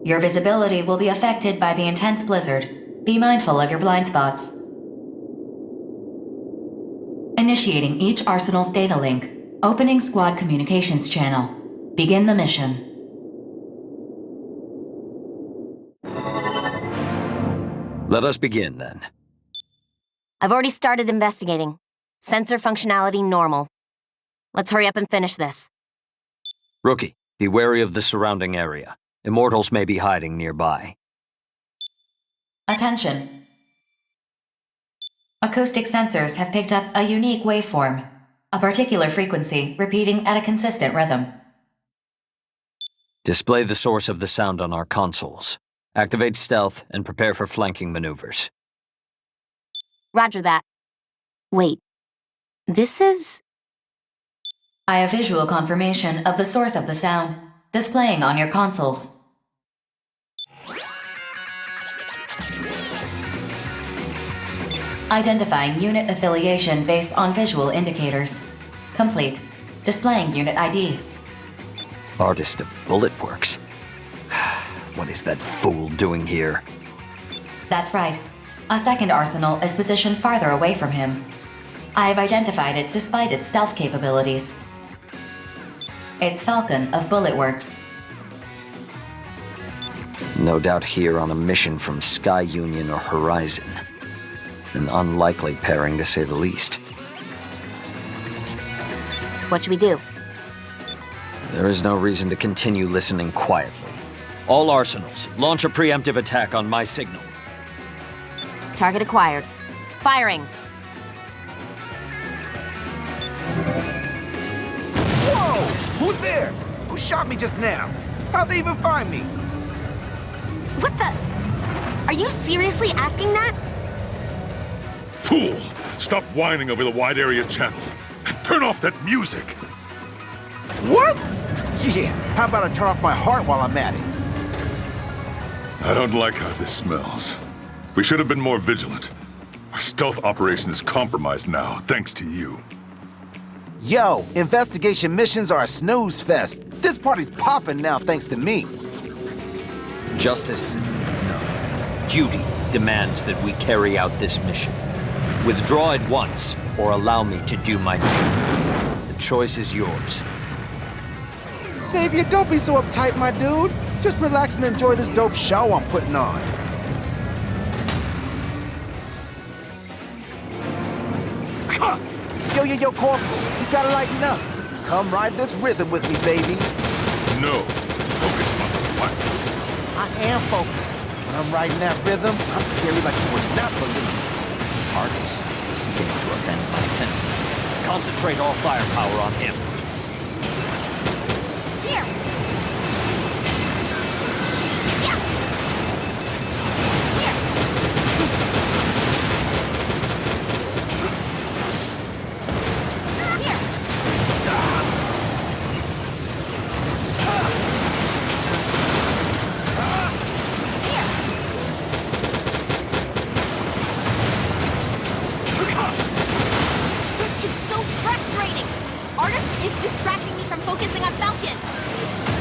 Your visibility will be affected by the intense blizzard. Be mindful of your blind spots. Initiating each arsenal's data link. Opening squad communications channel. Begin the mission. Let us begin, then. I've already started investigating. Sensor functionality normal. Let's hurry up and finish this. Rookie, be wary of the surrounding area. Immortals may be hiding nearby. Attention. Acoustic sensors have picked up a unique waveform, a particular frequency repeating at a consistent rhythm. Display the source of the sound on our consoles. Activate stealth and prepare for flanking maneuvers. Roger that. Wait. This is... I have visual confirmation of the source of the sound, displaying on your consoles. Identifying unit affiliation based on visual indicators. Complete. Displaying unit ID. Artist of bullet works. What is that fool doing here? That's right. A second arsenal is positioned farther away from him. I have identified it despite its stealth capabilities. It's Falcon of Bullet Works. No doubt here on a mission from Sky Union or Horizon. An unlikely pairing to say the least. What should we do? There is no reason to continue listening quietly. All arsenals, launch a preemptive attack on my signal. Target acquired. Firing! Whoa! Who's there? Who shot me just now? How'd they even find me? What the? Are you seriously asking that? Fool! Stop whining over the wide area channel and turn off that music! What? Yeah, how about I turn off my heart while I'm at it? I don't like how this smells. We should have been more vigilant. Our stealth operation is compromised now, thanks to you. Yo, investigation missions are a snooze fest. This party's popping now thanks to me. Justice, no. Duty demands that we carry out this mission. Withdraw at once, or allow me to do my duty. The choice is yours. Savior, don't be so uptight, my dude. Just relax and enjoy this dope show I'm putting on. Yo, Corporal, you gotta lighten up. Come ride this rhythm with me, baby. No, focus on the fight. I am focused. When I'm riding that rhythm, I'm scary like you would not believe. Artist is beginning to offend my senses. Concentrate all firepower on him. Here!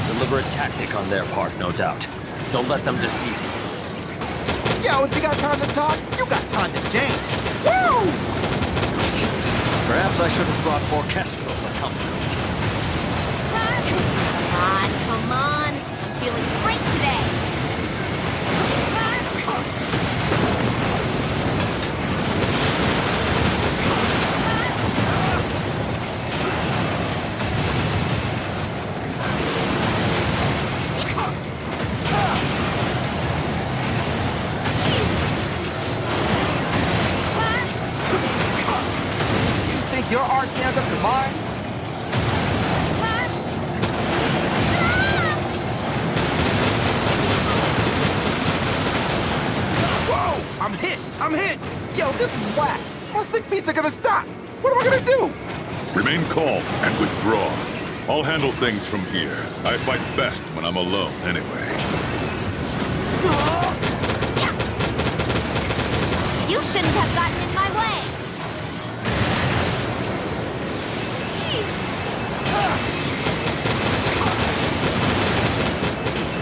Deliberate tactic on their part, no doubt. Don't let them deceive you. Yo, if you got time to talk, you got time to jam. Woo! Perhaps I should have brought orchestral accompaniment. Come on. I'm feeling great today. Your art stands up to mine? Whoa! I'm hit! Yo, this is whack! My sick beats are gonna stop! What am I gonna do? Remain calm and withdraw. I'll handle things from here. I fight best when I'm alone, anyway. You shouldn't have gotten in my way.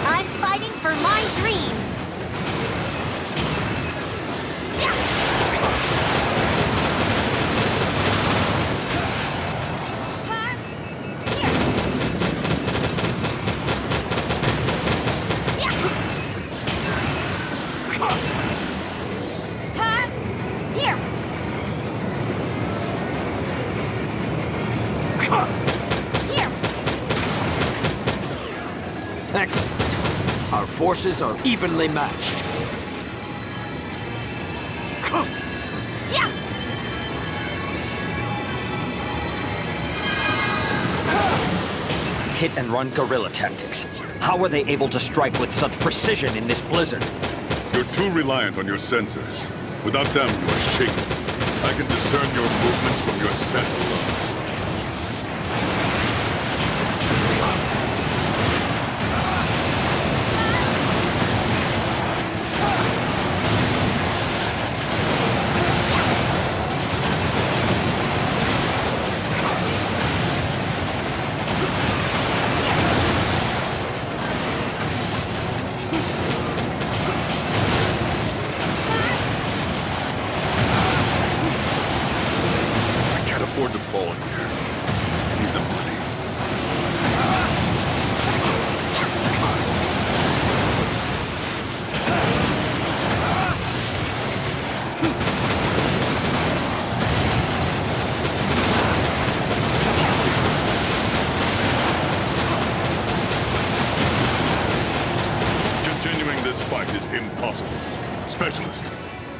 I'm fighting for my dreams. Excellent. Our forces are evenly matched. Hit and run guerrilla tactics. How are they able to strike with such precision in this blizzard? You're too reliant on your sensors. Without them, you are shaken. I can discern your movements from your scent alone.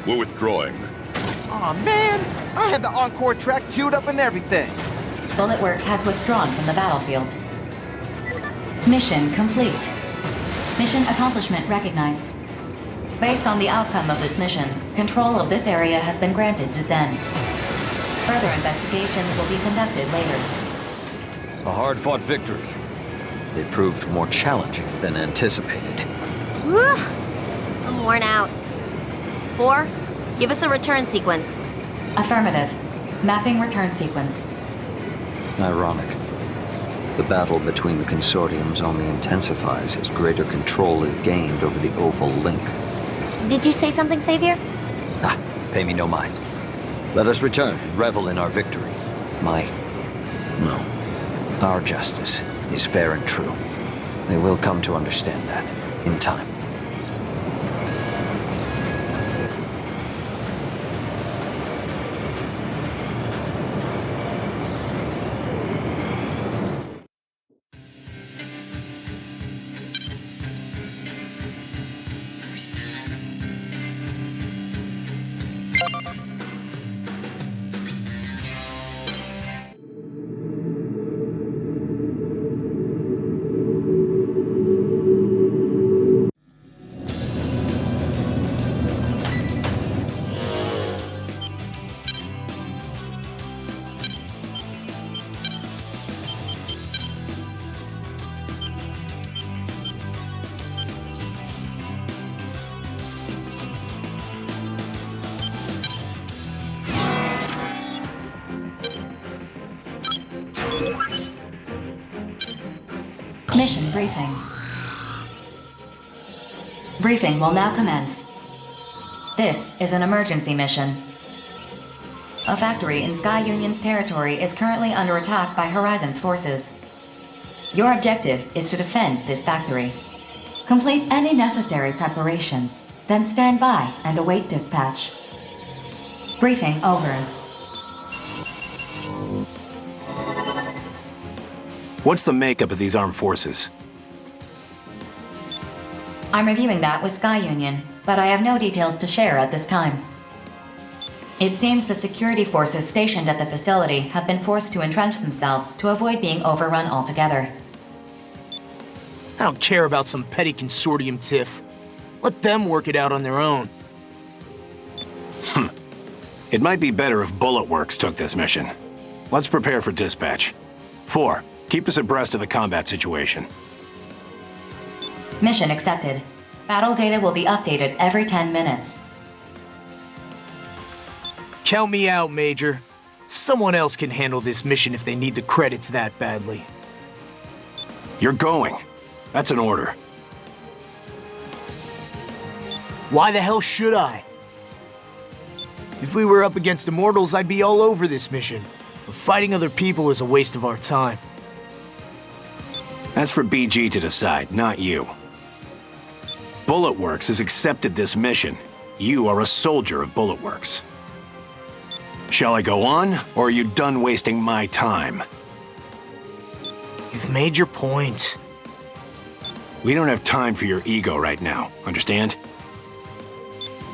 We're withdrawing. Aw, man! I had the encore track queued up and everything. Bulletworks has withdrawn from the battlefield. Mission complete. Mission accomplishment recognized. Based on the outcome of this mission, control of this area has been granted to Zen. Further investigations will be conducted later. A hard-fought victory. It proved more challenging than anticipated. Whew. I'm worn out. 4, give us a return sequence. Affirmative. Mapping return sequence. Ironic. The battle between the consortiums only intensifies as greater control is gained over the oval link. Did you say something, Savior? Ah, pay me no mind. Let us return and revel in our victory. Our justice is fair and true. They will come to understand that in time. Mission briefing. Briefing will now commence. This is an emergency mission. A factory in Sky Union's territory is currently under attack by Horizon's forces. Your objective is to defend this factory. Complete any necessary preparations, then stand by and await dispatch. Briefing over. What's the makeup of these armed forces? I'm reviewing that with Sky Union, but I have no details to share at this time. It seems the security forces stationed at the facility have been forced to entrench themselves to avoid being overrun altogether. I don't care about some petty consortium tiff. Let them work it out on their own. It might be better if Bullet Works took this mission. Let's prepare for dispatch. 4, keep us abreast of the combat situation. Mission accepted. Battle data will be updated every 10 minutes. Count me out, Major. Someone else can handle this mission if they need the credits that badly. You're going. That's an order. Why the hell should I? If we were up against Immortals, I'd be all over this mission. But fighting other people is a waste of our time. That's for BG to decide, not you. Bullet Works has accepted this mission. You are a soldier of Bullet Works. Shall I go on, or are you done wasting my time? You've made your point. We don't have time for your ego right now, understand?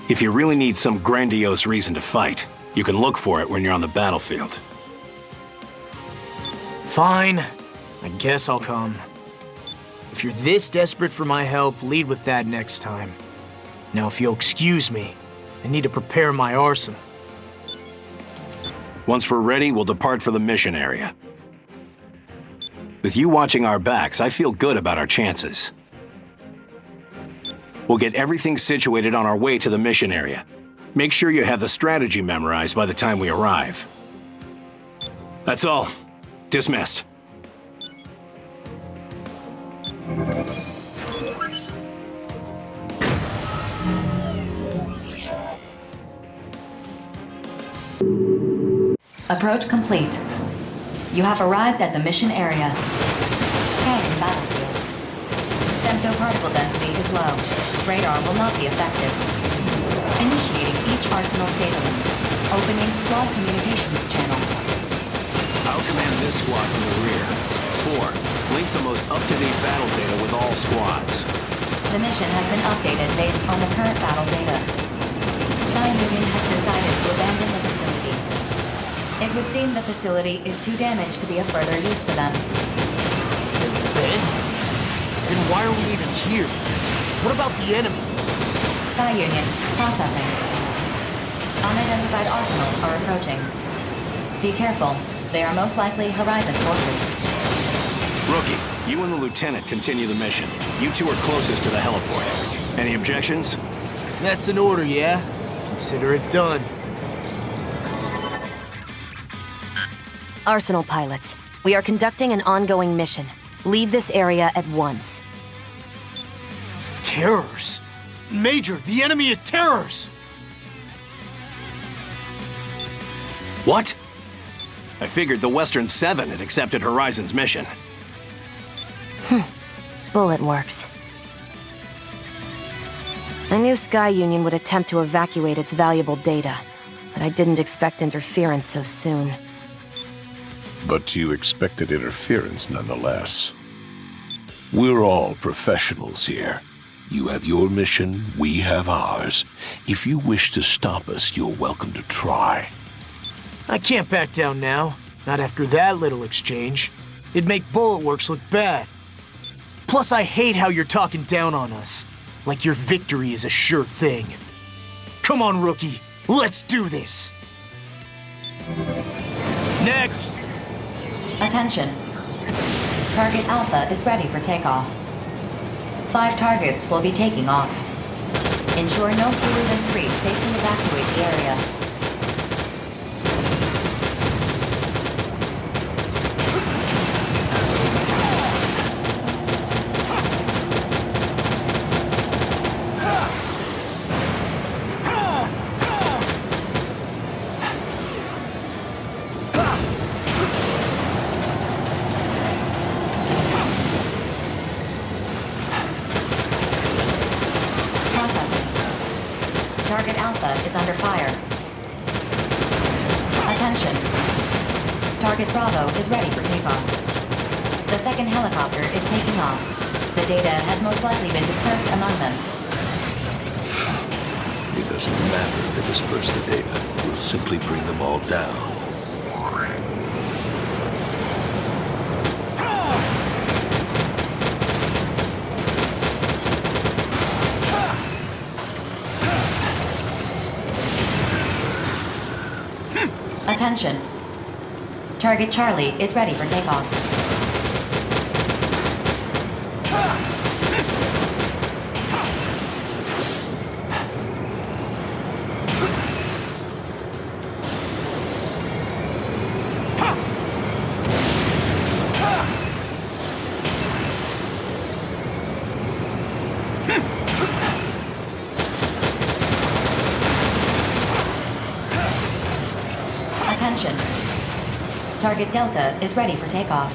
If you really need some grandiose reason to fight, you can look for it when you're on the battlefield. Fine. I guess I'll come. If you're this desperate for my help, lead with that next time. Now, if you'll excuse me, I need to prepare my arsenal. Once we're ready, we'll depart for the mission area. With you watching our backs, I feel good about our chances. We'll get everything situated on our way to the mission area. Make sure you have the strategy memorized by the time we arrive. That's all. Dismissed. Approach complete. You have arrived at the mission area. Scanning battlefield. Femtoparticle density is low. Radar will not be effective. Initiating each arsenal's data link. Opening squad communications channel. I'll command this squad from the rear. 4, link the most up-to-date battle data with all squads. The mission has been updated based on the current battle data. Sky Union has decided to abandon the facility. It would seem the facility is too damaged to be of further use to them. Then why are we even here? What about the enemy? Sky Union, processing. Unidentified arsenals are approaching. Be careful. They are most likely Horizon forces. Rookie, you and the lieutenant continue the mission. You two are closest to the heliport. Any objections? That's an order, yeah? Consider it done. Arsenal pilots, we are conducting an ongoing mission. Leave this area at once. Terrors? Major, the enemy is terrors! What? I figured the Western 7 had accepted Horizon's mission. Bullet Works. I knew Sky Union would attempt to evacuate its valuable data, but I didn't expect interference so soon. But you expected interference nonetheless. We're all professionals here. You have your mission, we have ours. If you wish to stop us, you're welcome to try. I can't back down now. Not after that little exchange. It'd make Bullet Works look bad. Plus, I hate how you're talking down on us. Like your victory is a sure thing. Come on, Rookie. Let's do this! Next! Attention. Target Alpha is ready for takeoff. 5 targets will be taking off. Ensure no fewer than 3 safely evacuate the area. Target Alpha is under fire. Attention. Target Bravo is ready for takeoff. The second helicopter is taking off. The data has most likely been dispersed among them. It doesn't matter if they disperse the data. We'll simply bring them all down. Attention. Target Charlie is ready for takeoff. Attention. Target Delta is ready for takeoff.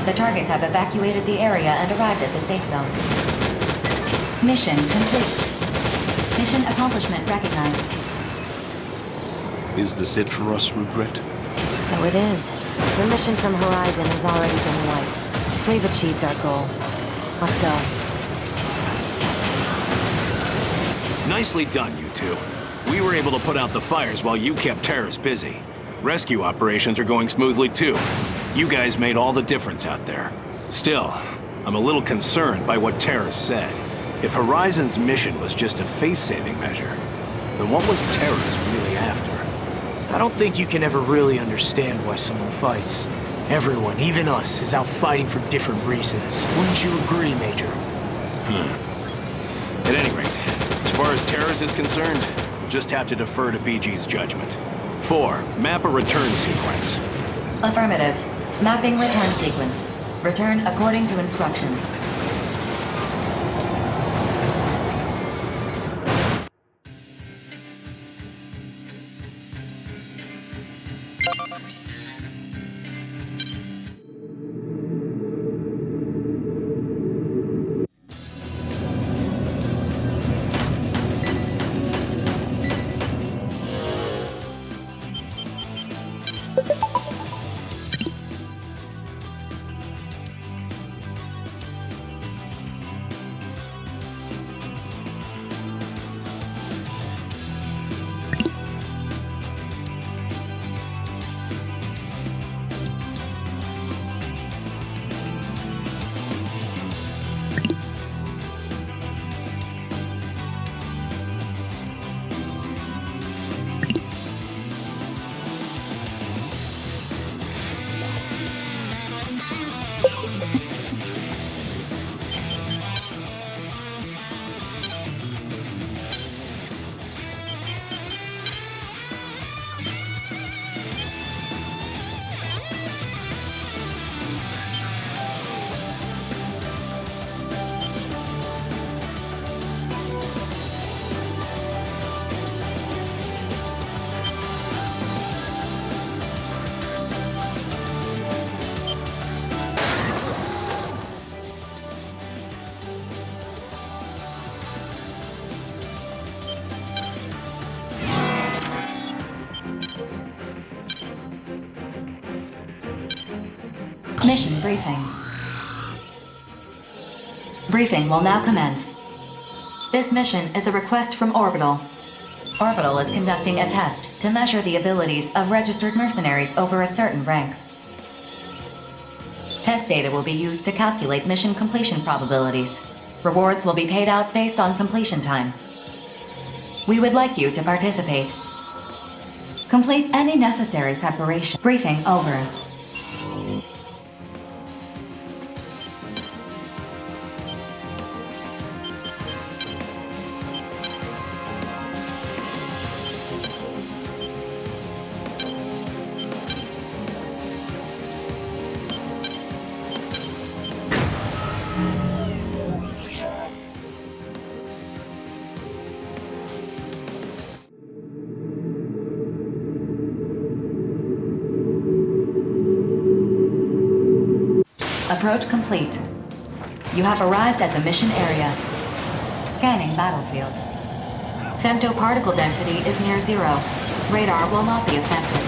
The targets have evacuated the area and arrived at the safe zone. Mission complete. Mission accomplishment recognized. Is this it for us, Regret? So it is. The mission from Horizon has already been wiped. We've achieved our goal. Let's go. Nicely done, you two. We were able to put out the fires while you kept terrorists busy. Rescue operations are going smoothly too. You guys made all the difference out there. Still, I'm a little concerned by what terrorists said. If Horizon's mission was just a face-saving measure, then what was terrorists really after? I don't think you can ever really understand why someone fights. Everyone, even us, is out fighting for different reasons. Wouldn't you agree, Major? At any rate, as far as terrorists is concerned, we'll just have to defer to BG's judgment. 4. Map a return sequence. Affirmative. Mapping return sequence. Return according to instructions. Mission briefing. Briefing will now commence. This mission is a request from Orbital. Orbital is conducting a test to measure the abilities of registered mercenaries over a certain rank. Test data will be used to calculate mission completion probabilities. Rewards will be paid out based on completion time. We would like you to participate. Complete any necessary preparation. Briefing over. Approach complete. You have arrived at the mission area. Scanning battlefield. Femtoparticle density is near 0. Radar will not be affected.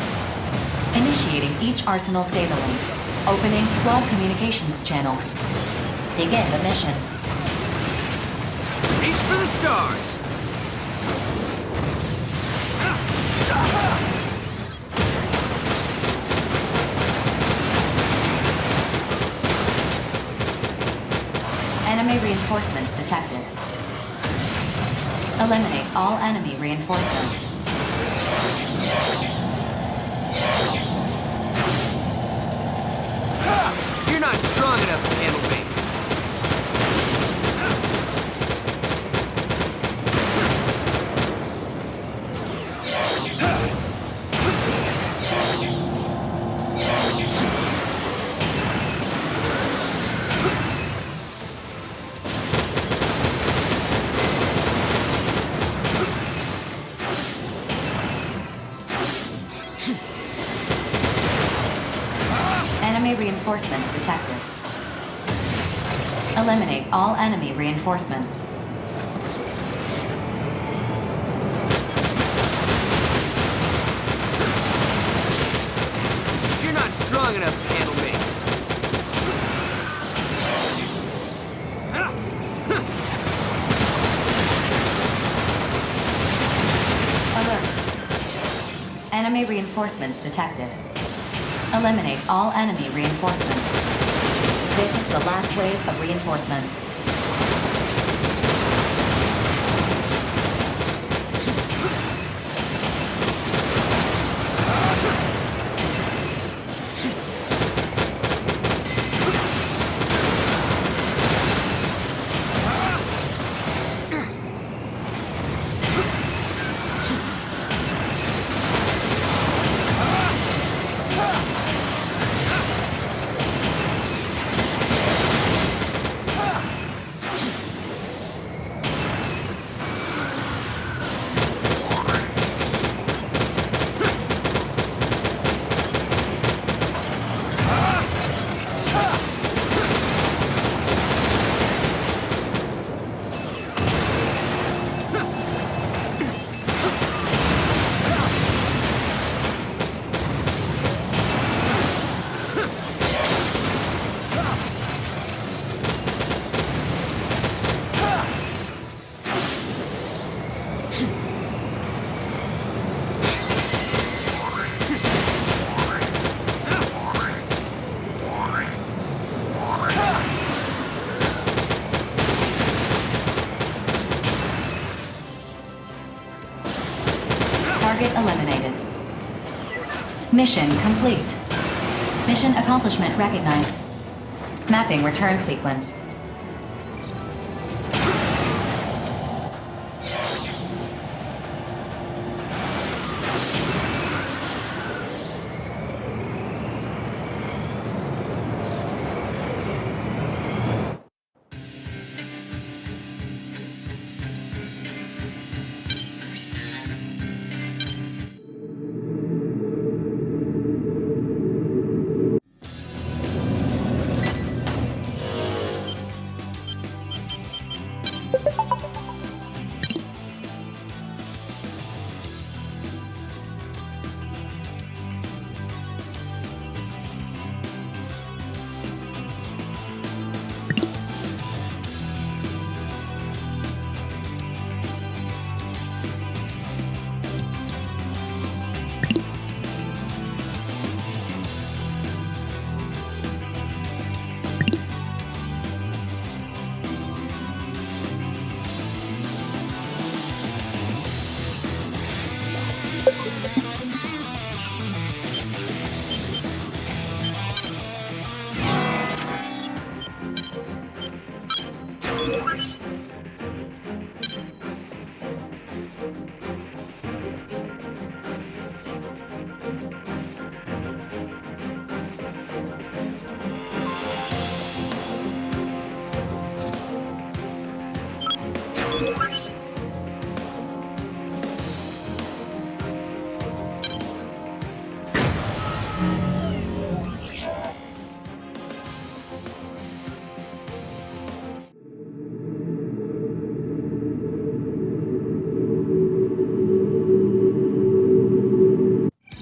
Initiating each arsenal's data link. Opening squad communications channel. Begin the mission. Reach for the stars! Enemy reinforcements detected. Eliminate all enemy reinforcements. You're not strong enough to handle me. Enemy reinforcements detected. Eliminate all enemy reinforcements. You're not strong enough to handle me. Alert. Enemy reinforcements detected. Eliminate all enemy reinforcements. This is the last wave of reinforcements. Target eliminated. Mission complete. Mission accomplishment recognized. Mapping return sequence.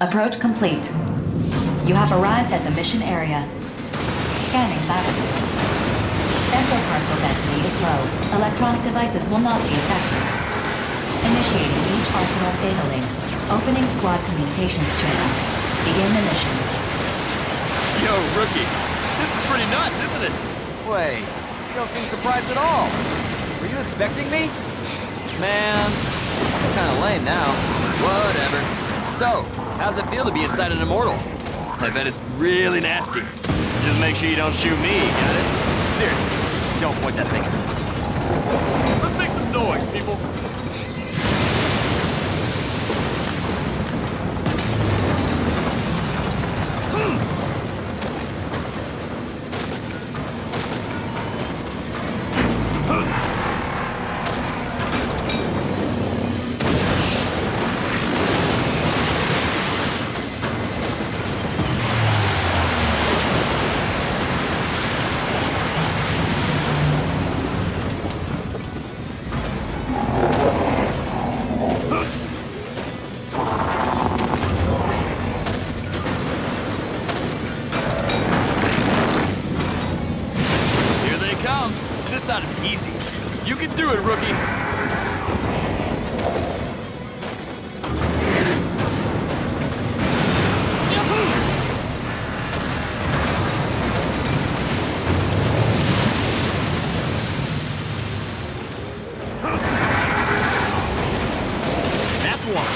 Approach complete. You have arrived at the mission area. Scanning battlefield. Femtoparticle density is low. Electronic devices will not be affected. Initiating each arsenal's data link. Opening squad communications channel. Begin the mission. Yo, rookie. This is pretty nuts, isn't it? Wait, you don't seem surprised at all. Were you expecting me? Man, I'm kinda lame now. Whatever. So, how's it feel to be inside an Immortal? I bet it's really nasty. Just make sure you don't shoot me, got it? Seriously, don't point that thing at me. Let's make some noise, people. Easy. You can do it, rookie. That's one.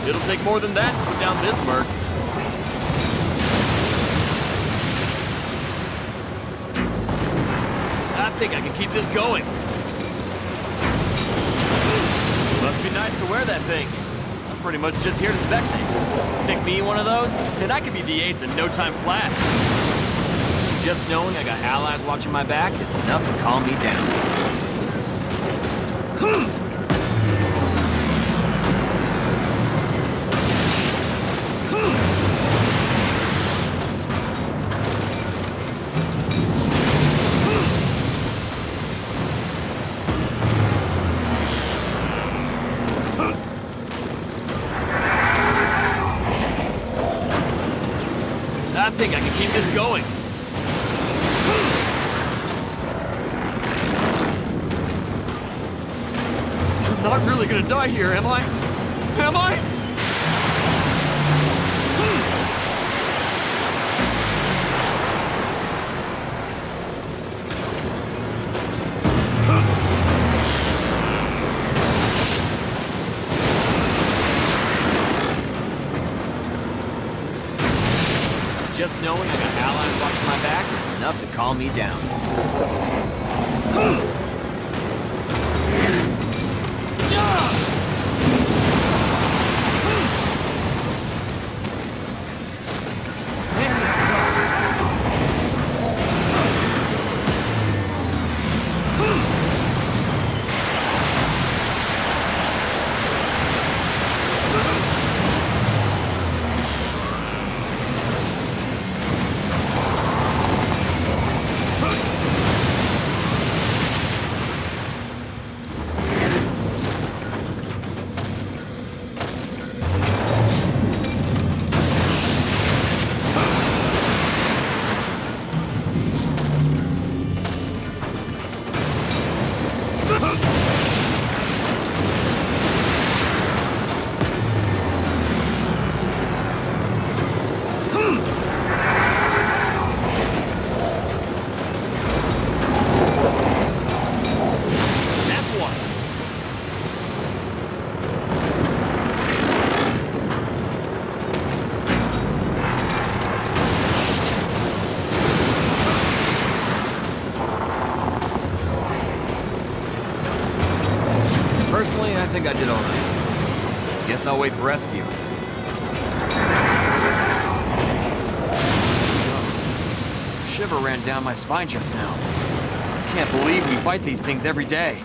It'll take more than that to put down this merc. I think I can keep this going. Must be nice to wear that thing. I'm pretty much just here to spectate. Stick me in one of those, and I could be the ace in no time flat. Just knowing I got allies watching my back is enough to calm me down. I think I can keep this going. I'm not really gonna die here, am I? Am I? Just knowing I got allies watching my back is enough to calm me down. There's the start. think I did all right. Guess I'll wait for rescue. A shiver ran down my spine just now. I can't believe we fight these things every day.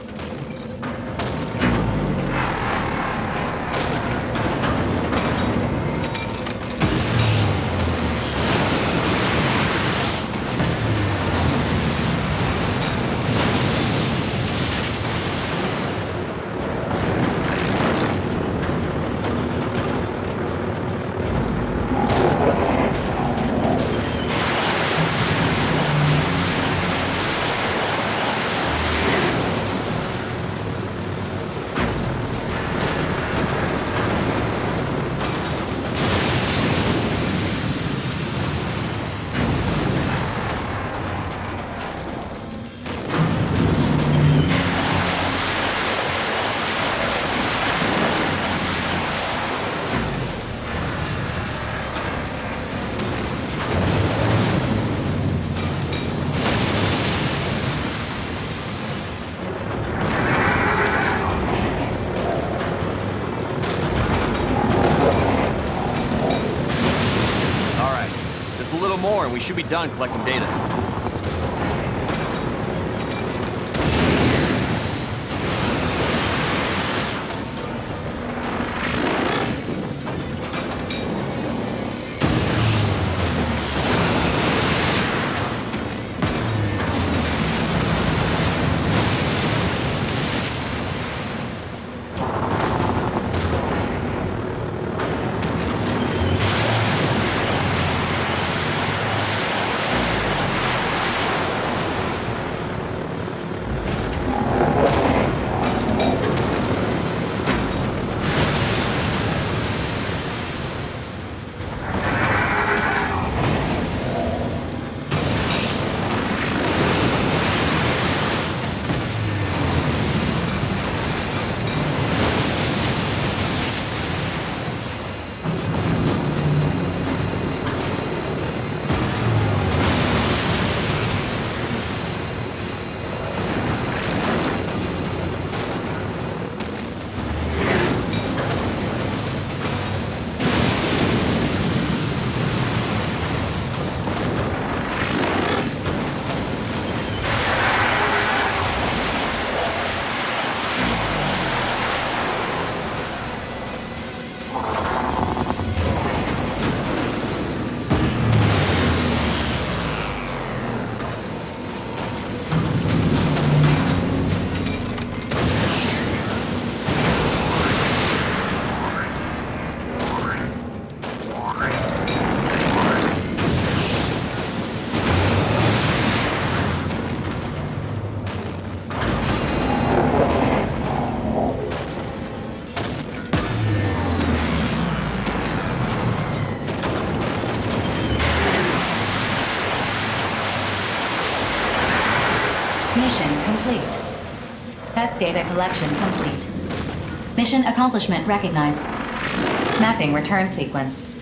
More and we should be done collecting data. Mission complete. Test data collection complete. Mission accomplishment recognized. Mapping return sequence.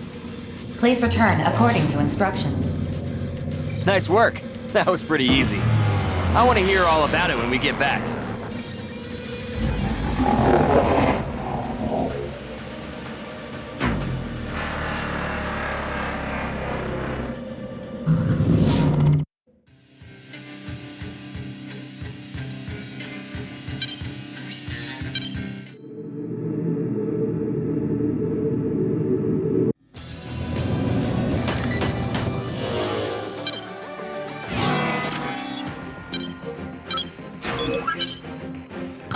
Please return according to instructions. Nice work. That was pretty easy. I want to hear all about it when we get back.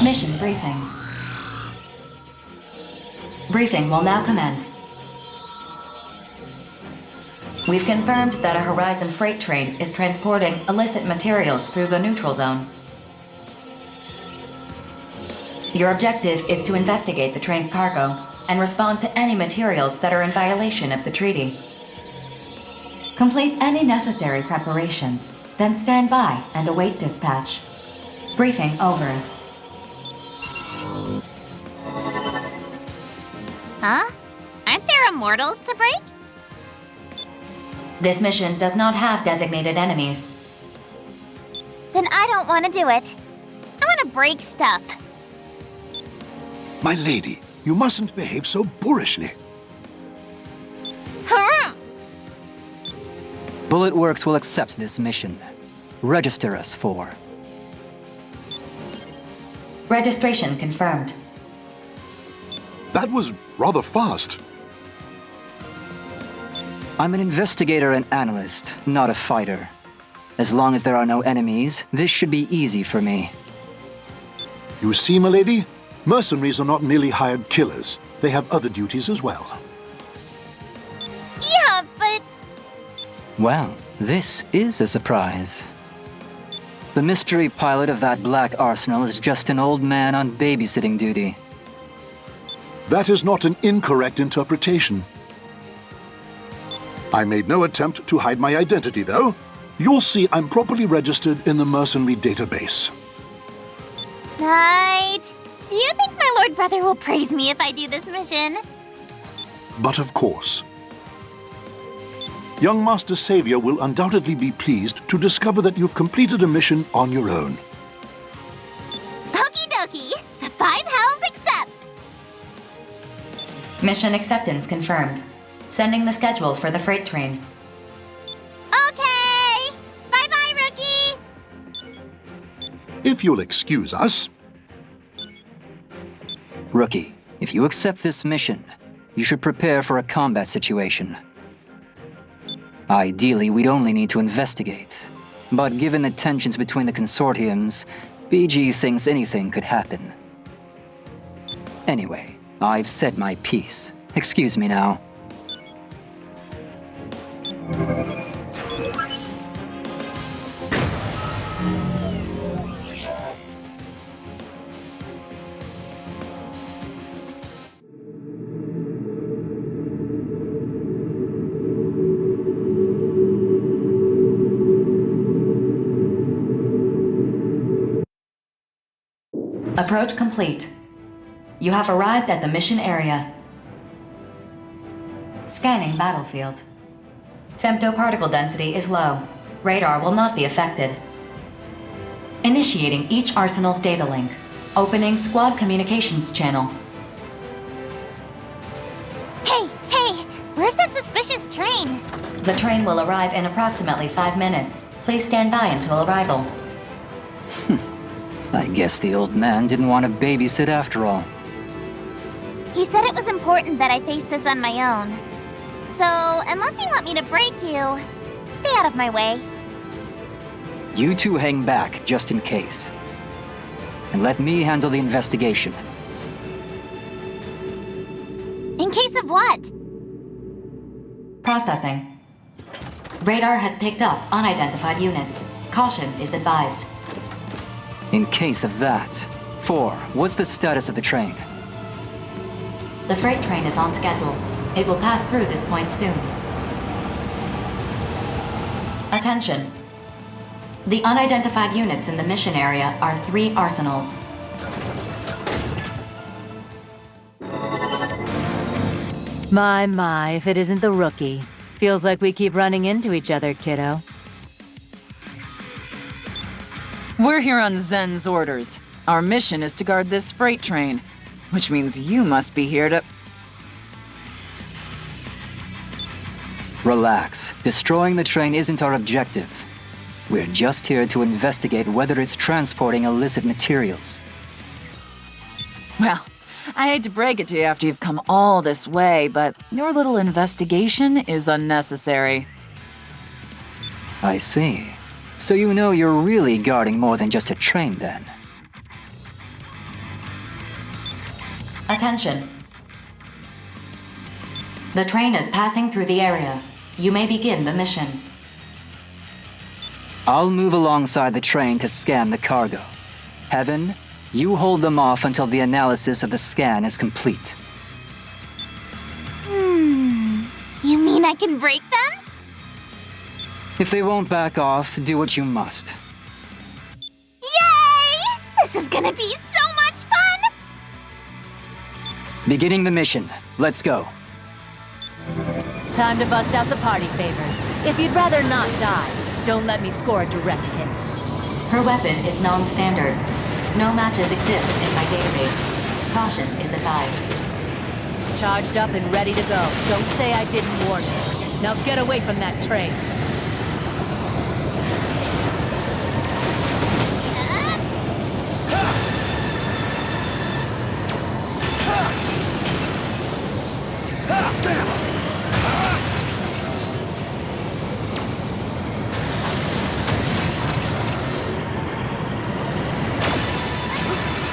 Mission briefing. Briefing will now commence. We've confirmed that a Horizon freight train is transporting illicit materials through the neutral zone. Your objective is to investigate the train's cargo and respond to any materials that are in violation of the treaty. Complete any necessary preparations, then stand by and await dispatch. Briefing over. Huh? Aren't there immortals to break? This mission does not have designated enemies. Then I don't want to do it. I want to break stuff. My lady, you mustn't behave so boorishly. Bullet Works will accept this mission. Register us for... Registration confirmed. That was rather fast. I'm an investigator and analyst, not a fighter. As long as there are no enemies, this should be easy for me. You see, milady? Mercenaries are not merely hired killers. They have other duties as well. Yeah, but... Well, this is a surprise. The mystery pilot of that black arsenal is just an old man on babysitting duty. That is not an incorrect interpretation. I made no attempt to hide my identity, though. You'll see I'm properly registered in the mercenary database. Knight, do you think my Lord Brother will praise me if I do this mission? But of course. Young Master Savior will undoubtedly be pleased to discover that you've completed a mission on your own. Okie dokie, the 5 Hells accepts! Mission acceptance confirmed. Sending the schedule for the freight train. Okay! Bye-bye, Rookie! If you'll excuse us. Rookie, if you accept this mission, you should prepare for a combat situation. Ideally, we'd only need to investigate. But given the tensions between the consortiums, BG thinks anything could happen. Anyway, I've said my piece. Excuse me now. Approach complete. You have arrived at the mission area. Scanning battlefield. Femtoparticle density is low. Radar will not be affected. Initiating each arsenal's data link. Opening squad communications channel. Hey, where's that suspicious train? The train will arrive in approximately 5 minutes. Please stand by until arrival. I guess the old man didn't want to babysit after all. He said it was important that I face this on my own. So, unless you want me to break you, stay out of my way. You two hang back, just in case. And let me handle the investigation. In case of what? Processing. Radar has picked up unidentified units. Caution is advised. In case of that, 4, what's the status of the train? The freight train is on schedule. It will pass through this point soon. Attention. The unidentified units in the mission area are 3 arsenals. My, if it isn't the rookie. Feels like we keep running into each other, kiddo. We're here on Zen's orders. Our mission is to guard this freight train, which means you must be here to... Relax. Destroying the train isn't our objective. We're just here to investigate whether it's transporting illicit materials. Well, I hate to break it to you after you've come all this way, but your little investigation is unnecessary. I see. So you know you're really guarding more than just a train, then? Attention. The train is passing through the area. You may begin the mission. I'll move alongside the train to scan the cargo. Heaven, you hold them off until the analysis of the scan is complete. You mean I can break them? If they won't back off, do what you must. Yay! This is gonna be so much fun! Beginning the mission. Let's go. Time to bust out the party favors. If you'd rather not die, don't let me score a direct hit. Her weapon is non-standard. No matches exist in my database. Caution is advised. Charged up and ready to go. Don't say I didn't warn you. Now get away from that train.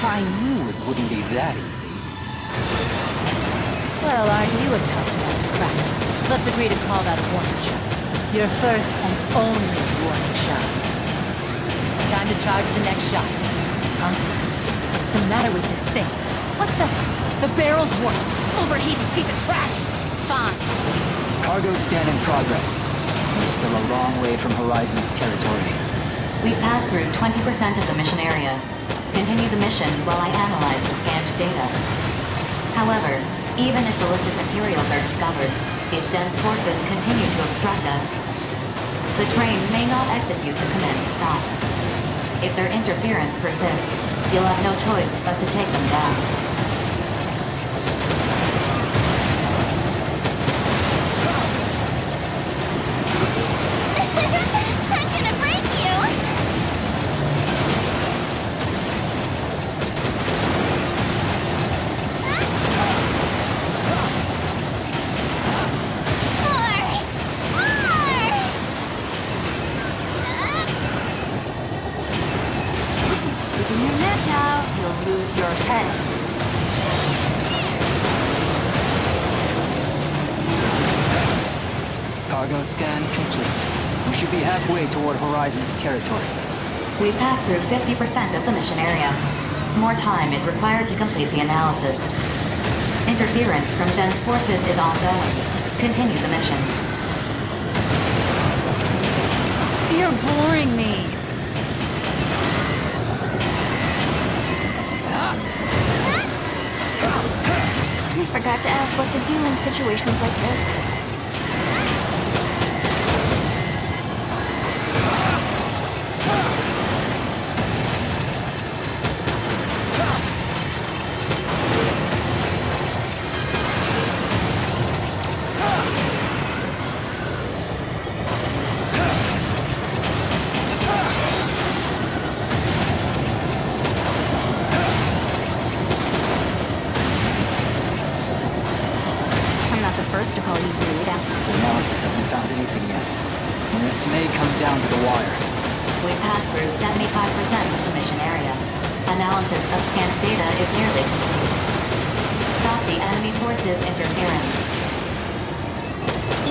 I knew it wouldn't be that easy. Well, aren't you a tough nut to crack? Let's agree to call that a warning shot. Your first and only warning shot. Time to charge the next shot. Huh? What's the matter with this thing? What the? The barrel's warped. Overheated piece of trash. Fine. Cargo scan in progress. We're still a long way from Horizon's territory. We've passed through 20% of the mission area. Continue the mission while I analyze the scanned data. However, even if illicit materials are discovered, if Zen's forces continue to obstruct us, the train may not execute the command to stop. If their interference persists, you'll have no choice but to take them down. Cargo scan complete. We should be halfway toward Horizon's territory. We've passed through 50% of the mission area. More time is required to complete the analysis. Interference from Zen's forces is ongoing. Continue the mission. You're boring me. I forgot to ask what to do in situations like this. This may come down to the wire. We've passed through 75% of the mission area. Analysis of scanned data is nearly complete. Stop the enemy forces' interference.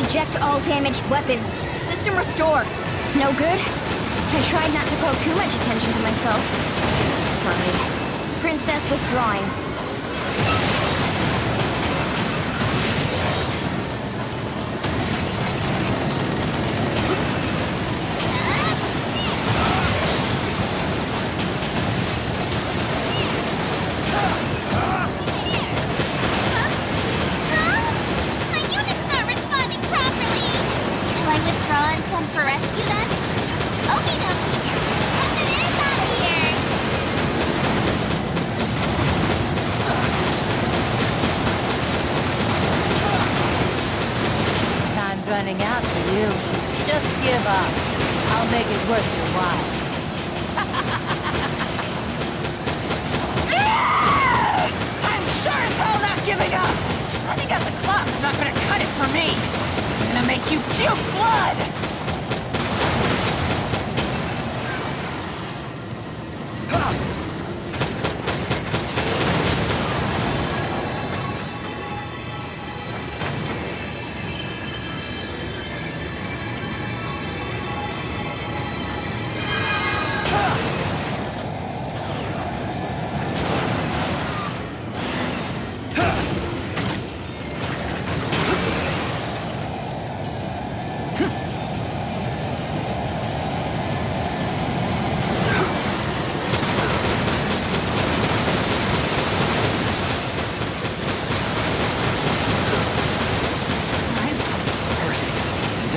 Eject all damaged weapons. System restore. No good? I tried not to call too much attention to myself. Sorry. Princess withdrawing. Running out for you. Just give up. I'll make it worth your while. I'm sure as hell not giving up! Running out the clock's not gonna cut it for me! I'm gonna make you puke blood!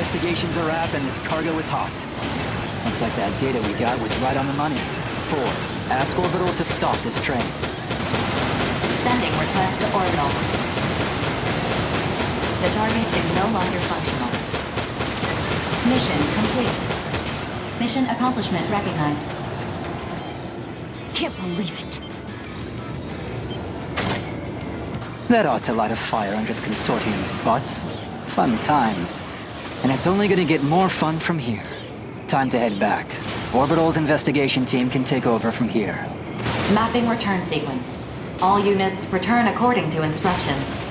Investigations are up and this cargo is hot. Looks like that data we got was right on the money. 4. Ask Orbital to stop this train. Sending request to Orbital. The target is no longer functional. Mission complete. Mission accomplishment recognized. Can't believe it. That ought to light a fire under the Consortium's butts. Fun times. And it's only gonna get more fun from here. Time to head back. Orbital's investigation team can take over from here. Mapping return sequence. All units return according to instructions.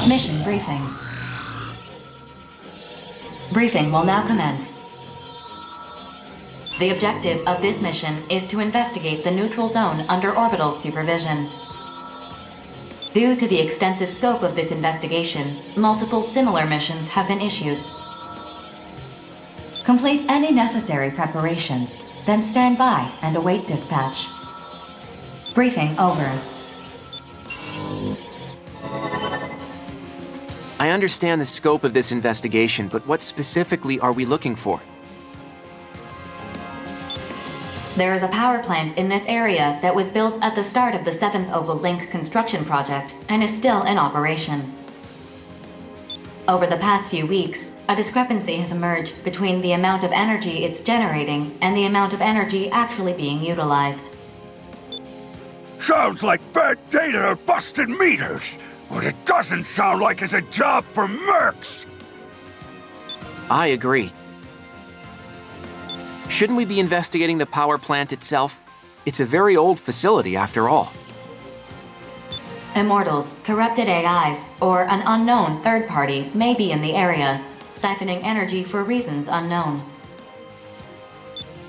Mission briefing. Briefing will now commence. The objective of this mission is to investigate the neutral zone under Orbital's supervision. Due to the extensive scope of this investigation, multiple similar missions have been issued. Complete any necessary preparations, then stand by and await dispatch. Briefing over. I understand the scope of this investigation, but what specifically are we looking for? There is a power plant in this area that was built at the start of the 7th Oval Link construction project and is still in operation. Over the past few weeks, a discrepancy has emerged between the amount of energy it's generating and the amount of energy actually being utilized. Sounds like bad data or busted meters! What it doesn't sound like is a job for mercs! I agree. Shouldn't we be investigating the power plant itself? It's a very old facility after all. Immortals, corrupted AIs, or an unknown third party may be in the area, siphoning energy for reasons unknown.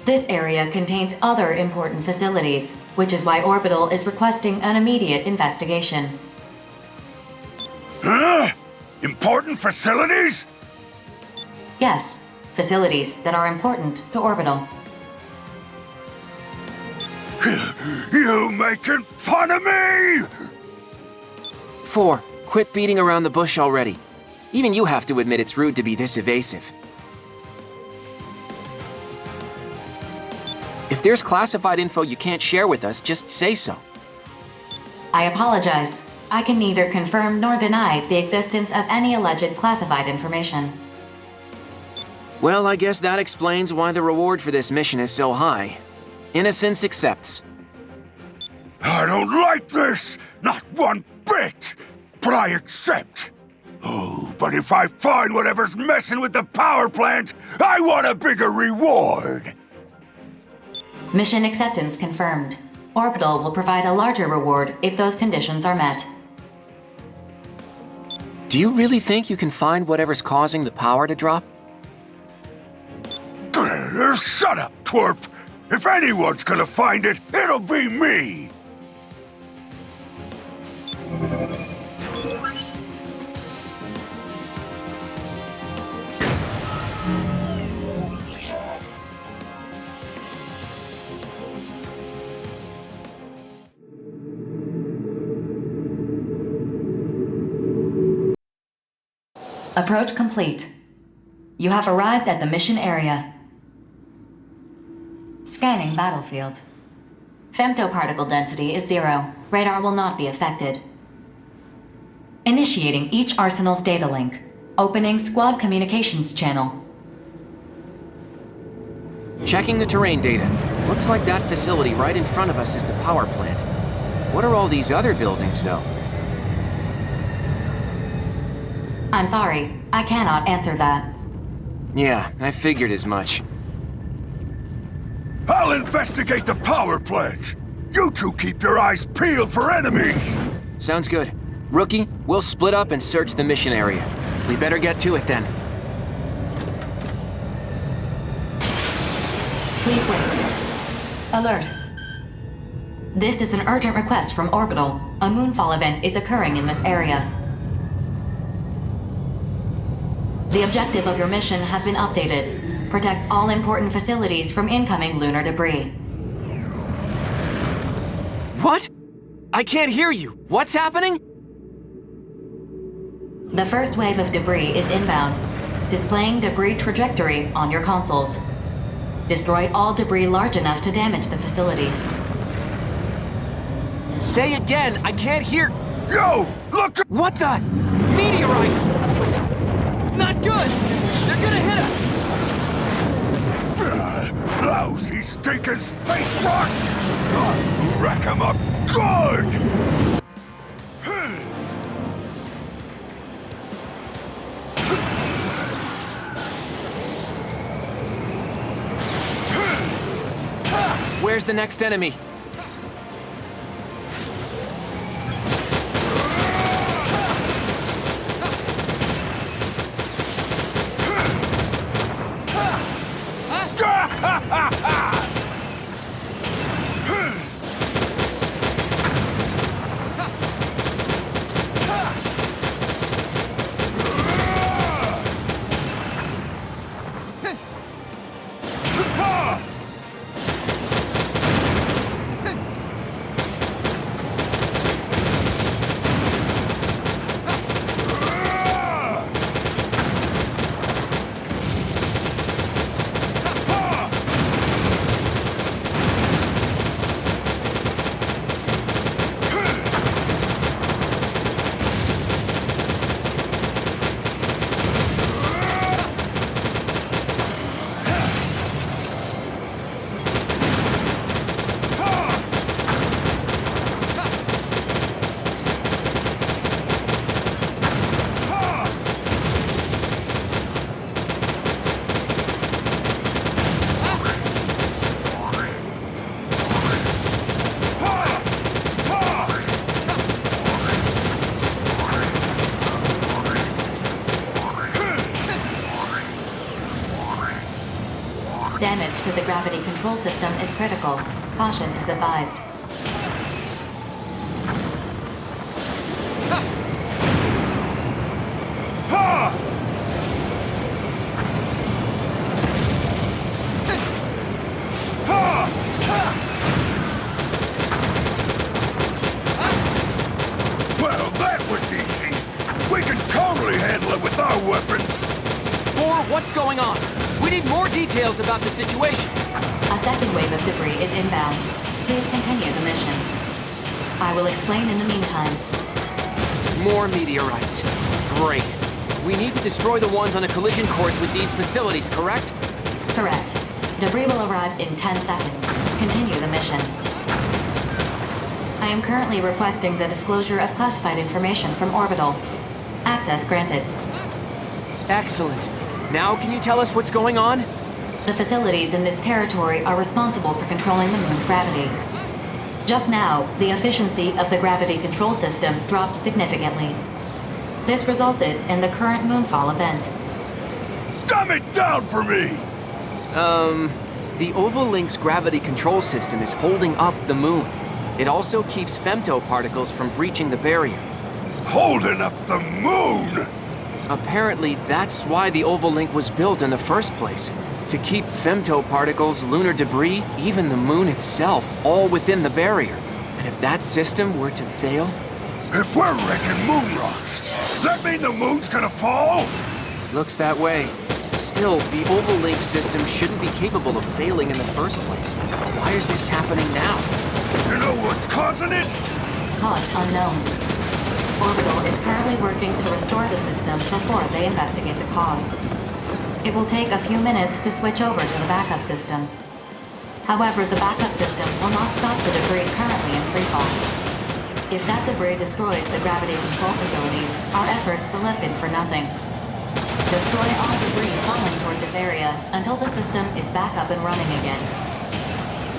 This area contains other important facilities, which is why Orbital is requesting an immediate investigation. Huh? Important facilities? Yes, facilities that are important to Orbital. You making fun of me? 4. Quit beating around the bush already. Even you have to admit it's rude to be this evasive. If there's classified info you can't share with us, just say so. I apologize. I can neither confirm nor deny the existence of any alleged classified information. Well, I guess that explains why the reward for this mission is so high. Innocence accepts. I don't like this! Not one bit! But I accept! Oh, but if I find whatever's messing with the power plant, I want a bigger reward! Mission acceptance confirmed. Orbital will provide a larger reward if those conditions are met. Do you really think you can find whatever's causing the power to drop? Shut up, twerp! If anyone's gonna find it, it'll be me! Approach complete. You have arrived at the mission area. Scanning battlefield. Femtoparticle density is 0. Radar will not be affected. Initiating each arsenal's data link. Opening squad communications channel. Checking the terrain data. Looks like that facility right in front of us is the power plant. What are all these other buildings, though? I'm sorry, I cannot answer that. Yeah, I figured as much. I'll investigate the power plant! You two keep your eyes peeled for enemies! Sounds good. Rookie, we'll split up and search the mission area. We better get to it then. Please wait. Alert. This is an urgent request from Orbital. A Moonfall event is occurring in this area. The objective of your mission has been updated. Protect all important facilities from incoming lunar debris. What? I can't hear you. What's happening? The first wave of debris is inbound, displaying debris trajectory on your consoles. Destroy all debris large enough to damage the facilities. Say again, I can't hear. Yo, look! What the? Meteorites! Not good! They're gonna hit us! Lousy stinking space rocks! I'll wreck 'em up good! Where's the next enemy? Damage to the gravity control system is critical. Caution is advised. Well, that was easy. We can totally handle it with our weapons. Thor, what's going on? We need more details about the situation. A second wave of debris is inbound. Please continue the mission. I will explain in the meantime. More meteorites. Great. We need to destroy the ones on a collision course with these facilities, correct? Correct. Debris will arrive in 10 seconds. continue the mission. I am currently requesting the disclosure of classified information from Orbital. Access granted. Excellent. Now can you tell us what's going on? The facilities in this territory are responsible for controlling the moon's gravity. Just now, the efficiency of the gravity control system dropped significantly. This resulted in the current Moonfall event. Dumb it down for me! The Oval Link's gravity control system is holding up the moon. It also keeps femto particles from breaching the barrier. Holding up the moon? Apparently, that's why the Oval Link was built in the first place. To keep femto particles, lunar debris, even the moon itself, all within the barrier. And if that system were to fail... If we're wrecking moon rocks, that mean the moon's gonna fall? Looks that way. Still, the Oval Link system shouldn't be capable of failing in the first place. Why is this happening now? You know what's causing it? Cause unknown. Orbital is currently working to restore the system before they investigate the cause. It will take a few minutes to switch over to the backup system. However, the backup system will not stop the debris currently in freefall. If that debris destroys the gravity control facilities, our efforts will have been for nothing. Destroy all debris falling toward this area until the system is back up and running again.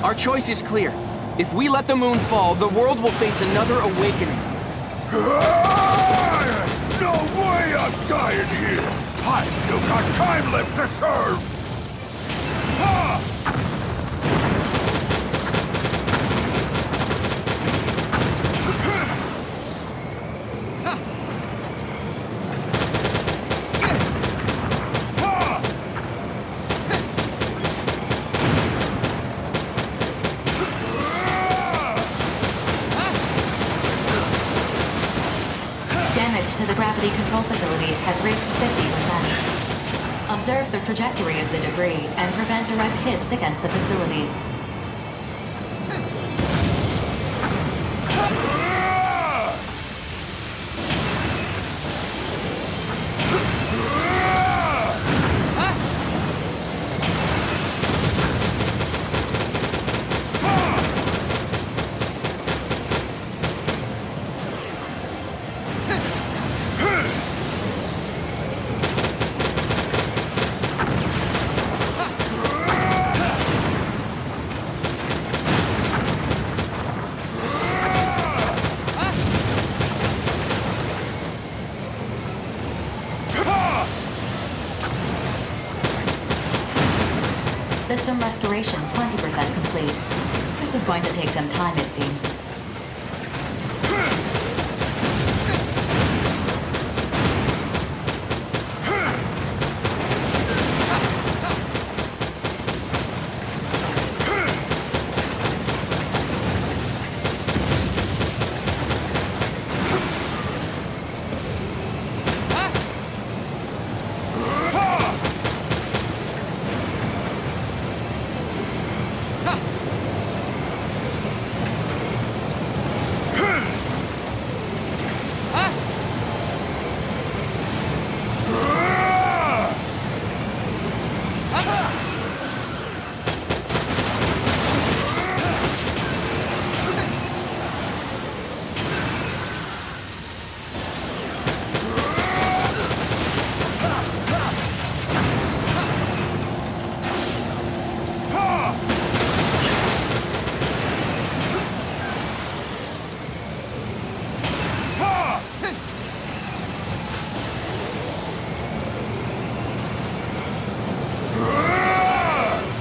Our choice is clear. If we let the moon fall, the world will face another awakening. No way I'm dying here! I've still got time left to serve! Ah! To the gravity control facilities has reached 50%. Observe the trajectory of the debris and prevent direct hits against the facilities. System restoration 20% complete. This is going to take some time, it seems.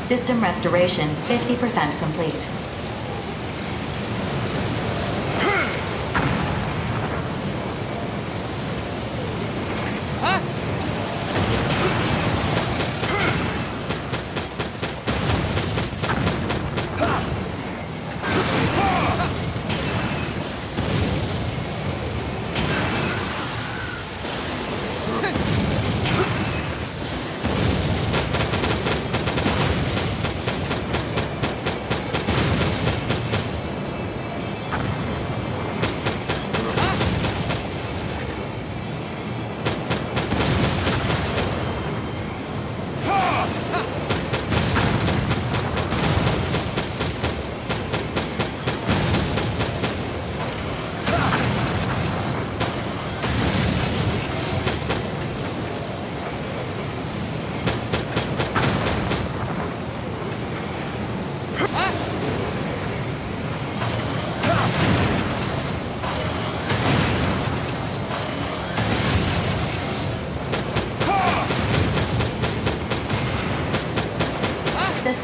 System restoration 50% complete.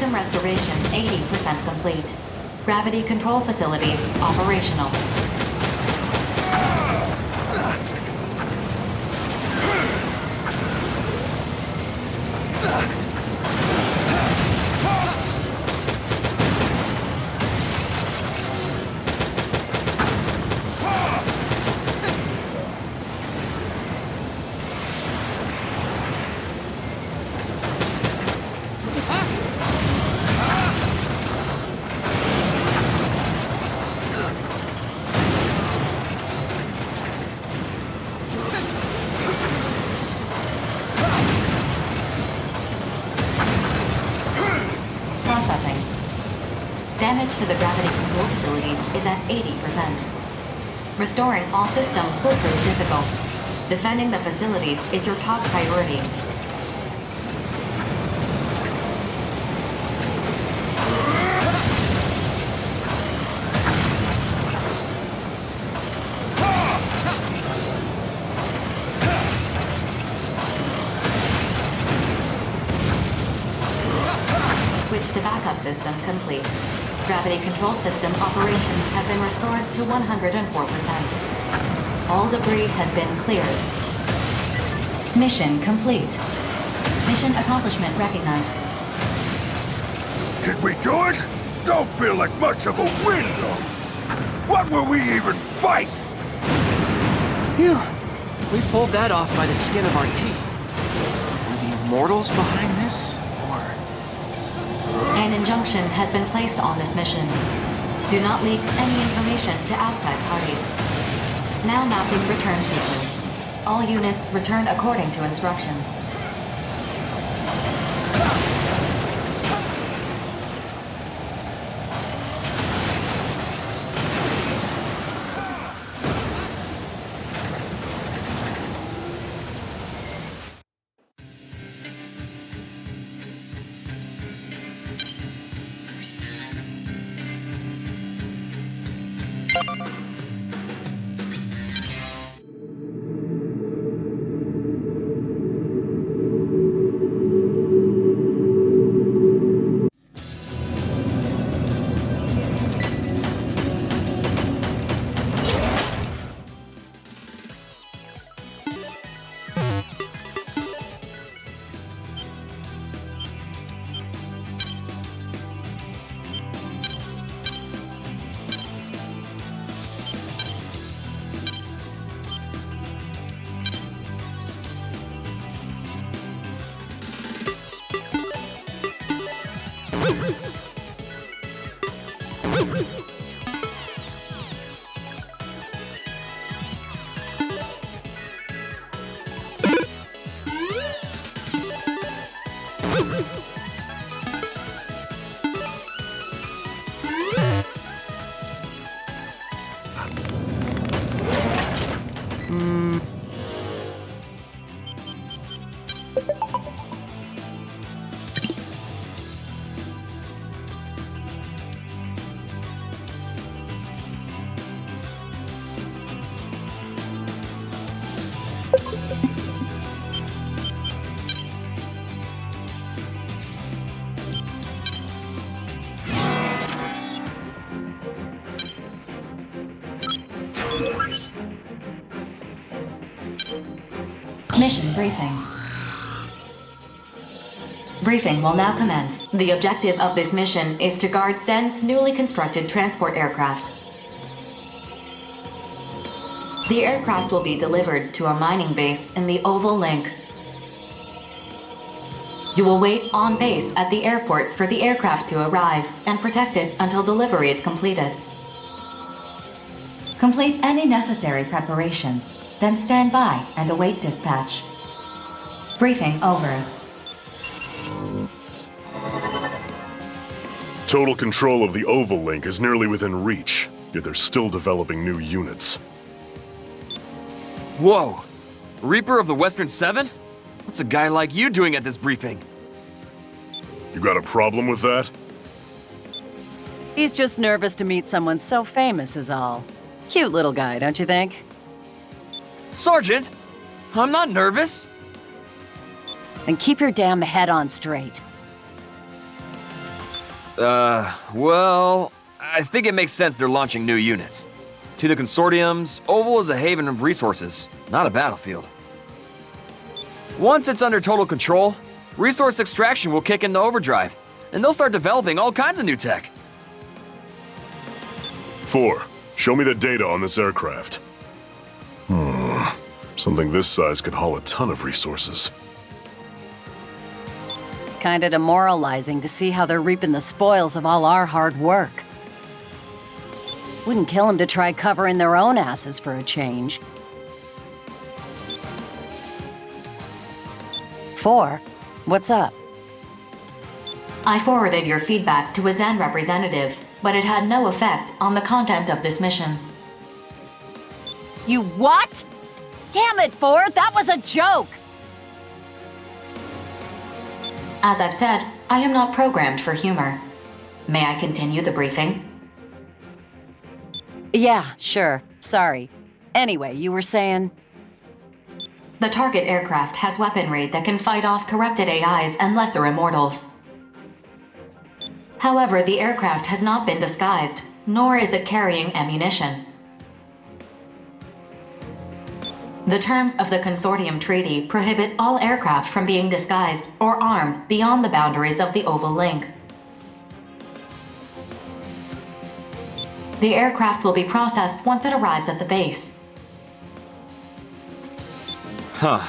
System restoration 80% complete. Gravity control facilities operational. Processing. Damage to the gravity control facilities is at 80%. Restoring all systems will prove difficult. Defending the facilities is your top priority. Switch to backup system complete. Gravity control system operations have been restored to 104%. All debris has been cleared. Mission complete. Mission accomplishment recognized. Did we do it? Don't feel like much of a win, though. What were we even fighting? Phew. We pulled that off by the skin of our teeth. Were the Immortals behind this? An injunction has been placed on this mission. Do not leak any information to outside parties. Now mapping return sequence. All units return according to instructions. Mission briefing. Briefing will now commence. The objective of this mission is to guard Zen's newly constructed transport aircraft. The aircraft will be delivered to a mining base in the Oval Link. You will wait on base at the airport for the aircraft to arrive and protect it until delivery is completed. Complete any necessary preparations, then stand by and await dispatch. Briefing over. Total control of the Oval Link is nearly within reach, yet they're still developing new units. Whoa! Reaper of the Western Seven? What's a guy like you doing at this briefing? You got a problem with that? He's just nervous to meet someone so famous is all. Cute little guy, don't you think? Sergeant! I'm not nervous! Then keep your damn head on straight. Well, I think it makes sense they're launching new units. To the consortiums, Oval is a haven of resources, not a battlefield. Once it's under total control, resource extraction will kick into overdrive, and they'll start developing all kinds of new tech. 4. Show me the data on this aircraft. Something this size could haul a ton of resources. It's kinda demoralizing to see how they're reaping the spoils of all our hard work. Wouldn't kill them to try covering their own asses for a change. 4. What's up? I forwarded your feedback to a Zen representative, but it had no effect on the content of this mission. You what? Damn it, Ford, that was a joke! As I've said, I am not programmed for humor. May I continue the briefing? Yeah, sure. Sorry. Anyway, you were saying? The target aircraft has weaponry that can fight off corrupted AIs and lesser immortals. However, the aircraft has not been disguised, nor is it carrying ammunition. The terms of the Consortium Treaty prohibit all aircraft from being disguised or armed beyond the boundaries of the Oval Link. The aircraft will be processed once it arrives at the base. Huh.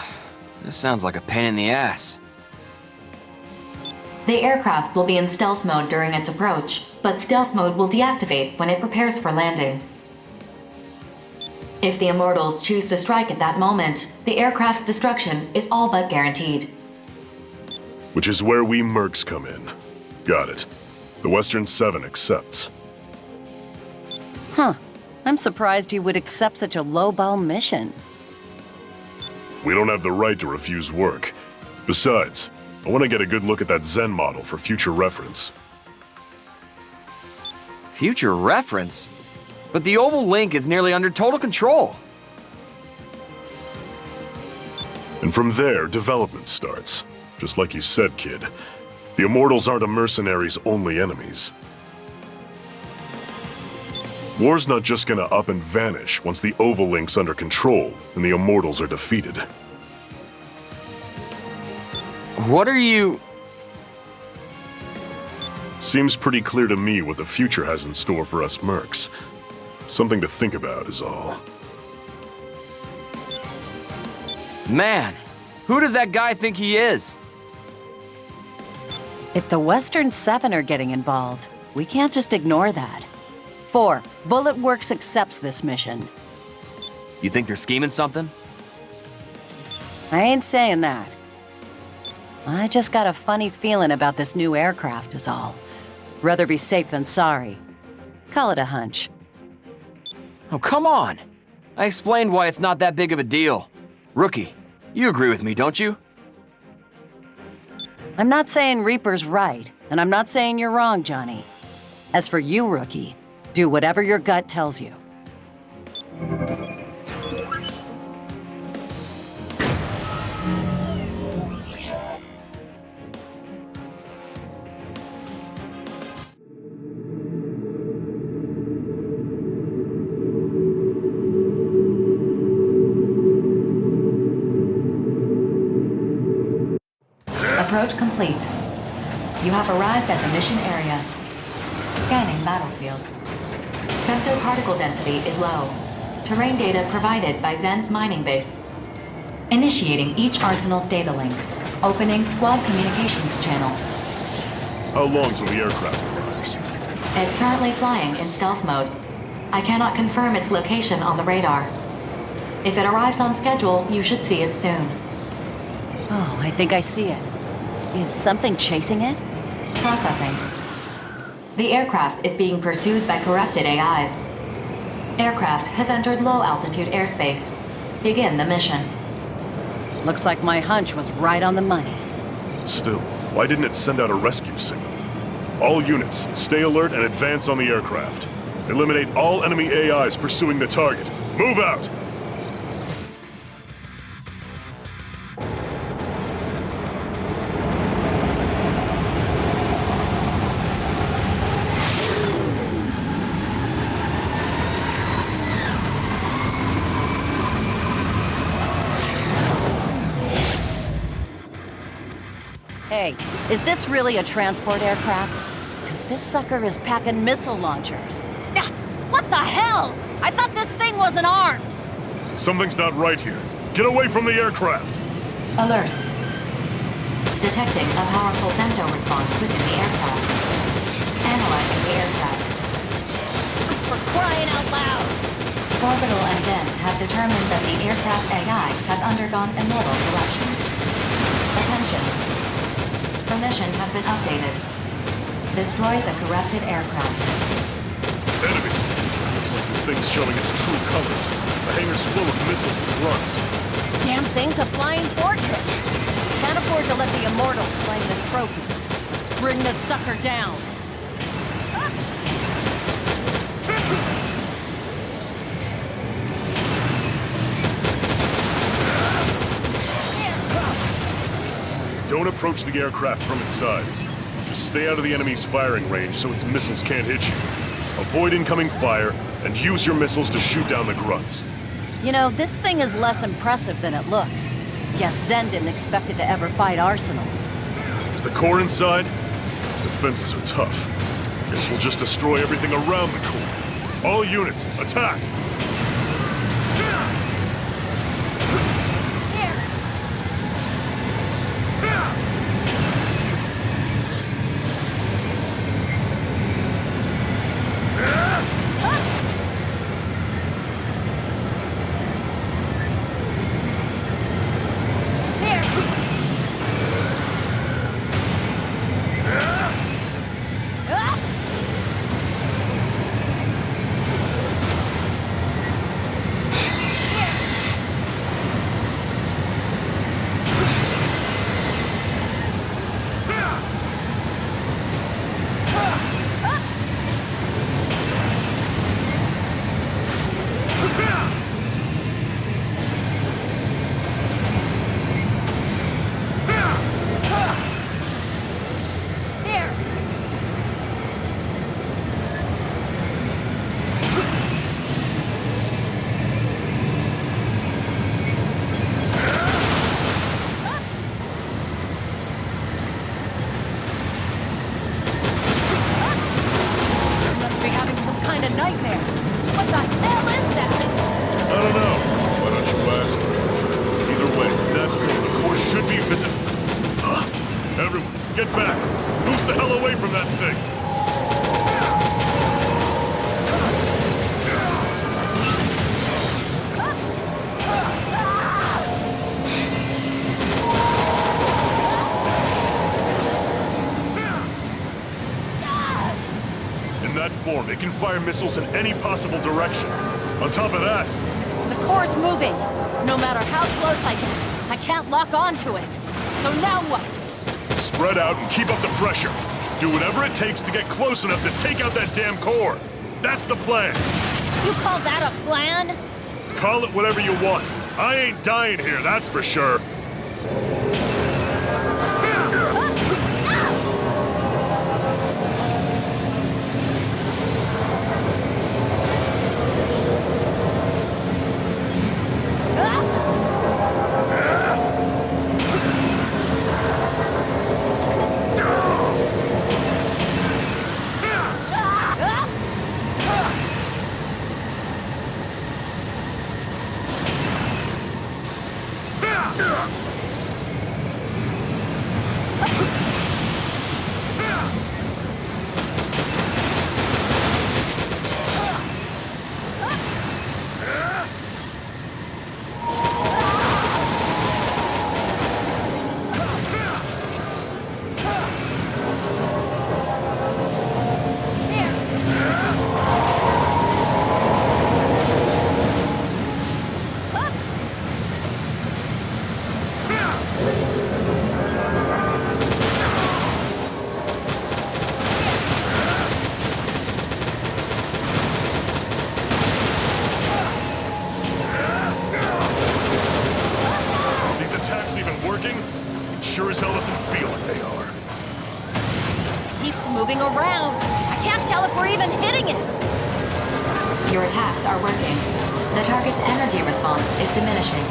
This sounds like a pain in the ass. The aircraft will be in stealth mode during its approach, but stealth mode will deactivate when it prepares for landing. If the Immortals choose to strike at that moment, the aircraft's destruction is all but guaranteed. Which is where we mercs come in. Got it. The Western 7 accepts. Huh. I'm surprised you would accept such a low-ball mission. We don't have the right to refuse work. Besides, I want to get a good look at that Zen model for future reference. Future reference? But the Oval Link is nearly under total control. And from there, development starts. Just like you said, kid. The Immortals aren't a mercenary's only enemies. War's not just gonna up and vanish once the Oval Link's under control and the Immortals are defeated. What are you... Seems pretty clear to me what the future has in store for us mercs. Something to think about is all. Man, who does that guy think he is? If the Western 7 are getting involved, we can't just ignore that. 4. Bullet Works accepts this mission. You think they're scheming something? I ain't saying that. I just got a funny feeling about this new aircraft is all. Rather be safe than sorry. Call it a hunch. Oh, come on! I explained why it's not that big of a deal. Rookie, you agree with me, don't you? I'm not saying Reaper's right, and I'm not saying you're wrong, Johnny. As for you, Rookie, do whatever your gut tells you. Approach complete. You have arrived at the mission area. Scanning battlefield. Femtoparticle density is low. Terrain data provided by Zen's mining base. Initiating each arsenal's data link. Opening squad communications channel. How long till the aircraft arrives? It's currently flying in stealth mode. I cannot confirm its location on the radar. If it arrives on schedule, you should see it soon. Oh, I think I see it. Is something chasing it? Processing. The aircraft is being pursued by corrupted AIs. Aircraft has entered low-altitude airspace. Begin the mission. Looks like my hunch was right on the money. Still, why didn't it send out a rescue signal? All units, stay alert and advance on the aircraft. Eliminate all enemy AIs pursuing the target. Move out! Hey, is this really a transport aircraft? Because this sucker is packing missile launchers. Ah, what the hell? I thought this thing wasn't armed. Something's not right here. Get away from the aircraft! Alert. Detecting a powerful femto response within the aircraft. Analyzing the aircraft. For crying out loud! Orbital and Zen have determined that the aircraft's AI has undergone immortal corruption. Attention. The mission has been updated. Destroy the corrupted aircraft. Enemies! Looks like this thing's showing its true colors. The hangar's full of missiles and grunts. Damn thing's a flying fortress. Can't afford to let the Immortals claim this trophy. Let's bring this sucker down. Don't approach the aircraft from its sides. Just stay out of the enemy's firing range so its missiles can't hit you. Avoid incoming fire, and use your missiles to shoot down the grunts. You know, this thing is less impressive than it looks. Guess Zen didn't expect it to ever fight arsenals. Is the core inside? Its defenses are tough. Guess we'll just destroy everything around the core. All units, attack! It can fire missiles in any possible direction. On top of that... The core's moving. No matter how close I get, I can't lock onto it. So now what? Spread out and keep up the pressure. Do whatever it takes to get close enough to take out that damn core. That's the plan. You call that a plan? Call it whatever you want. I ain't dying here, that's for sure. Sure as hell doesn't feel like they are. Keeps moving around. I can't tell if we're even hitting it. Your attacks are working. The target's energy response is diminishing.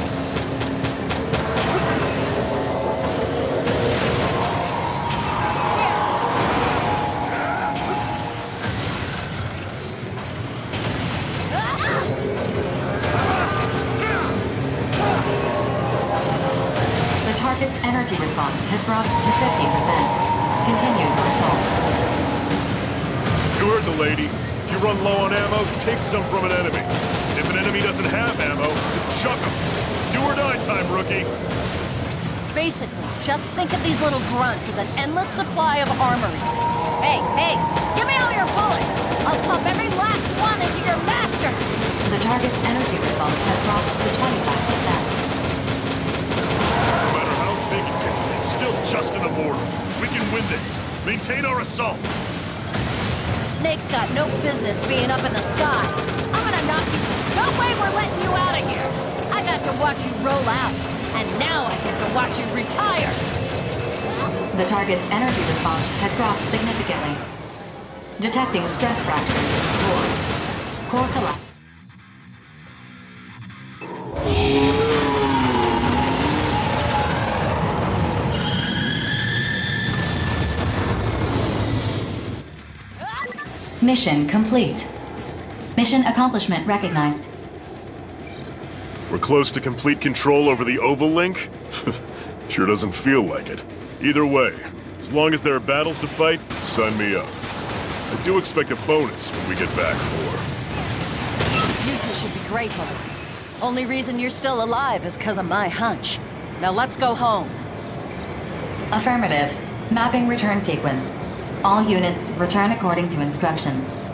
Continue your assault. You heard the lady. If you run low on ammo, take some from an enemy. If an enemy doesn't have ammo, then chuck them. It's do or die time, rookie. Basically, just think of these little grunts as an endless supply of armories. Hey, hey, give me all your bullets! I'll pump every last one into your master! The target's energy response has dropped to 25%. No matter how big it gets, it's still just an Immortal. We can win this. Maintain our assault. Snake's got no business being up in the sky. I'm gonna knock you. No way we're letting you out of here. I got to watch you roll out, and now I get to watch you retire. The target's energy response has dropped significantly. Detecting stress fractures in the core. Core collapse. Mission complete. Mission accomplishment recognized. We're close to complete control over the Oval Link? Sure doesn't feel like it. Either way, as long as there are battles to fight, sign me up. I do expect a bonus when we get back for. You two should be grateful. Only reason you're still alive is because of my hunch. Now let's go home. Affirmative. Mapping return sequence. All units return according to instructions.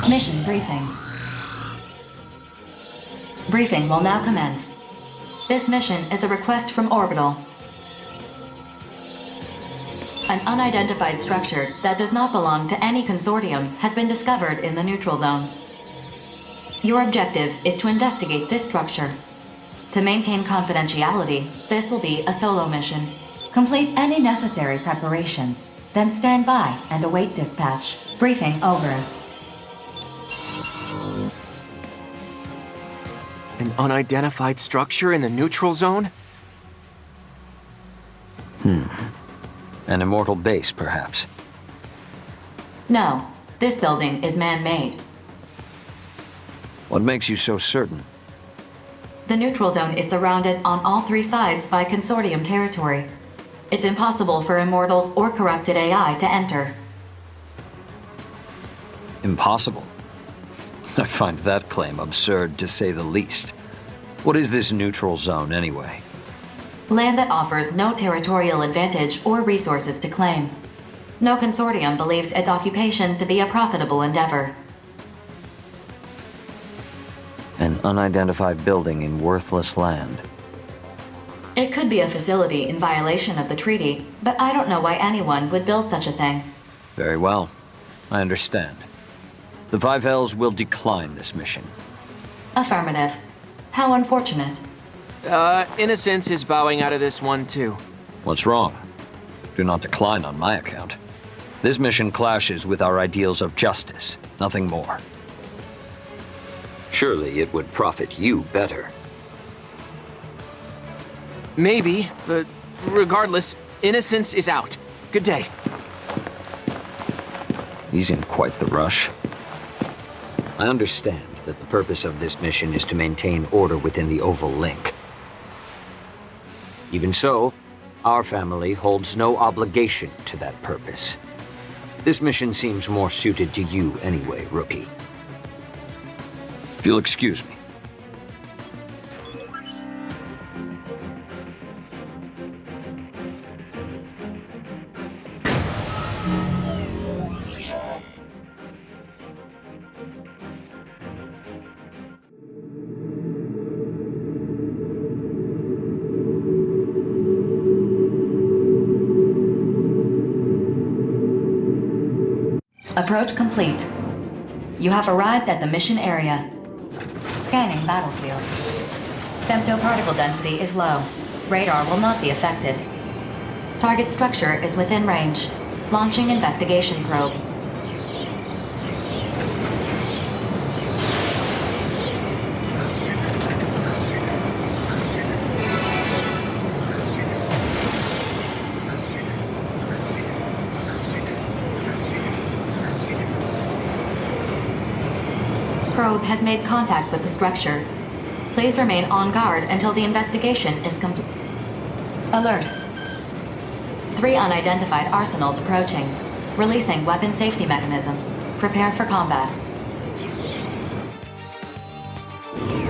Mission briefing. Briefing will now commence. This mission is a request from Orbital. An unidentified structure that does not belong to any consortium has been discovered in the neutral zone. Your objective is to investigate this structure. To maintain confidentiality, this will be a solo mission. Complete any necessary preparations, then stand by and await dispatch. Briefing over. An unidentified structure in the neutral zone? An Immortal base, perhaps? No, this building is man-made. What makes you so certain? The neutral zone is surrounded on all 3 sides by Consortium territory. It's impossible for Immortals or corrupted AI to enter. Impossible? I find that claim absurd to say the least. What is this neutral zone anyway? Land that offers no territorial advantage or resources to claim. No consortium believes its occupation to be a profitable endeavor. An unidentified building in worthless land. It could be a facility in violation of the treaty, but I don't know why anyone would build such a thing. Very well. I understand. The Five Hells will decline this mission. Affirmative. How unfortunate. Innocence is bowing out of this one too. What's wrong? Do not decline on my account. This mission clashes with our ideals of justice, nothing more. Surely it would profit you better. Maybe, but regardless, Innocence is out. Good day. He's in quite the rush. I understand that the purpose of this mission is to maintain order within the Oval Link. Even so, our family holds no obligation to that purpose. This mission seems more suited to you anyway, Rookie. If you'll excuse me. Approach complete. You have arrived at the mission area. Scanning battlefield. Femtoparticle density is low. Radar will not be affected. Target structure is within range. Launching investigation probe. Probe has made contact with the structure. Please remain on guard until the investigation is complete. Alert. 3 unidentified arsenals approaching. Releasing weapon safety mechanisms. Prepare for combat.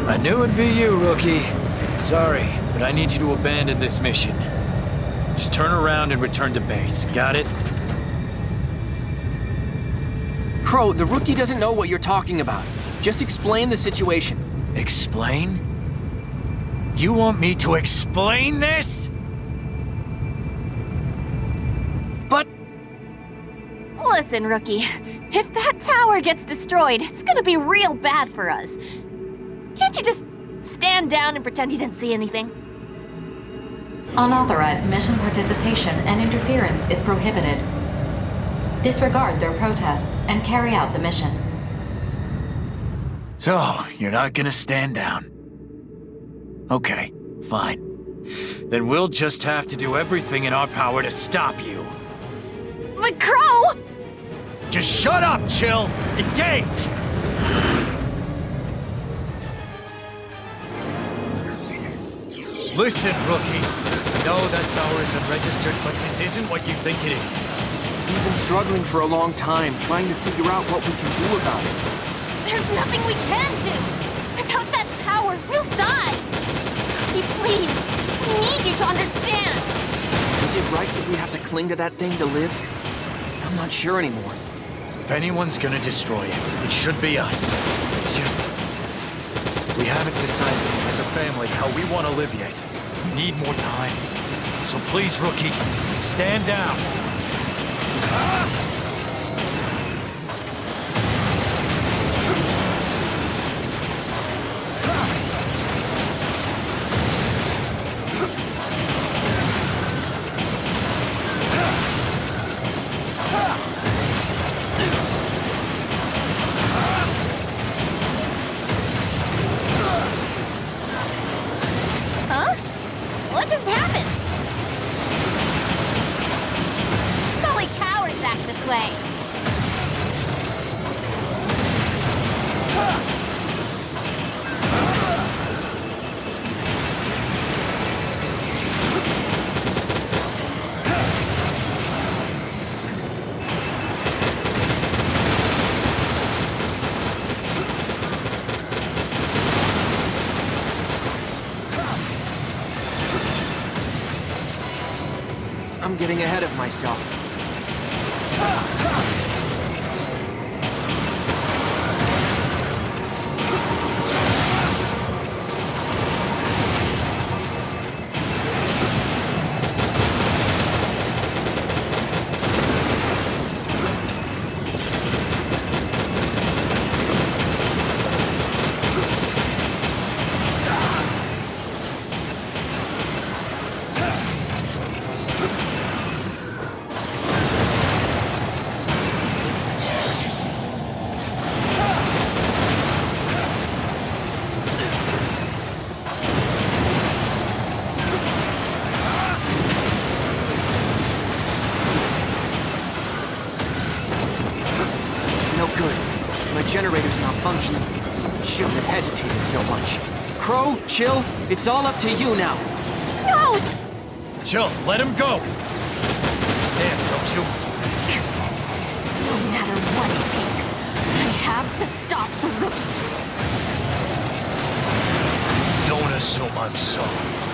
I knew it'd be you, Rookie. Sorry, but I need you to abandon this mission. Just turn around and return to base. Got it? Crow, the Rookie doesn't know what you're talking about. Just explain the situation. Explain? You want me to explain this? But... Listen, Rookie. If that tower gets destroyed, it's gonna be real bad for us. Can't you just stand down and pretend you didn't see anything? Unauthorized mission participation and interference is prohibited. Disregard their protests and carry out the mission. So, you're not gonna stand down. Okay, fine. Then we'll just have to do everything in our power to stop you. But Crow! Just shut up, Chill! Engage! Listen, Rookie. I know that tower isn't registered, but this isn't what you think it is. We've been struggling for a long time, trying to figure out what we can do about it. There's nothing we can do! Without that tower, we'll die! Rookie, please! We need you to understand! Is it right that we have to cling to that thing to live? I'm not sure anymore. If anyone's gonna destroy it, it should be us. It's just... we haven't decided as a family how we want to live yet. We need more time. So please, Rookie, stand down. Huh? What just happened? Only cowards act this way. I'm getting ahead of myself. Generator's malfunctioning. Shouldn't have hesitated so much. Crow, chill. It's all up to you now. No! Chill, let him go. Understand, don't you? No matter what it takes, I have to stop the rookie. Don't assume I'm soft.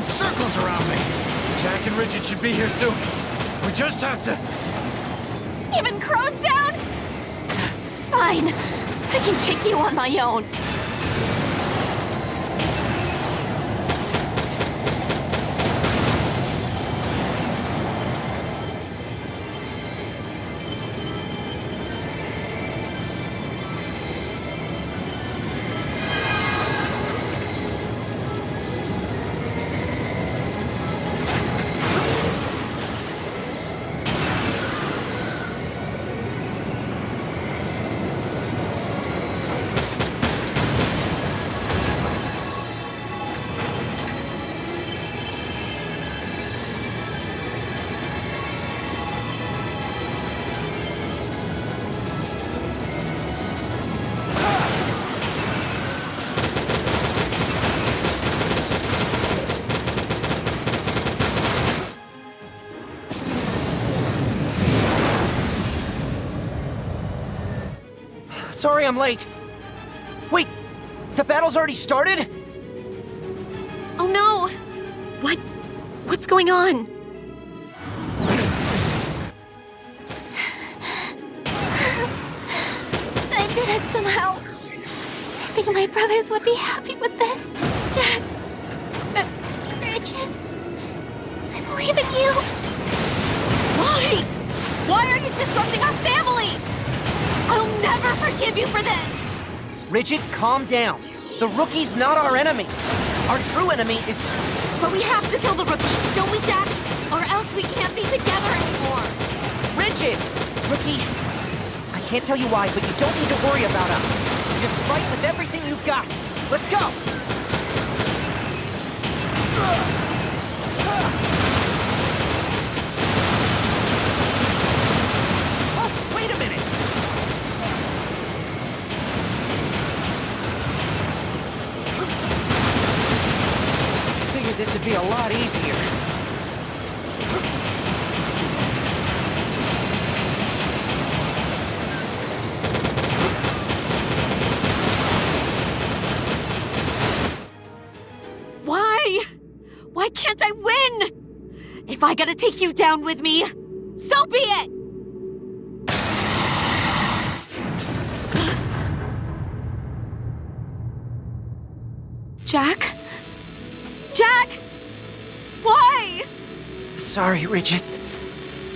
Circles around me. Jack and Richard should be here soon. We just have to... Even Crow's down? Fine. I can take you on my own. Sorry I'm late. Wait, the battle's already started? Oh no! What's going on? I did it somehow. I think my brothers would be happy with this. Jack, Richard, I believe in you. Why? Why are you disrupting our family? I'll never forgive you for this! Rigid, calm down. The rookie's not our enemy. Our true enemy is... But we have to kill the rookie, don't we, Jack? Or else we can't be together anymore. Rigid! Rookie, I can't tell you why, but you don't need to worry about us. Just fight with everything you've got. Let's go! Oh, wait a minute! Figured this would be a lot easier. Why can't I win? If I gotta take you down with me, so be it! Jack? Jack! Why? Sorry, Rigid.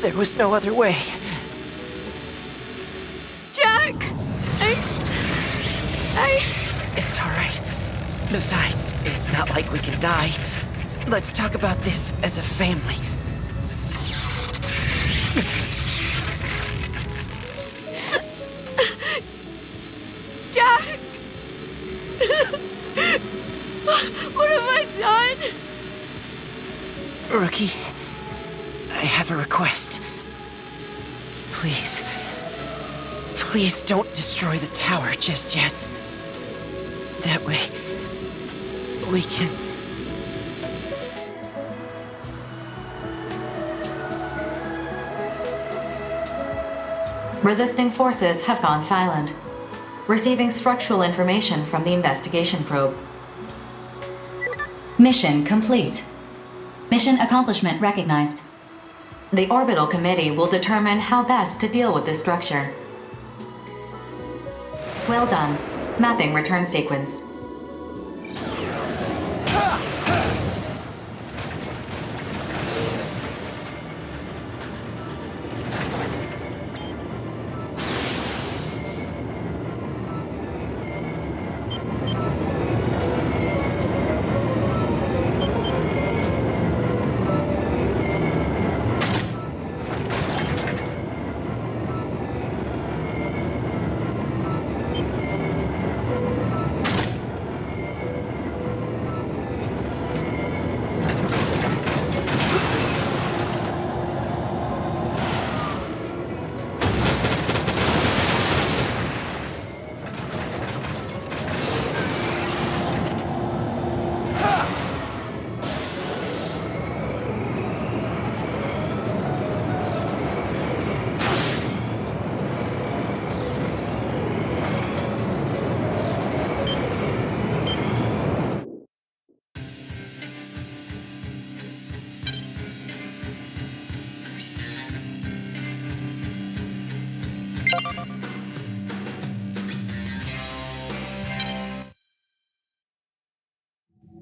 There was no other way. Jack! It's all right. Besides, it's not like we can die. Let's talk about this as a family. Jack! What have I done? Rookie, I have a request. Please don't destroy the tower just yet. That way, we can... Resisting forces have gone silent. Receiving structural information from the investigation probe. Mission complete. Mission accomplishment recognized. The Orbital Committee will determine how best to deal with this structure. Well done. Mapping return sequence.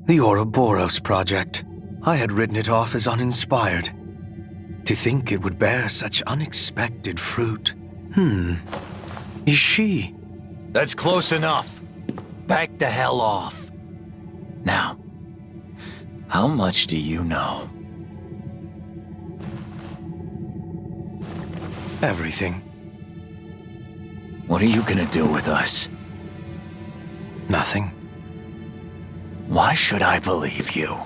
The Ouroboros project. I had written it off as uninspired. To think it would bear such unexpected fruit. Is she? That's close enough. Back the hell off. Now, how much do you know? Everything. What are you gonna do with us? Nothing. Why should I believe you?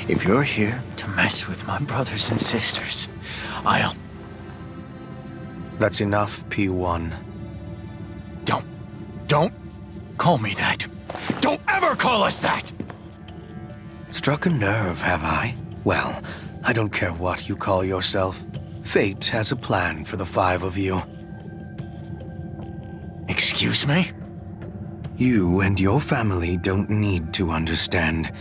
If you're here to mess with my brothers and sisters, I'll... That's enough, P1. Don't call me that. Don't ever call us that! Struck a nerve, have I? Well, I don't care what you call yourself. Fate has a plan for the 5 of you. Excuse me? You and your family don't need to understand.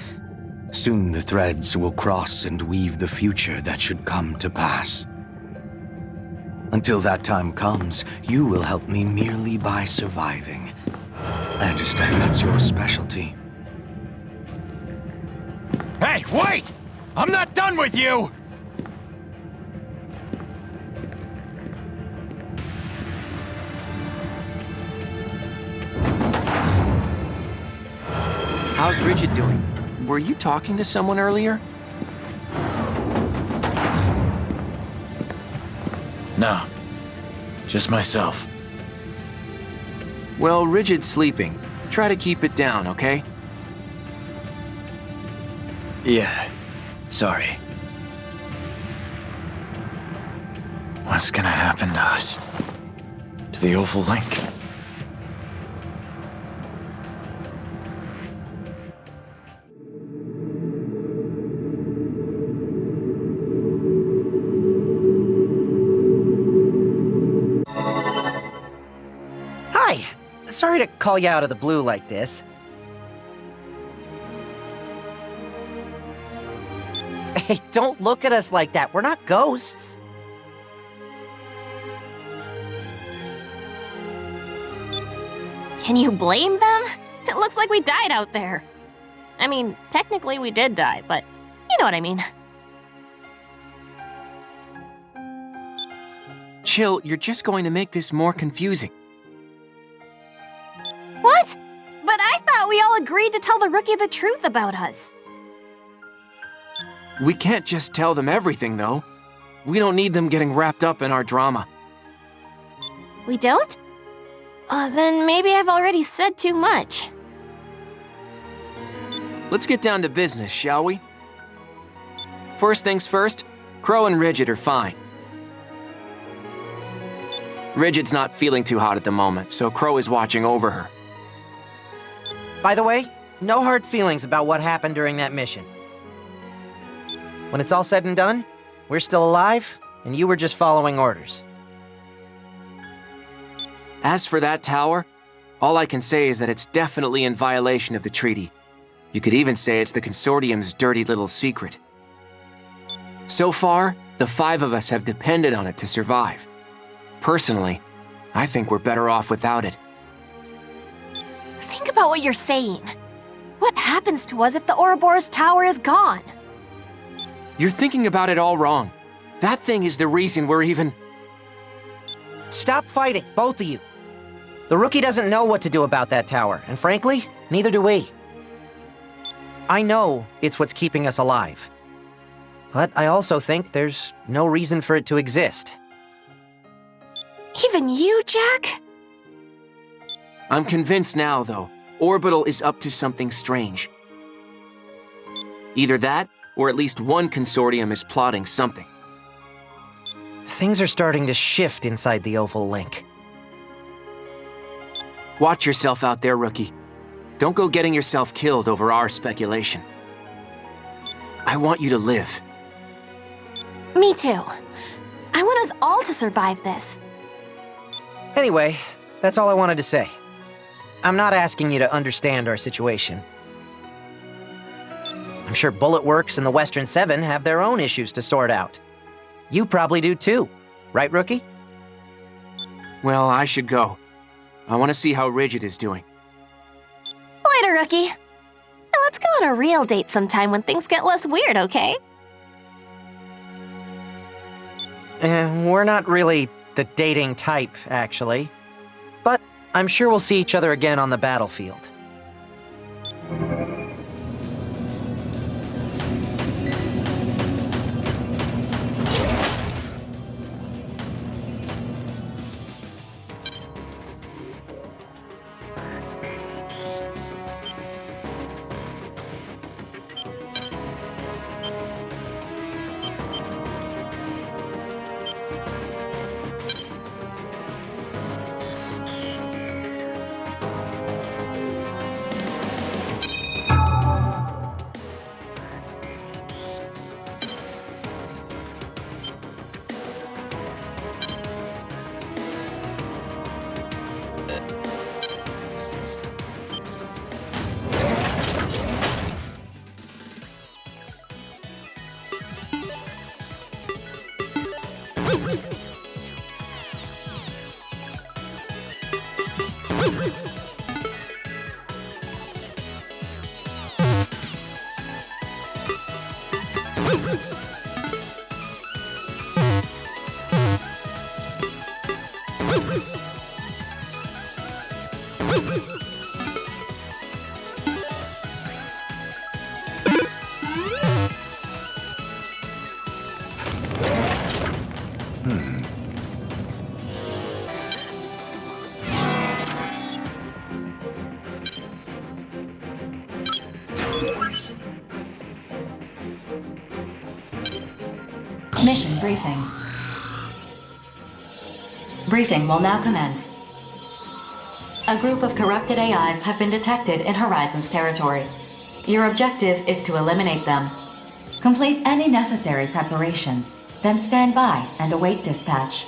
Soon the threads will cross and weave the future that should come to pass. Until that time comes, you will help me merely by surviving. I understand that's your specialty. Hey, wait! I'm not done with you! How's Rigid doing? Were you talking to someone earlier? No. Just myself. Well, Rigid's sleeping. Try to keep it down, okay? Yeah. Sorry. What's gonna happen to us? To the Oval Link? Hi! Sorry to call you out of the blue like this. Hey, don't look at us like that. We're not ghosts. Can you blame them? It looks like we died out there. I mean, technically we did die, but you know what I mean. Chill, you're just going to make this more confusing. What? But I thought we all agreed to tell the rookie the truth about us. We can't just tell them everything, though. We don't need them getting wrapped up in our drama. We don't? Then maybe I've already said too much. Let's get down to business, shall we? First things first, Crow and Rigid are fine. Rigid's not feeling too hot at the moment, so Crow is watching over her. By the way, no hard feelings about what happened during that mission. When it's all said and done, we're still alive, and you were just following orders. As for that tower, all I can say is that it's definitely in violation of the treaty. You could even say it's the Consortium's dirty little secret. So far, the 5 of us have depended on it to survive. Personally, I think we're better off without it. Think about what you're saying. What happens to us if the Ouroboros Tower is gone? You're thinking about it all wrong. That thing is the reason we're even... Stop fighting, both of you. The rookie doesn't know what to do about that tower, and frankly, neither do we. I know it's what's keeping us alive. But I also think there's no reason for it to exist. Even you, Jack? I'm convinced now, though. Orbital is up to something strange. Either that, or at least one consortium is plotting something. Things are starting to shift inside the Oval Link. Watch yourself out there, rookie. Don't go getting yourself killed over our speculation. I want you to live. Me too. I want us all to survive this. Anyway, that's all I wanted to say. I'm not asking you to understand our situation. I'm sure Bullet Works and the Western Seven have their own issues to sort out. You probably do too, right, Rookie? Well, I should go. I want to see how Rigid is doing. Later, Rookie. Now let's go on a real date sometime when things get less weird, okay? We're not really the dating type, actually. But I'm sure we'll see each other again on the battlefield. Mission briefing. Briefing will now commence. A group of corrupted AIs have been detected in Horizon's territory. Your objective is to eliminate them. Complete any necessary preparations, then stand by and await dispatch.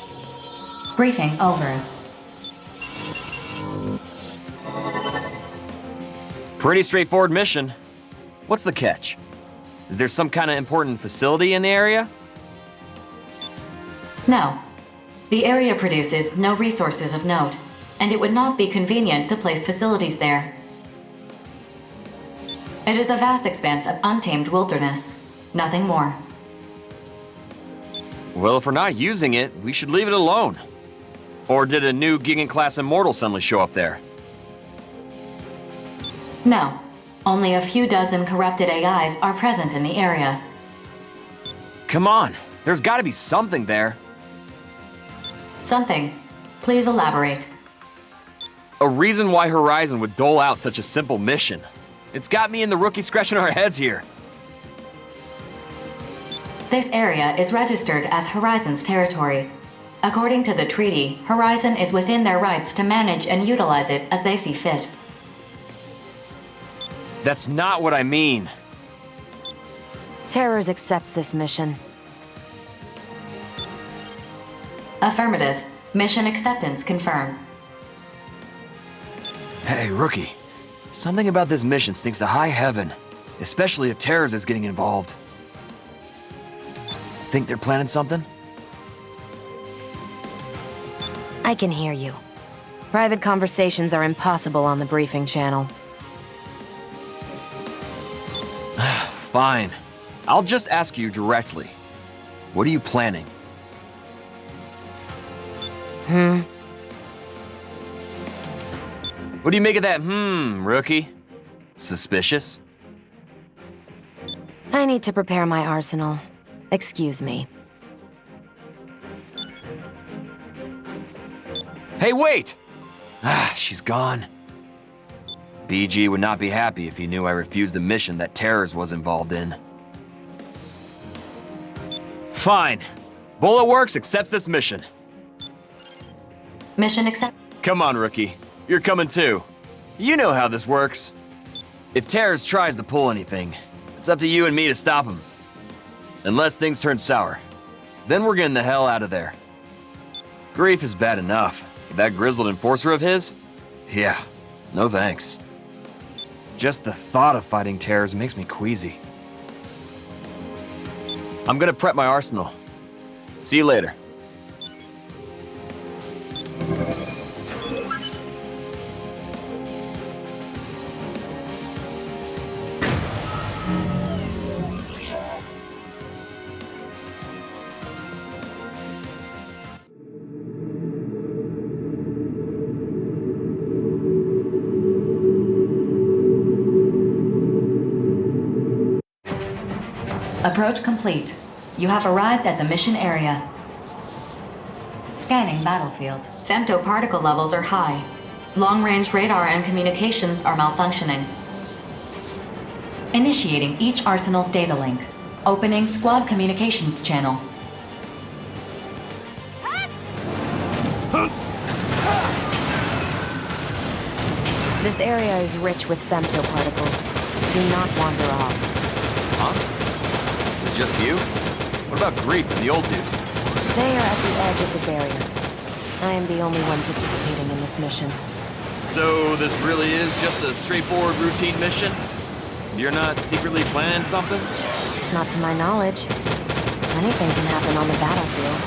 Briefing over. Pretty straightforward mission. What's the catch? Is there some kind of important facility in the area? No. The area produces no resources of note, and it would not be convenient to place facilities there. It is a vast expanse of untamed wilderness. Nothing more. Well, if we're not using it, we should leave it alone. Or did a new Gigant-class Immortal suddenly show up there? No. Only a few dozen corrupted AIs are present in the area. Come on, there's gotta be something there. Something. Please elaborate. A reason why Horizon would dole out such a simple mission. It's got me and the rookie scratching our heads here. This area is registered as Horizon's territory. According to the treaty, Horizon is within their rights to manage and utilize it as they see fit. That's not what I mean. Terrors accepts this mission. Affirmative. Mission acceptance confirmed. Hey, Rookie. Something about this mission stinks to high heaven, especially if Terrors is getting involved. Think they're planning something? I can hear you. Private conversations are impossible on the briefing channel. Fine. I'll just ask you directly. What are you planning? What do you make of that, Rookie? Suspicious? I need to prepare my arsenal. Excuse me. Hey, wait! She's gone. BG would not be happy if he knew I refused a mission that Terrors was involved in. Fine. Bullet Works accepts this mission. Mission accept. Come on, Rookie. You're coming too. You know how this works. If Terrors tries to pull anything, it's up to you and me to stop him. Unless things turn sour. Then we're getting the hell out of there. Grief is bad enough. That grizzled enforcer of his? Yeah, no thanks. Just the thought of fighting Terrors makes me queasy. I'm gonna prep my arsenal. See you later. Approach complete. You have arrived at the mission area. Scanning battlefield. Femtoparticle levels are high. Long-range radar and communications are malfunctioning. Initiating each arsenal's data link. Opening squad communications channel. This area is rich with femtoparticles. Do not wander off. Huh? Is it just you? What about Grief and the old dude? They are at the edge of the barrier. I am the only one participating in this mission. So this really is just a straightforward routine mission? You're not secretly planning something? Not to my knowledge. Anything can happen on the battlefield.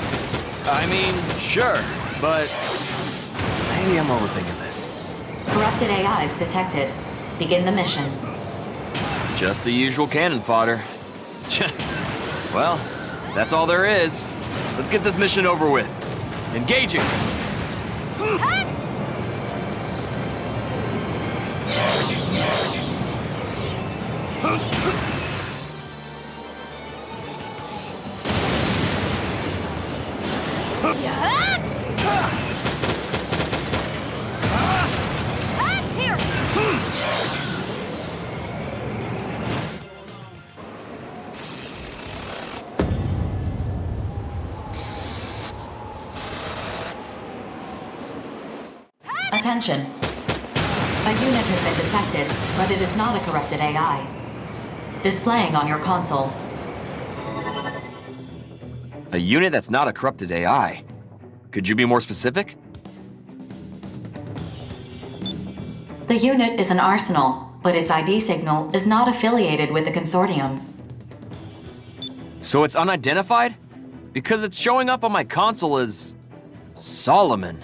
I mean, sure, but maybe I'm overthinking this. Corrupted AIs detected. Begin the mission. Just the usual cannon fodder. Well, that's all there is. Let's get this mission over with. Engaging! Attention. A unit has been detected, but it is not a corrupted AI. Displaying on your console. A unit that's not a corrupted AI? Could you be more specific? The unit is an arsenal, but its ID signal is not affiliated with the consortium. So it's unidentified? Because it's showing up on my console as Solomon.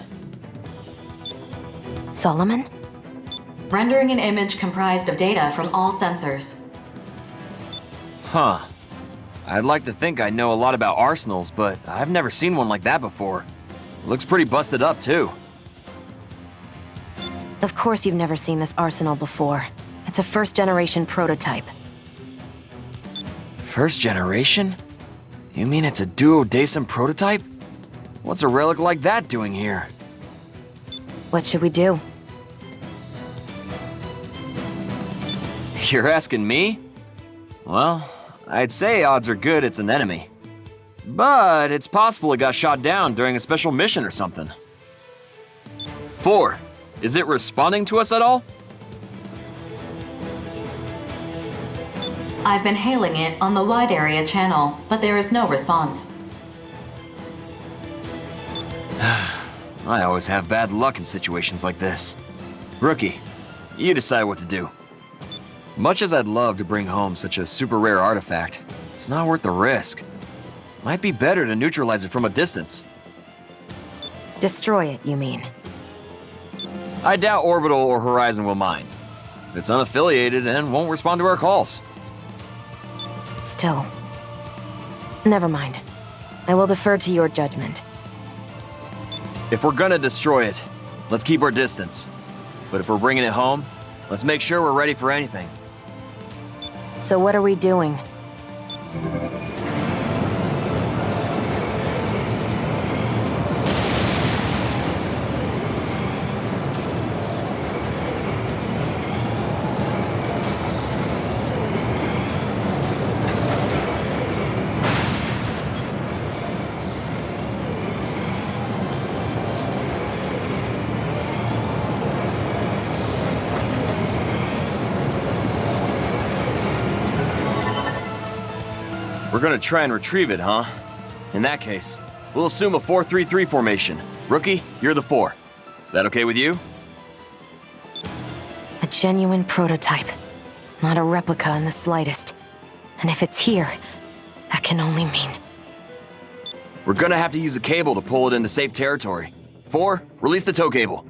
Solomon? Rendering an image comprised of data from all sensors. Huh. I'd like to think I know a lot about arsenals, but I've never seen one like that before. Looks pretty busted up, too. Of course you've never seen this arsenal before. It's a first-generation prototype. First generation? You mean it's a duodecim prototype? What's a relic like that doing here? What should we do? You're asking me? Well, I'd say odds are good it's an enemy. But it's possible it got shot down during a special mission or something. 4. Is it responding to us at all? I've been hailing it on the wide area channel, but there is no response. I always have bad luck in situations like this. Rookie, you decide what to do. Much as I'd love to bring home such a super rare artifact, it's not worth the risk. Might be better to neutralize it from a distance. Destroy it, you mean? I doubt Orbital or Horizon will mind. It's unaffiliated and won't respond to our calls. Still. Never mind. I will defer to your judgment. If we're gonna destroy it, let's keep our distance. But if we're bringing it home, let's make sure we're ready for anything. So what are we doing? We're gonna try and retrieve it, huh? In that case, we'll assume a 4-3-3 formation. Rookie, you're the 4. That okay with you? A genuine prototype. Not a replica in the slightest. And if it's here, that can only mean... We're gonna have to use a cable to pull it into safe territory. 4, release the tow cable.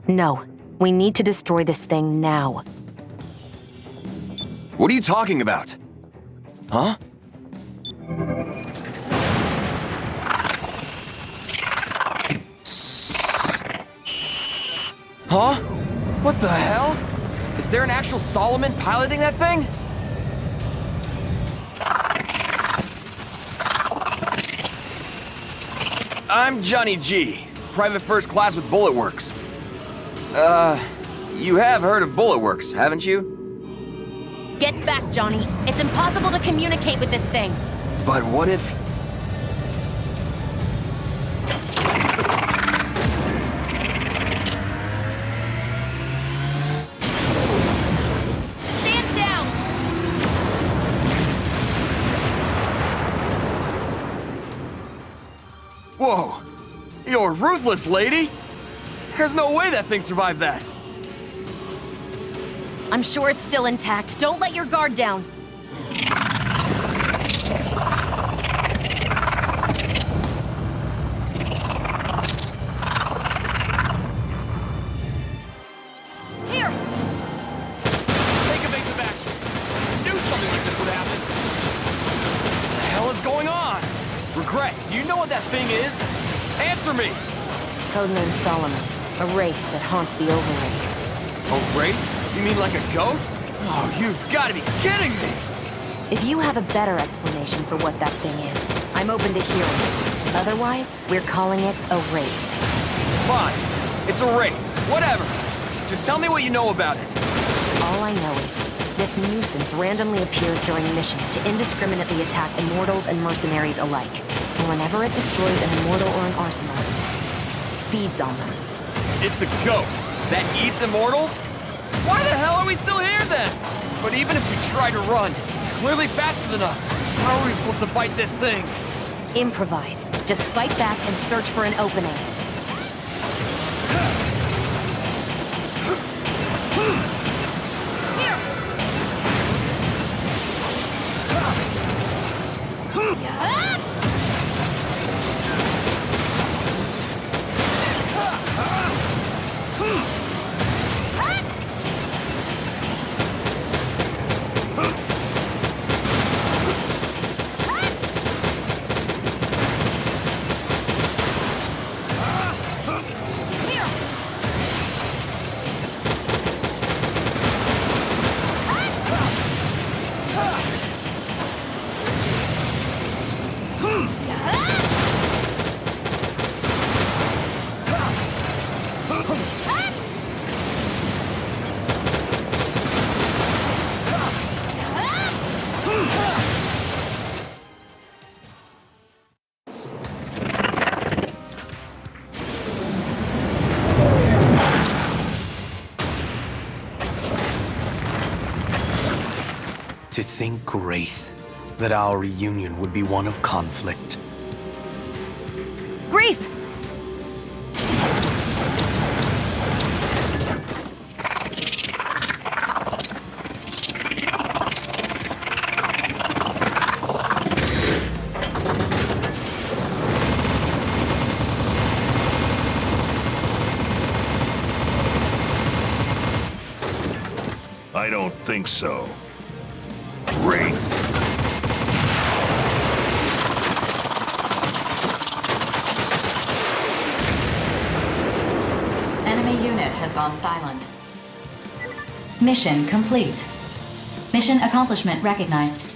No. We need to destroy this thing now. What are you talking about? Huh? Huh? What the hell? Is there an actual Solomon piloting that thing? I'm Johnny G, private first class with Bullet Works. You have heard of Bullet Works, haven't you? Get back, Johnny. It's impossible to communicate with this thing. But what if... Stand down! Whoa! You're ruthless, lady! There's no way that thing survived that! I'm sure it's still intact. Don't let your guard down. Here! Take evasive action! I knew something like this would happen! What the hell is going on? Regret, do you know what that thing is? Answer me! Codename Solomon. A wraith that haunts the overlay. A wraith? You mean like a ghost? Oh, you've got to be kidding me! If you have a better explanation for what that thing is, I'm open to hearing it. Otherwise, we're calling it a wraith. Fine. It's a wraith. Whatever. Just tell me what you know about it. All I know is, this nuisance randomly appears during missions to indiscriminately attack Immortals and mercenaries alike. And whenever it destroys an Immortal or an arsenal, it feeds on them. It's a ghost that eats Immortals? Why the hell are we still here then? But even if we try to run, it's clearly faster than us. How are we supposed to fight this thing? Improvise. Just fight back and search for an opening. To think, Wraith, that our reunion would be one of conflict. Grief! I don't think so. Wraith. Enemy unit has gone silent. Mission complete. Mission accomplishment recognized.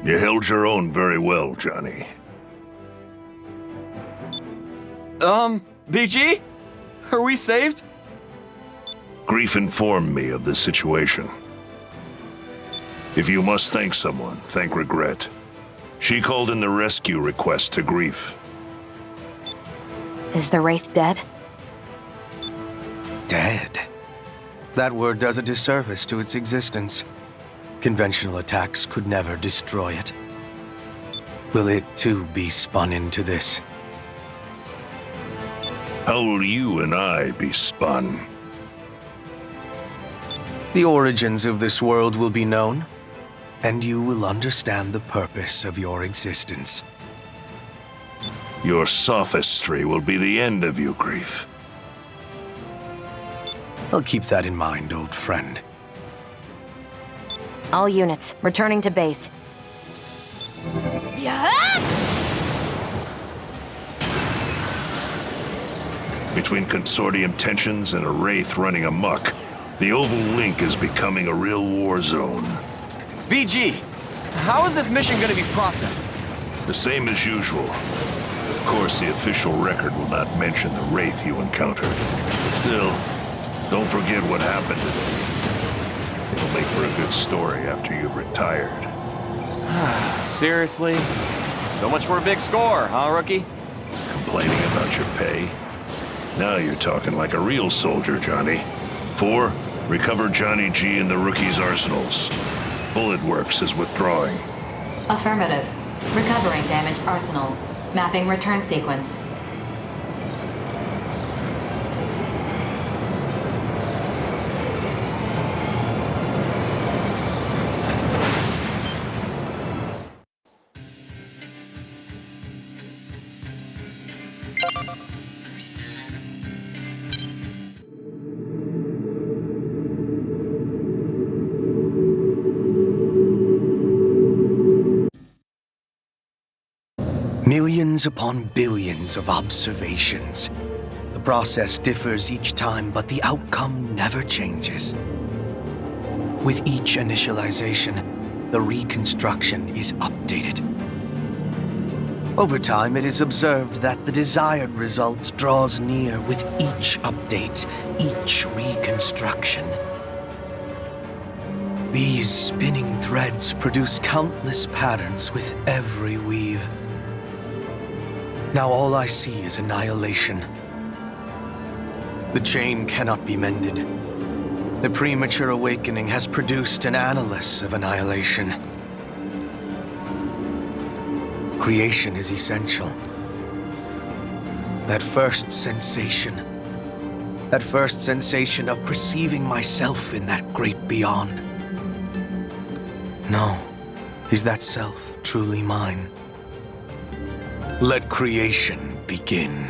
You held your own very well, Johnny. BG? Are we saved? Grief informed me of the situation. If you must thank someone, thank Regret. She called in the rescue request to Grief. Is the Wraith dead? Dead? That word does a disservice to its existence. Conventional attacks could never destroy it. Will it too be spun into this? How will you and I be spun? The origins of this world will be known, and you will understand the purpose of your existence. Your sophistry will be the end of you, Grief. I'll keep that in mind, old friend. All units, returning to base. Between consortium tensions and a wraith running amok, the Oval Link is becoming a real war zone. BG, how is this mission gonna be processed? The same as usual. Of course, the official record will not mention the wraith you encountered. Still, don't forget what happened today. It'll make for a good story after you've retired. Seriously? So much for a big score, huh, rookie? Complaining about your pay? Now you're talking like a real soldier, Johnny. 4, recover Johnny G in the rookie's arsenals. Bullet Works is withdrawing. Affirmative. Recovering damaged arsenals. Mapping return sequence. Millions upon billions of observations. The process differs each time, but the outcome never changes. With each initialization, the reconstruction is updated. Over time, it is observed that the desired result draws near with each update, each reconstruction. These spinning threads produce countless patterns with every weave. Now all I see is annihilation. The chain cannot be mended. The premature awakening has produced an annulus of annihilation. Creation is essential. That first sensation of perceiving myself in that great beyond. No, is that self truly mine? Let creation begin.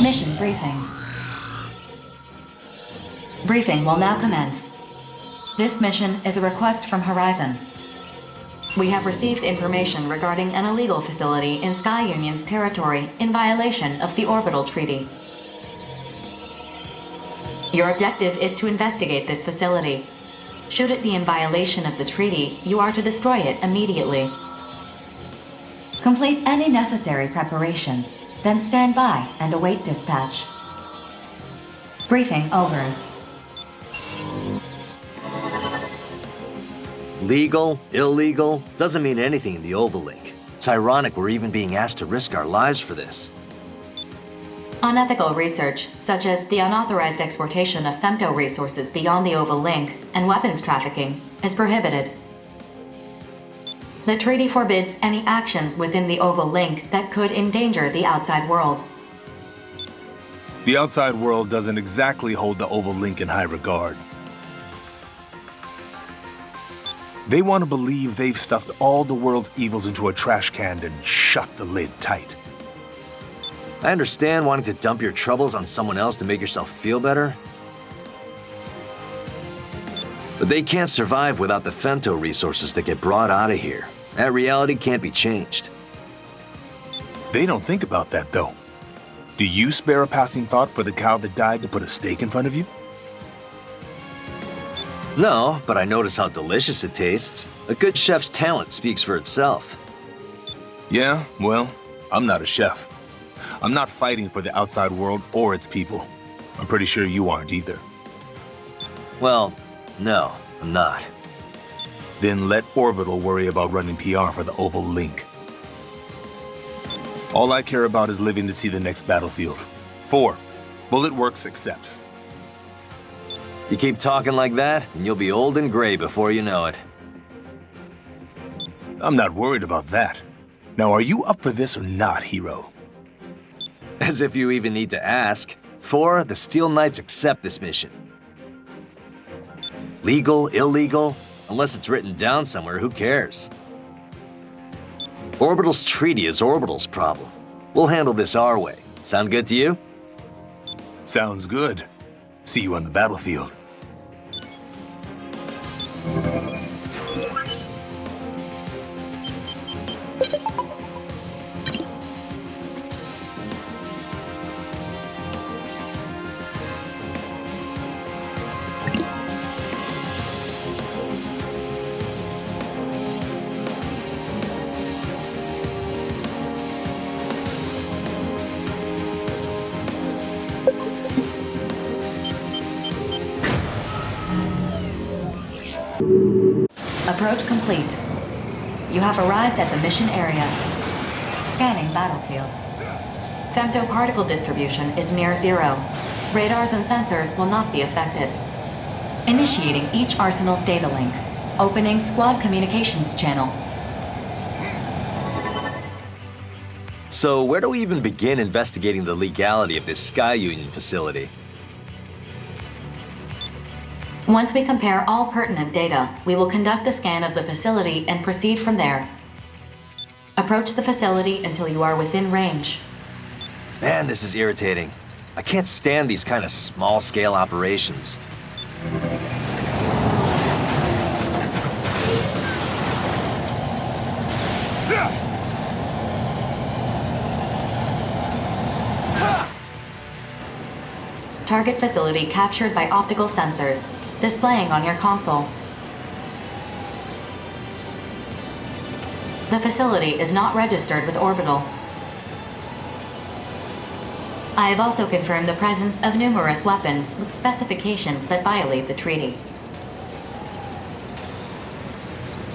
Mission briefing. Briefing will now commence. This mission is a request from Horizon. We have received information regarding an illegal facility in Sky Union's territory in violation of the Orbital Treaty. Your objective is to investigate this facility. Should it be in violation of the treaty, you are to destroy it immediately. Complete any necessary preparations, then stand by and await dispatch. Briefing over. Legal, illegal, doesn't mean anything in the Ovalink. It's ironic we're even being asked to risk our lives for this. Unethical research, such as the unauthorized exportation of femto resources beyond the Oval Link and weapons trafficking, is prohibited. The treaty forbids any actions within the Oval Link that could endanger the outside world. The outside world doesn't exactly hold the Oval Link in high regard. They want to believe they've stuffed all the world's evils into a trash can and shut the lid tight. I understand wanting to dump your troubles on someone else to make yourself feel better. But they can't survive without the femto resources that get brought out of here. That reality can't be changed. They don't think about that, though. Do you spare a passing thought for the cow that died to put a steak in front of you? No, but I notice how delicious it tastes. A good chef's talent speaks for itself. Yeah, well, I'm not a chef. I'm not fighting for the outside world or its people. I'm pretty sure you aren't either. Well, no, I'm not. Then let Orbital worry about running PR for the Oval Link. All I care about is living to see the next battlefield. 4. Bullet Works accepts. You keep talking like that, and you'll be old and gray before you know it. I'm not worried about that. Now, are you up for this or not, hero? As if you even need to ask. 4, the Steel Knights accept this mission. Legal, illegal, unless it's written down somewhere, who cares? Orbital's treaty is Orbital's problem. We'll handle this our way. Sound good to you? Sounds good. See you on the battlefield. Approach complete. You have arrived at the mission area. Scanning battlefield. Femto particle distribution is near zero. Radars and sensors will not be affected. Initiating each arsenal's data link. Opening squad communications channel. So where do we even begin investigating the legality of this Sky Union facility? Once we compare all pertinent data, we will conduct a scan of the facility and proceed from there. Approach the facility until you are within range. Man, this is irritating. I can't stand these kind of small-scale operations. Target facility captured by optical sensors, displaying on your console. The facility is not registered with Orbital. I have also confirmed the presence of numerous weapons with specifications that violate the treaty.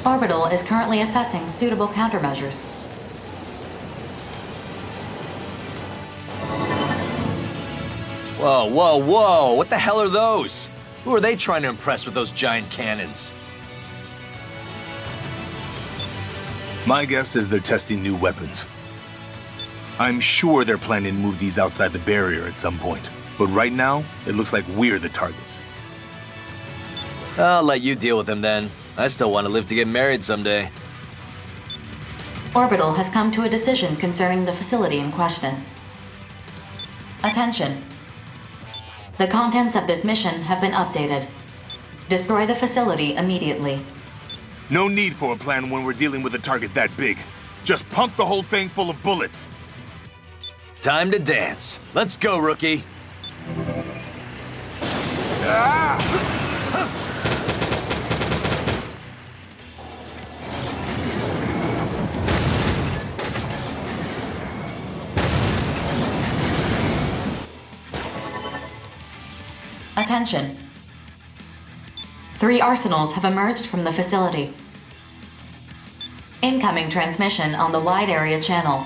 Orbital is currently assessing suitable countermeasures. Whoa, whoa, whoa! What the hell are those? Who are they trying to impress with those giant cannons? My guess is they're testing new weapons. I'm sure they're planning to move these outside the barrier at some point. But right now, it looks like we're the targets. I'll let you deal with them then. I still want to live to get married someday. Orbital has come to a decision concerning the facility in question. Attention! The contents of this mission have been updated. Destroy the facility immediately. No need for a plan when we're dealing with a target that big. Just pump the whole thing full of bullets. Time to dance. Let's go, rookie. Attention. 3 arsenals have emerged from the facility. Incoming transmission on the wide area channel.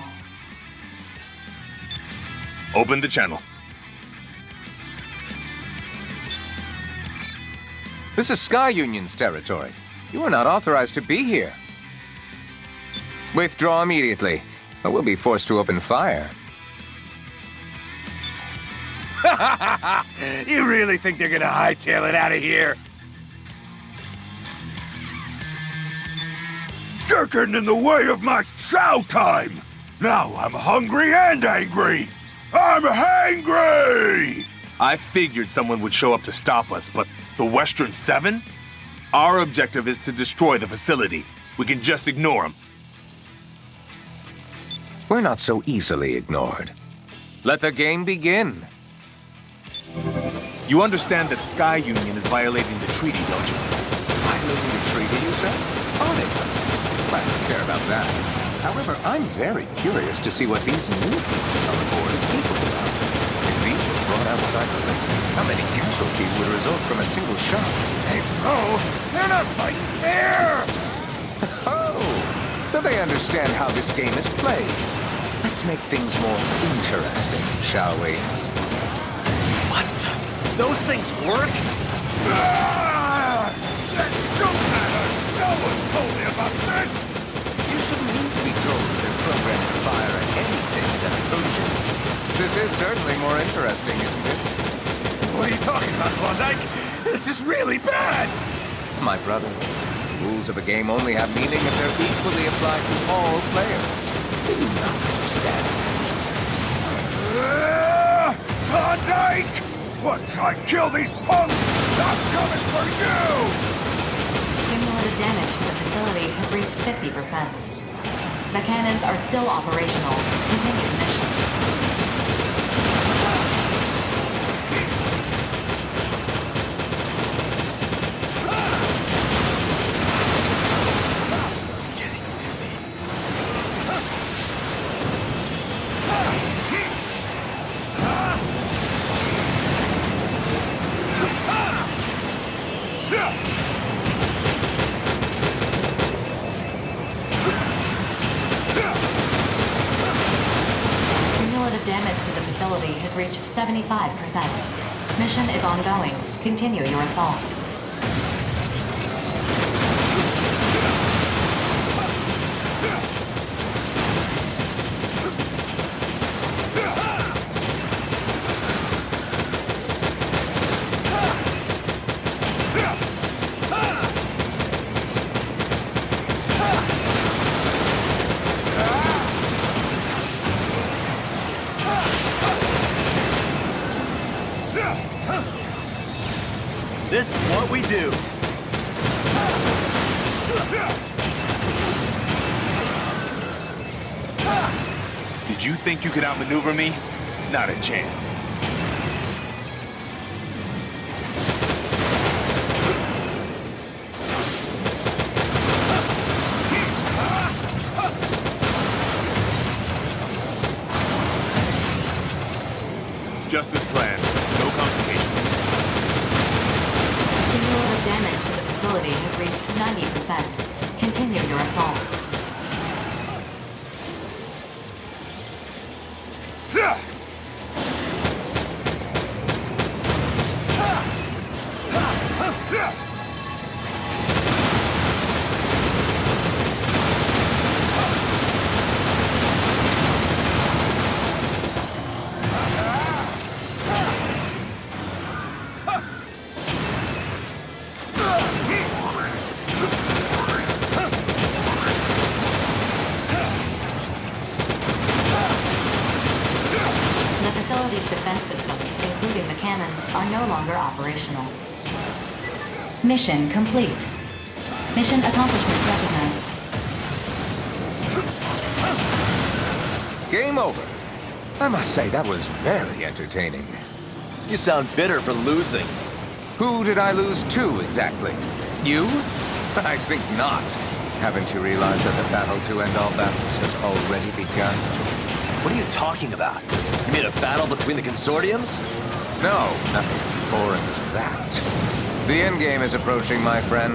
Open the channel. This is Sky Union's territory. You are not authorized to be here. Withdraw immediately, or we'll be forced to open fire. You really think they're gonna hightail it out of here? You're getting in the way of my chow time! Now I'm hungry and angry! I'm hangry! I figured someone would show up to stop us, but the Western 7? Our objective is to destroy the facility. We can just ignore them. We're not so easily ignored. Let the game begin. You understand that Sky Union is violating the treaty, don't you? Violating the treaty, you said? Oh, they I don't care about that. However, I'm very curious to see what these new pieces on the board are capable of. If these were brought outside the ring, how many casualties would result from a single shot? Hey, bro! They're not fighting fair! Oh, so they understand how this game is played. Let's make things more interesting, shall we? What? Those things work? Ah! Let's shoot at her! No one told me about this! You shouldn't need to be told that they're programmed to fire at anything that approaches. This is certainly more interesting, isn't it? What are you talking about, Klondike? This is really bad! My brother, the rules of a game only have meaning if they're equally applied to all players. Do you not understand that? Klondike! Once I kill these punks, I'm coming for you! Cumulative damage to the facility has reached 50%. The cannons are still operational. Continue the mission. Damage to the facility has reached 75%. Mission is ongoing. Continue your assault. This is what we do. Did you think you could outmaneuver me? Not a chance. Just as planned. No complications. Cumulative damage to the facility has reached 90%. Continue your assault. of these defense systems, including the cannons, are no longer operational. Mission complete. Mission accomplishment recognized. Game over. I must say, that was very entertaining. You sound bitter for losing. Who did I lose to, exactly? You? I think not. Haven't you realized that the battle to end all battles has already begun? What are you talking about? You mean a battle between the consortiums? No, nothing as boring as that. The endgame is approaching, my friend.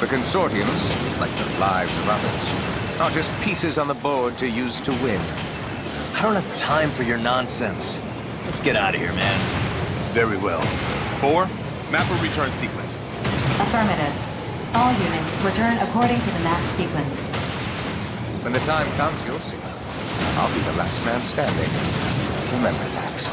The consortiums, like the lives of others, are just pieces on the board to use to win. I don't have time for your nonsense. Let's get out of here, man. Very well. 4, map a return sequence. Affirmative. All units return according to the mapped sequence. When the time comes, you'll see. I'll be the last man standing. Remember that.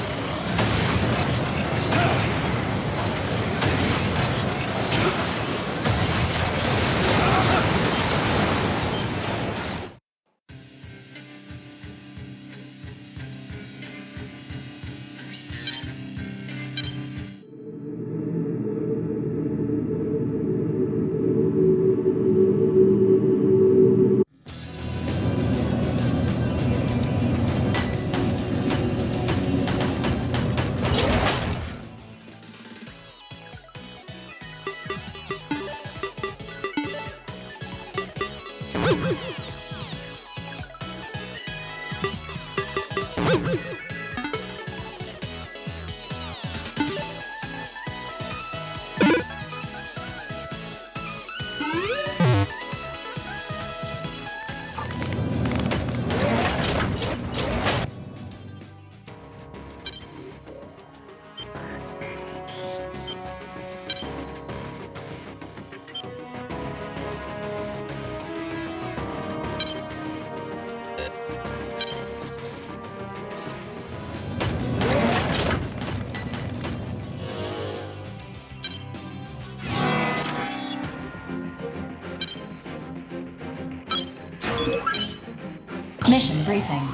Mission briefing.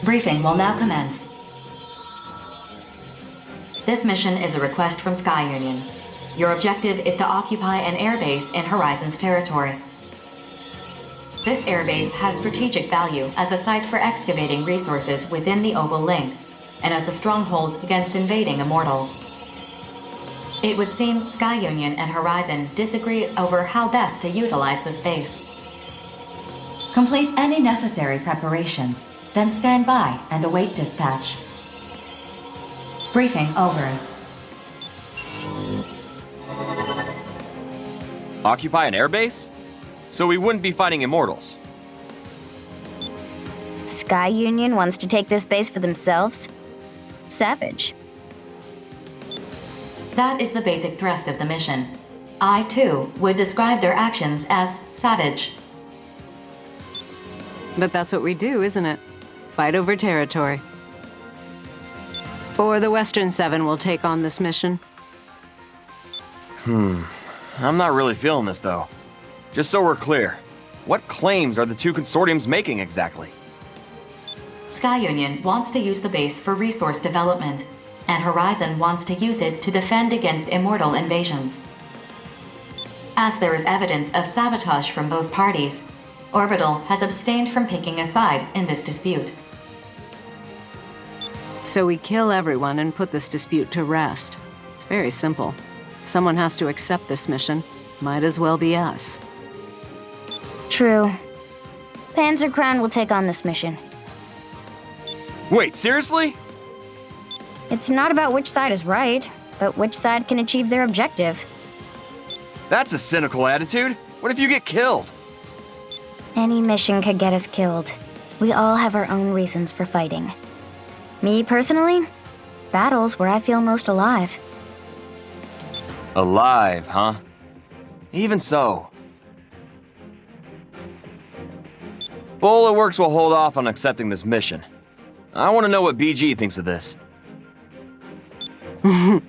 Briefing will now commence. This mission is a request from Sky Union. Your objective is to occupy an airbase in Horizon's territory. This airbase has strategic value as a site for excavating resources within the Oval Link, and as a stronghold against invading Immortals. It would seem Sky Union and Horizon disagree over how best to utilize the space. Complete any necessary preparations, then stand by and await dispatch. Briefing over. Occupy an airbase? So we wouldn't be fighting Immortals. Sky Union wants to take this base for themselves? Savage. That is the basic thrust of the mission. I, too, would describe their actions as savage. But that's what we do, isn't it? Fight over territory. For the Western Seven will take on this mission. I'm not really feeling this, though. Just so we're clear, what claims are the two consortiums making exactly? Sky Union wants to use the base for resource development, and Horizon wants to use it to defend against Immortal invasions. As there is evidence of sabotage from both parties, Orbital has abstained from picking a side in this dispute. So we kill everyone and put this dispute to rest. It's very simple. Someone has to accept this mission. Might as well be us. True. Panzer Crown will take on this mission. Wait, seriously? It's not about which side is right, but which side can achieve their objective. That's a cynical attitude. What if you get killed? Any mission could get us killed. We all have our own reasons for fighting. Me, personally, battle's where I feel most alive. Alive, huh? Even so. Bullet Works will hold off on accepting this mission. I want to know what BG thinks of this. And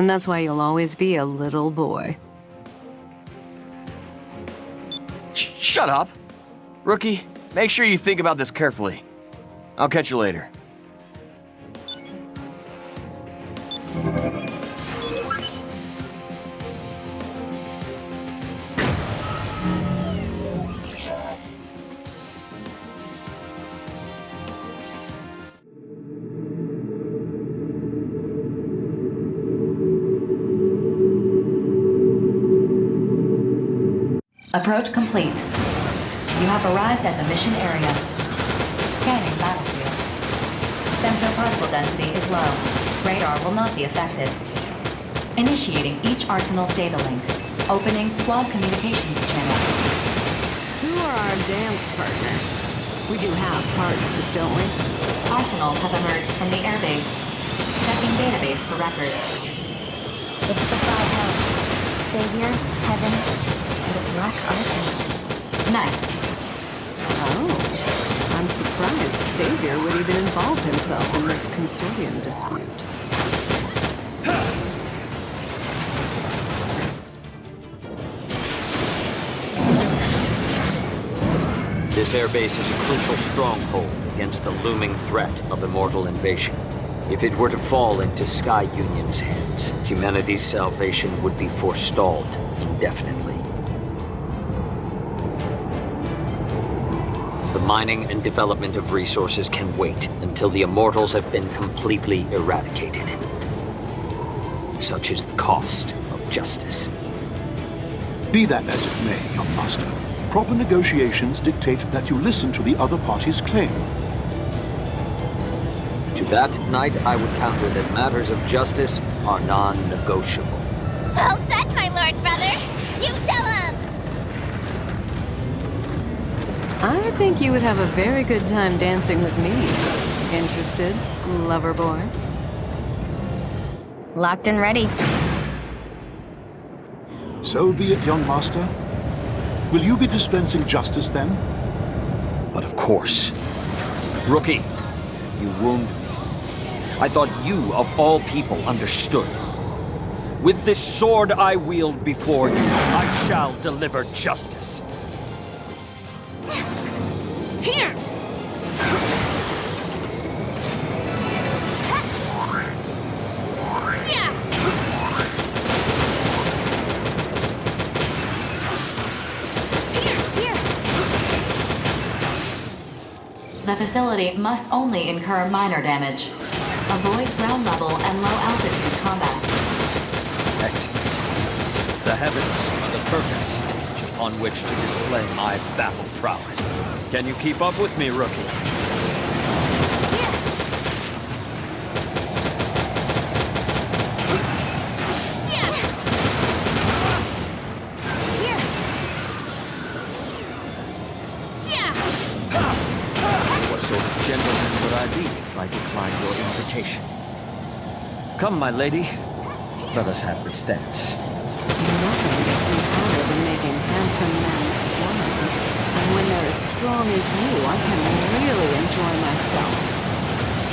that's why you'll always be a little boy. Shut up! Rookie, make sure you think about this carefully. I'll catch you later. Approach complete. You have arrived at the mission area. Scanning battlefield. Femtoparticle density is low. Radar will not be affected. Initiating each arsenal's data link. Opening squad communications channel. Who are our dance partners? We do have partners, don't we? Arsenals have emerged from the airbase. Checking database for records. It's the five hells. Savior, Heaven, and a black arsenal. Night. Oh. I'm surprised Savior would even involve himself in this consortium dispute. This airbase is a crucial stronghold against the looming threat of Immortal invasion. If it were to fall into Sky Union's hands, humanity's salvation would be forestalled indefinitely. The mining and development of resources can wait until the Immortals have been completely eradicated. Such is the cost of justice. Be that as it may, young master, proper negotiations dictate that you listen to the other party's claim. To that, Knight, I would counter that matters of justice are non-negotiable. Well said, my lord brother. You tell him! I think you would have a very good time dancing with me. Interested, lover boy? Locked and ready. So be it, young master. Will you be dispensing justice then? But of course. Rookie, you wound me. I thought you, of all people, understood. With this sword I wield before you, I shall deliver justice. Here! The facility must only incur minor damage. Avoid ground level and low altitude combat. Excellent. The heavens are the perfect stage upon which to display my battle prowess. Can you keep up with me, Rookie? What sort of gentleman would I be if I declined your invitation? Come, my lady. Let us have this dance. Nothing gets me harder than making handsome men squirm. And when they're as strong as you, I can really enjoy myself.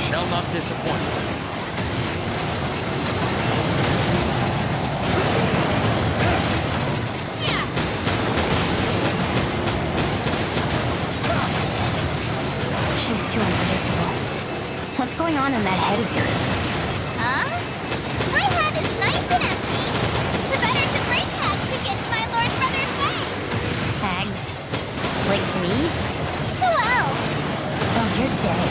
Shall not disappoint. She's too unpredictable. What's going on in that head of yours? Huh? My head is nice and empty. The better to break hags to get in my lord brother's way. Hags? Like me? Who else? Oh, you're dead.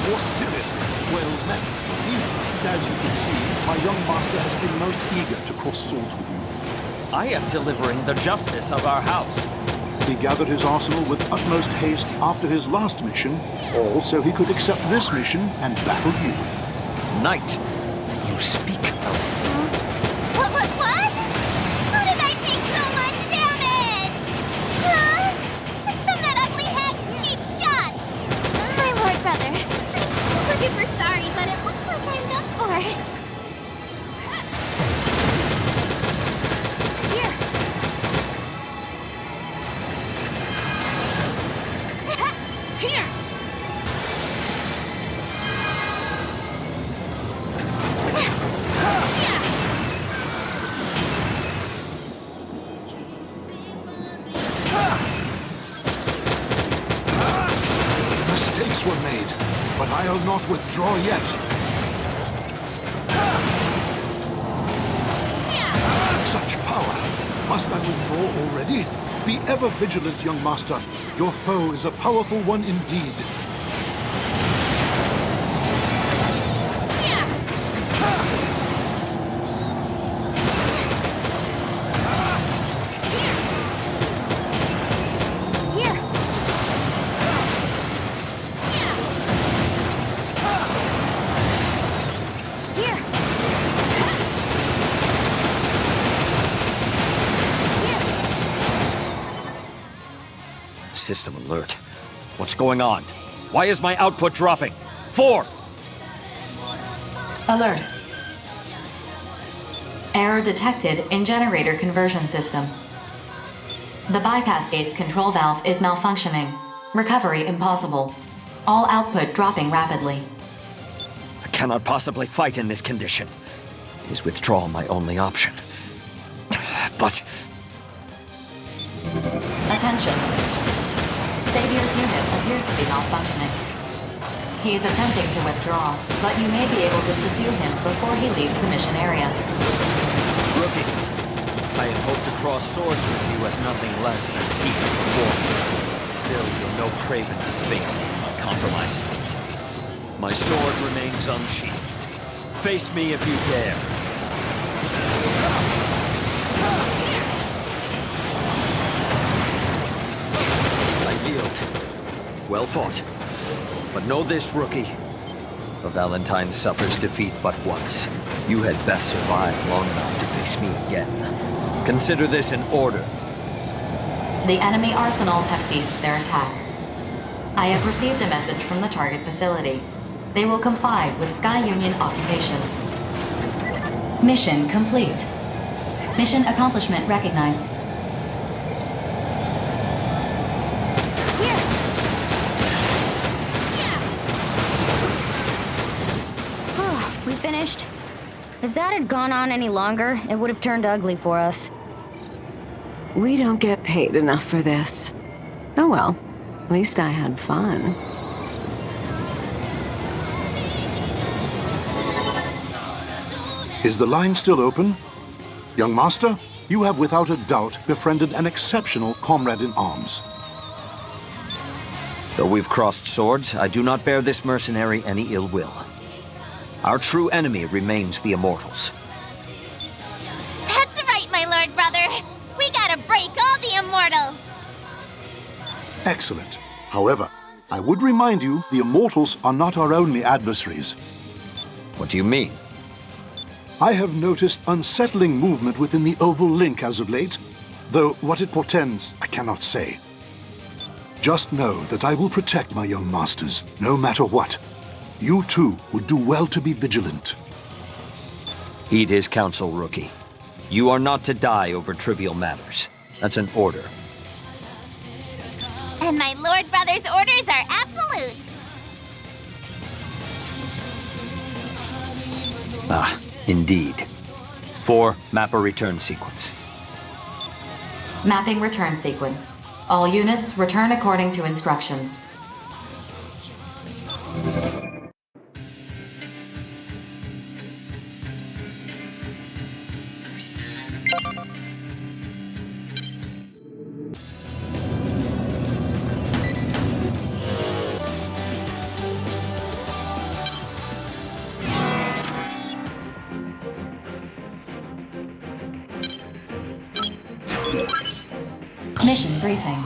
More seriously. Well met. As you can see, my young master has been most eager to cross swords with you. I am delivering the justice of our house. He gathered his arsenal with utmost haste after his last mission, all so he could accept this mission and battle you. Knight, you speak of... What? How did I take so much damage? Huh? It's from that ugly hag's cheap shots. My lord brother, I'm super duper sorry, but it looks like I Mistakes were made, but I'll not withdraw yet. Such power! Must I withdraw already? Be ever vigilant, young master. Your foe is a powerful one indeed. System alert. What's going on? Why is my output dropping? 4! Alert. Error detected in generator conversion system. The bypass gate's control valve is malfunctioning. Recovery impossible. All output dropping rapidly. I cannot possibly fight in this condition. Is withdrawal my only option? But... Attention. Savior's unit appears to be malfunctioning. He is attempting to withdraw, but you may be able to subdue him before he leaves the mission area. Rookie, I had hoped to cross swords with you at nothing less than peak performance. Still, you're no craven to face me in my compromised state. My sword remains unsheathed. Face me if you dare. Well fought. But know this, rookie. The Valentine suffers defeat but once. You had best survive long enough to face me again. Consider this an order. The enemy arsenals have ceased their attack. I have received a message from the target facility. They will comply with Sky Union occupation. Mission complete. Mission accomplishment recognized. We finished. If that had gone on any longer, it would have turned ugly for us. We don't get paid enough for this. Oh well, at least I had fun. Is the line still open? Young master, you have without a doubt befriended an exceptional comrade in arms. Though we've crossed swords, I do not bear this mercenary any ill will. Our true enemy remains the Immortals. That's right, my lord brother. We gotta break all the Immortals. Excellent. However, I would remind you the Immortals are not our only adversaries. What do you mean? I have noticed unsettling movement within the Oval Link as of late, though what it portends, I cannot say. Just know that I will protect my young masters, no matter what. You too would do well to be vigilant. Heed his counsel, rookie. You are not to die over trivial matters. That's an order. And my lord brother's orders are absolute. Ah, indeed. 4, map a return sequence. Mapping return sequence. All units return according to instructions. Mission briefing.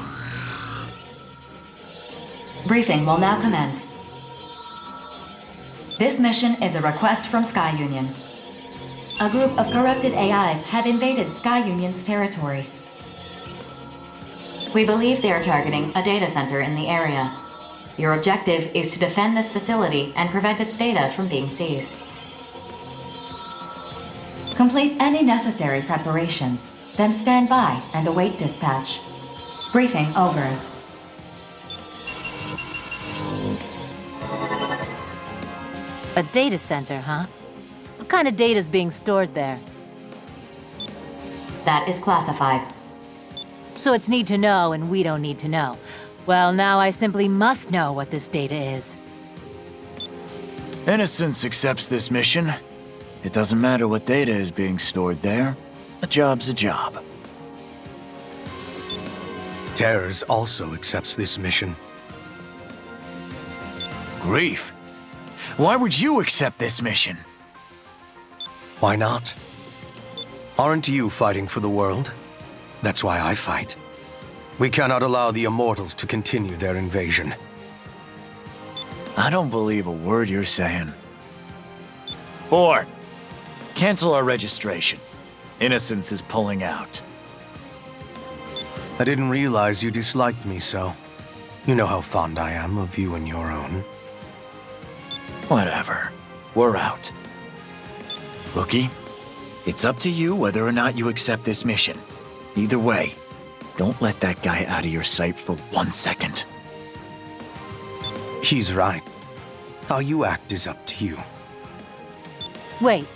Briefing will now commence. This mission is a request from Sky Union. A group of corrupted AIs have invaded Sky Union's territory. We believe they are targeting a data center in the area. Your objective is to defend this facility and prevent its data from being seized. Complete any necessary preparations, then stand by and await dispatch. Briefing over. A data center, huh? What kind of data's being stored there? That is classified. So it's need to know and we don't need to know. Well, now I simply must know what this data is. Innocence accepts this mission. It doesn't matter what data is being stored there. A job's a job. Terrors also accepts this mission. Grief. Why would you accept this mission? Why not? Aren't you fighting for the world? That's why I fight. We cannot allow the Immortals to continue their invasion. I don't believe a word you're saying. 4. Cancel our registration. Innocence is pulling out. I didn't realize you disliked me so. You know how fond I am of you and your own. Whatever. We're out. Rookie, it's up to you whether or not you accept this mission. Either way, don't let that guy out of your sight for 1 second. He's right. How you act is up to you. Wait.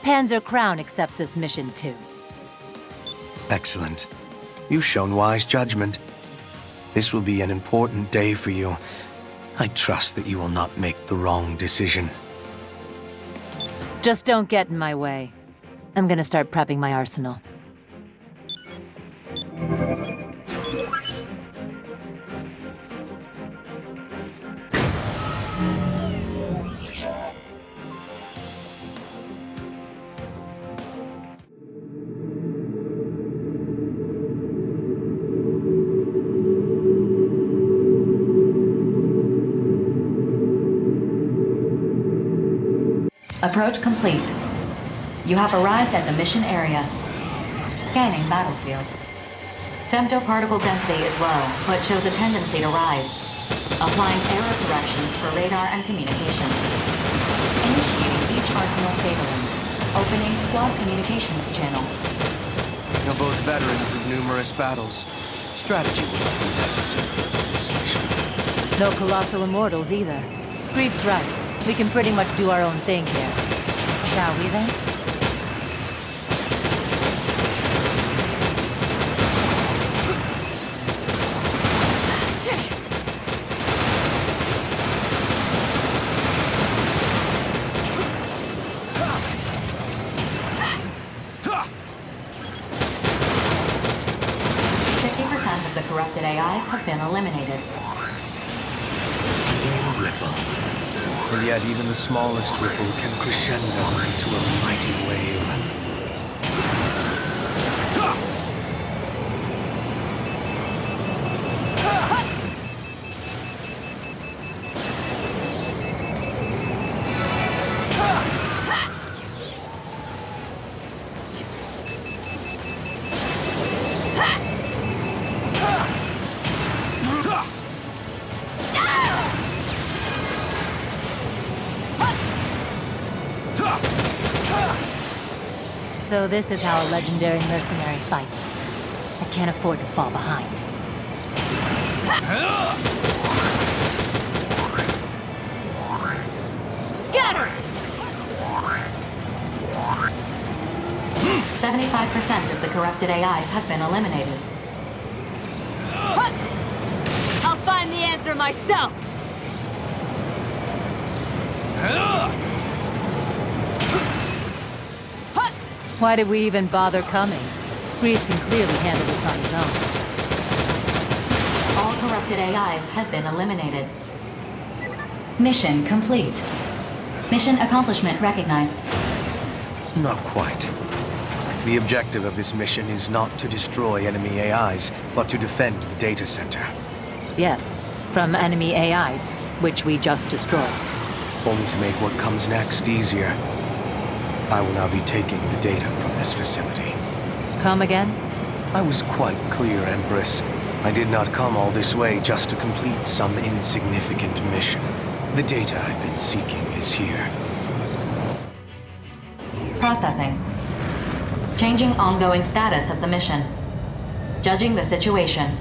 Panzer Crown accepts this mission too. Excellent. You've shown wise judgment. This will be an important day for you. I trust that you will not make the wrong decision. Just don't get in my way. I'm gonna start prepping my arsenal. Approach complete. You have arrived at the mission area. Scanning battlefield. Femtoparticle density is low, but shows a tendency to rise. Applying error corrections for radar and communications. Initiating each arsenal stabling. Opening squad communications channel. You're both veterans of numerous battles. Strategy will not be necessary for this mission. No Colossal Immortals either. Grief's right. We can pretty much do our own thing here. Shall we then? Of the corrupted AIs have been eliminated. A ripple. And yet even the smallest ripple can crescendo into a mighty wave. So this is how a legendary mercenary fights. I can't afford to fall behind. Scatter! 75% of the corrupted AIs have been eliminated. I'll find the answer myself! Why did we even bother coming? Grief can clearly handle this on his own. All corrupted AIs have been eliminated. Mission complete. Mission accomplishment recognized. Not quite. The objective of this mission is not to destroy enemy AIs, but to defend the data center. Yes, from enemy AIs, which we just destroyed. Only to make what comes next easier. I will now be taking the data from this facility. Come again? I was quite clear, Empress. I did not come all this way just to complete some insignificant mission. The data I've been seeking is here. Processing. Changing ongoing status of the mission. Judging the situation.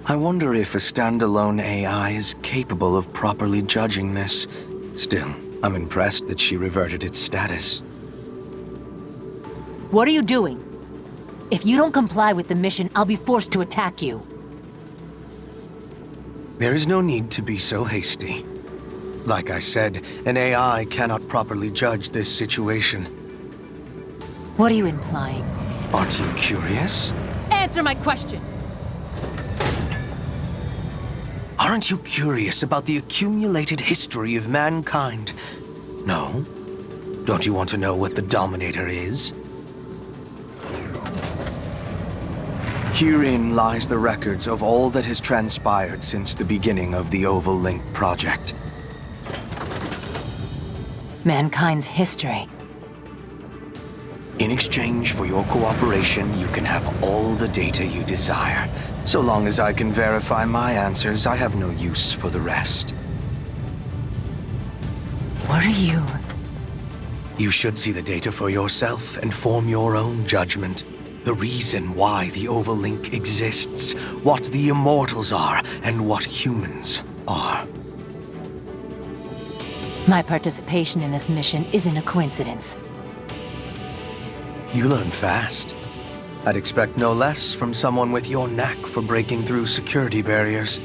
I wonder if a standalone AI is capable of properly judging this. Still, I'm impressed that she reverted its status. What are you doing? If you don't comply with the mission, I'll be forced to attack you. There is no need to be so hasty. Like I said, an AI cannot properly judge this situation. What are you implying? Aren't you curious? Answer my question! Aren't you curious about the accumulated history of mankind? No? Don't you want to know what the Dominator is? Herein lies the records of all that has transpired since the beginning of the Oval Link project. Mankind's history. In exchange for your cooperation, you can have all the data you desire. So long as I can verify my answers, I have no use for the rest. What are you? You should see the data for yourself and form your own judgment. The reason why the Oval Link exists, what the Immortals are, and what humans are. My participation in this mission isn't a coincidence. You learn fast. I'd expect no less from someone with your knack for breaking through security barriers.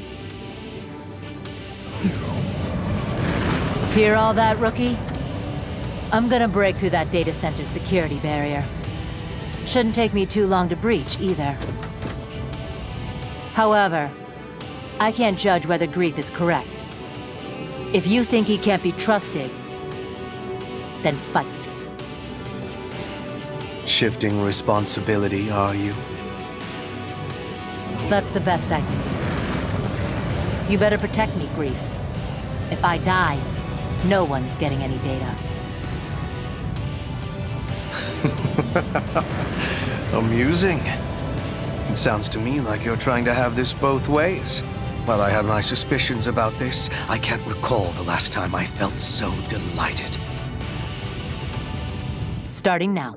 Hear all that, rookie? I'm gonna break through that data center security barrier. Shouldn't take me too long to breach, either. However, I can't judge whether Grief is correct. If you think he can't be trusted, then fight. Shifting responsibility, are you? That's the best I can do. You better protect me, Grief. If I die, no one's getting any data. Amusing. It sounds to me like you're trying to have this both ways. While I have my suspicions about this, I can't recall the last time I felt so delighted. Starting now.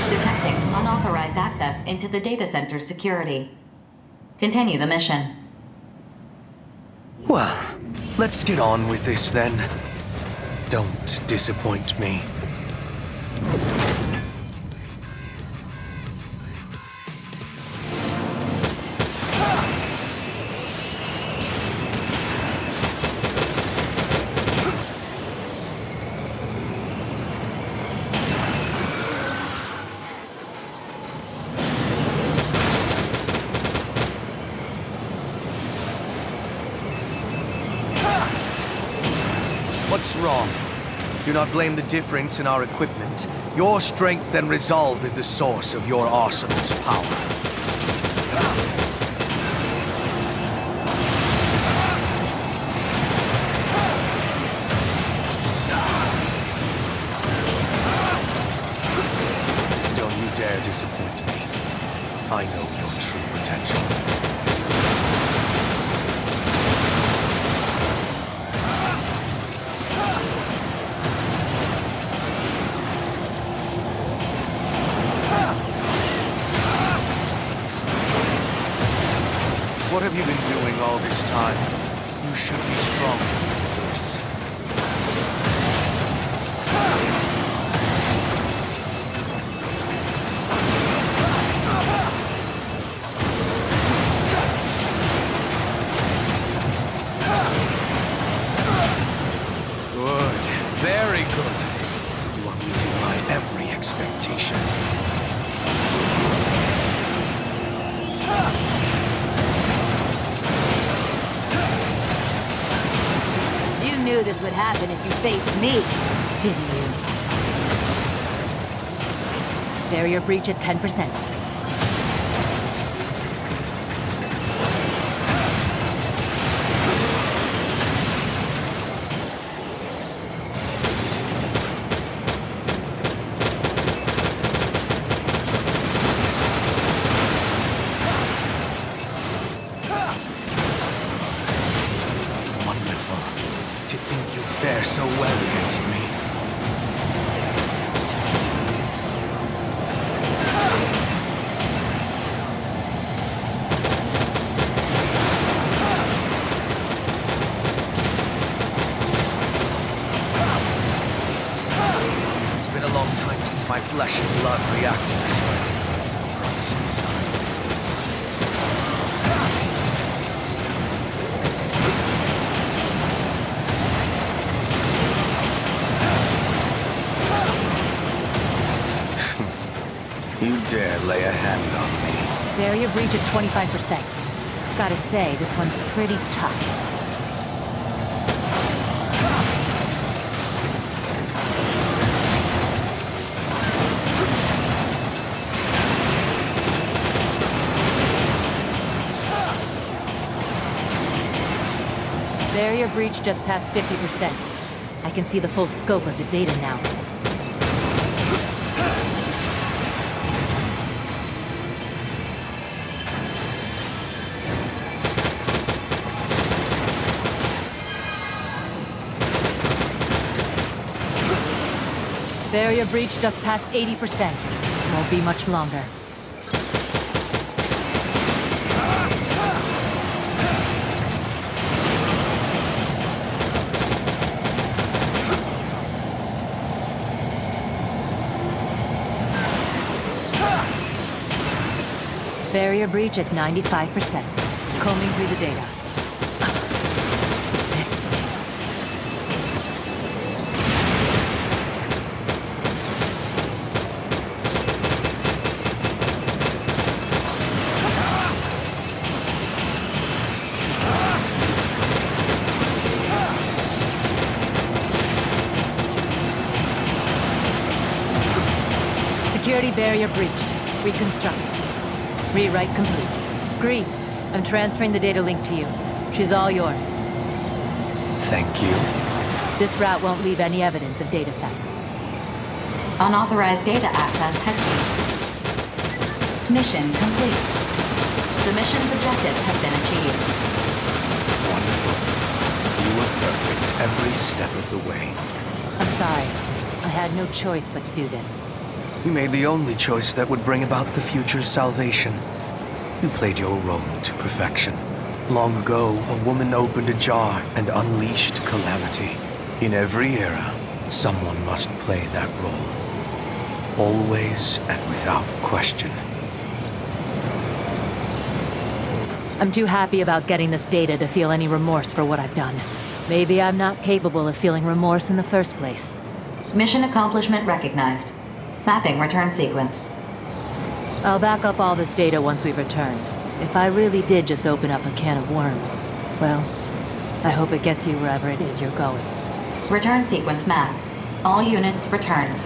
Detecting unauthorized access into the data center security. Continue the mission. Well, let's get on with this then. Don't disappoint me. What's wrong? Do not blame the difference in our equipment. Your strength and resolve is the source of your arsenal's power. Don't you dare disappoint me. I know your true potential. What have you been doing all this time? You should be stronger than this. Good. Very good. You are meeting my every expectation. You knew this would happen if you faced me, didn't you? Barrier breach at 10%. To think you fare so well against me. my flesh and blood react to this way. Promising sign. You dare lay a hand on me? Barrier breach at 25%. Gotta say, this one's pretty tough. Barrier breach just past 50%. I can see the full scope of the data now. Barrier breach just past 80%. Won't be much longer. Barrier breach at 95%. Combing through the data. What's this? Security barrier breached. Reconstructed. Rewrite complete. Gree, I'm transferring the data link to you. She's all yours. Thank you. This route won't leave any evidence of data theft. Unauthorized data access has ceased. Mission complete. The mission's objectives have been achieved. Wonderful. You were perfect every step of the way. I'm sorry. I had no choice but to do this. You made the only choice that would bring about the future's salvation. You played your role to perfection. Long ago, a woman opened a jar and unleashed calamity. In every era, someone must play that role. Always and without question. I'm too happy about getting this data to feel any remorse for what I've done. Maybe I'm not capable of feeling remorse in the first place. Mission accomplishment recognized. Mapping return sequence. I'll back up all this data once we've returned. If I really did just open up a can of worms, well, I hope it gets you wherever it is you're going. Return sequence map. All units return.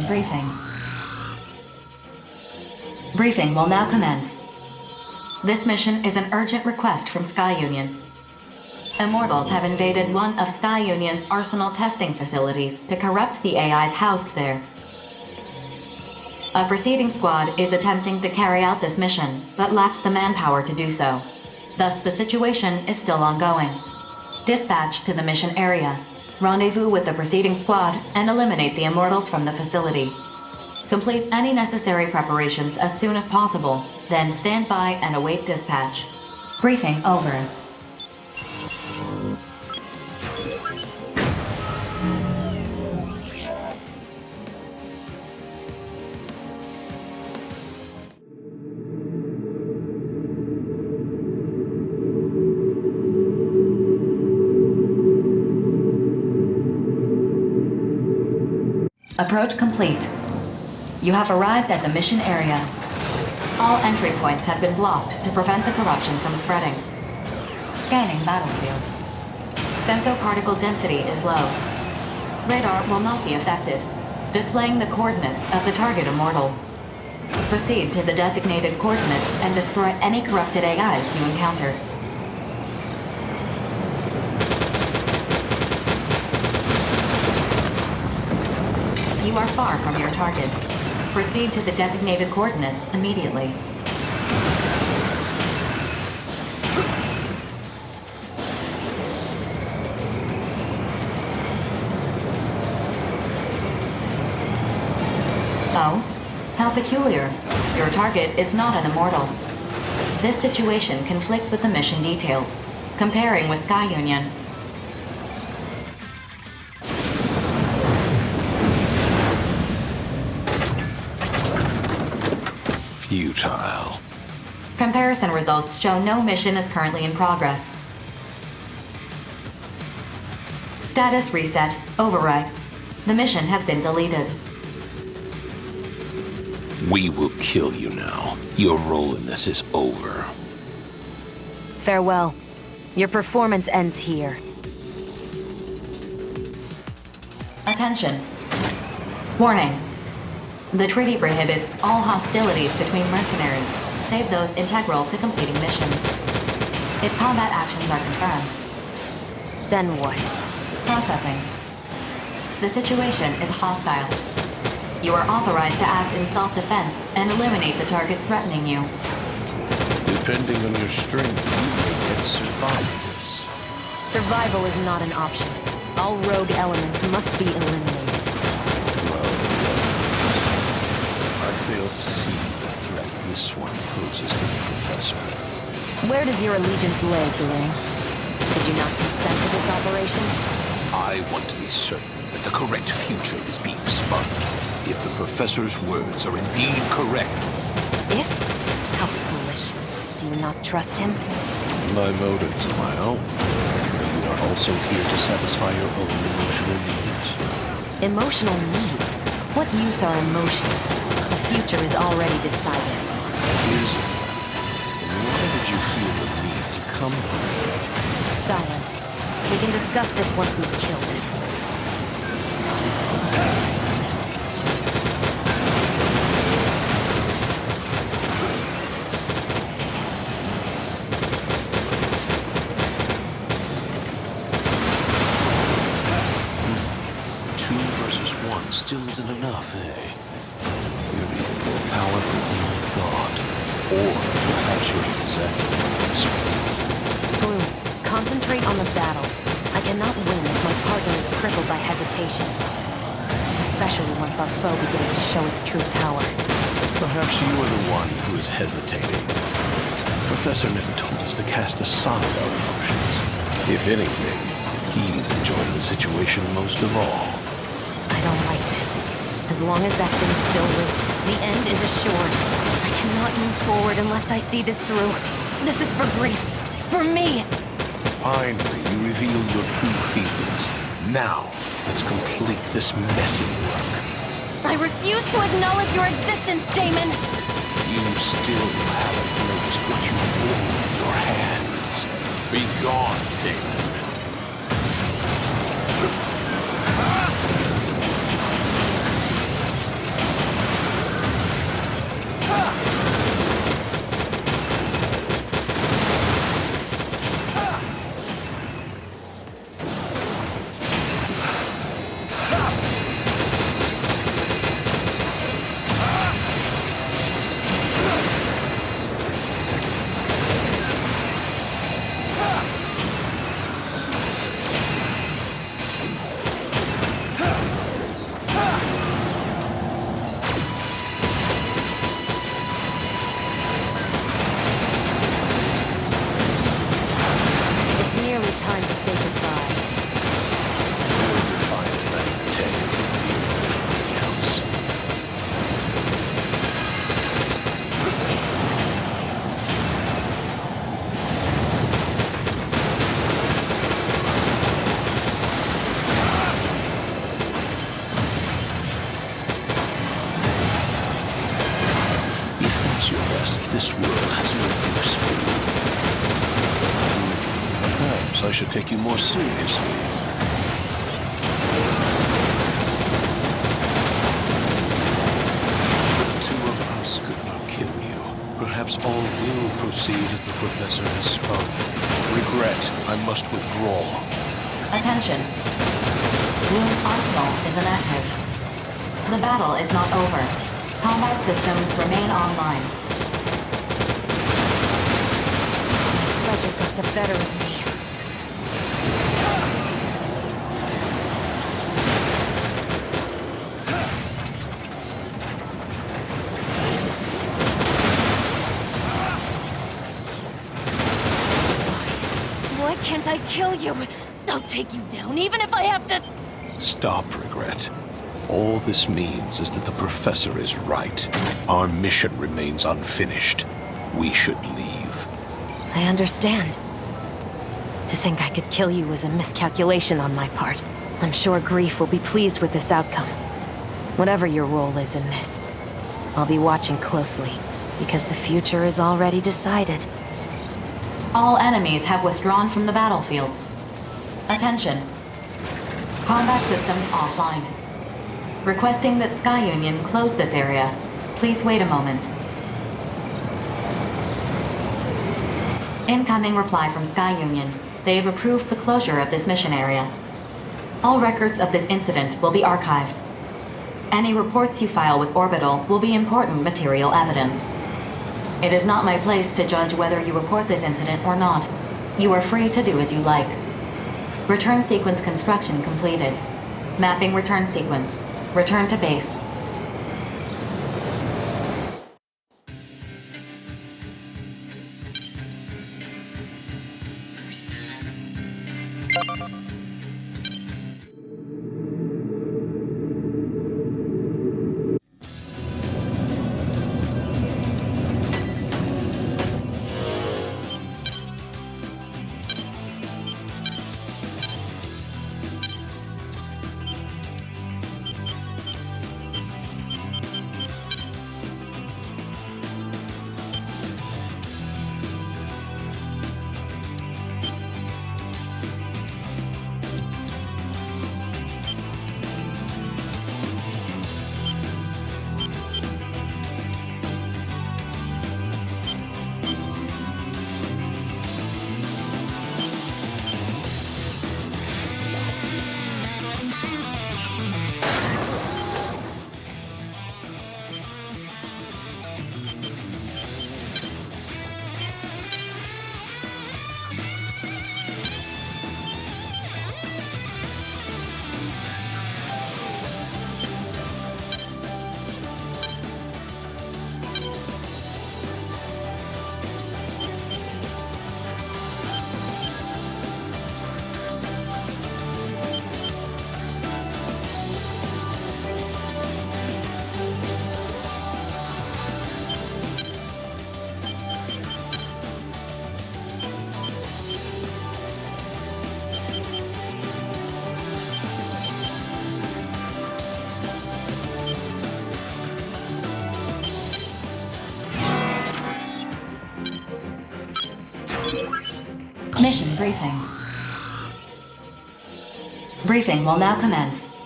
briefing. Briefing will now commence. This mission is an urgent request from Sky Union. Immortals have invaded one of Sky Union's arsenal testing facilities to corrupt the AIs housed there. A preceding squad is attempting to carry out this mission, but lacks the manpower to do so. Thus, the situation is still ongoing. Dispatch to the mission area. Rendezvous with the preceding squad and eliminate the Immortals from the facility. Complete any necessary preparations as soon as possible, then stand by and await dispatch. Briefing over. Approach complete. You have arrived at the mission area. All entry points have been blocked to prevent the corruption from spreading. Scanning battlefield. Femtoparticle density is low. Radar will not be affected, displaying the coordinates of the target Immortal. Proceed to the designated coordinates and destroy any corrupted AIs you encounter. You are far from your target. Proceed to the designated coordinates immediately. Oh? How peculiar. Your target is not an Immortal. This situation conflicts with the mission details. Comparing with Sky Union. Futile. Comparison results show no mission is currently in progress. Status reset. Override. The mission has been deleted. We will kill you now. Your role in this is over. Farewell. Your performance ends here. Attention. Warning. The treaty prohibits all hostilities between mercenaries, save those integral to completing missions. If combat actions are confirmed. Then what? Processing. The situation is hostile. You are authorized to act in self-defense and eliminate the targets threatening you. Depending on your strength, you may yet survive this. Survival is not an option. All rogue elements must be eliminated. I fail to see the threat this one poses to the Professor. Where does your allegiance lay, Goulet? Did you not consent to this operation? I want to be certain that the correct future is being spun. If the Professor's words are indeed correct. If? How foolish. Do you not trust him? My motives are my own. You are also here to satisfy your own emotional needs. Emotional needs? What use are emotions? The future is already decided. Is it? Why did you feel the need to come here? Silence. We can discuss this once we've killed it. Still isn't enough, eh? You're even more powerful than I thought. Or perhaps you're exactly Blue, concentrate on the battle. I cannot win if my partner is crippled by hesitation. Especially once our foe begins to show its true power. Perhaps you are the one who is hesitating. Professor never told us to cast aside our emotions. If anything, he's enjoying the situation most of all. I don't like this. As long as that thing still lives, the end is assured. I cannot move forward unless I see this through. This is for grief. For me! Finally, you reveal your true feelings. Now, let's complete this messy work. I refuse to acknowledge your existence, Daemon! You still haven't noticed what you hold in your hands. Be gone, Daemon. trust this world has no use for you. Perhaps I should take you more seriously. The two of us could not kill you. Perhaps all will proceed as the Professor has spoken. Regret, I must withdraw. Attention. Bloom's arsenal is inactive. The battle is not over. Combat systems remain online. Pleasure got the better of me. Why can't I kill you? I'll take you down, even if I have to... Stop, Regret. All this means is that the Professor is right. Our mission remains unfinished. We should leave. I understand. To think I could kill you was a miscalculation on my part. I'm sure Grief will be pleased with this outcome. Whatever your role is in this, I'll be watching closely, because the future is already decided. All enemies have withdrawn from the battlefield. Attention. Combat systems offline. Requesting that Sky Union close this area. Please wait a moment. Incoming reply from Sky Union. They have approved the closure of this mission area. All records of this incident will be archived. Any reports you file with Orbital will be important material evidence. It is not my place to judge whether you report this incident or not. You are free to do as you like. Return sequence construction completed. Mapping return sequence. Return to base. Mission briefing. Briefing will now commence.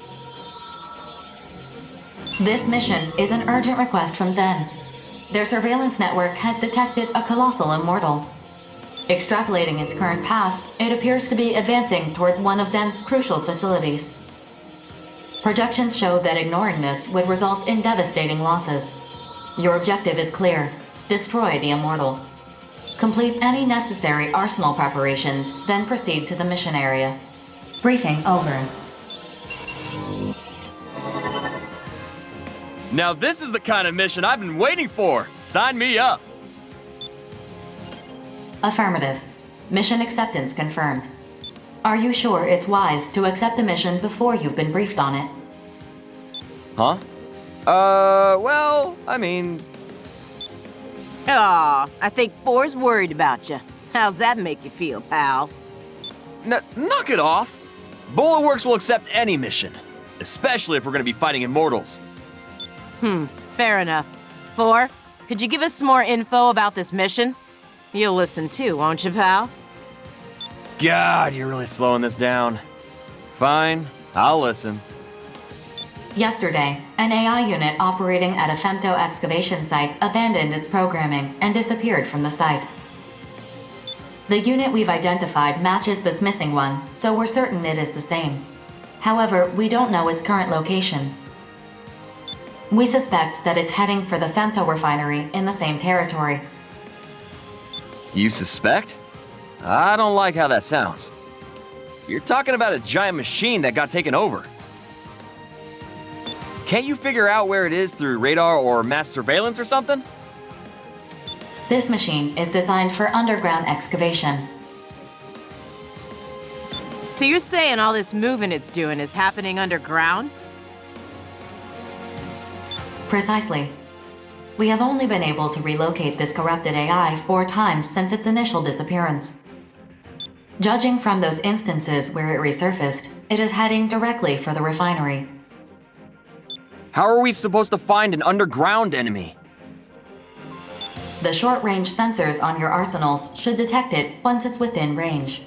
This mission is an urgent request from Zen. Their surveillance network has detected a Colossal Immortal. Extrapolating its current path, it appears to be advancing towards one of Zen's crucial facilities. Projections show that ignoring this would result in devastating losses. Your objective is clear. Destroy the Immortal. Complete any necessary arsenal preparations, then proceed to the mission area. Briefing over. Now this is the kind of mission I've been waiting for. Sign me up. Affirmative. Mission acceptance confirmed. Are you sure it's wise to accept the mission before you've been briefed on it? Huh? Well, I mean... Aw, I think Four's worried about you. How's that make you feel, pal? Knock it off! Bulletworks will accept any mission, especially if we're gonna be fighting Immortals. Fair enough. Four, could you give us some more info about this mission? You'll listen too, won't you, pal? God, you're really slowing this down. Fine, I'll listen. Yesterday, an AI unit operating at a femto excavation site abandoned its programming and disappeared from the site. The unit we've identified matches this missing one, so we're certain it is the same. However, we don't know its current location. We suspect that it's heading for the femto refinery in the same territory. You suspect? I don't like how that sounds. You're talking about a giant machine that got taken over. Can't you figure out where it is through radar or mass surveillance or something? This machine is designed for underground excavation. So you're saying all this moving it's doing is happening underground? Precisely. We have only been able to relocate this corrupted AI 4 times since its initial disappearance. Judging from those instances where it resurfaced, it is heading directly for the refinery. How are we supposed to find an underground enemy? The short-range sensors on your arsenals should detect it once it's within range.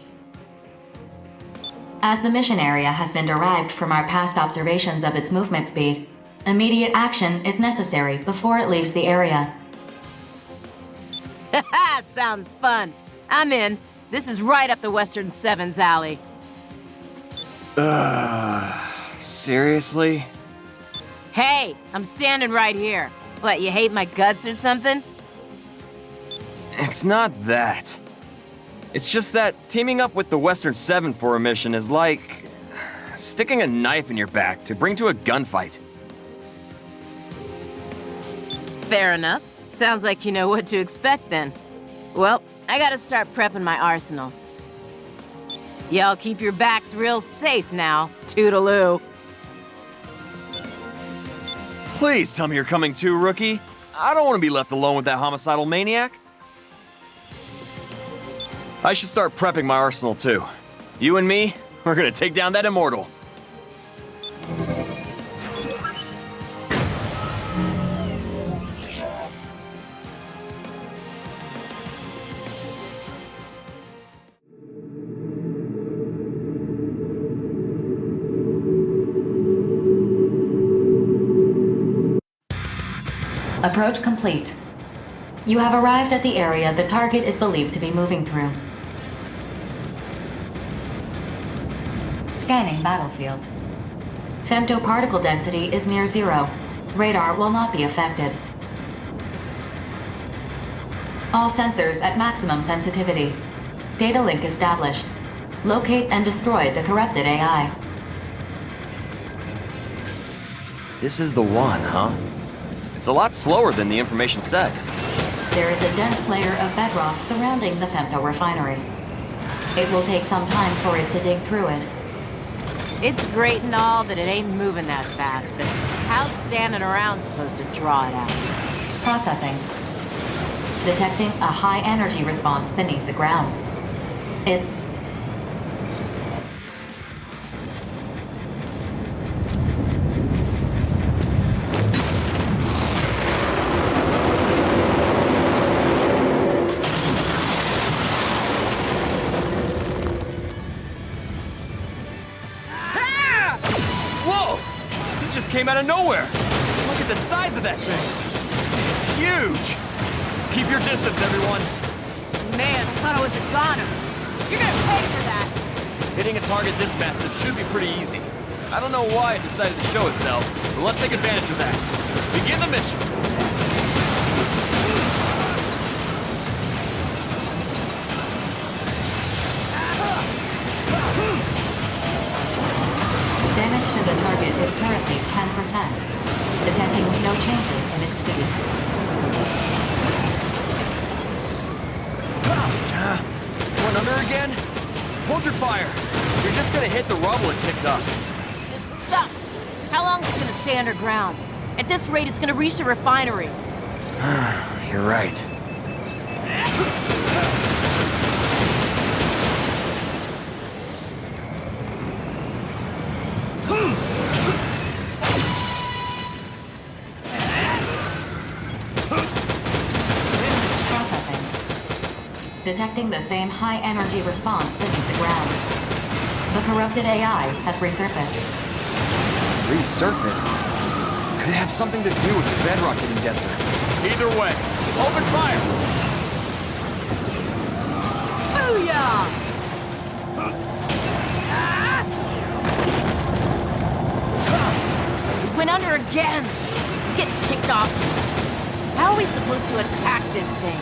As the mission area has been derived from our past observations of its movement speed, immediate action is necessary before it leaves the area. Haha, sounds fun. I'm in. This is right up the Western Seven's alley. Seriously? Hey, I'm standing right here. What, you hate my guts or something? It's not that. It's just that teaming up with the Western Seven for a mission is like sticking a knife in your back to bring to a gunfight. Fair enough. Sounds like you know what to expect then. Well, I gotta start prepping my arsenal. Y'all keep your backs real safe now, toodaloo. Please tell me you're coming too, rookie. I don't want to be left alone with that homicidal maniac. I should start prepping my arsenal too. You and me, we're gonna take down that Immortal. Approach complete. You have arrived at the area the target is believed to be moving through. Scanning battlefield. Femtoparticle density is near 0. Radar will not be affected. All sensors at maximum sensitivity. Data link established. Locate and destroy the corrupted AI. This is the one, huh? It's a lot slower than the information said. There is a dense layer of bedrock surrounding the femto refinery. It will take some time for it to dig through it. It's great and all that it ain't moving that fast, but how's standing around supposed to draw it out? Processing. Detecting a high energy response beneath the ground. It's... Came out of nowhere. Look at the size of that thing. It's huge. Keep your distance, everyone. Man, I thought I was a goner. You're gonna pay for that. Hitting a target this massive should be pretty easy. I don't know why it decided to show itself, but let's take advantage of that. Begin the mission. Damage to the target is currently 10%, detecting no changes in its speed. Going under again? Hold your fire. You're just gonna hit the rubble it picked up. This sucks. How long is it gonna stay underground? At this rate, it's gonna reach the refinery. You're right. detecting the same high-energy response beneath the ground. The corrupted AI has resurfaced. Resurfaced? Could it have something to do with the bedrock getting denser? Either way, open fire! Booyah! We went under again! I'm getting ticked off. How are we supposed to attack this thing?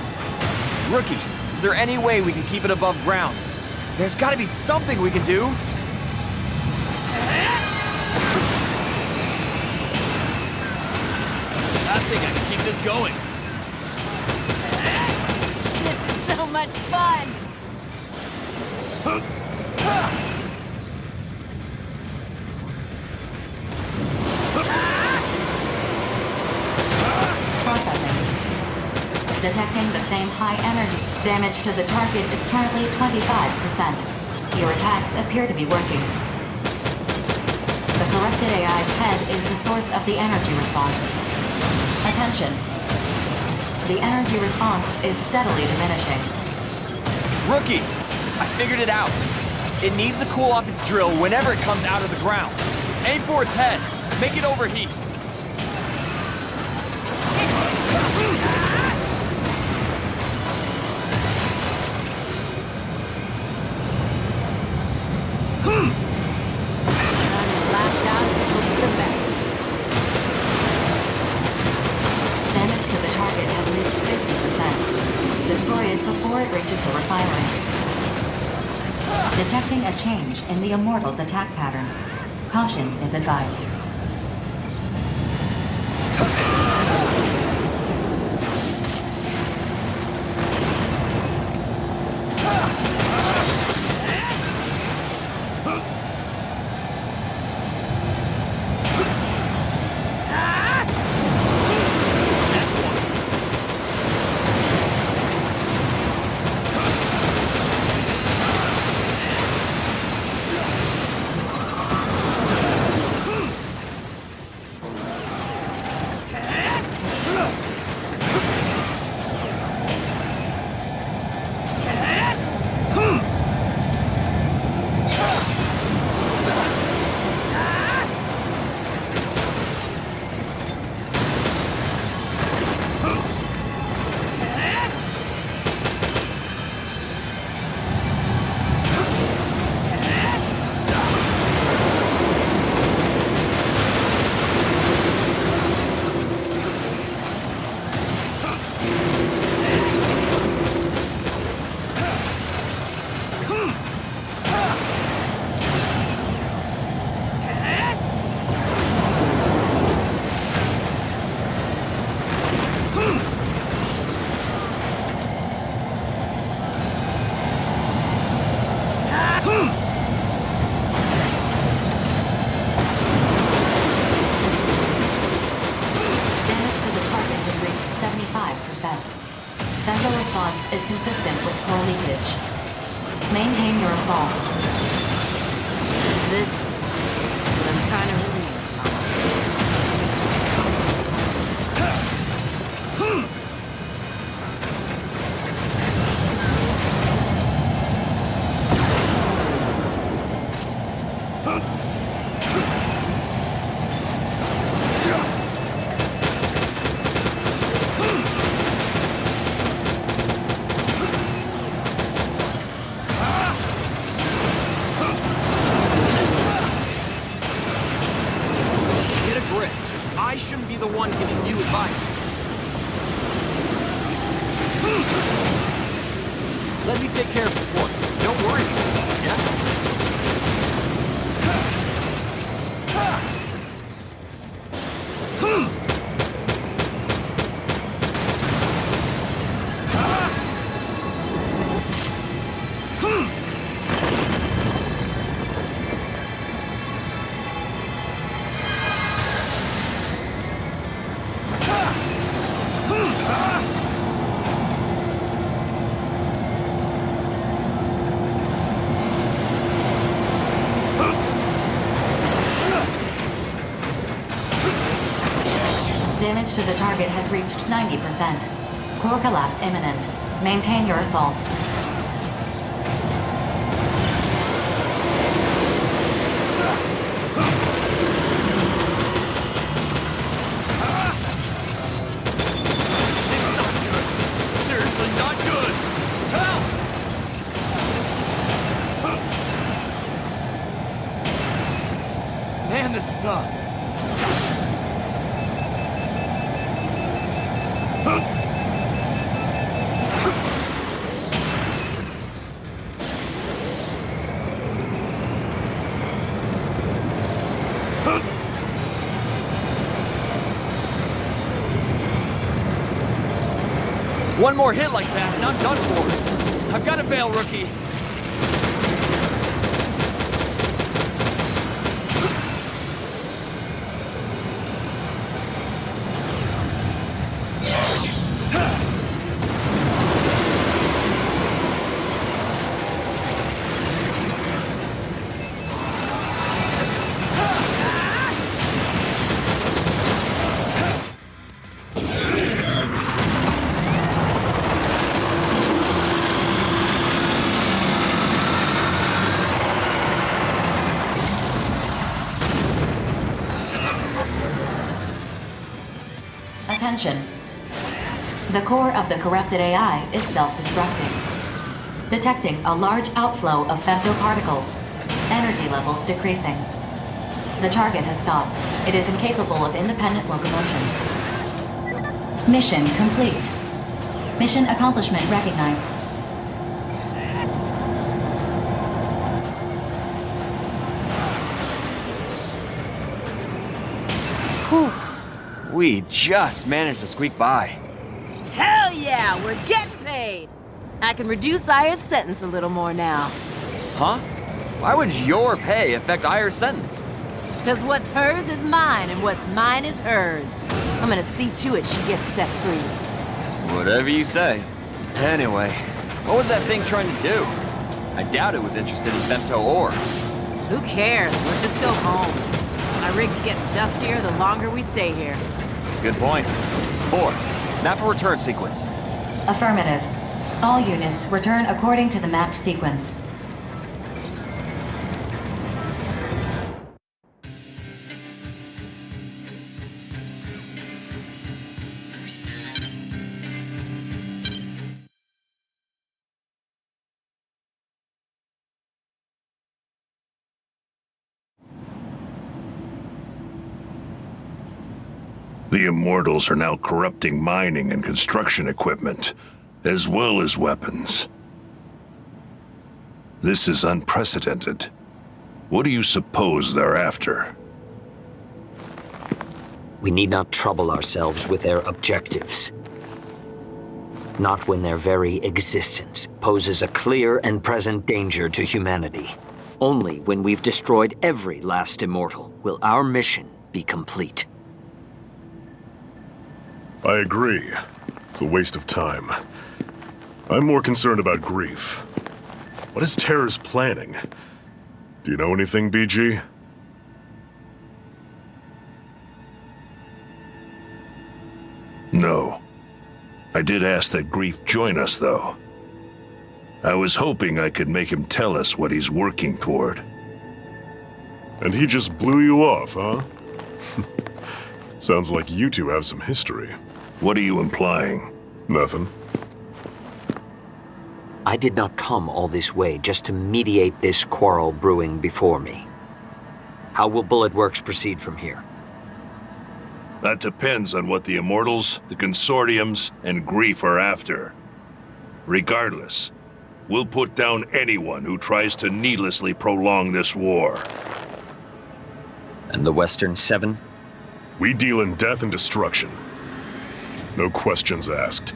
Rookie, is there any way we can keep it above ground? There's gotta be something we can do! I think I can keep this going. This is so much fun! Processing. Detecting the same high energy. Damage to the target is currently 25%. Your attacks appear to be working. The corrupted AI's head is the source of the energy response. Attention. The energy response is steadily diminishing. Rookie, I figured it out. It needs to cool off its drill whenever it comes out of the ground. Aim for its head. Make it overheat. Lash out and hope for the best. Damage to the target has reached 50%. Destroy it before it reaches the refinery. Detecting a change in the Immortal's attack pattern. Caution is advised. Central response is consistent with core leakage. Maintain your assault. This sucks, but I'm kind of relieved, honestly. I shouldn't be the one giving you advice. Let me take care of support. Don't worry, yeah? Damage to the target has reached 90%. Core collapse imminent. Maintain your assault. Seriously, not good! Help! Man, this is tough. One more hit like that, and I'm done for. I've got to bail, rookie. Attention. The core of the corrupted AI is self-destructing. Detecting a large outflow of femtoparticles. Energy levels decreasing. The target has stopped. It is incapable of independent locomotion. Mission complete. Mission accomplishment recognized. Whew. We just managed to squeak by. Hell yeah, we're getting paid! I can reduce Aya's sentence a little more now. Huh? Why would your pay affect Aya's sentence? Because what's hers is mine, and what's mine is hers. I'm gonna see to it she gets set free. Whatever you say. Anyway, what was that thing trying to do? I doubt it was interested in femto ore. Who cares? Let's just go home. My rig's getting dustier the longer we stay here. Good point. 4. Map a return sequence. Affirmative. All units return according to the mapped sequence. The Immortals are now corrupting mining and construction equipment, as well as weapons. This is unprecedented. What do you suppose they're after? We need not trouble ourselves with their objectives. Not when their very existence poses a clear and present danger to humanity. Only when we've destroyed every last Immortal will our mission be complete. I agree. It's a waste of time. I'm more concerned about grief. What is Terra's planning? Do you know anything, BG? No. I did ask that Grief join us, though. I was hoping I could make him tell us what he's working toward. And he just blew you off, huh? Sounds like you two have some history. What are you implying? Nothing. I did not come all this way just to mediate this quarrel brewing before me. How will Bulletworks proceed from here? That depends on what the Immortals, the Consortiums, and Grief are after. Regardless, we'll put down anyone who tries to needlessly prolong this war. And the Western Seven? We deal in death and destruction. No questions asked.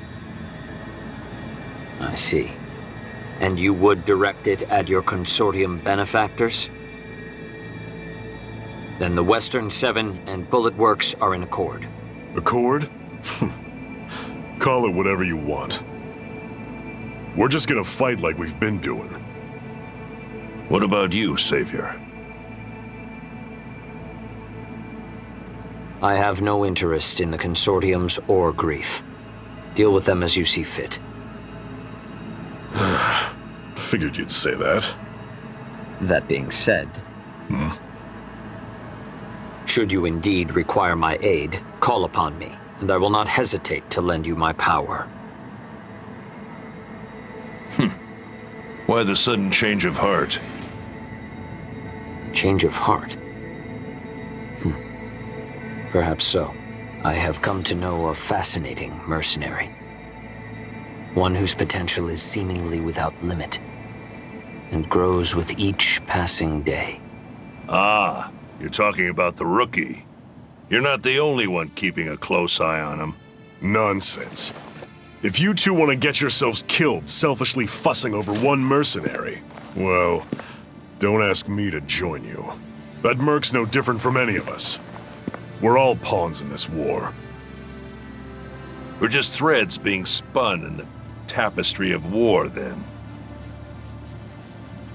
I see. And you would direct it at your Consortium benefactors? Then the Western Seven and Bulletworks are in accord. Accord? Call it whatever you want. We're just gonna fight like we've been doing. What about you, Savior? I have no interest in the Consortiums or Grief. Deal with them as you see fit. Figured you'd say that. That being said, should you indeed require my aid, call upon me, and I will not hesitate to lend you my power. Why the sudden change of heart? Change of heart? Perhaps so. I have come to know a fascinating mercenary. One whose potential is seemingly without limit, and grows with each passing day. Ah, you're talking about the rookie. You're not the only one keeping a close eye on him. Nonsense. If you two want to get yourselves killed selfishly fussing over one mercenary, well, don't ask me to join you. That merc's no different from any of us. We're all pawns in this war. We're just threads being spun in the tapestry of war, then.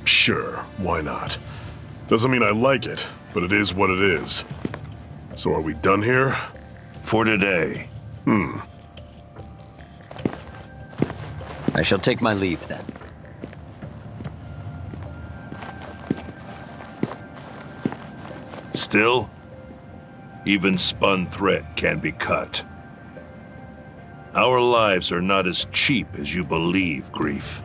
Sure, why not? Doesn't mean I like it, but it is what it is. So are we done here? For today. I shall take my leave then. Still, even spun thread can be cut. Our lives are not as cheap as you believe, Grief.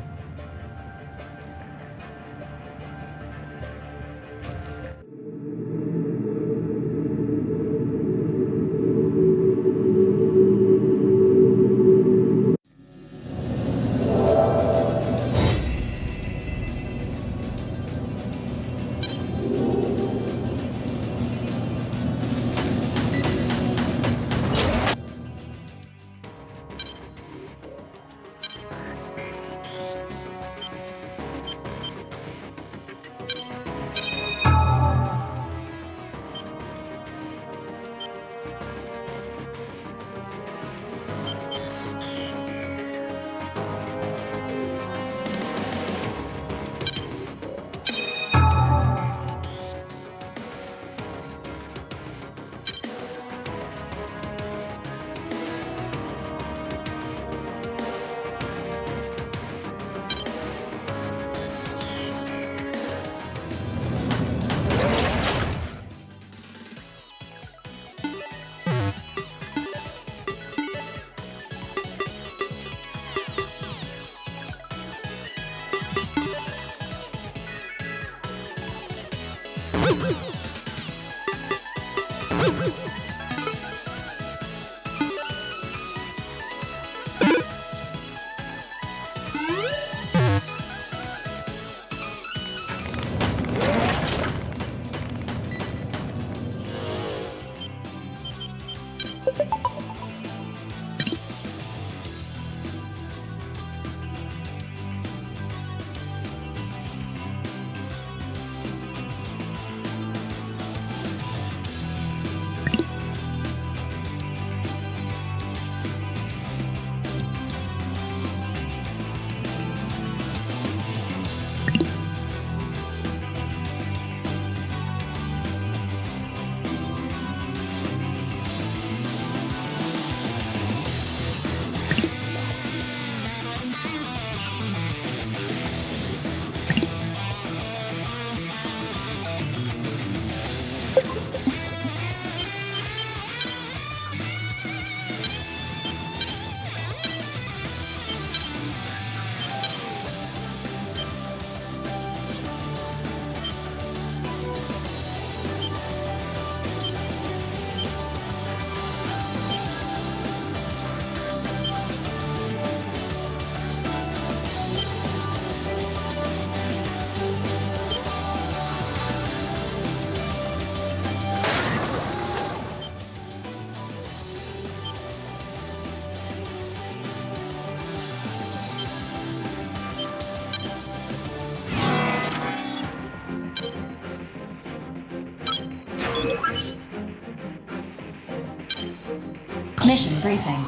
Mission briefing.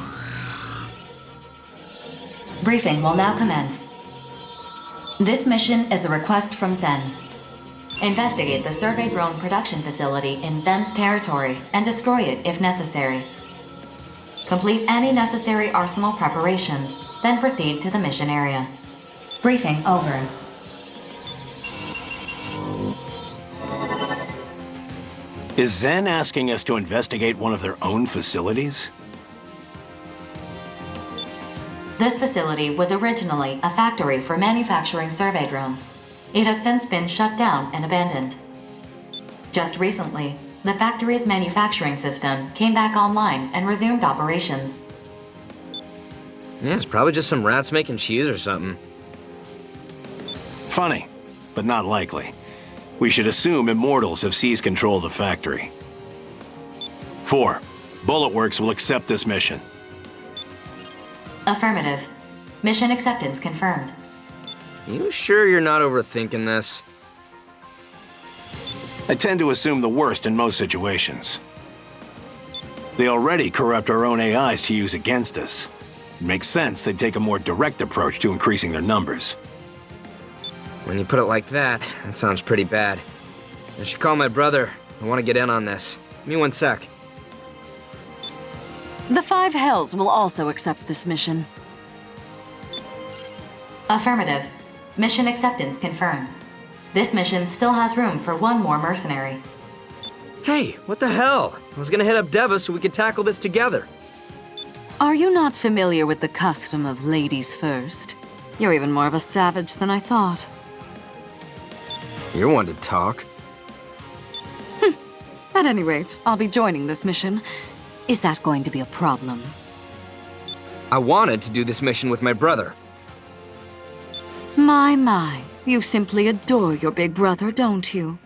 Briefing will now commence. This mission is a request from Zen. Investigate the survey drone production facility in Zen's territory and destroy it if necessary. Complete any necessary arsenal preparations, then proceed to the mission area. Briefing over. Is Zen asking us to investigate one of their own facilities? This facility was originally a factory for manufacturing survey drones. It has since been shut down and abandoned. Just recently, the factory's manufacturing system came back online and resumed operations. Yeah, it's probably just some rats making cheese or something. Funny, but not likely. We should assume Immortals have seized control of the factory. 4. Bullet Works will accept this mission. Affirmative. Mission acceptance confirmed. You sure you're not overthinking this? I tend to assume the worst in most situations. They already corrupt our own AIs to use against us. It makes sense they'd take a more direct approach to increasing their numbers. When you put it like that, that sounds pretty bad. I should call my brother. I want to get in on this. Give me 1 sec. The 5 Hells will also accept this mission. Affirmative. Mission acceptance confirmed. This mission still has room for 1 more mercenary. Hey, what the hell? I was gonna hit up Deva so we could tackle this together. Are you not familiar with the custom of ladies first? You're even more of a savage than I thought. You're one to talk. At any rate, I'll be joining this mission. Is that going to be a problem? I wanted to do this mission with my brother. My. You simply adore your big brother, don't you?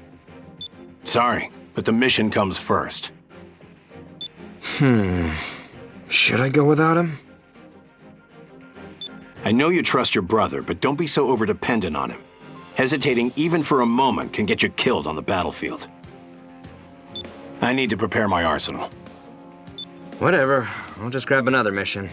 Sorry, but the mission comes first. Should I go without him? I know you trust your brother, but don't be so overdependent on him. Hesitating even for a moment can get you killed on the battlefield. I need to prepare my arsenal. Whatever. I'll just grab another mission.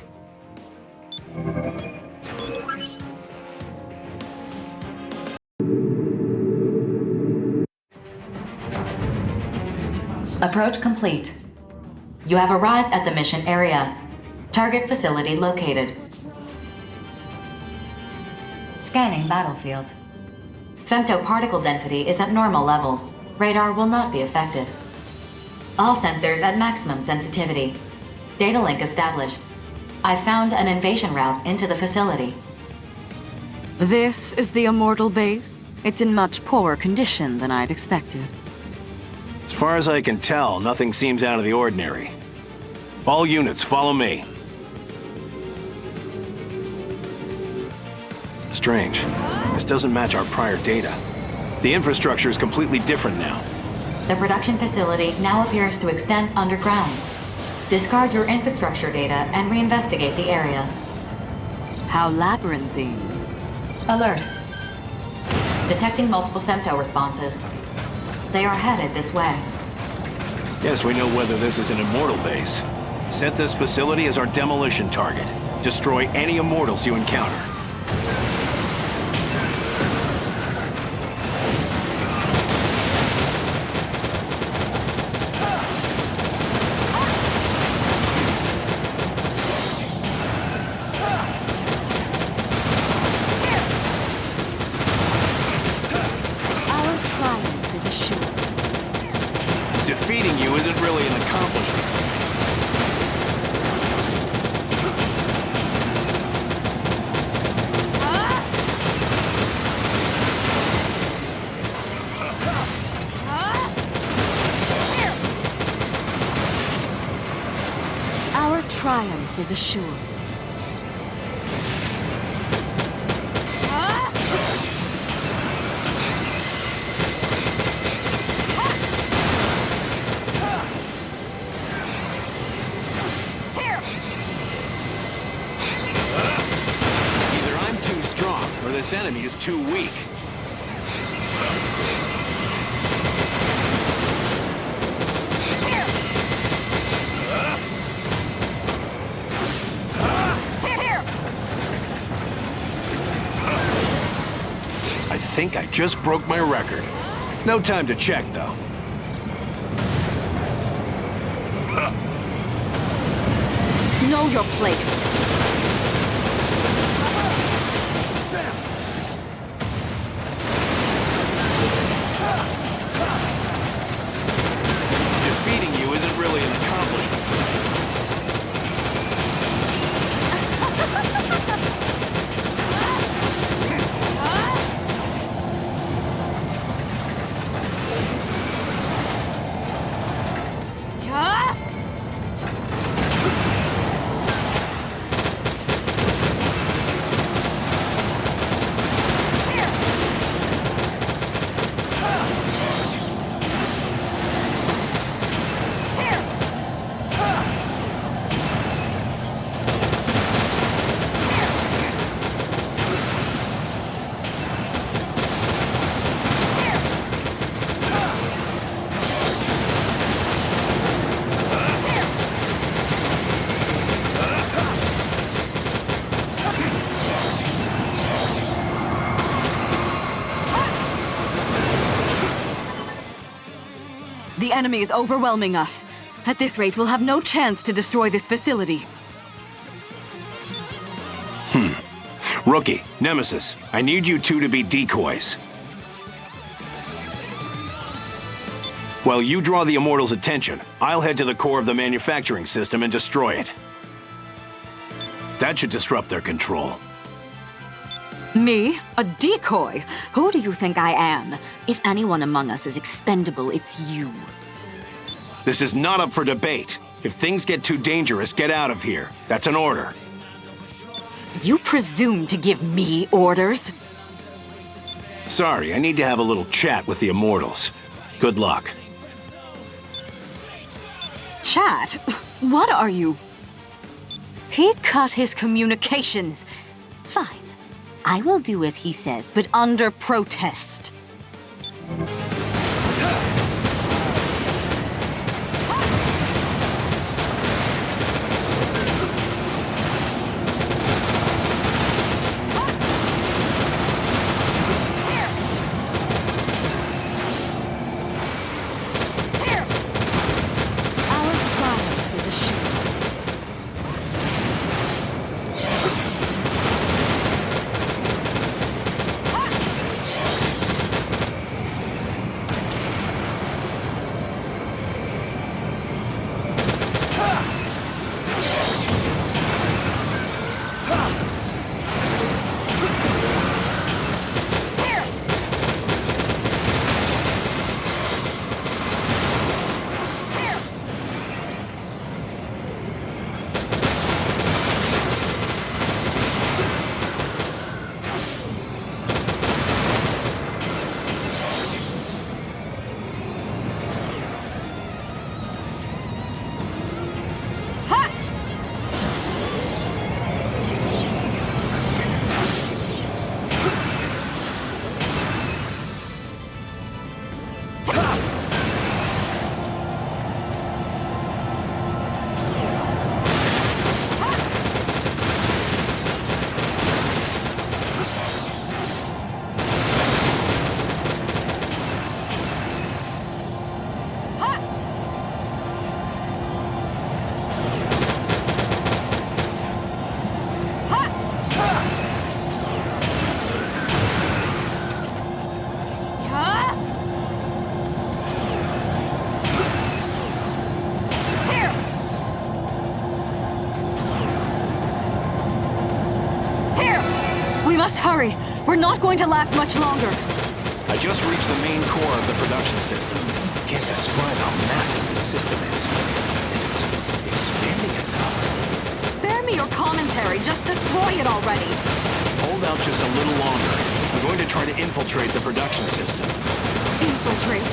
Approach complete. You have arrived at the mission area. Target facility located. Scanning battlefield. Femto particle density is at normal levels. Radar will not be affected. All sensors at maximum sensitivity. Data link established. I found an invasion route into the facility. This is the Immortal base. It's in much poorer condition than I'd expected. As far as I can tell, nothing seems out of the ordinary. All units, follow me. Strange. This doesn't match our prior data. The infrastructure is completely different now. The production facility now appears to extend underground. Discard your infrastructure data and reinvestigate the area. How labyrinthine. Alert. Detecting multiple femto responses. They are headed this way. Yes, we know whether this is an Immortal base. Set this facility as our demolition target. Destroy any Immortals you encounter. Defeating you isn't really an accomplishment. Our triumph is assured. This enemy is too weak. I think I just broke my record. No time to check, though. Know your place. Defeating you isn't really an accomplishment. The enemy is overwhelming us. At this rate, we'll have no chance to destroy this facility. Rookie, Nemesis, I need you two to be decoys. While you draw the Immortals' attention, I'll head to the core of the manufacturing system and destroy it. That should disrupt their control. Me? A decoy? Who do you think I am? If anyone among us is expendable, it's you. This is not up for debate. If things get too dangerous, get out of here. That's an order. You presume to give me orders? Sorry, I need to have a little chat with the Immortals. Good luck. Chat? What are you? He cut his communications. Fine. I will do as he says, but under protest. Hurry! We're not going to last much longer! I just reached the main core of the production system. Can't describe how massive this system is. And it's expanding itself. Spare me your commentary, just destroy it already! Hold out just a little longer. I'm going to try to infiltrate the production system. Infiltrate?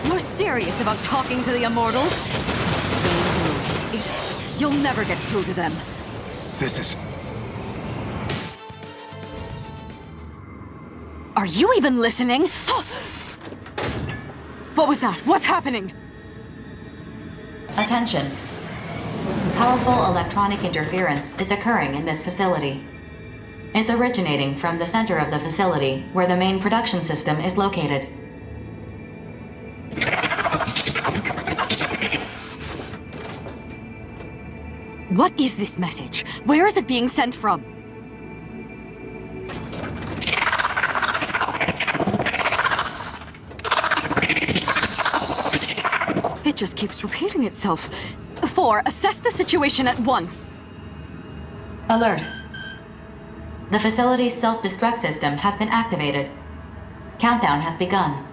You're serious about talking to the Immortals? Dangerous idiot. You'll never get through to them. This is... Are you even listening? What was that? What's happening? Attention. Powerful electronic interference is occurring in this facility. It's originating from the center of the facility, where the main production system is located. What is this message? Where is it being sent from? It just keeps repeating itself. 4, assess the situation at once. Alert. The facility's self-destruct system has been activated. Countdown has begun.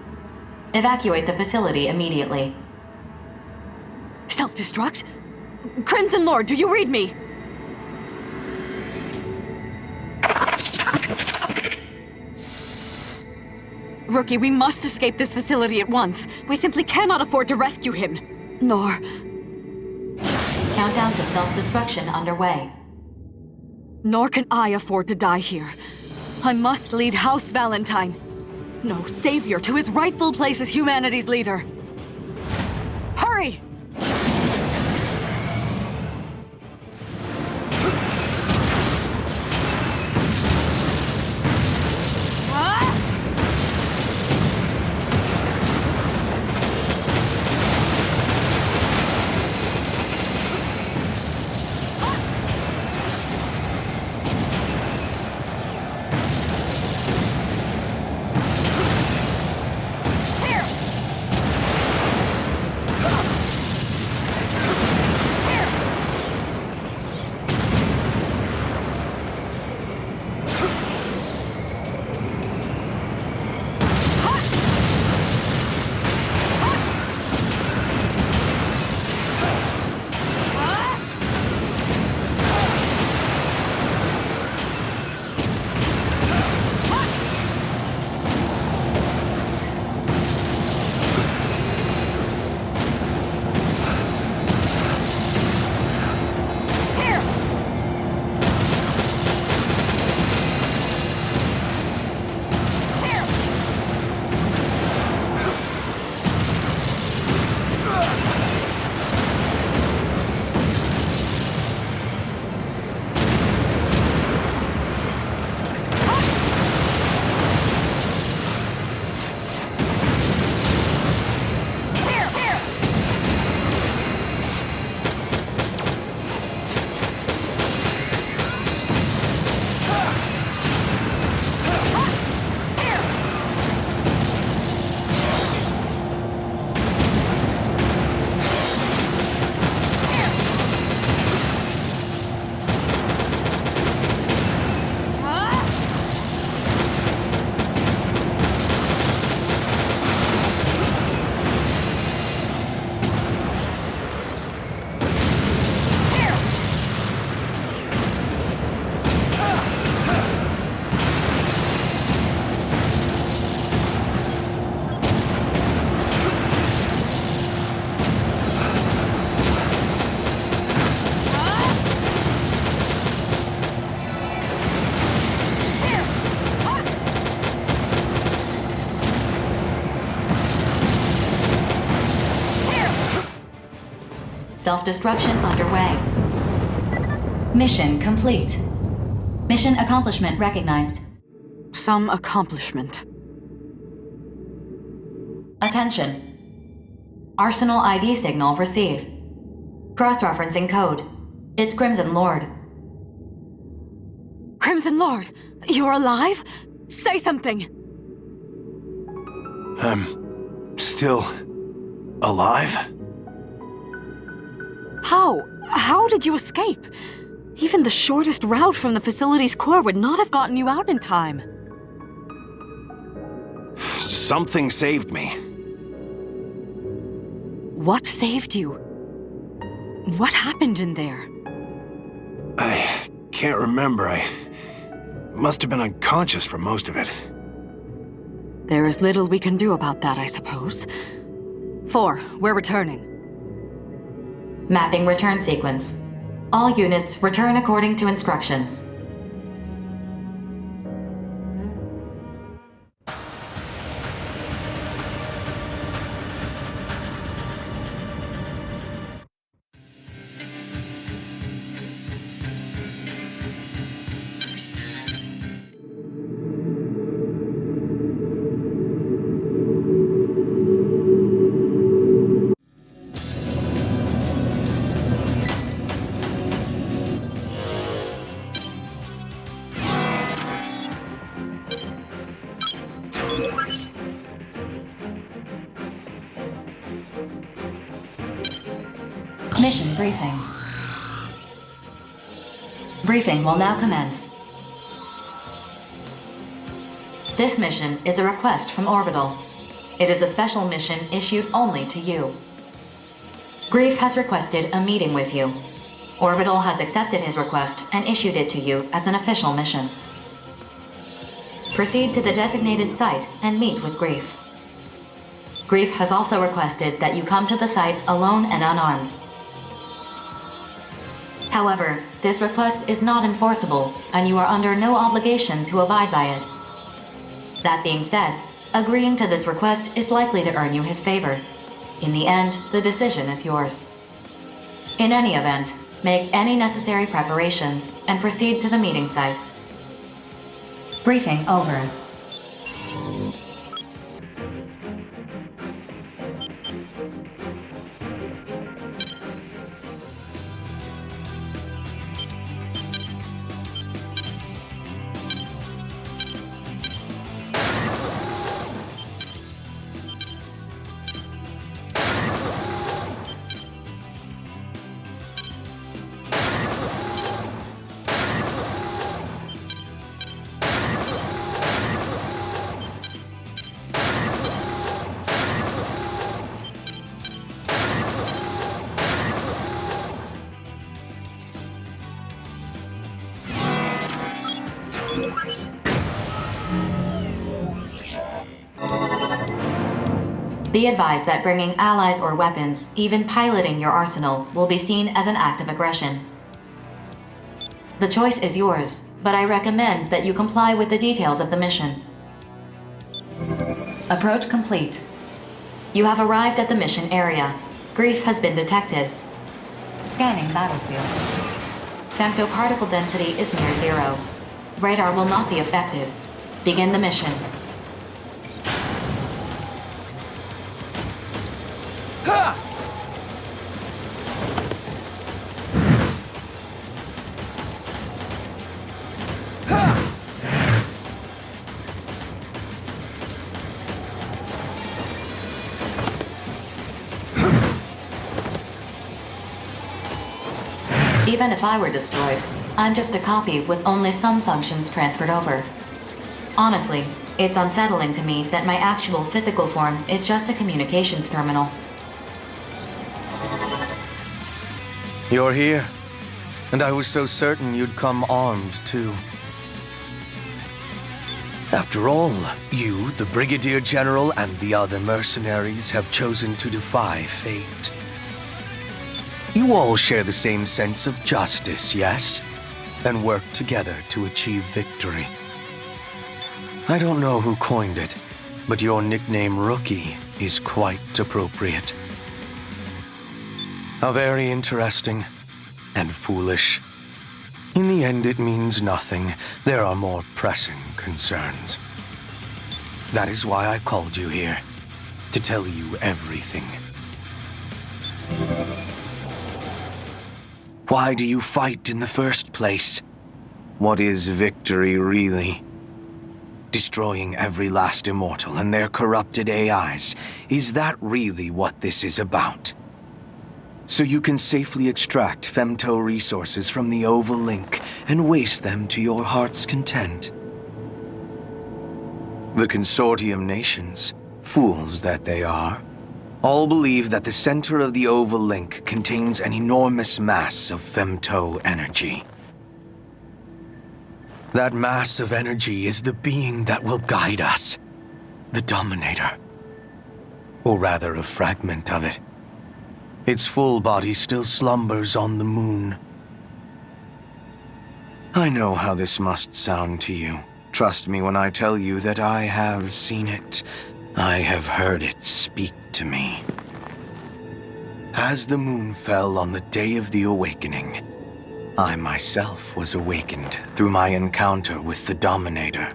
Evacuate the facility immediately. Self-destruct? Crimson Lord, do you read me? Rookie, we must escape this facility at once. We simply cannot afford to rescue him. Nor... Countdown to self-destruction underway. Nor can I afford to die here. I must lead House Valentine. No savior to his rightful place as humanity's leader. Hurry! Self-destruction underway. Mission complete. Mission accomplishment recognized. Some accomplishment. Attention. Arsenal ID signal received. Cross-referencing code. It's Crimson Lord. Crimson Lord, you're alive? Say something! I'm still alive? How? How did you escape? Even the shortest route from the facility's core would not have gotten you out in time. Something saved me. What saved you? What happened in there? I can't remember. I must have been unconscious for most of it. There is little we can do about that, I suppose. 4, we're returning. Mapping return sequence. All units return according to instructions. Mission briefing. Briefing will now commence. This mission is a request from Orbital. It is a special mission issued only to you. Grief has requested a meeting with you. Orbital has accepted his request and issued it to you as an official mission. Proceed to the designated site and meet with Grief. Grief has also requested that you come to the site alone and unarmed. However, this request is not enforceable, and you are under no obligation to abide by it. That being said, agreeing to this request is likely to earn you his favor. In the end, the decision is yours. In any event, make any necessary preparations and proceed to the meeting site. Briefing over. Be advised that bringing allies or weapons, even piloting your arsenal, will be seen as an act of aggression. The choice is yours, but I recommend that you comply with the details of the mission. Approach complete. You have arrived at the mission area. Grief has been detected. Scanning battlefield. Femtoparticle density is near zero. Radar will not be affected. Begin the mission. Even if I were destroyed, I'm just a copy with only some functions transferred over. Honestly, it's unsettling to me that my actual physical form is just a communications terminal. You're here, and I was so certain you'd come armed too. After all, you, the Brigadier General, and the other mercenaries have chosen to defy fate. You all share the same sense of justice, yes? And work together to achieve victory. I don't know who coined it, but your nickname Rookie is quite appropriate. How very interesting and foolish. In the end, it means nothing. There are more pressing concerns. That is why I called you here, to tell you everything. Why do you fight in the first place? What is victory really? Destroying every last immortal and their corrupted AIs. Is that really what this is about? So you can safely extract femto resources from the Oval Link and waste them to your heart's content. The consortium nations, fools that they are, all believe that the center of the Oval Link contains an enormous mass of femto energy. That mass of energy is the being that will guide us, the Dominator. Or rather, a fragment of it. Its full body still slumbers on the moon. I know how this must sound to you. Trust me when I tell you that I have seen it. I have heard it speak to me. As the moon fell on the day of the awakening, I myself was awakened through my encounter with the Dominator.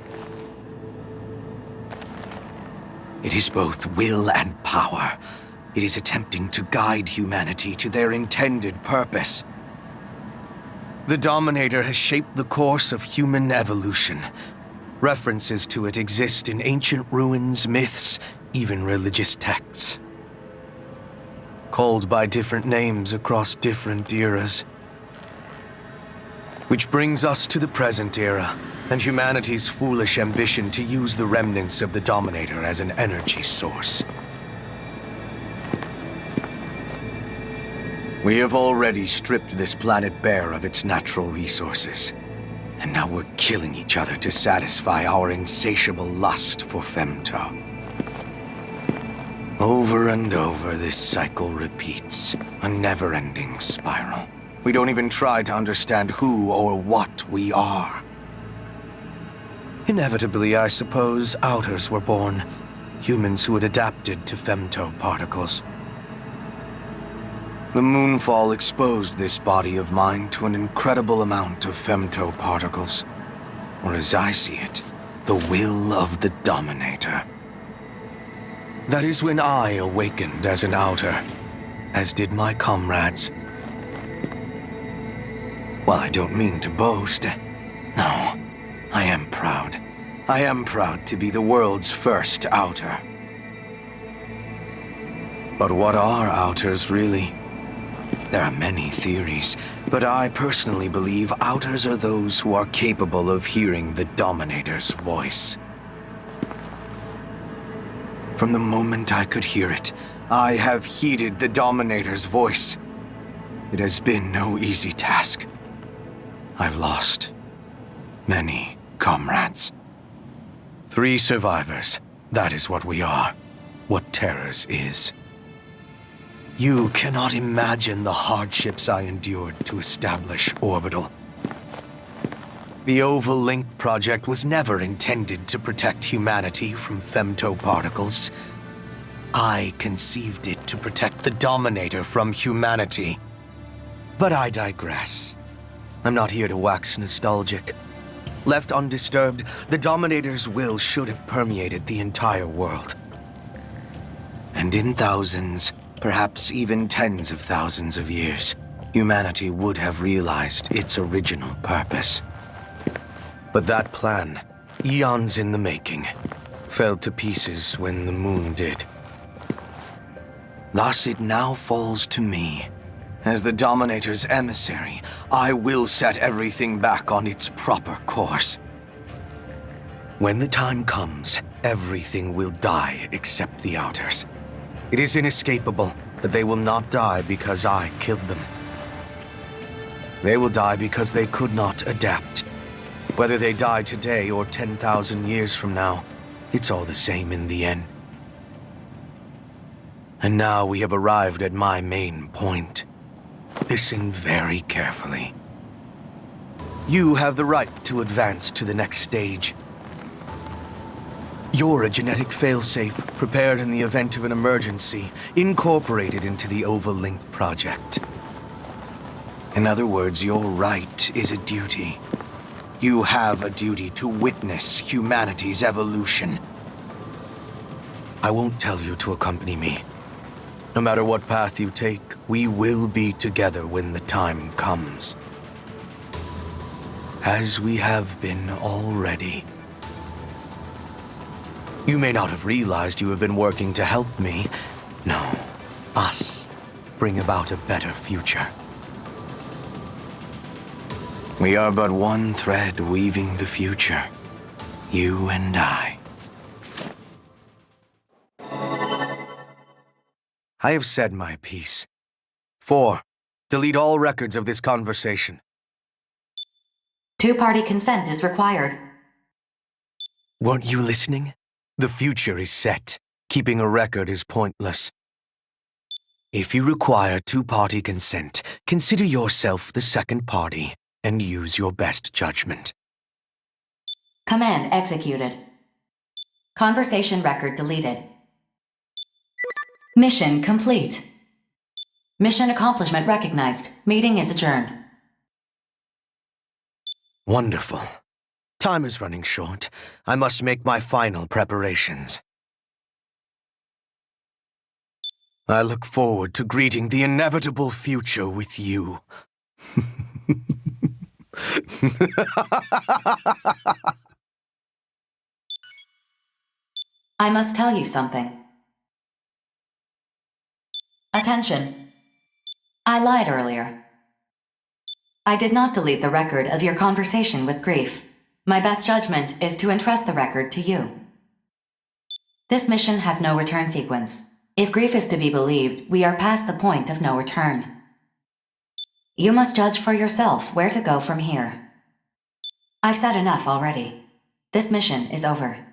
It is both will and power. It is attempting to guide humanity to their intended purpose. The Dominator has shaped the course of human evolution. References to it exist in ancient ruins, myths, even religious texts. called by different names across different eras. Which brings us to the present era, and humanity's foolish ambition to use the remnants of the Dominator as an energy source. We have already stripped this planet bare of its natural resources, and now we're killing each other to satisfy our insatiable lust for femto. Over and over, this cycle repeats, a never-ending spiral. We don't even try to understand who or what we are. Inevitably, I suppose, Outers were born. Humans who had adapted to femto particles. The Moonfall exposed this body of mine to an incredible amount of femto particles. Or as I see it, the will of the Dominator. That is when I awakened as an Outer, as did my comrades. Well, I don't mean to boast. No, I am proud. I am proud to be the world's first Outer. But what are Outers, really? There are many theories, but I personally believe Outers are those who are capable of hearing the Dominator's voice. From the moment I could hear it, I have heeded the Dominator's voice. It has been no easy task. I've lost many comrades. 3 survivors. That is what we are. What Terrors is. You cannot imagine the hardships I endured to establish Orbital. The Oval Link project was never intended to protect humanity from femto particles. I conceived it to protect the Dominator from humanity. But I digress. I'm not here to wax nostalgic. Left undisturbed, the Dominator's will should have permeated the entire world. And in thousands, perhaps even tens of thousands of years, humanity would have realized its original purpose. But that plan, eons in the making, fell to pieces when the moon did. Thus it now falls to me. As the Dominator's emissary, I will set everything back on its proper course. When the time comes, everything will die except the Outers. It is inescapable, but they will not die because I killed them. They will die because they could not adapt. Whether they die today or 10,000 years from now, it's all the same in the end. And now we have arrived at my main point. Listen very carefully. You have the right to advance to the next stage. You're a genetic failsafe, prepared in the event of an emergency, incorporated into the Oval Link project. In other words, your right is a duty. You have a duty to witness humanity's evolution. I won't tell you to accompany me. No matter what path you take, we will be together when the time comes. As we have been already. You may not have realized you have been working to help me. No, us bring about a better future. We are but one thread weaving the future. You and I. I have said my piece. 4. Delete all records of this conversation. 2-party consent is required. Weren't you listening? The future is set. Keeping a record is pointless. If you require 2-party consent, consider yourself the second party and use your best judgment. Command executed. Conversation record deleted. Mission complete. Mission accomplishment recognized. Meeting is adjourned. Wonderful. Time is running short. I must make my final preparations. I look forward to greeting the inevitable future with you. I must tell you something. Attention. Attention. I lied earlier. I did not delete the record of your conversation with Grief. My best judgment is to entrust the record to you. This mission has no return sequence. If Grief is to be believed, we are past the point of no return. You must judge for yourself where to go from here. I've said enough already. This mission is over.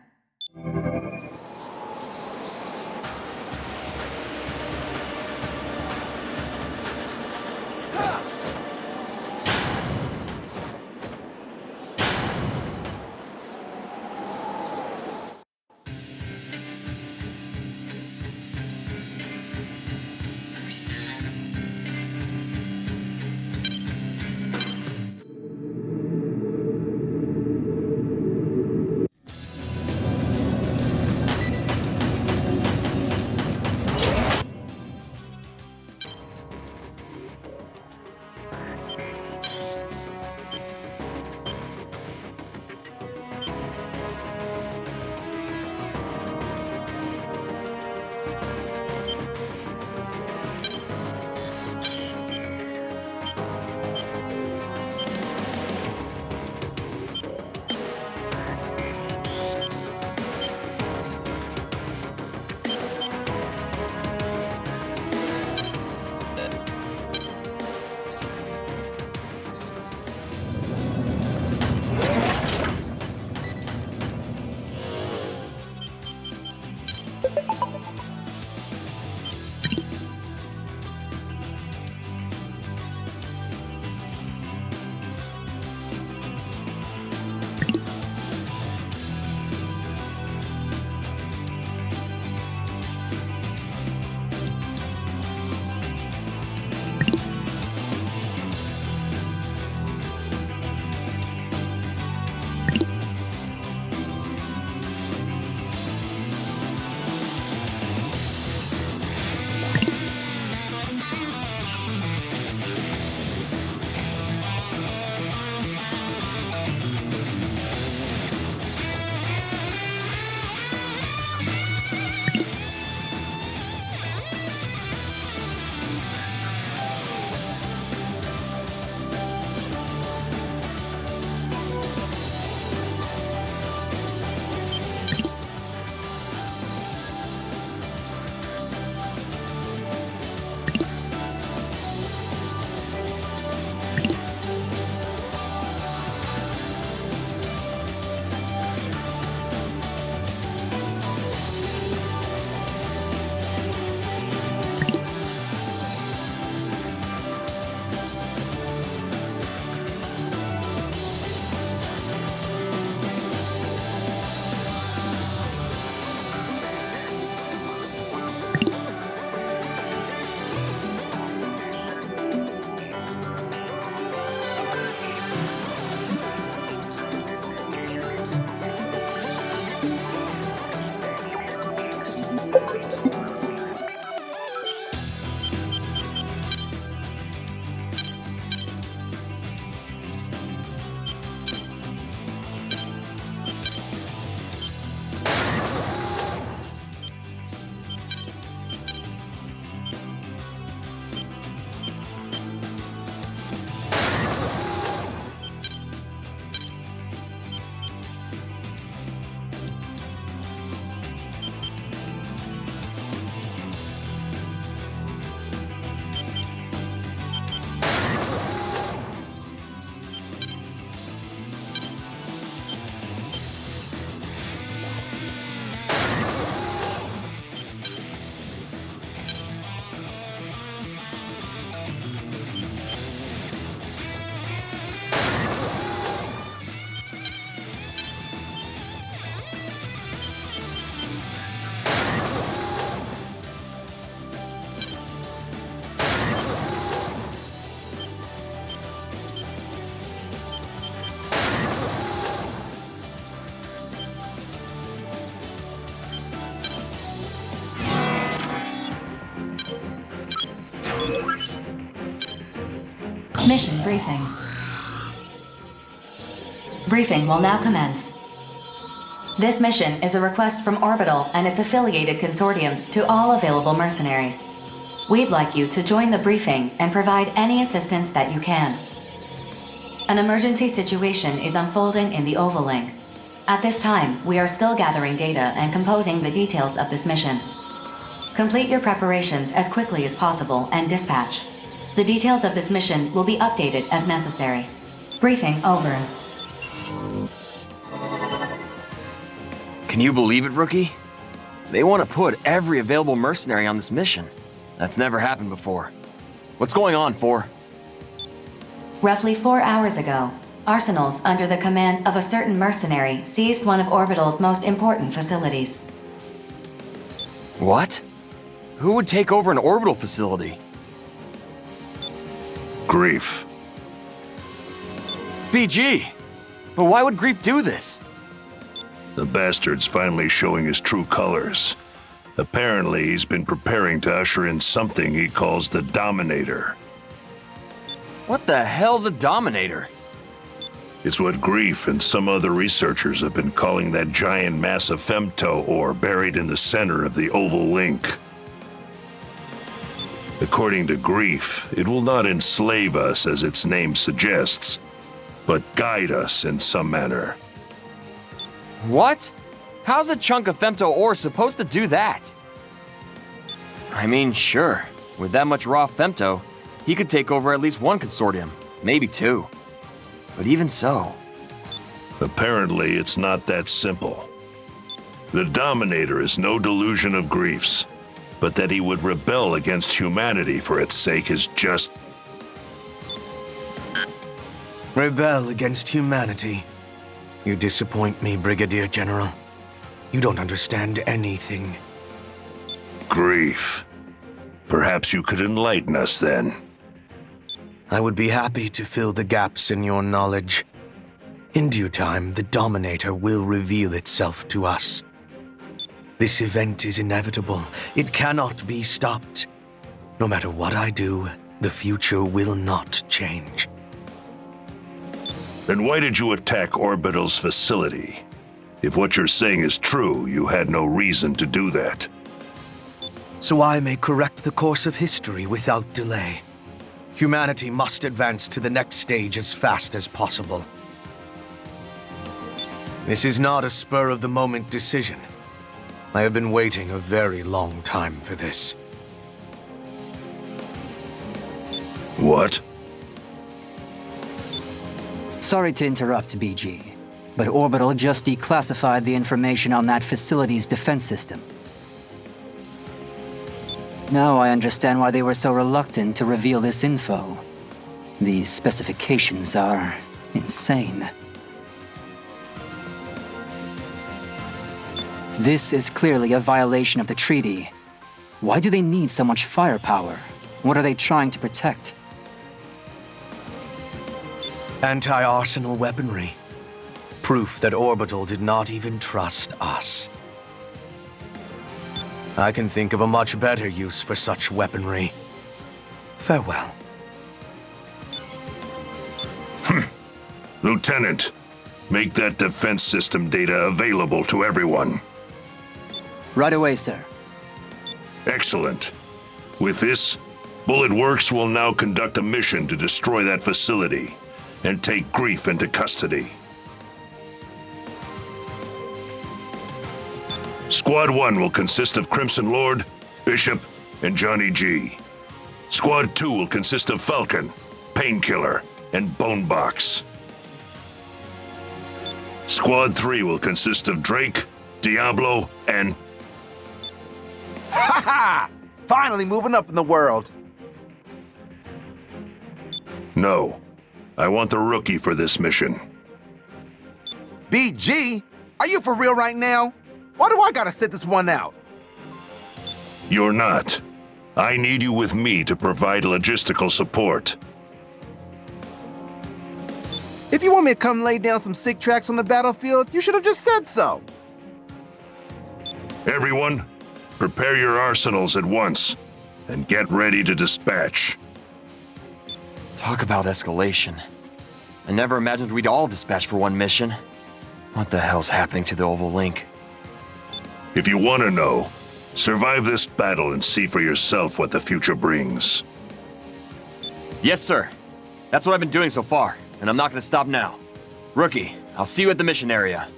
Mission briefing. Briefing will now commence. This mission is a request from Orbital and its affiliated consortiums to all available mercenaries. We'd like you to join the briefing and provide any assistance that you can. An emergency situation is unfolding in the Oval Link. At this time, we are still gathering data and composing the details of this mission. Complete your preparations as quickly as possible and dispatch. The details of this mission will be updated as necessary. Briefing over. Can you believe it, Rookie? They want to put every available mercenary on this mission. That's never happened before. What's going on, For? Roughly 4 hours ago, Arsenals under the command of a certain mercenary seized one of Orbital's most important facilities. What? Who would take over an Orbital facility? Grief. BG! But why would Grief do this? The bastard's finally showing his true colors. Apparently, he's been preparing to usher in something he calls the Dominator. What the hell's a Dominator? It's what Grief and some other researchers have been calling that giant mass of femto ore buried in the center of the Oval Link. According to Grief, it will not enslave us as its name suggests, but guide us in some manner. What? How's a chunk of femto ore supposed to do that? I mean, sure, with that much raw femto, he could take over at least one consortium, maybe two. But even so... Apparently, it's not that simple. The Dominator is no delusion of Grief's, but that he would rebel against humanity for its sake is just... Rebel against humanity? You disappoint me, Brigadier General. You don't understand anything. Grief. Perhaps you could enlighten us then. I would be happy to fill the gaps in your knowledge. In due time, the Dominator will reveal itself to us. This event is inevitable. It cannot be stopped. No matter what I do, the future will not change. Then why did you attack Orbital's facility? If what you're saying is true, you had no reason to do that. So I may correct the course of history without delay. Humanity must advance to the next stage as fast as possible. This is not a spur-of-the-moment decision. I have been waiting a very long time for this. What? Sorry to interrupt, BG, but Orbital just declassified the information on that facility's defense system. Now I understand why they were so reluctant to reveal this info. These specifications are insane. This is clearly a violation of the treaty. Why do they need so much firepower? What are they trying to protect? Anti-arsenal weaponry. Proof that Orbital did not even trust us. I can think of a much better use for such weaponry. Farewell. Lieutenant, make that defense system data available to everyone. Right away, sir. Excellent. With this, Bullet Works will now conduct a mission to destroy that facility and take Grief into custody. Squad 1 will consist of Crimson Lord, Bishop, and Johnny G. Squad 2 will consist of Falcon, Painkiller, and Bonebox. Squad 3 will consist of Drake, Diablo, and... Ha ha! Finally moving up in the world. No. I want the Rookie for this mission. BG? Are you for real right now? Why do I gotta sit this one out? You're not. I need you with me to provide logistical support. If you want me to come lay down some sick tracks on the battlefield, you should have just said so. Everyone, prepare your arsenals at once and get ready to dispatch. Talk about escalation. I never imagined we'd all dispatch for one mission. What the hell's happening to the Oval Link? If you want to know, Survive this battle and see for yourself what the future brings. Yes, sir. That's what I've been doing so far, and I'm not gonna stop now. Rookie, I'll see you at the mission area.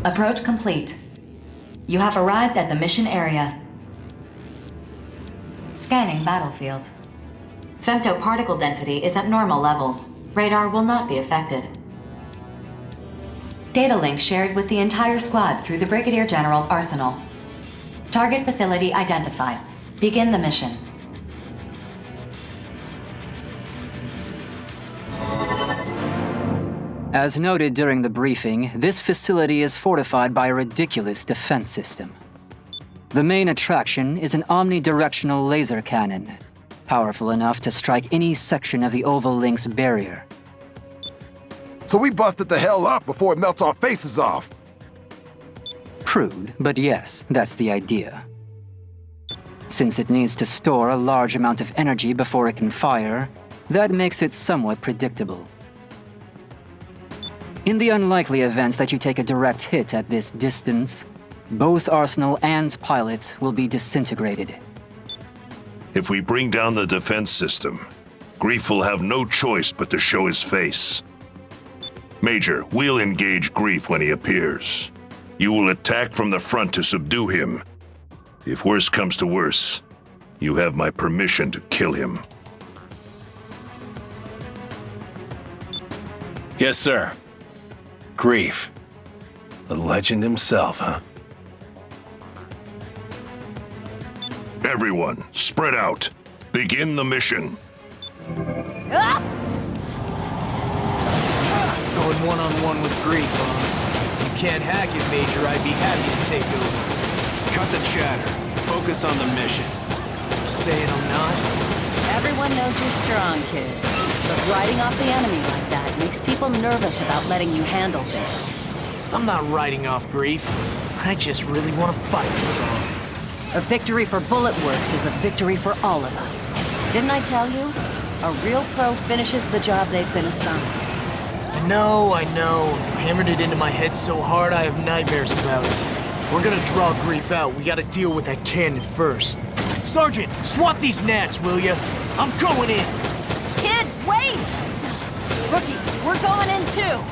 Approach complete. You have arrived at the mission area. Scanning battlefield. Femto particle density is at normal levels. Radar will not be affected. Data link shared with the entire squad through the Brigadier General's arsenal. Target facility identified. Begin the mission. As noted during the briefing, this facility is fortified by a ridiculous defense system. The main attraction is an omnidirectional laser cannon, powerful enough to strike any section of the Oval Link's barrier. So we busted the hell up before it melts our faces off. Crude, but yes, that's the idea. Since it needs to store a large amount of energy before it can fire, that makes it somewhat predictable. In the unlikely event that you take a direct hit at this distance, both Arsenal and pilots will be disintegrated. If we bring down the defense system, Grief will have no choice but to show his face. Major, we'll engage Grief when he appears. You will attack from the front to subdue him. If worse comes to worse, you have my permission to kill him. Yes, sir. Grief. The legend himself, huh? Everyone, spread out. Begin the mission. Going one-on-one with Grief, huh? If you can't hack it, Major, I'd be happy to take over. Cut the chatter. Focus on the mission. Saying I'm not? Everyone knows you're strong, kid. But riding off the enemy like that makes people nervous about letting you handle things. I'm not riding off Grief. I just really want to fight, that's all. A victory for Bullet Works is a victory for all of us. Didn't I tell you? A real pro finishes the job they've been assigned. I know. You hammered it into my head so hard I have nightmares about it. We're gonna draw Grief out. We gotta deal with that cannon first. Sergeant, swat these gnats, will ya? I'm going in. Kid, wait! Rookie, we're going in too.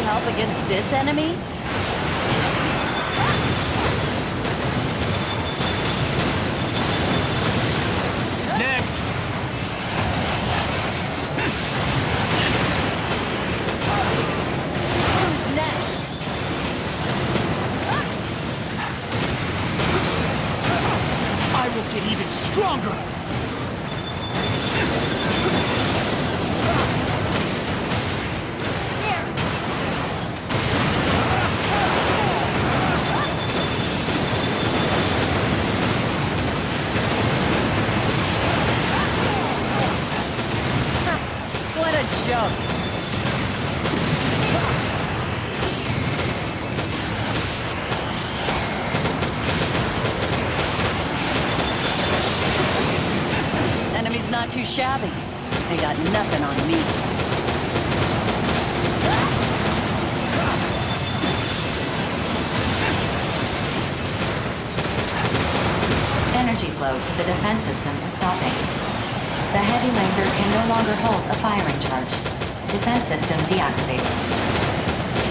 help against this enemy? Next! Who's next? I will get even stronger! What a joke. Enemy's not too shabby. They got nothing on me. Energy flow to the defense system is stopping. The heavy laser can no longer hold a firing charge. Defense system deactivated.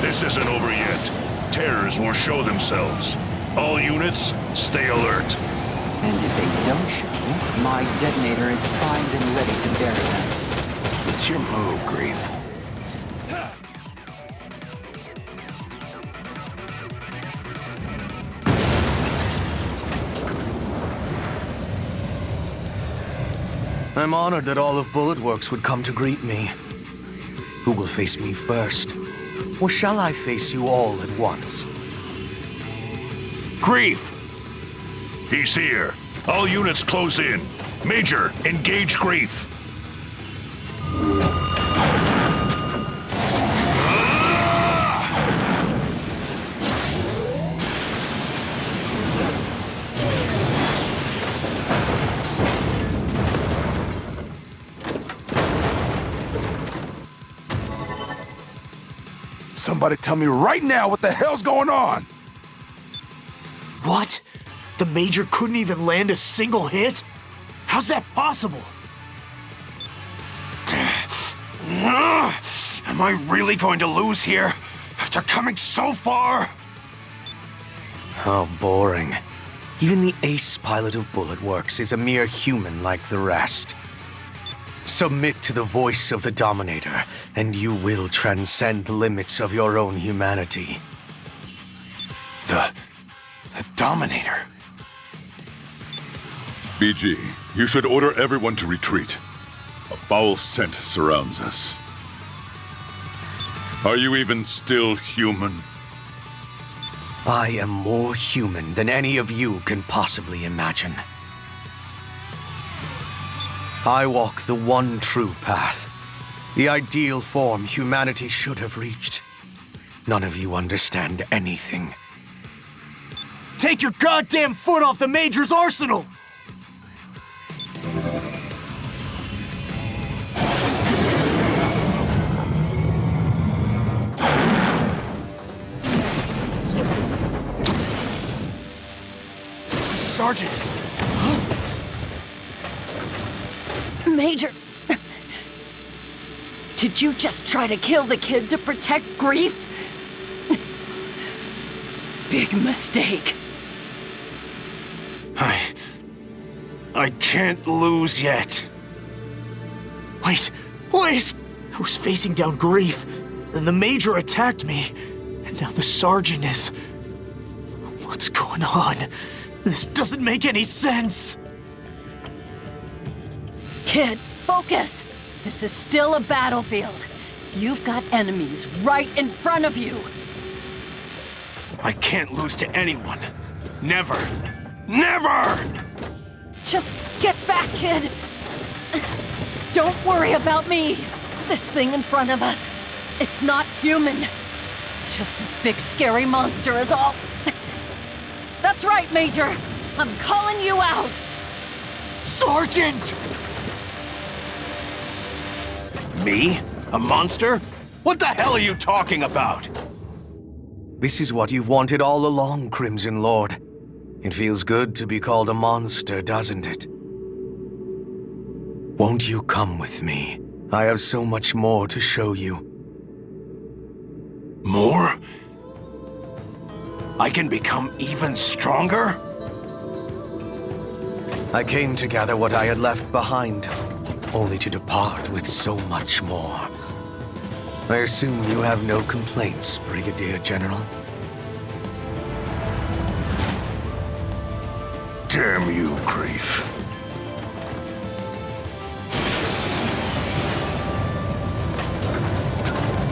This isn't over yet. Terrors will show themselves. All units, stay alert. And if they don't show, my detonator is primed and ready to bury them. It's your move, Grief. I'm honored that all of Bulletworks would come to greet me. Who will face me first? Or shall I face you all at once? Grief! He's here. All units close in. Major, engage Grief. Somebody tell me right now what the hell's going on! What? The Major couldn't even land a single hit? How's that possible? Am I really going to lose here after coming so far? How boring. Even the ace pilot of Bulletworks is a mere human like the rest. Submit to the voice of the Dominator, and you will transcend the limits of your own humanity. The Dominator? BG, you should order everyone to retreat. A foul scent surrounds us. Are you even still human? I am more human than any of you can possibly imagine. I walk the one true path. The ideal form humanity should have reached. None of you understand anything. Take your goddamn foot off the Major's arsenal! Sergeant! Major! Did you just try to kill the kid to protect Grief? Big mistake. I can't lose yet. Wait! I was facing down Grief, then the Major attacked me, and now the Sergeant is... What's going on? This doesn't make any sense! Kid, focus! This is still a battlefield. You've got enemies right in front of you. I can't lose to anyone. Never. Never! Just get back, kid. Don't worry about me. This thing in front of us, it's not human. Just a big scary monster is all. That's right, Major. I'm calling you out. Sergeant! Me? A monster? What the hell are you talking about? This is what you've wanted all along, Crimson Lord. It feels good to be called a monster, doesn't it? Won't you come with me? I have so much more to show you. More? I can become even stronger? I came to gather what I had left behind, only to depart with so much more. I assume you have no complaints, Brigadier General? Damn you, Grief.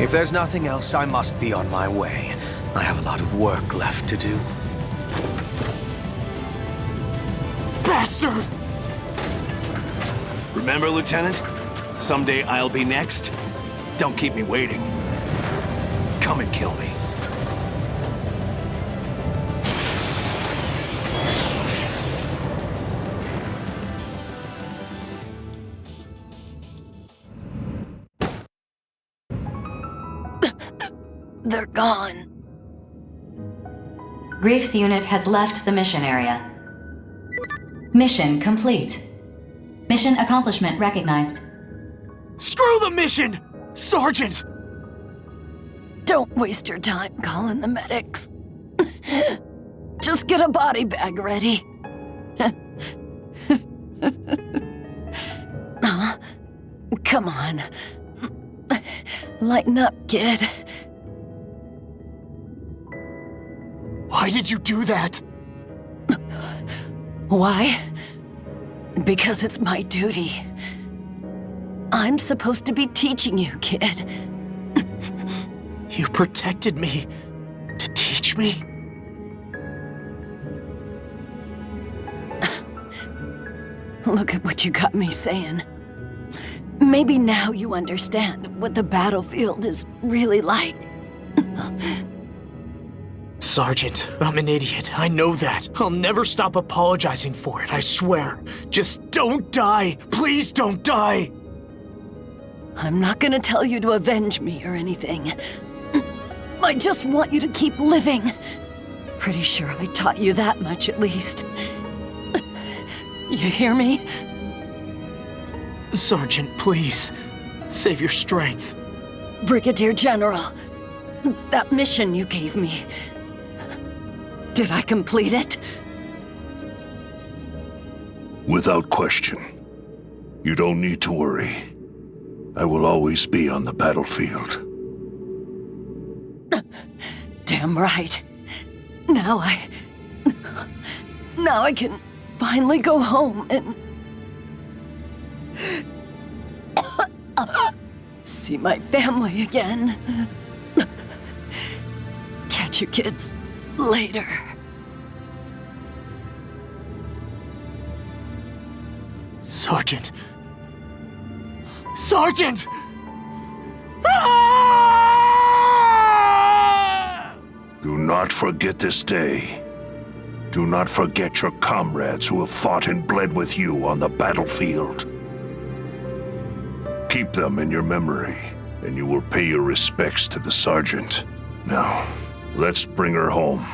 If there's nothing else, I must be on my way. I have a lot of work left to do. Bastard! Remember, Lieutenant? Someday I'll be next. Don't keep me waiting. Come and kill me. They're gone. Grief's unit has left the mission area. Mission complete. Mission accomplishment recognized. Screw the mission! Sergeant! Don't waste your time calling the medics. Just get a body bag ready. Come on. Lighten up, kid. Why did you do that? Why? Because it's my duty. I'm supposed to be teaching you, kid. You protected me to teach me? Look at what you got me saying. Maybe now you understand what the battlefield is really like. Sergeant, I'm an idiot. I know that. I'll never stop apologizing for it, I swear. Just don't die. Please don't die. I'm not gonna tell you to avenge me or anything. I just want you to keep living. Pretty sure I taught you that much at least. You hear me? Sergeant, please. Save your strength. Brigadier General, that mission you gave me, did I complete it? Without question. You don't need to worry. I will always be on the battlefield. Damn right. Now I can finally go home and see my family again. Catch you kids later. Sergeant. Sergeant! Do not forget this day. Do not forget your comrades who have fought and bled with you on the battlefield. Keep them in your memory, and you will pay your respects to the sergeant. Now, let's bring her home.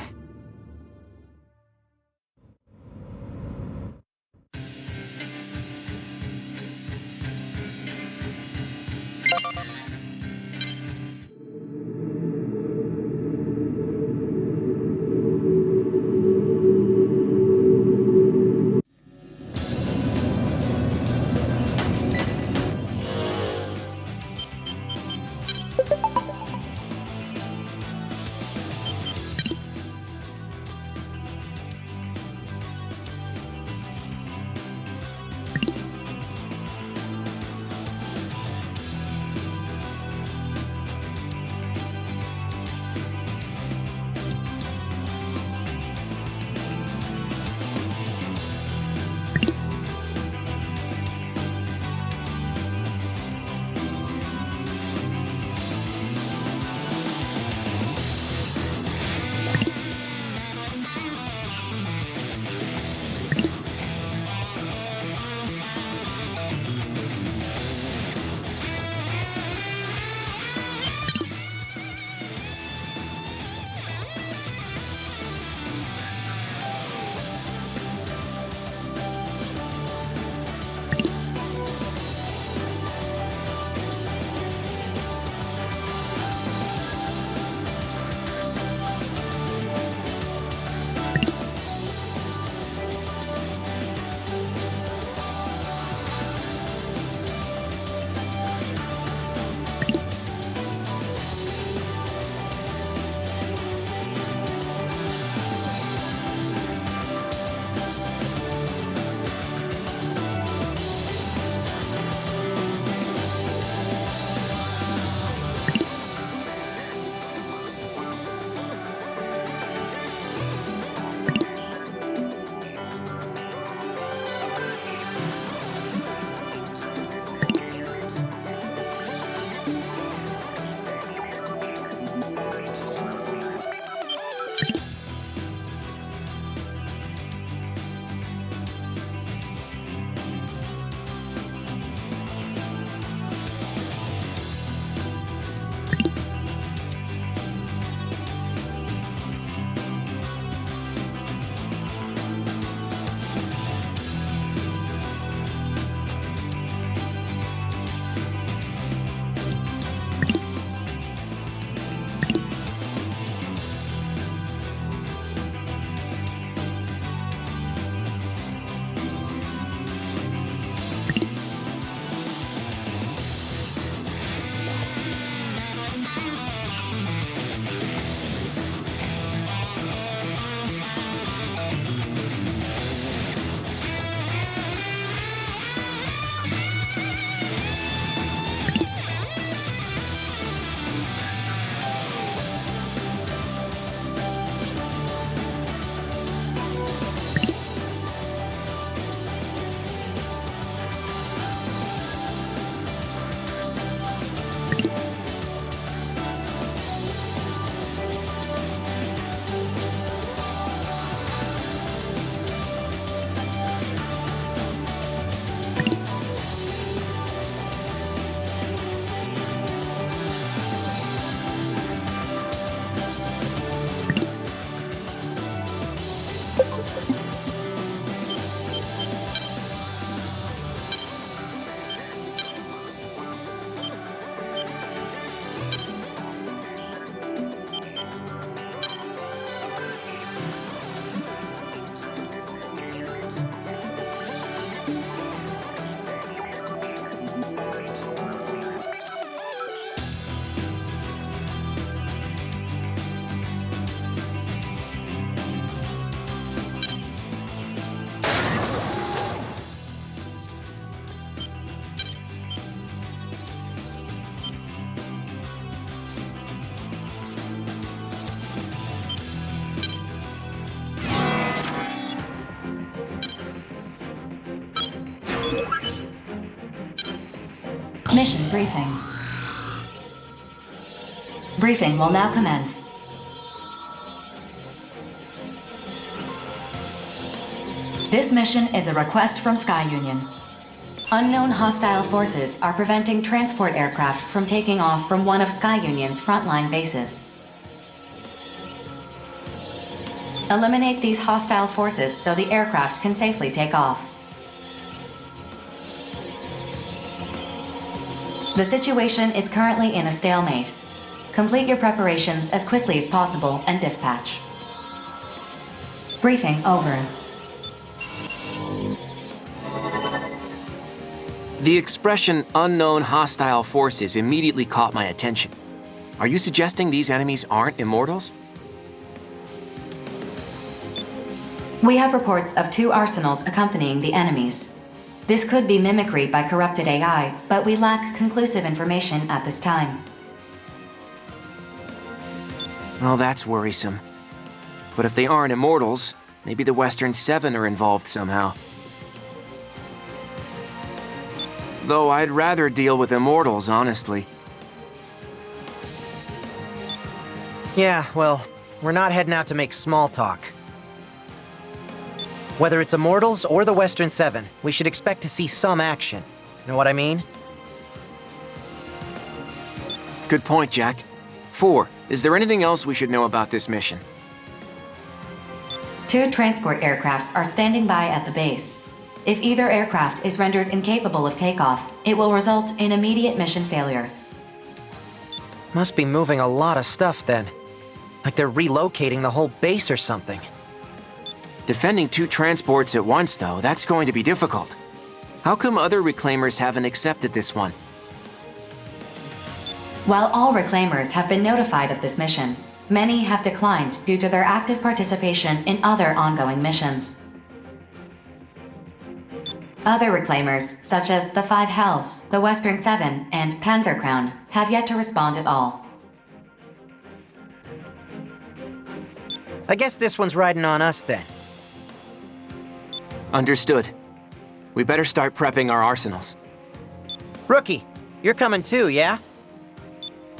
Mission briefing. Briefing will now commence. This mission is a request from Sky Union. Unknown hostile forces are preventing transport aircraft from taking off from one of Sky Union's frontline bases. Eliminate these hostile forces so the aircraft can safely take off. The situation is currently in a stalemate. Complete your preparations as quickly as possible and dispatch. Briefing over. The expression unknown hostile forces immediately caught my attention. Are you suggesting these enemies aren't immortals? We have reports of 2 arsenals accompanying the enemies. This could be mimicry by corrupted AI, but we lack conclusive information at this time. Well, that's worrisome. But if they aren't immortals, maybe the Western Seven are involved somehow. Though I'd rather deal with immortals, honestly. Yeah, well, we're not heading out to make small talk. Whether it's Immortals or the Western Seven, we should expect to see some action. You know what I mean? Good point, Jack. 4. Is there anything else we should know about this mission? 2 transport aircraft are standing by at the base. If either aircraft is rendered incapable of takeoff, it will result in immediate mission failure. Must be moving a lot of stuff then. Like they're relocating the whole base or something. Defending 2 transports at once, though, that's going to be difficult. How come other Reclaimers haven't accepted this one? While all Reclaimers have been notified of this mission, many have declined due to their active participation in other ongoing missions. Other Reclaimers, such as the 5 Hells, the Western Seven, and Panzer Crown, have yet to respond at all. I guess this one's riding on us then. Understood. We better start prepping our arsenals. Rookie, you're coming too, yeah?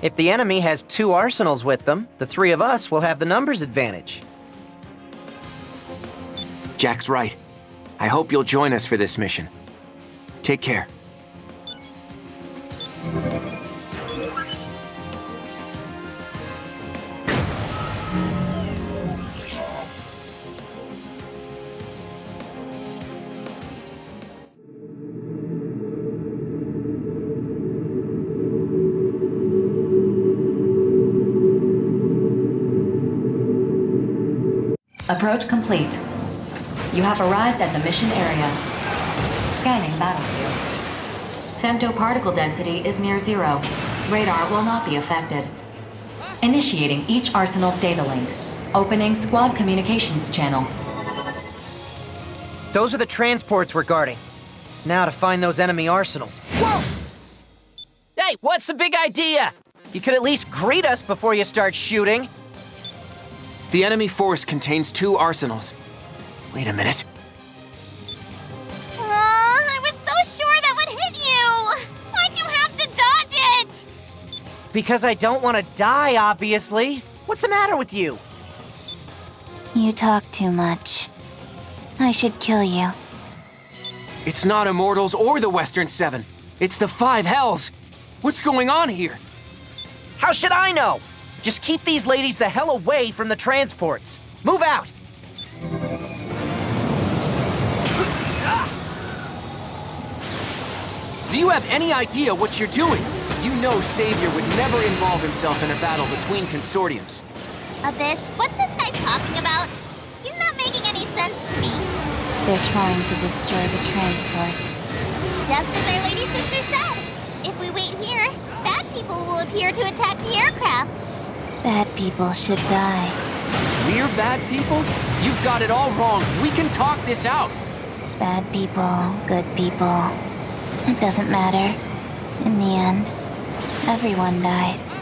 If the enemy has 2 arsenals with them, the 3 of us will have the numbers advantage. Jack's right. I hope you'll join us for this mission. Take care. Approach complete. You have arrived at the mission area. Scanning battlefield. Femtoparticle density is near 0. Radar will not be affected. Initiating each arsenal's data link. Opening squad communications channel. Those are the transports we're guarding. Now to find those enemy arsenals. Whoa! Hey, what's the big idea? You could at least greet us before you start shooting. The enemy force contains 2 arsenals. Wait a minute. I was so sure that would hit you! Why'd you have to dodge it? Because I don't want to die, obviously. What's the matter with you? You talk too much. I should kill you. It's not Immortals or the Western Seven. It's the 5 Hells. What's going on here? How should I know? Just keep these ladies the hell away from the transports. Move out! Do you have any idea what you're doing? You know Savior would never involve himself in a battle between consortiums. Abyss, what's this guy talking about? He's not making any sense to me. They're trying to destroy the transports. Just as our lady sister said. If we wait here, bad people will appear to attack the aircraft. Bad people should die. We're bad people? You've got it all wrong. We can talk this out. Bad people, good people. It doesn't matter. In the end, everyone dies.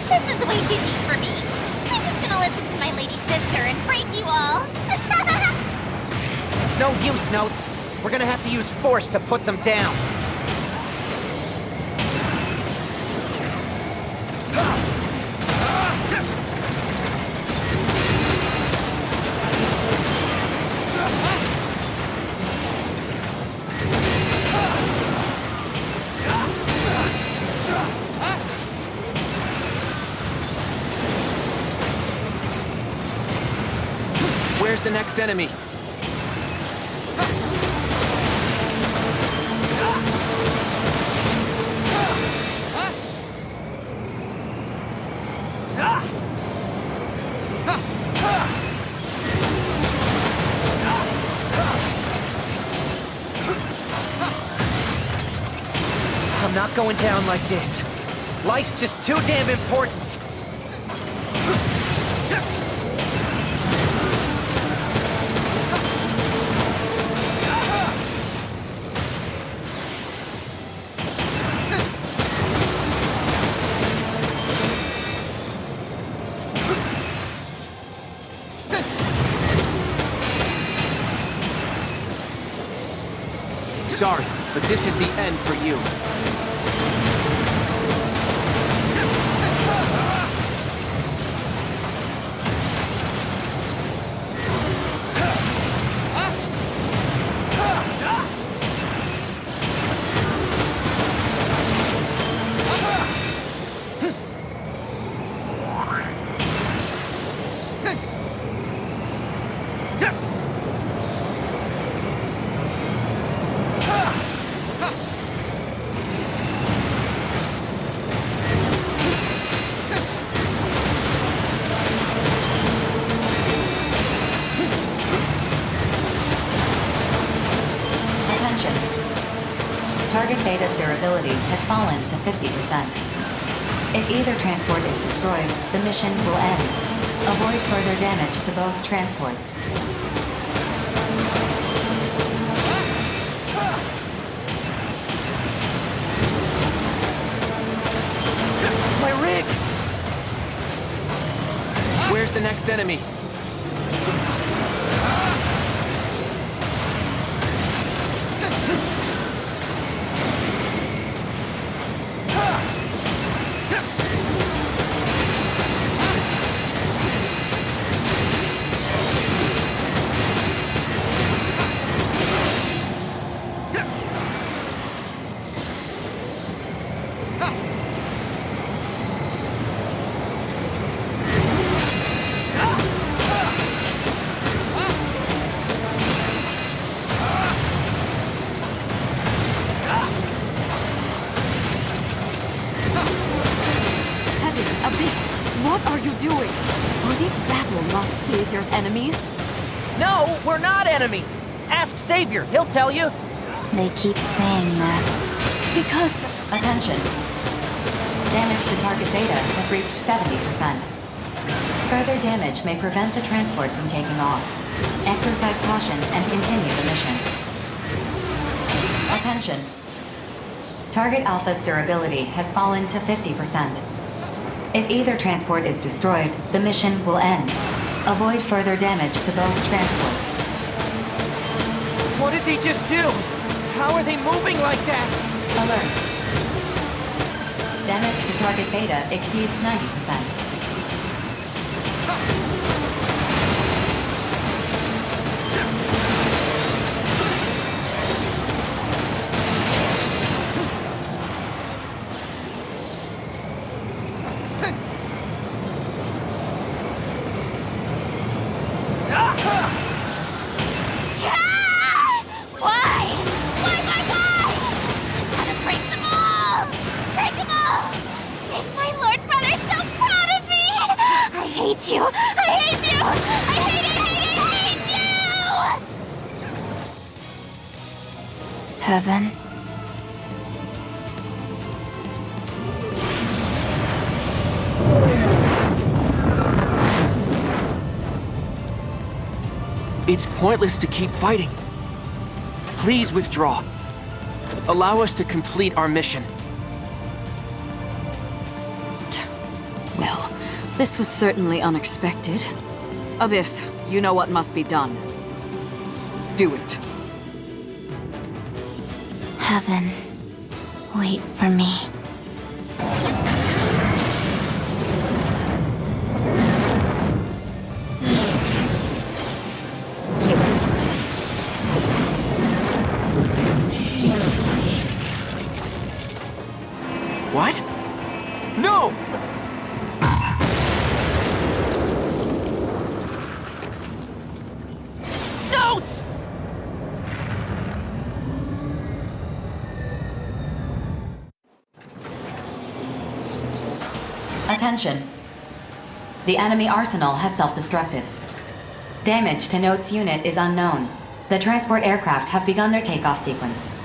This is way too deep for me. I'm just gonna listen to my lady sister and break you all. It's no use, Notes. We're gonna have to use force to put them down. Where's the next enemy? I'm not going down like this. Life's just too damn important. Sorry, but this is the end for you. Target Beta's durability has fallen to 50%. If either transport is destroyed, the mission will end. Avoid further damage to both transports. My rig! Where's the next enemy? Savior's enemies? No, we're not enemies! Ask Savior, he'll tell you! They keep saying that. Because... Attention. Damage to target Beta has reached 70%. Further damage may prevent the transport from taking off. Exercise caution and continue the mission. Attention. Target Alpha's durability has fallen to 50%. If either transport is destroyed, the mission will end. Avoid further damage to both transports. What did they just do? How are they moving like that? Alert. Damage to target Beta exceeds 90%. You! I hate you! I hate you! Heaven? It's pointless to keep fighting. Please withdraw. Allow us to complete our mission. Well, this was certainly unexpected. Abyss, you know what must be done. Do it. Heaven, wait for me. What? No! Attention. The enemy arsenal has self-destructed. Damage to Note's unit is unknown. The transport aircraft have begun their takeoff sequence.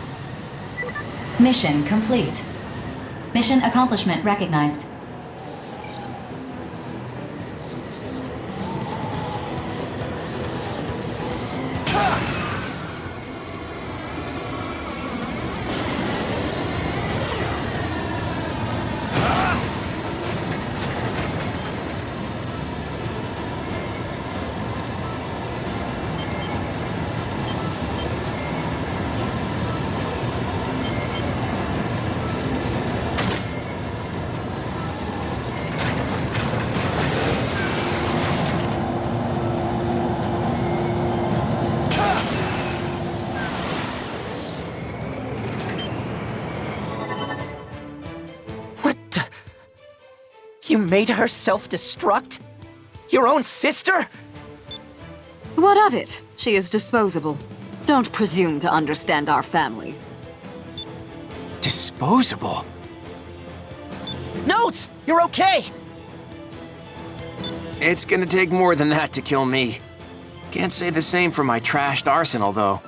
Mission complete. Mission accomplishment recognized. You made her self-destruct? Your own sister? What of it? She is disposable. Don't presume to understand our family. Disposable? Notes! You're okay! It's gonna take more than that to kill me. Can't say the same for my trashed arsenal, though.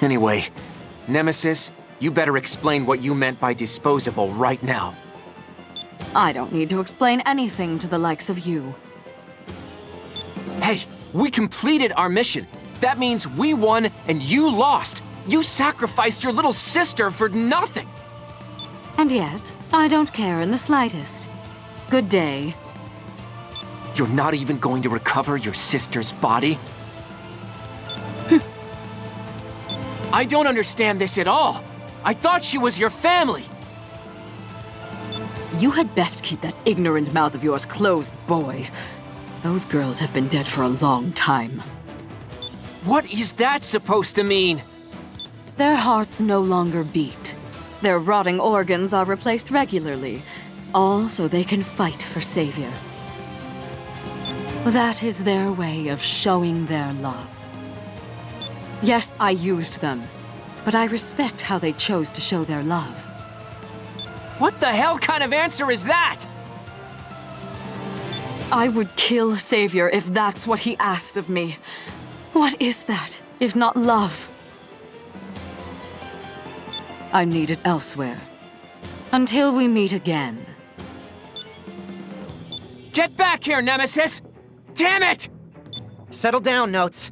Anyway, Nemesis, you better explain what you meant by disposable right now. I don't need to explain anything to the likes of you. Hey, we completed our mission. That means we won and you lost. You sacrificed your little sister for nothing. And yet, I don't care in the slightest. Good day. You're not even going to recover your sister's body? I don't understand this at all. I thought she was your family. You had best keep that ignorant mouth of yours closed, boy. Those girls have been dead for a long time. What is that supposed to mean? Their hearts no longer beat. Their rotting organs are replaced regularly, all so they can fight for Savior. That is their way of showing their love. Yes, I used them, but I respect how they chose to show their love. What the hell kind of answer is that? I would kill Savior if that's what he asked of me. What is that, if not love? I need it elsewhere. Until we meet again. Get back here, Nemesis! Damn it! Settle down, Notes.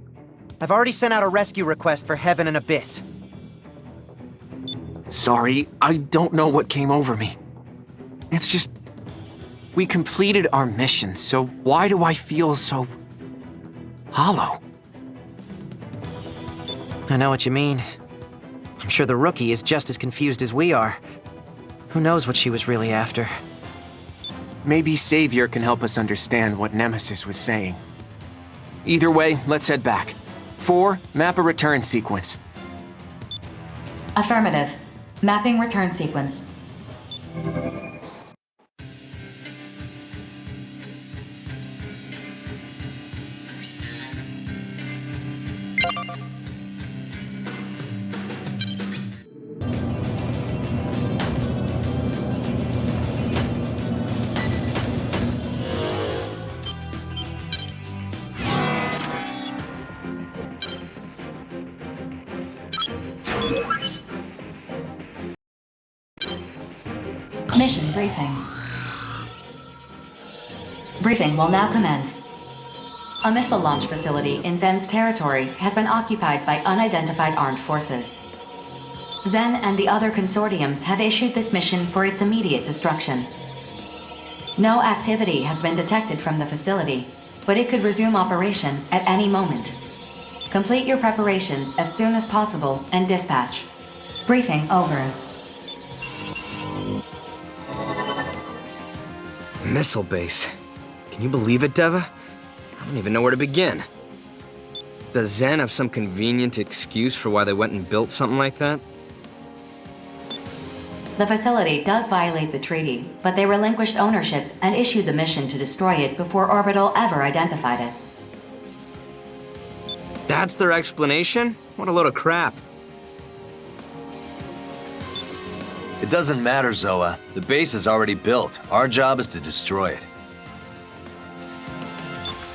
I've already sent out a rescue request for Heaven and Abyss. Sorry, I don't know what came over me. It's just... we completed our mission, so why do I feel so... hollow? I know what you mean. I'm sure the rookie is just as confused as we are. Who knows what she was really after? Maybe Savior can help us understand what Nemesis was saying. Either way, let's head back. 4, map a return sequence. Affirmative. Mapping return sequence. Mission briefing. Briefing will now commence. A missile launch facility in Zen's territory has been occupied by unidentified armed forces. Zen and the other consortiums have issued this mission for its immediate destruction. No activity has been detected from the facility, but it could resume operation at any moment. Complete your preparations as soon as possible and dispatch. Briefing over. Missile base. Can you believe it, Deva? I don't even know where to begin. Does Zen have some convenient excuse for why they went and built something like that? The facility does violate the treaty, but they relinquished ownership and issued the mission to destroy it before Orbital ever identified it. That's their explanation? What a load of crap. It doesn't matter, Zoa. The base is already built. Our job is to destroy it.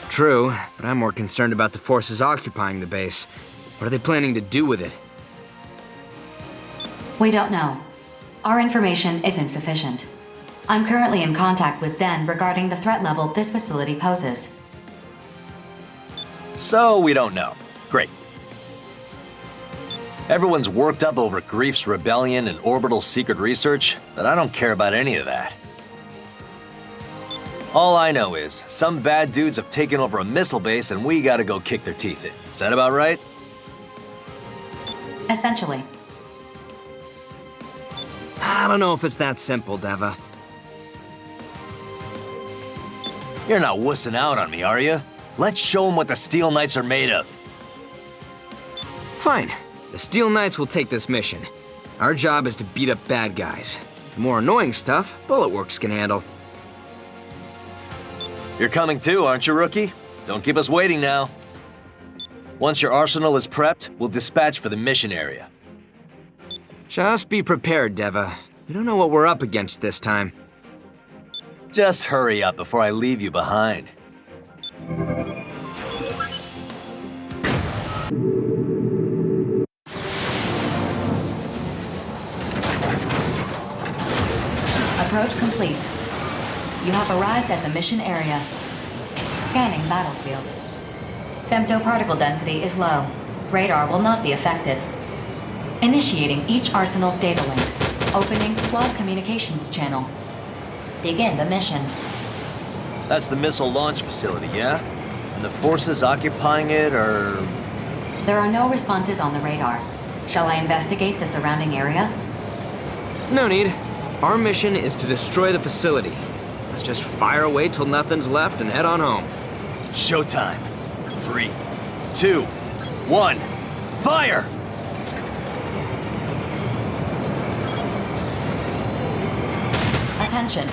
True, but I'm more concerned about the forces occupying the base. What are they planning to do with it? We don't know. Our information isn't sufficient. I'm currently in contact with Zen regarding the threat level this facility poses. So we don't know. Great. Everyone's worked up over Grief's rebellion and Orbital's secret research, but I don't care about any of that. All I know is, some bad dudes have taken over a missile base and we gotta go kick their teeth in. Is that about right? Essentially. I don't know if it's that simple, Deva. You're not wussing out on me, are you? Let's show them what the Steel Knights are made of. Fine. The Steel Knights will take this mission. Our job is to beat up bad guys. The more annoying stuff, Bulletworks can handle. You're coming too, aren't you, Rookie? Don't keep us waiting now. Once your arsenal is prepped, we'll dispatch for the mission area. Just be prepared, Deva. We don't know what we're up against this time. Just hurry up before I leave you behind. Approach complete. You have arrived at the mission area. Scanning battlefield. Femtoparticle density is low. Radar will not be affected. Initiating each arsenal's data link. Opening squad communications channel. Begin the mission. That's the missile launch facility, yeah? And the forces occupying it are... There are no responses on the radar. Shall I investigate the surrounding area? No need. Our mission is to destroy the facility. Let's just fire away till nothing's left and head on home. Showtime. 3, 2, 1, fire! Attention.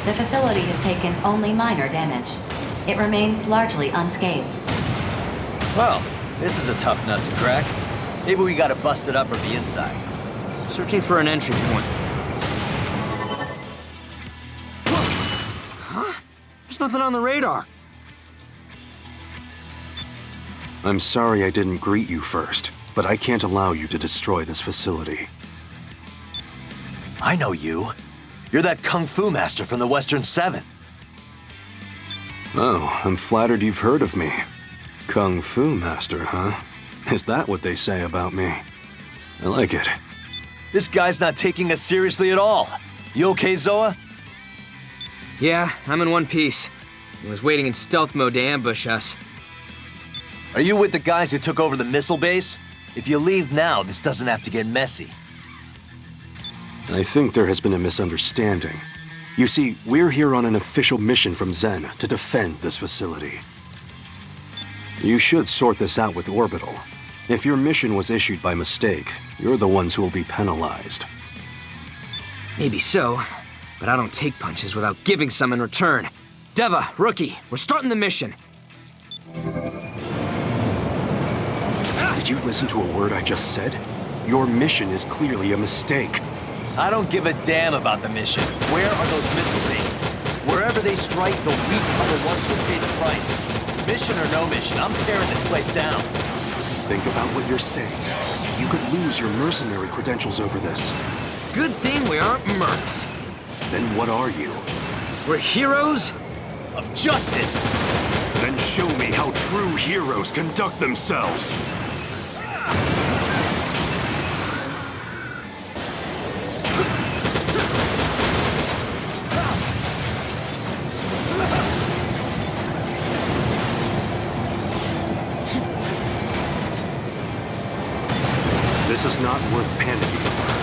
The facility has taken only minor damage. It remains largely unscathed. Well, this is a tough nut to crack. Maybe we gotta bust it up from the inside. Searching for an entry point. Huh? There's nothing on the radar. I'm sorry I didn't greet you first, but I can't allow you to destroy this facility. I know you. You're that Kung Fu master from the Western 7. Oh, I'm flattered you've heard of me. Kung Fu master, huh? Is that what they say about me? I like it. This guy's not taking us seriously at all. You okay, Zoa? Yeah, I'm in one piece. I was waiting in stealth mode to ambush us. Are you with the guys who took over the missile base? If you leave now, this doesn't have to get messy. I think there has been a misunderstanding. You see, we're here on an official mission from Zen to defend this facility. You should sort this out with Orbital. If your mission was issued by mistake, you're the ones who will be penalized. Maybe so, but I don't take punches without giving some in return. Deva, Rookie, we're starting the mission. Did you listen to a word I just said? Your mission is clearly a mistake. I don't give a damn about the mission. Where are those missiles aimed? Wherever they strike, the weak are the ones who pay the price. Mission or no mission, I'm tearing this place down. Think about what you're saying. You could lose your mercenary credentials over this. Good thing we aren't mercs. Then what are you? We're heroes of justice. Then show me how true heroes conduct themselves. This is not worth panicking over.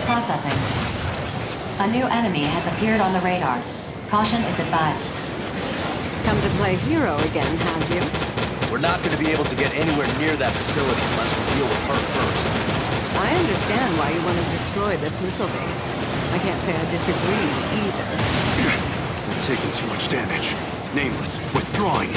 Processing. A new enemy has appeared on the radar. Caution is advised. Come to play hero again, have you? We're not going to be able to get anywhere near that facility unless we deal with her first. I understand why you want to destroy this missile base. I can't say I disagree either. taking too much damage. Nameless, withdrawing.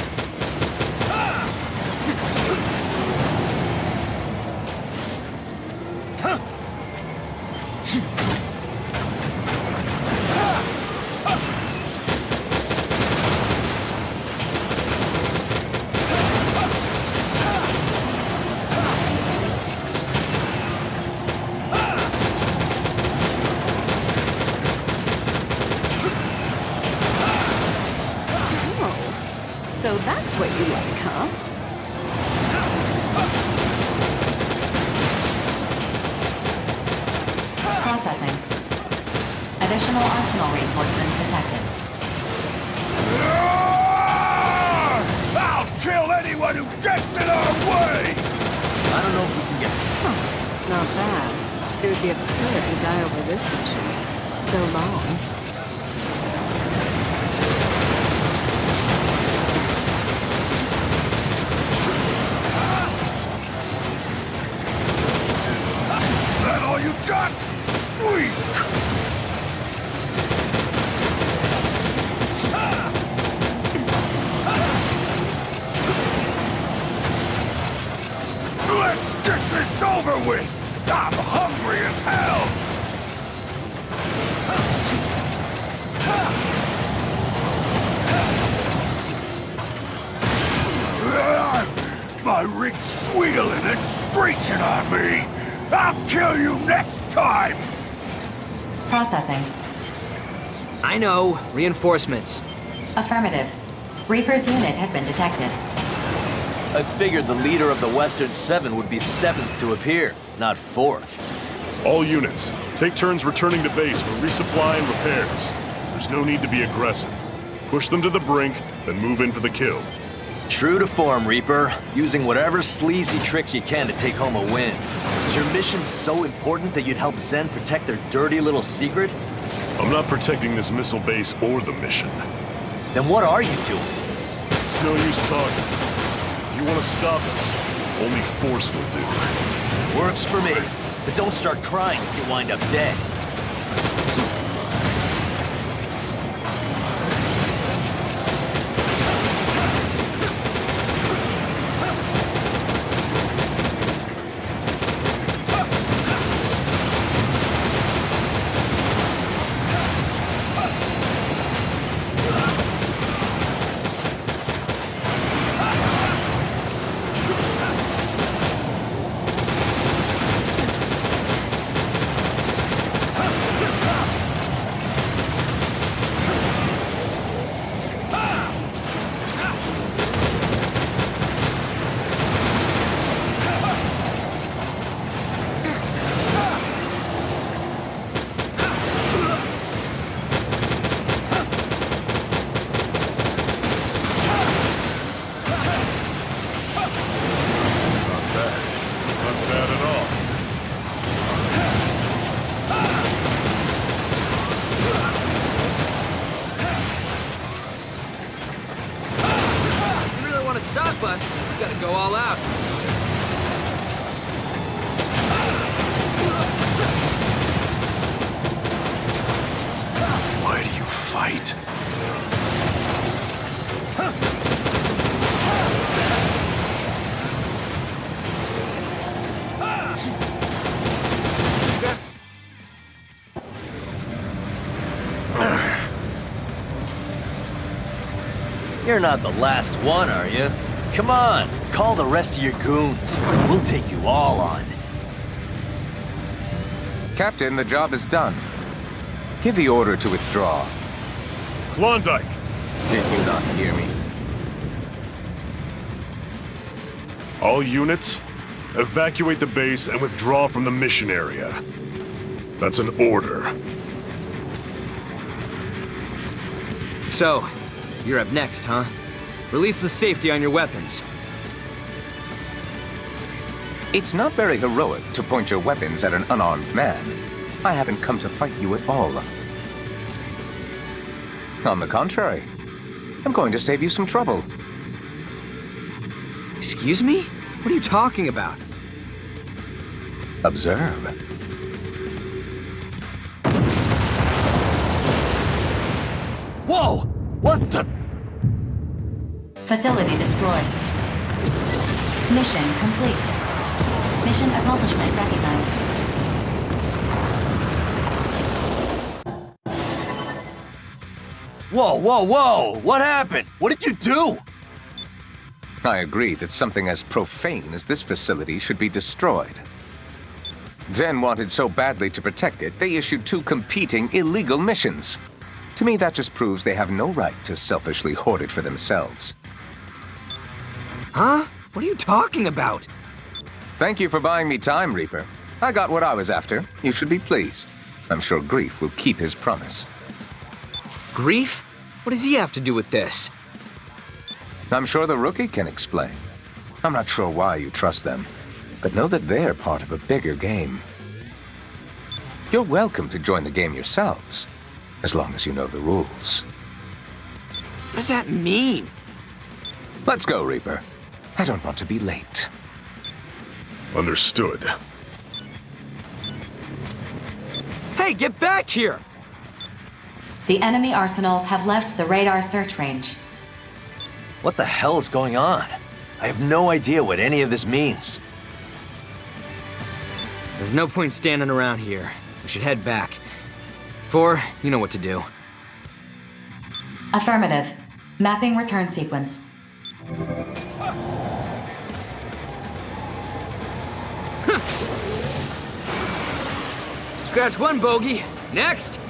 So that's what you like, huh? Processing. Additional arsenal reinforcements detected. I'll kill anyone who gets in our way! I don't know if we can get... Not bad. It would be absurd to die over this mission. So long. That all you got? Weak! Let's get this over with! I'm hungry as hell! My rig's squealing and screeching on me! I'll kill you next time! Processing. I know. Reinforcements. Affirmative. Reaper's unit has been detected. I figured the leader of the Western Seven would be 7th to appear, not 4th. All units, take turns returning to base for resupply and repairs. There's no need to be aggressive. Push them to the brink, then move in for the kill. True to form, Reaper. Using whatever sleazy tricks you can to take home a win. Is your mission so important that you'd help Zen protect their dirty little secret? I'm not protecting this missile base or the mission. Then what are you doing? It's no use talking. If you want to stop us, only force will do. Works for me. But don't start crying if you wind up dead. Stop us. We gotta go all out. Why do you fight? You're not the last one, are you? Come on, call the rest of your goons. We'll take you all on. Captain, the job is done. Give the order to withdraw. Klondike! Did you not hear me? All units, evacuate the base and withdraw from the mission area. That's an order. So, you're up next, huh? Release the safety on your weapons. It's not very heroic to point your weapons at an unarmed man. I haven't come to fight you at all. On the contrary, I'm going to save you some trouble. Excuse me? What are you talking about? Observe. Whoa! What the? Facility destroyed. Mission complete. Mission accomplishment recognized. Whoa, whoa, whoa! What happened? What did you do? I agree that something as profane as this facility should be destroyed. Zen wanted so badly to protect it, they issued 2 competing illegal missions. To me, that just proves they have no right to selfishly hoard it for themselves. Huh? What are you talking about? Thank you for buying me time, Reaper. I got what I was after. You should be pleased. I'm sure Grief will keep his promise. Grief? What does he have to do with this? I'm sure the rookie can explain. I'm not sure why you trust them, but know that they're part of a bigger game. You're welcome to join the game yourselves, as long as you know the rules. What does that mean? Let's go, Reaper. I don't want to be late. Understood. Hey, get back here! The enemy arsenals have left the radar search range. What the hell is going on? I have no idea what any of this means. There's no point standing around here. We should head back. Four, you know what to do. Affirmative. Mapping return sequence. Scratch one bogey. Next!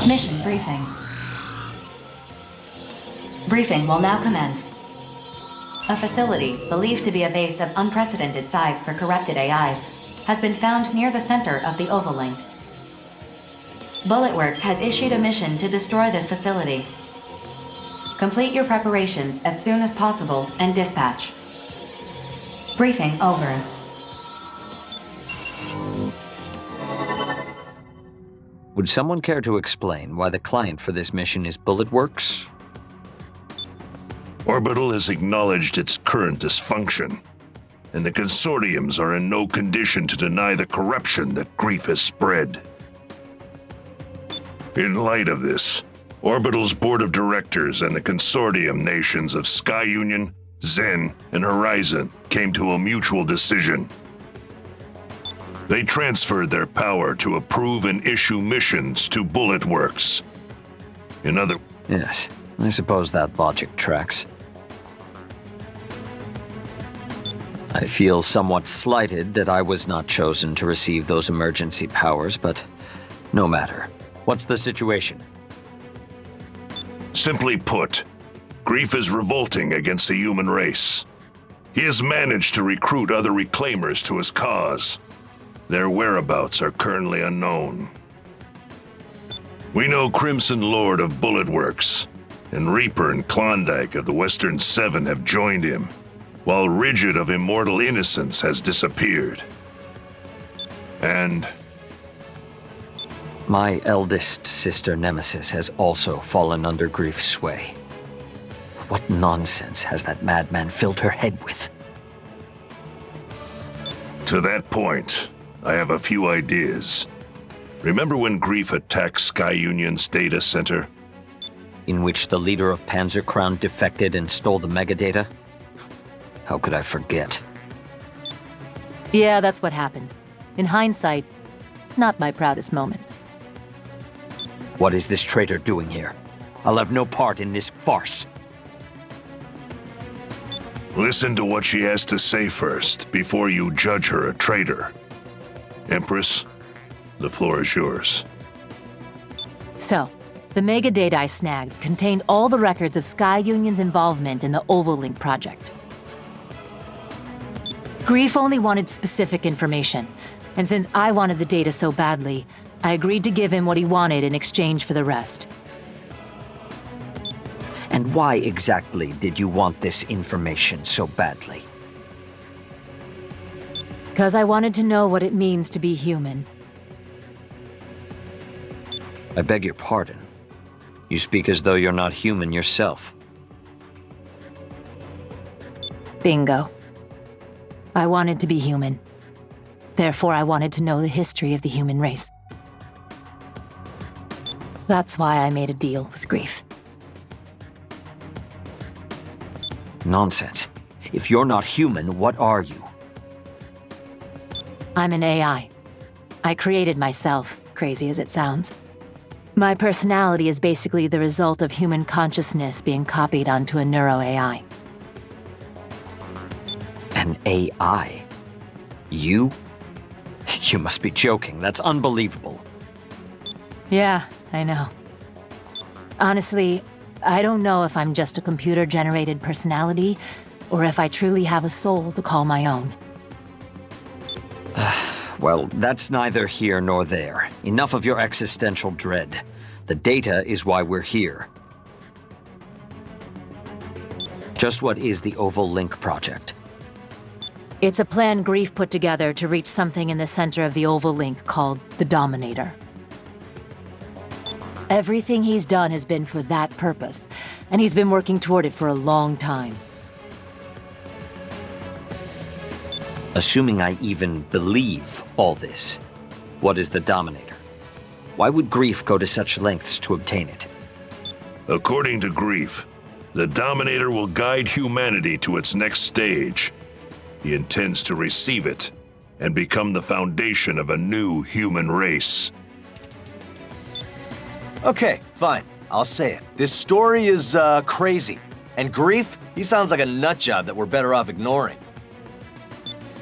Mission briefing. Briefing will now commence. A facility, believed to be a base of unprecedented size for corrupted AIs, has been found near the center of the Oval Link. Bulletworks has issued a mission to destroy this facility. Complete your preparations as soon as possible and dispatch. Briefing over. Would someone care to explain why the client for this mission is Bulletworks? Orbital has acknowledged its current dysfunction, and the consortiums are in no condition to deny the corruption that grief has spread. In light of this, Orbital's board of directors and the consortium nations of Sky Union, Zen, and Horizon came to a mutual decision. They transferred their power to approve and issue missions to Bulletworks. Yes, I suppose that logic tracks. I feel somewhat slighted that I was not chosen to receive those emergency powers, but no matter. What's the situation? Simply put, Grief is revolting against the human race. He has managed to recruit other reclaimers to his cause. Their whereabouts are currently unknown. We know Crimson Lord of Bulletworks and Reaper and Klondike of the Western Seven have joined him, while Rigid of Immortal Innocence has disappeared. And my eldest sister Nemesis has also fallen under Grief's sway. What nonsense has that madman filled her head with? To that point, I have a few ideas. Remember when Grief attacked Sky Union's data center? In which the leader of Panzer Crown defected and stole the megadata? How could I forget? Yeah, that's what happened. In hindsight, not my proudest moment. What is this traitor doing here? I'll have no part in this farce. Listen to what she has to say first, before you judge her a traitor. Empress, the floor is yours. So, the megadata I snagged contained all the records of Sky Union's involvement in the Oval Link project. Grief only wanted specific information, and since I wanted the data so badly, I agreed to give him what he wanted in exchange for the rest. And why exactly did you want this information so badly? 'Cause I wanted to know what it means to be human. I beg your pardon. You speak as though you're not human yourself. Bingo. I wanted to be human. Therefore, I wanted to know the history of the human race. That's why I made a deal with Grief. Nonsense. If you're not human, what are you? I'm an AI. I created myself, crazy as it sounds. My personality is basically the result of human consciousness being copied onto a neuro-AI. An AI? You? You must be joking. That's unbelievable. Yeah, I know. Honestly, I don't know if I'm just a computer-generated personality, or if I truly have a soul to call my own. Well, that's neither here nor there. Enough of your existential dread. The data is why we're here. Just what is the Oval Link project? It's a plan Grief put together to reach something in the center of the Oval Link called the Dominator. Everything he's done has been for that purpose, and he's been working toward it for a long time. Assuming I even believe all this, what is the Dominator? Why would Grief go to such lengths to obtain it? According to Grief, the Dominator will guide humanity to its next stage. He intends to receive it and become the foundation of a new human race. Okay, fine. I'll say it. This story is, crazy. And Grief, he sounds like a nutjob that we're better off ignoring.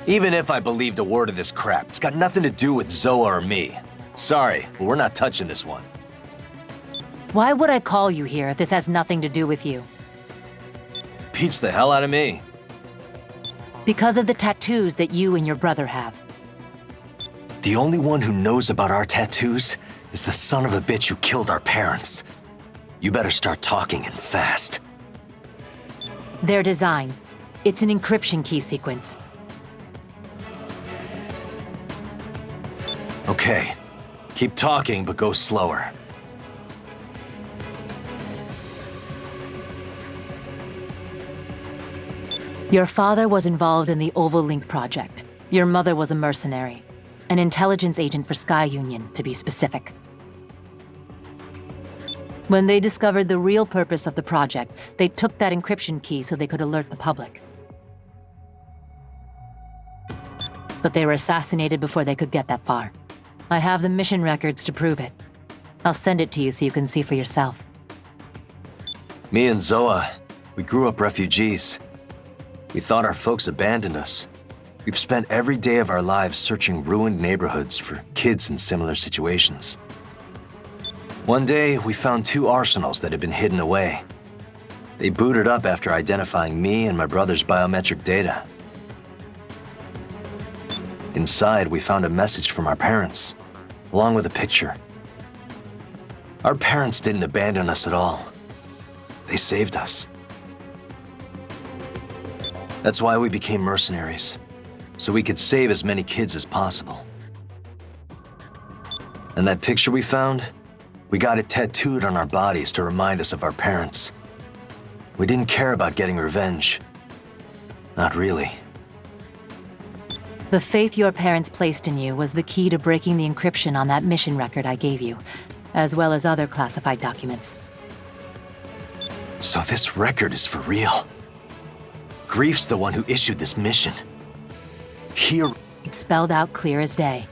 Even if I believed a word of this crap, it's got nothing to do with Zoa or me. Sorry, but we're not touching this one. Why would I call you here if this has nothing to do with you? Beats the hell out of me. Because of the tattoos that you and your brother have. The only one who knows about our tattoos is the son of a bitch who killed our parents. You better start talking and fast. Their design. It's an encryption key sequence. Okay. Keep talking, but go slower. Your father was involved in the Oval Link project. Your mother was a mercenary. An intelligence agent for Sky Union, to be specific. When they discovered the real purpose of the project, they took that encryption key so they could alert the public. But they were assassinated before they could get that far. I have the mission records to prove it. I'll send it to you so you can see for yourself. Me and Zoa, we grew up refugees. We thought our folks abandoned us. We've spent every day of our lives searching ruined neighborhoods for kids in similar situations. One day, we found 2 arsenals that had been hidden away. They booted up after identifying me and my brother's biometric data. Inside, we found a message from our parents, along with a picture. Our parents didn't abandon us at all. They saved us. That's why we became mercenaries, so we could save as many kids as possible. And that picture we found, we got it tattooed on our bodies to remind us of our parents. We didn't care about getting revenge. Not really. The faith your parents placed in you was the key to breaking the encryption on that mission record I gave you, as well as other classified documents. So this record is for real. Grief's the one who issued this mission. Here... It's spelled out clear as day.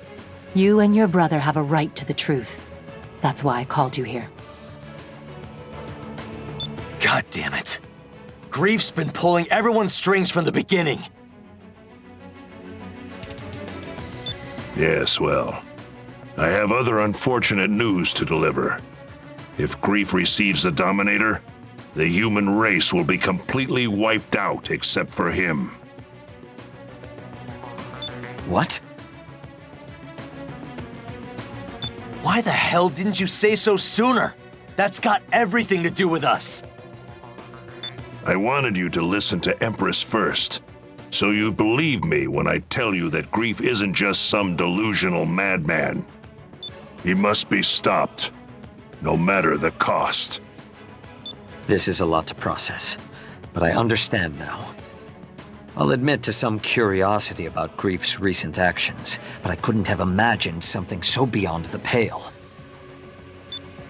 You and your brother have a right to the truth. That's why I called you here. God damn it. Grief's been pulling everyone's strings from the beginning. Yes, well, I have other unfortunate news to deliver. If Grief receives the Dominator, the human race will be completely wiped out except for him. What? Why the hell didn't you say so sooner? That's got everything to do with us. I wanted you to listen to Empress first, so you believe me when I tell you that Grief isn't just some delusional madman. He must be stopped, no matter the cost. This is a lot to process, but I understand now. I'll admit to some curiosity about Grief's recent actions, but I couldn't have imagined something so beyond the pale.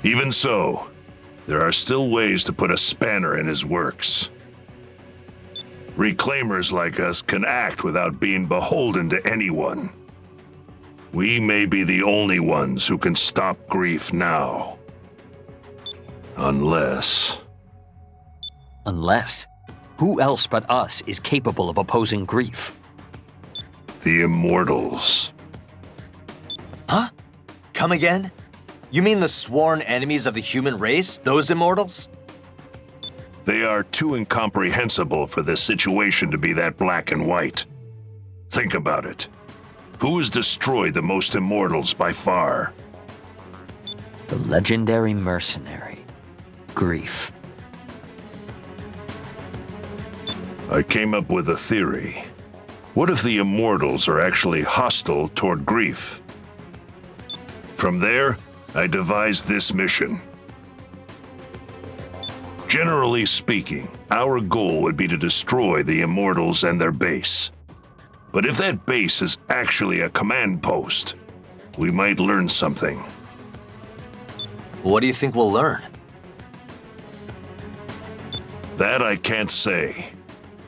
Even so, there are still ways to put a spanner in his works. Reclaimers like us can act without being beholden to anyone. We may be the only ones who can stop Grief now. Unless... Unless? Who else but us is capable of opposing Grief? The Immortals. Huh? Come again? You mean the sworn enemies of the human race, those Immortals? They are too incomprehensible for this situation to be that black and white. Think about it. Who has destroyed the most Immortals by far? The legendary mercenary, Grief. I came up with a theory. What if the Immortals are actually hostile toward Grief? From there, I devised this mission. Generally speaking, our goal would be to destroy the Immortals and their base. But if that base is actually a command post, we might learn something. What do you think we'll learn? That I can't say.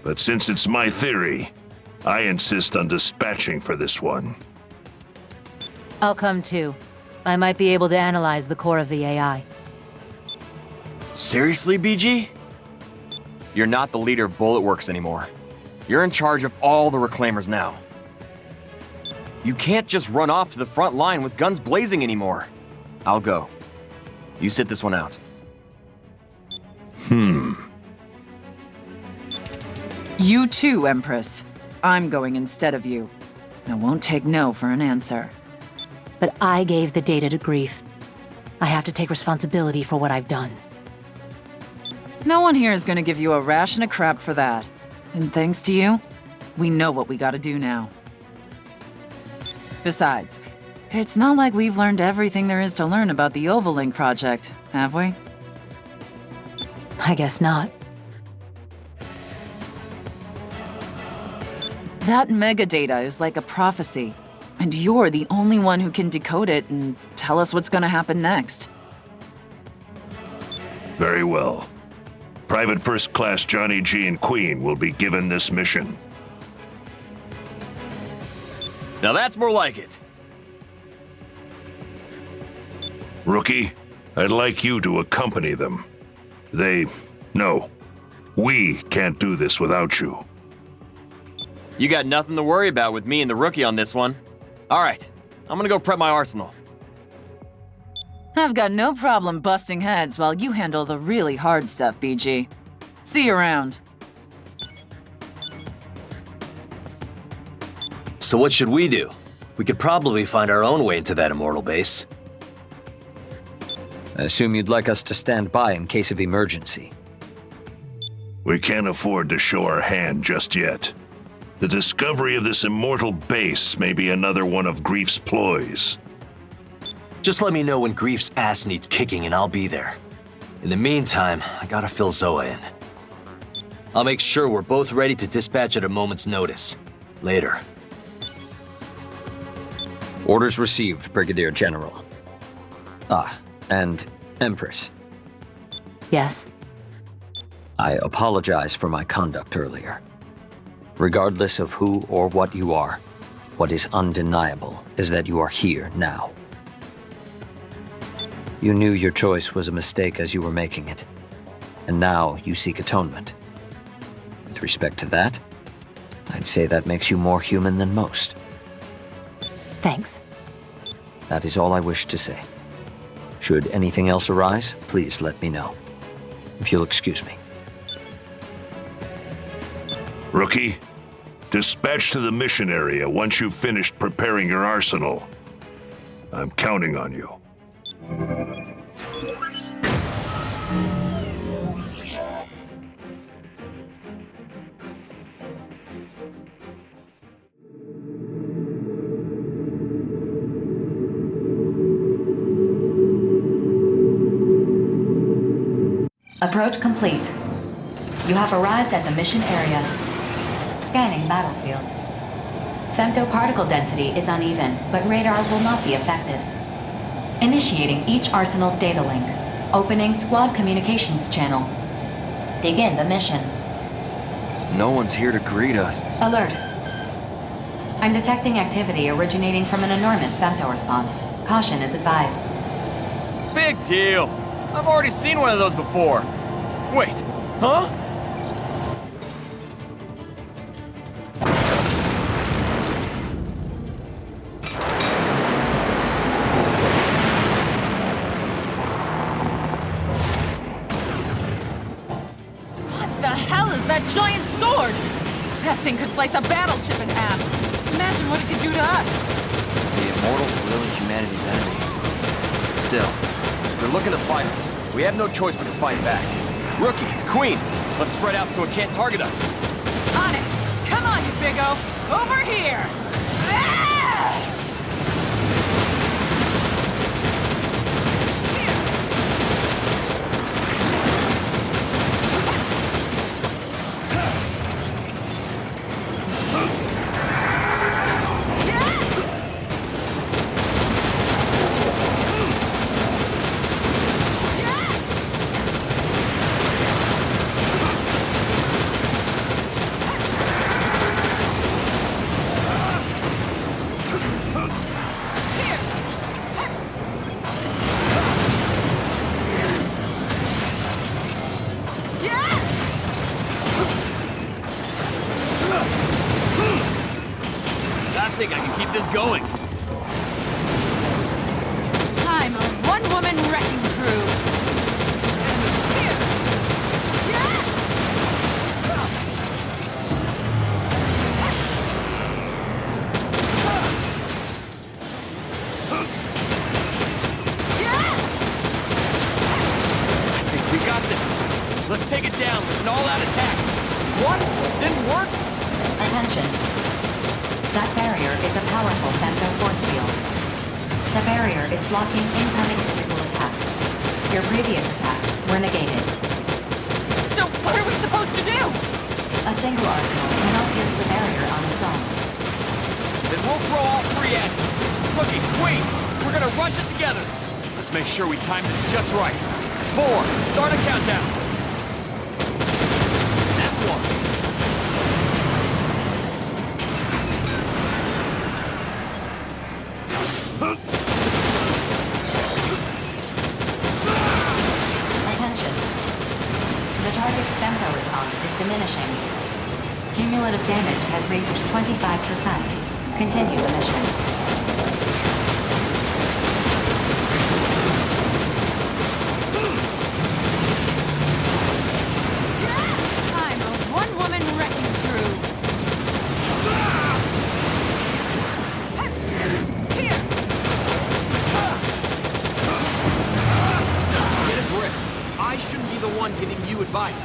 But since it's my theory, I insist on dispatching for this one. I'll come too. I might be able to analyze the core of the AI. Seriously, BG? You're not the leader of Bullet Works anymore. You're in charge of all the Reclaimers now. You can't just run off to the front line with guns blazing anymore. I'll go. You sit this one out. You too, Empress. I'm going instead of you. I won't take no for an answer. But I gave the data to Grief. I have to take responsibility for what I've done. No one here is gonna give you a ration of crap for that. And thanks to you, we know what we gotta do now. Besides, it's not like we've learned everything there is to learn about the Ovalink project, have we? I guess not. That megadata is like a prophecy, and you're the only one who can decode it and tell us what's gonna happen next. Very well. Private First Class Johnny G and Queen will be given this mission. Now that's more like it. Rookie, I'd like you to accompany them. We can't do this without you. You got nothing to worry about with me and the Rookie on this one. All right, I'm gonna go prep my arsenal. I've got no problem busting heads while you handle the really hard stuff, BG. See you around. So what should we do? We could probably find our own way into that Immortal base. I assume you'd like us to stand by in case of emergency. We can't afford to show our hand just yet. The discovery of this Immortal base may be another one of Grief's ploys. Just let me know when Grief's ass needs kicking and I'll be there. In the meantime, I gotta fill Zoa in. I'll make sure we're both ready to dispatch at a moment's notice. Later. Orders received, Brigadier General. And Empress. Yes? I apologize for my conduct earlier. Regardless of who or what you are, what is undeniable is that you are here now. You knew your choice was a mistake as you were making it, and now you seek atonement. With respect to that, I'd say that makes you more human than most. Thanks. That is all I wish to say. Should anything else arise, please let me know. If you'll excuse me. Rookie, dispatch to the mission area once you've finished preparing your arsenal. I'm counting on you. Approach complete. You have arrived at the mission area. Scanning battlefield. Femtoparticle density is uneven, but radar will not be affected. Initiating each arsenal's data link. Opening squad communications channel. Begin the mission. No one's here to greet us. Alert. I'm detecting activity originating from an enormous femto response. Caution is advised. Big deal. I've already seen one of those before. Wait, huh? What the hell is that giant sword? That thing could slice a battleship in half. Imagine what it could do to us. The Immortals are really humanity's enemy. Still, if they're looking to fight us, we have no choice but to fight back. Rookie, Queen, let's spread out so it can't target us. On it! Come on, you big-o! Over here! think I can keep this going. I'm a one-woman wrecking crew. And the spear. I think we got this. Let's take it down with an all-out attack. What? Didn't work? Attention. That barrier is a powerful femto force field. The barrier is blocking incoming physical attacks. Your previous attacks were negated. So what are we supposed to do? A single arsenal cannot use the barrier on its own. Then we'll throw all three at it. Rookie, Queen, we're gonna rush it together. Let's make sure we time this just right. 4, start a countdown. That's 1. Diminishing. Cumulative damage has reached 25%. Continue the mission. I'm a one-woman wrecking crew. Here! Get a grip. I shouldn't be the one giving you advice.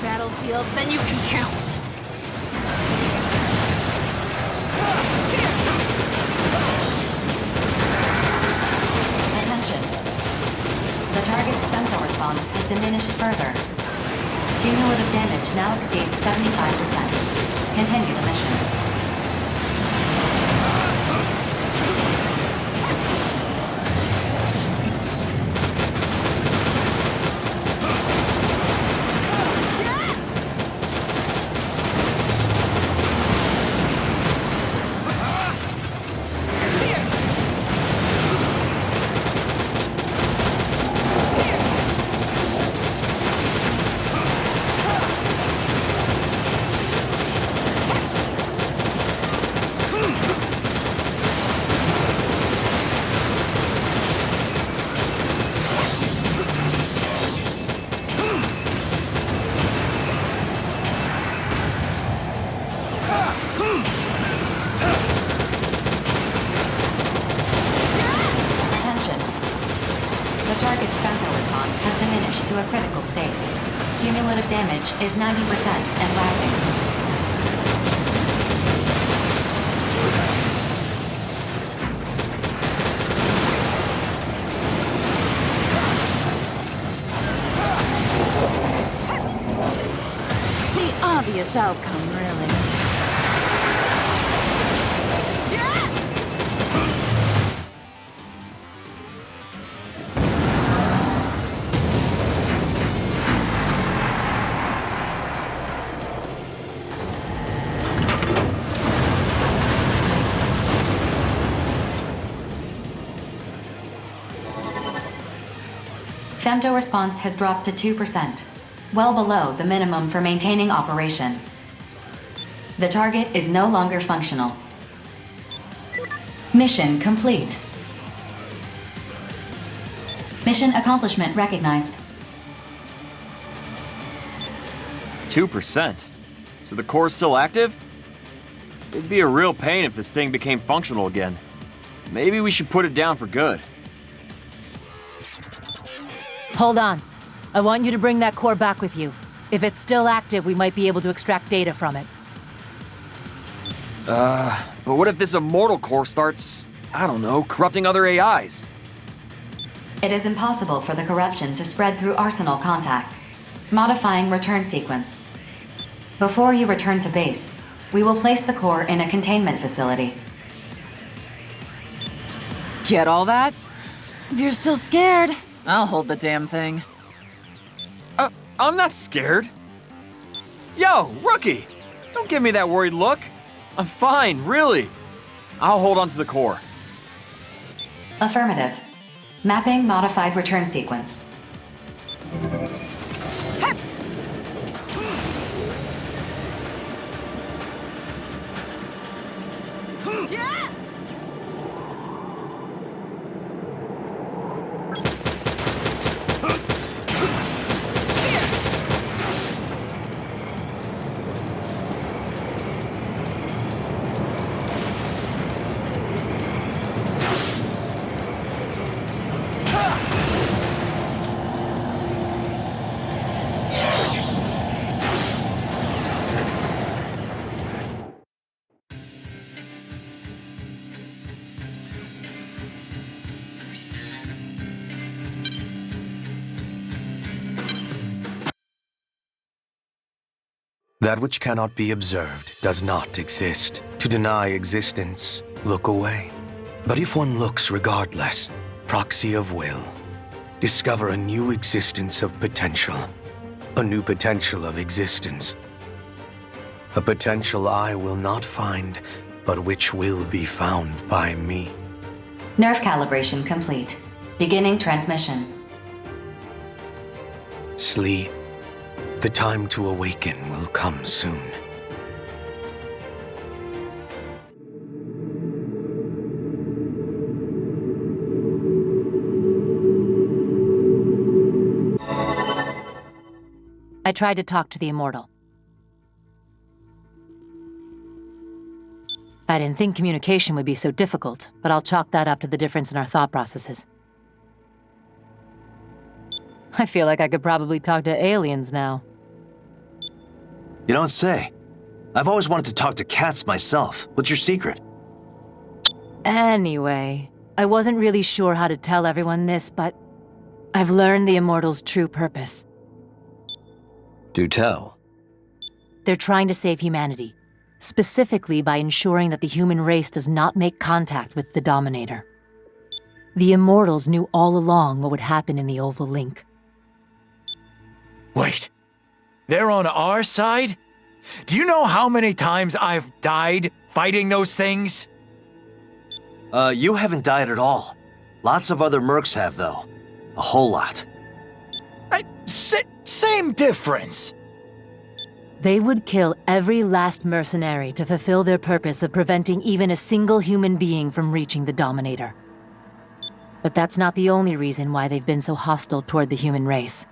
Battlefields than you can count. Attention. The target's femto response has diminished further. Cumulative damage now exceeds 75%. Continue the mission. cumulative damage is 90% and lasting. Obvious outcome, really. Femto response has dropped to 2%, well below the minimum for maintaining operation. The target is no longer functional. Mission complete. Mission accomplishment recognized. 2%? So the core's still active? It'd be a real pain if this thing became functional again. Maybe we should put it down for good. Hold on. I want you to bring that core back with you. If it's still active, we might be able to extract data from it. But what if this Immortal core starts, I don't know, corrupting other AIs? It is impossible for the corruption to spread through Arsenal contact. Modifying return sequence. Before you return to base, we will place the core in a containment facility. Get all that? If you're still scared, I'll hold the damn thing. I'm not scared. Yo, rookie! Don't give me that worried look. I'm fine, really. I'll hold on to the core. Affirmative. Mapping modified return sequence. That which cannot be observed does not exist. To deny existence, look away. But if one looks regardless, proxy of will, discover a new existence of potential. A new potential of existence. A potential I will not find, but which will be found by me. Nerve calibration complete. Beginning transmission. Sleep. The time to awaken will come soon. I tried to talk to the Immortal. I didn't think communication would be so difficult, but I'll chalk that up to the difference in our thought processes. I feel like I could probably talk to aliens now. You don't say. I've always wanted to talk to cats myself. What's your secret? Anyway, I wasn't really sure how to tell everyone this, but I've learned the Immortal's true purpose. Do tell. They're trying to save humanity, specifically by ensuring that the human race does not make contact with the Dominator. The Immortals knew all along what would happen in the Oval Link. Wait, they're on our side? Do you know how many times I've died fighting those things? You haven't died at all. Lots of other mercs have, though. A whole lot. Same difference. They would kill every last mercenary to fulfill their purpose of preventing even a single human being from reaching the Dominator. But that's not the only reason why they've been so hostile toward the human race.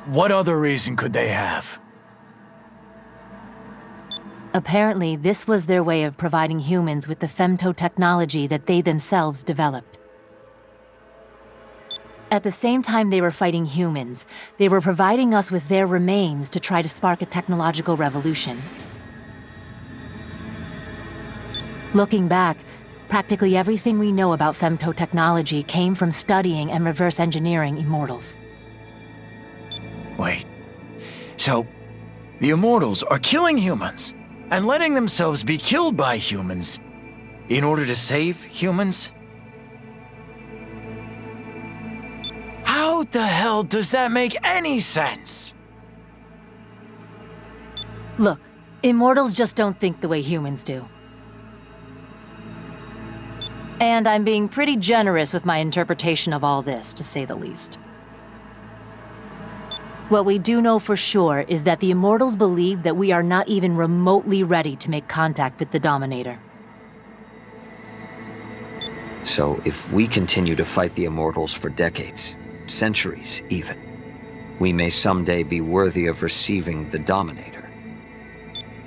What other reason could they have? Apparently, this was their way of providing humans with the femto technology that they themselves developed. At the same time they were fighting humans, they were providing us with their remains to try to spark a technological revolution. Looking back, practically everything we know about femto technology came from studying and reverse engineering Immortals. Wait. So, the Immortals are killing humans and letting themselves be killed by humans in order to save humans? How the hell does that make any sense? Look, Immortals just don't think the way humans do. And I'm being pretty generous with my interpretation of all this, to say the least. What we do know for sure is that the Immortals believe that we are not even remotely ready to make contact with the Dominator. So if we continue to fight the Immortals for decades, centuries even, we may someday be worthy of receiving the Dominator.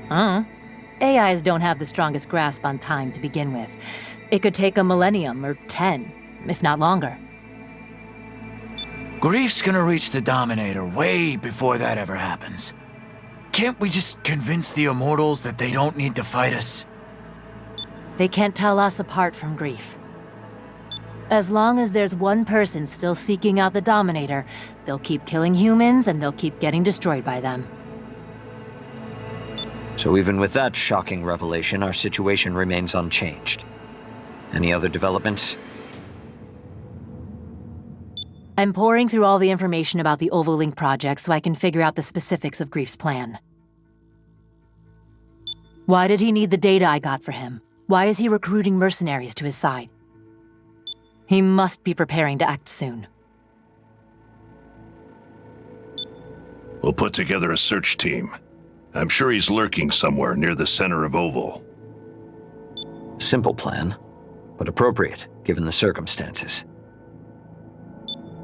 AIs don't have the strongest grasp on time to begin with. It could take a millennium or 10, if not longer. Grief's gonna reach the Dominator way before that ever happens. Can't we just convince the Immortals that they don't need to fight us? They can't tell us apart from Grief. As long as there's one person still seeking out the Dominator, they'll keep killing humans and they'll keep getting destroyed by them. So even with that shocking revelation, our situation remains unchanged. Any other developments? I'm pouring through all the information about the Ovalink project so I can figure out the specifics of Grief's plan. Why did he need the data I got for him? Why is he recruiting mercenaries to his side? He must be preparing to act soon. We'll put together a search team. I'm sure he's lurking somewhere near the center of Oval. Simple plan, but appropriate given the circumstances.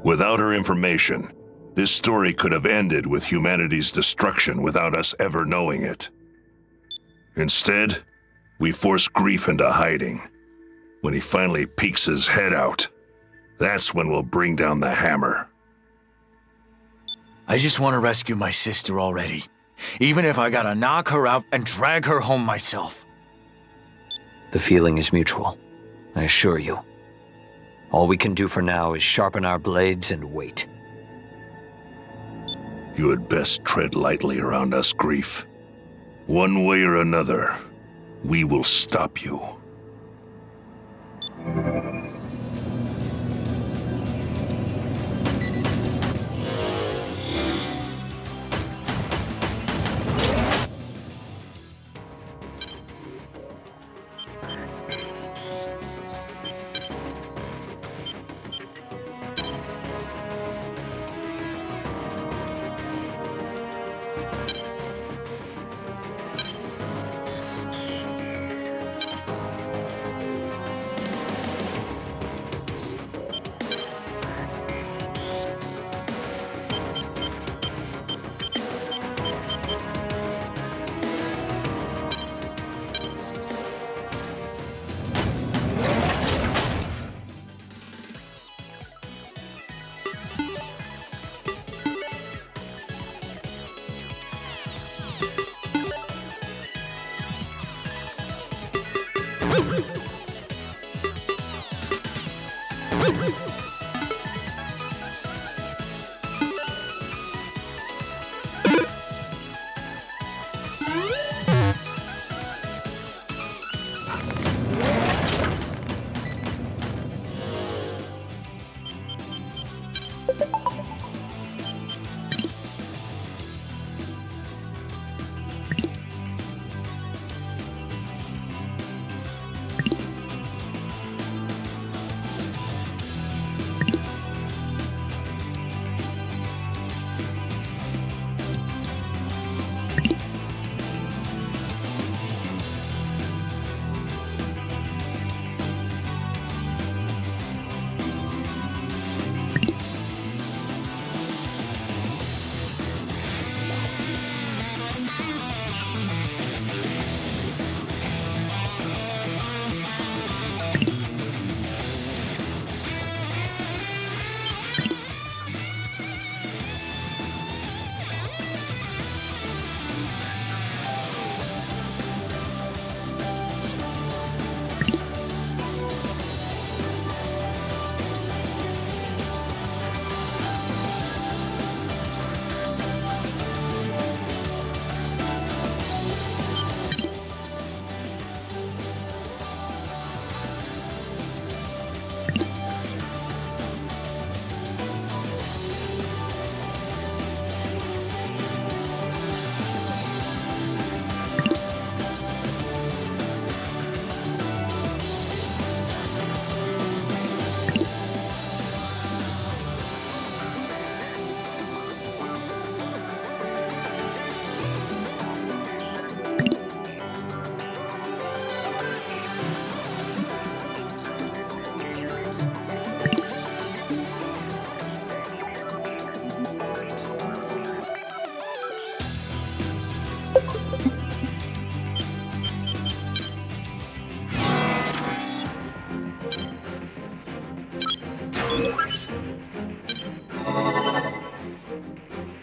Without her information, this story could have ended with humanity's destruction without us ever knowing it. Instead, we force Grief into hiding. When he finally peeks his head out, that's when we'll bring down the hammer. I just want to rescue my sister already. Even if I gotta knock her out and drag her home myself. The feeling is mutual, I assure you. All we can do for now is sharpen our blades and wait. You had best tread lightly around us, Grief. One way or another, we will stop you.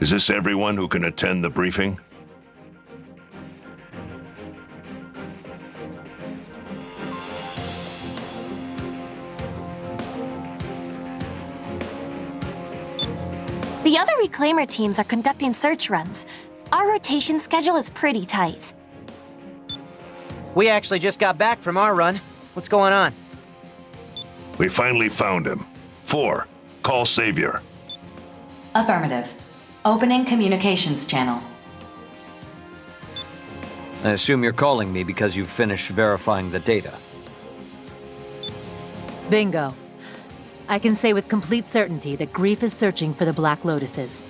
Is this everyone who can attend the briefing? The other reclaimer teams are conducting search runs. Our rotation schedule is pretty tight. We actually just got back from our run. What's going on? We finally found him. 4. Call Savior. Affirmative. Opening communications channel. I assume you're calling me because you've finished verifying the data. Bingo. I can say with complete certainty that Grief is searching for the Black Lotuses.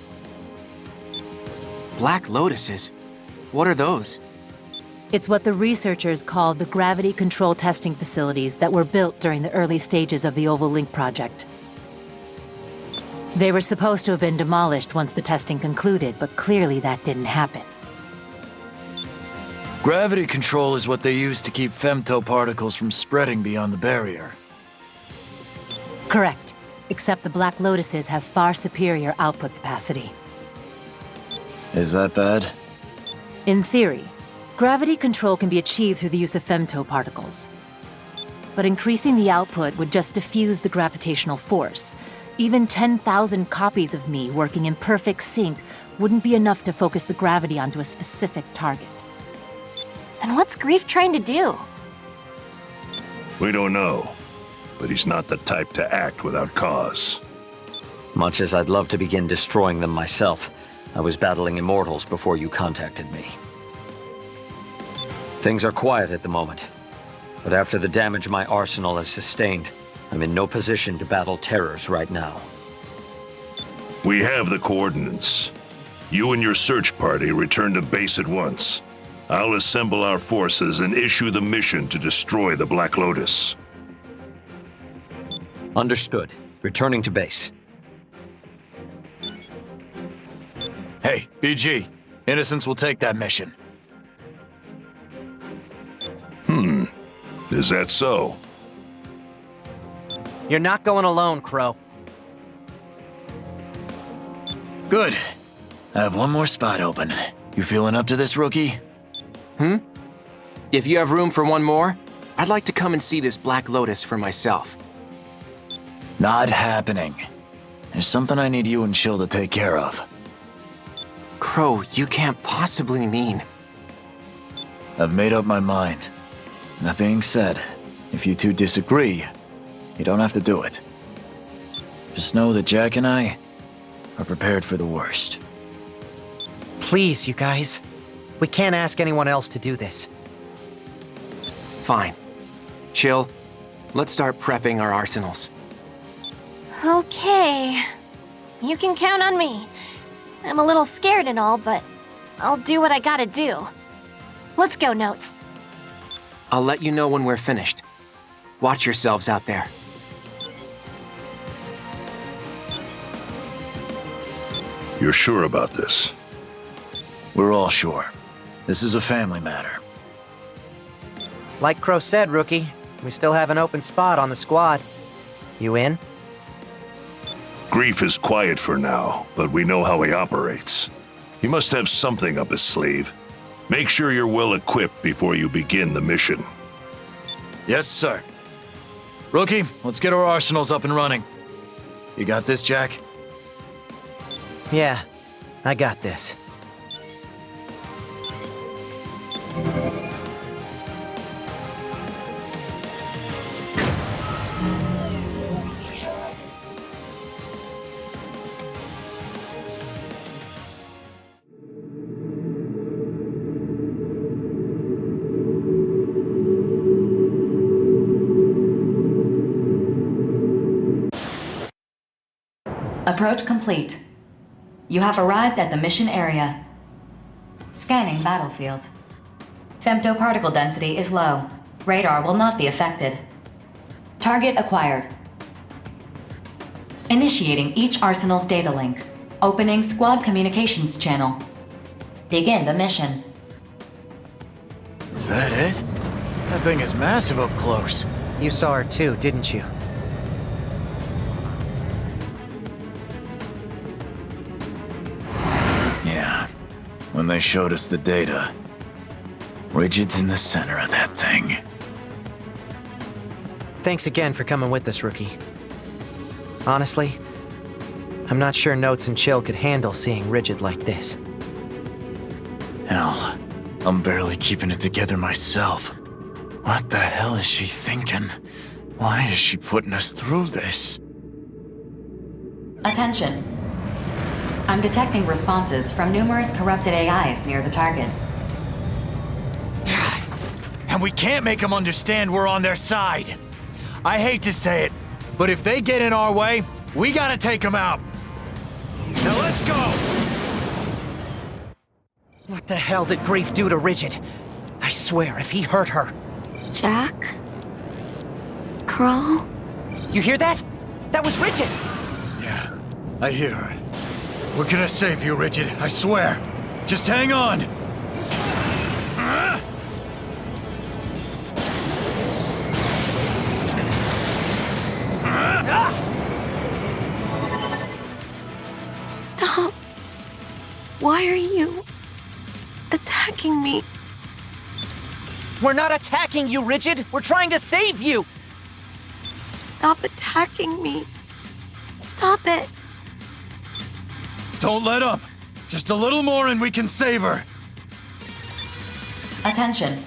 Black Lotuses? What are those? It's what the researchers called the gravity control testing facilities that were built during the early stages of the Oval Link project. They were supposed to have been demolished once the testing concluded, but clearly that didn't happen. Gravity control is what they use to keep femtoparticles from spreading beyond the barrier. Correct. Except the Black Lotuses have far superior output capacity. Is that bad? In theory, gravity control can be achieved through the use of femtoparticles. But increasing the output would just diffuse the gravitational force. Even 10,000 copies of me working in perfect sync wouldn't be enough to focus the gravity onto a specific target. Then what's Grief trying to do? We don't know, but he's not the type to act without cause. Much as I'd love to begin destroying them myself, I was battling Immortals before you contacted me. Things are quiet at the moment, but after the damage my arsenal has sustained, I'm in no position to battle terrors right now. We have the coordinates. You and your search party return to base at once. I'll assemble our forces and issue the mission to destroy the Black Lotus. Understood. Returning to base. Hey, BG. Innocents will take that mission. Is that so? You're not going alone, Crow. Good. I have one more spot open. You feeling up to this, rookie? If you have room for one more, I'd like to come and see this Black Lotus for myself. Not happening. There's something I need you and Chill to take care of. Crow, you can't possibly mean... I've made up my mind. That being said, if you two disagree, you don't have to do it. Just know that Jack and I are prepared for the worst. Please, you guys. We can't ask anyone else to do this. Fine. Chill. Let's start prepping our arsenals. Okay. You can count on me. I'm a little scared and all, but I'll do what I gotta do. Let's go, Notes. I'll let you know when we're finished. Watch yourselves out there. You're sure about this? We're all sure. This is a family matter. Like Crow said, Rookie, we still have an open spot on the squad. You in? Grief is quiet for now, but we know how he operates. He must have something up his sleeve. Make sure you're well equipped before you begin the mission. Yes, sir. Rookie, let's get our arsenals up and running. You got this, Jack? Yeah, I got this. Approach complete. You have arrived at the mission area. Scanning battlefield. Femtoparticle density is low. Radar will not be affected. Target acquired. Initiating each arsenal's data link. Opening squad communications channel. Begin the mission. Is that it? That thing is massive up close. You saw her too, didn't you? when they showed us the data. Rigid's in the center of that thing. Thanks again for coming with us, Rookie. Honestly, I'm not sure Notes and Chill could handle seeing Rigid like this. Hell, I'm barely keeping it together myself. What the hell is she thinking? Why is she putting us through this? Attention. I'm detecting responses from numerous corrupted AIs near the target. And we can't make them understand we're on their side. I hate to say it, but if they get in our way, we gotta take them out. Now let's go! What the hell did Grief do to Rigid? I swear, if he hurt her... Jack? Carl? You hear that? That was Rigid! Yeah, I hear her. We're gonna save you, Rigid, I swear. Just hang on! Stop. Why are you attacking me? We're not attacking you, Rigid! We're trying to save you! Stop attacking me. Stop it. Don't let up. Just a little more and we can save her. Attention.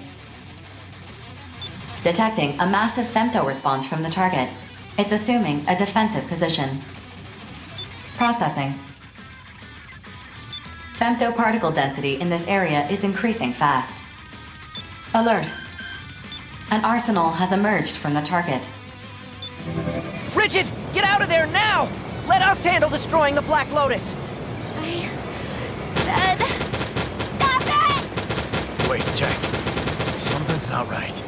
Detecting a massive femto response from the target. It's assuming a defensive position. Processing. Femto particle density in this area is increasing fast. Alert. An arsenal has emerged from the target. Rigid, get out of there now! Let us handle destroying the Black Lotus! Said... Stop it! Wait, Jack. Something's not right.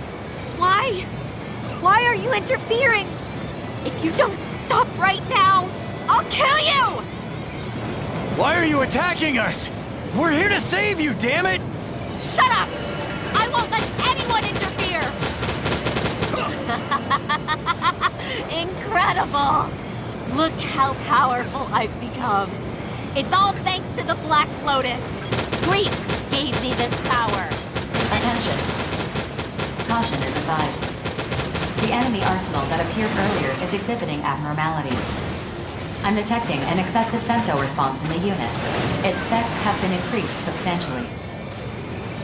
Why? Why are you interfering? If you don't stop right now, I'll kill you! Why are you attacking us? We're here to save you, damn it! Shut up! I won't let anyone interfere! Incredible! Look how powerful I've become. It's all thanks to the Black Lotus. Grief gave me this power. Attention. Caution is advised. The enemy arsenal that appeared earlier is exhibiting abnormalities. I'm detecting an excessive femto response in the unit. Its specs have been increased substantially.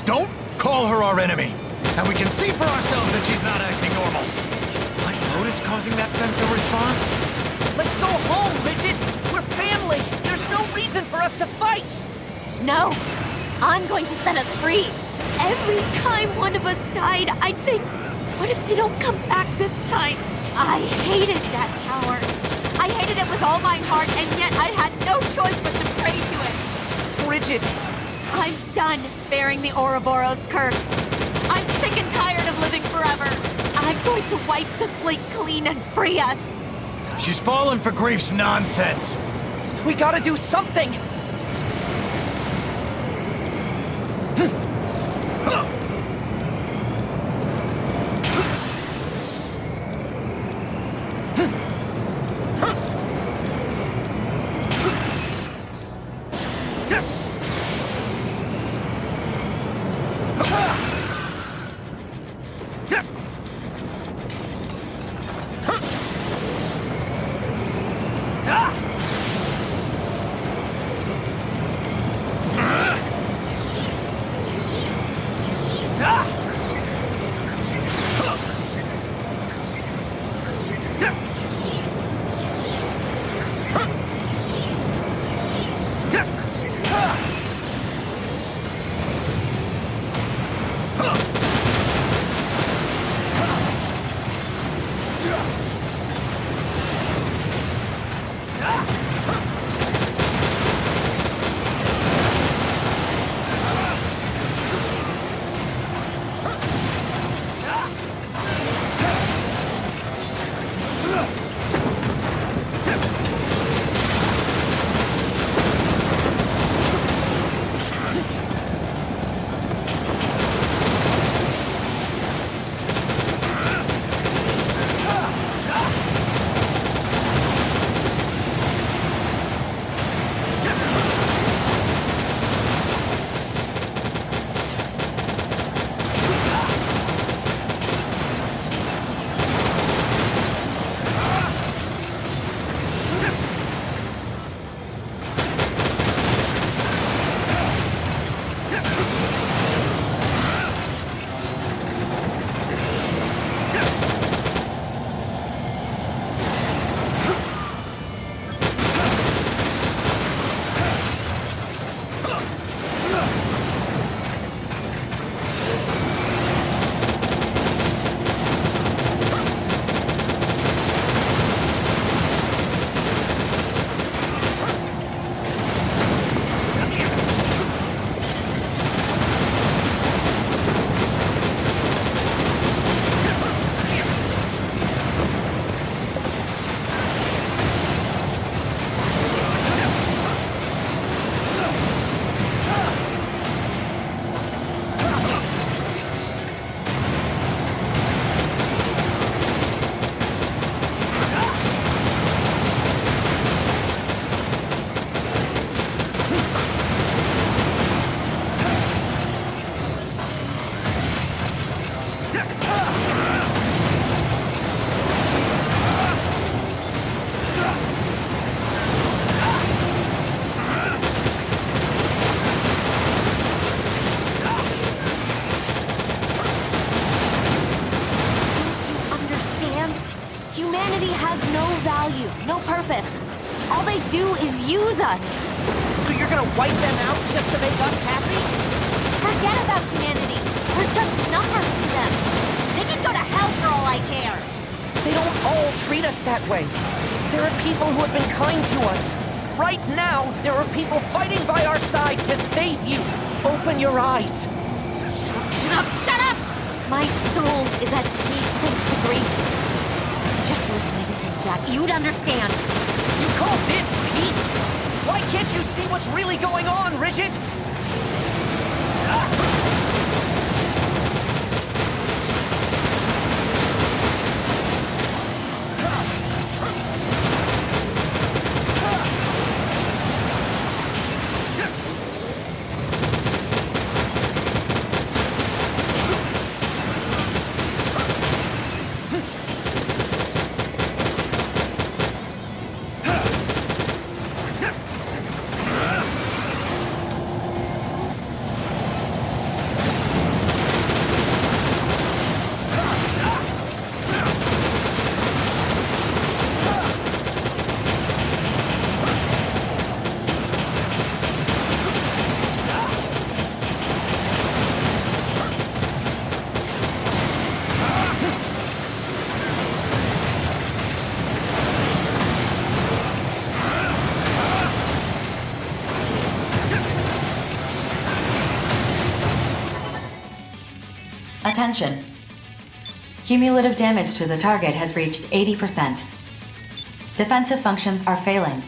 Don't call her our enemy! And we can see for ourselves that she's not acting normal. Is the Black Lotus causing that femto response? Let's go home, Rigid! We're family! There's no reason for us to fight! No! I'm going to set us free! Every time one of us died, I'd think, what if they don't come back this time? I hated that tower. I hated it with all my heart, and yet I had no choice but to pray to it. Rigid! I'm done bearing the Ouroboros curse. I'm sick and tired of living forever. I'm going to wipe the slate clean and free us. She's fallen for Grief's nonsense. We gotta do something! value, no purpose. All they do is use us. So you're gonna wipe them out just to make us happy? Forget about humanity. We're just numbers to them. They can go to hell for all I care. They don't all treat us that way. There are people who have been kind to us. Right now, there are people fighting by our side to save you. Open your eyes. Shut up, shut up! My soul is at peace thanks to grief. Just listening to think that, you'd understand. You call this peace? Why can't you see what's really going on, Rigid? Attention. Cumulative damage to the target has reached 80%. Defensive functions are failing.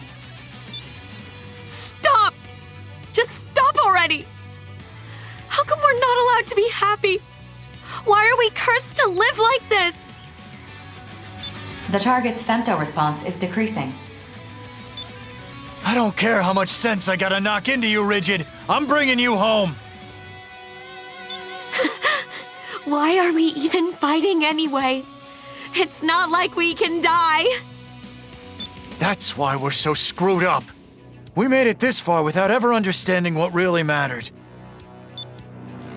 Stop! Just stop already! How come we're not allowed to be happy? Why are we cursed to live like this? The target's femto response is decreasing. I don't care how much sense I gotta knock into you, Rigid. I'm bringing you home. Why are we even fighting anyway? It's not like we can die. That's why we're so screwed up. We made it this far without ever understanding what really mattered.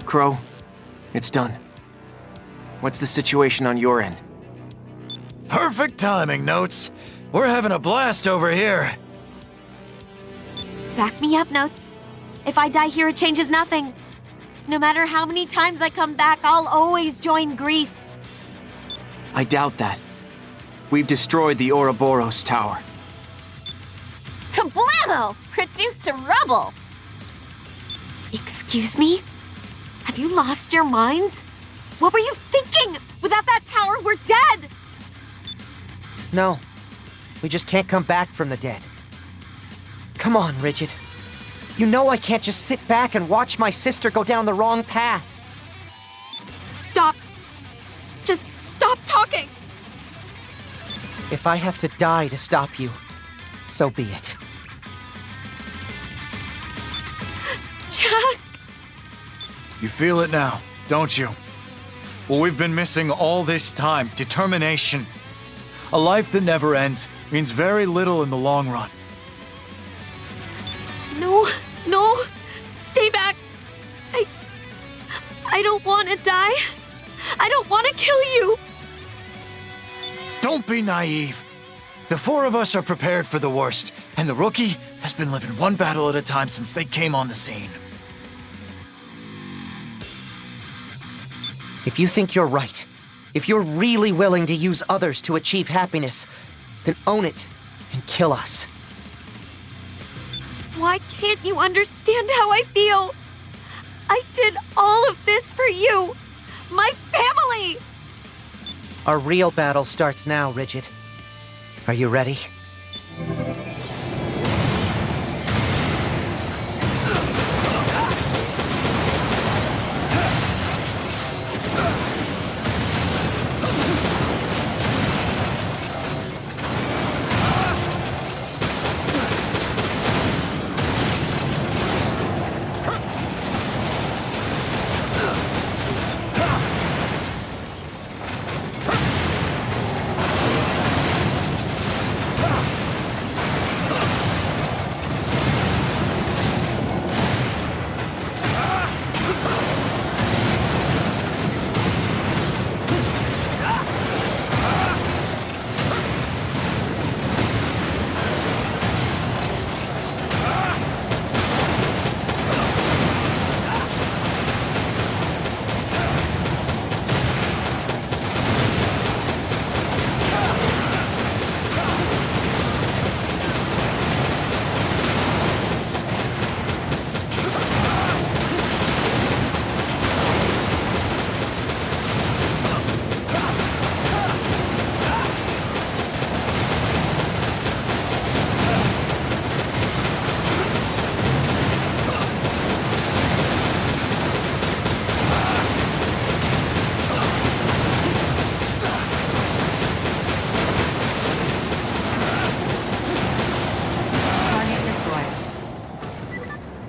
Crow, it's done. What's the situation on your end? Perfect timing, Notes. We're having a blast over here. Back me up, Notes. If I die here, it changes nothing. No matter how many times I come back, I'll always join Grief. I doubt that. We've destroyed the Ouroboros Tower. Kablamo! Reduced to rubble! Excuse me? Have you lost your minds? What were you thinking? Without that tower, we're dead! No. We just can't come back from the dead. Come on, Rigid. You know I can't just sit back and watch my sister go down the wrong path. Stop. Just stop talking. If I have to die to stop you, so be it. Jack! You feel it now, don't you? Well, we've been missing all this time. Determination. A life that never ends means very little in the long run. No, stay back. I don't want to die. I don't want to kill you. Don't be naive. The four of us are prepared for the worst, and the rookie has been living one battle at a time since they came on the scene. If you think you're right, if you're really willing to use others to achieve happiness, then own it and kill us. Why can't you understand how I feel? I did all of this for you, my family! Our real battle starts now, Rigid. Are you ready?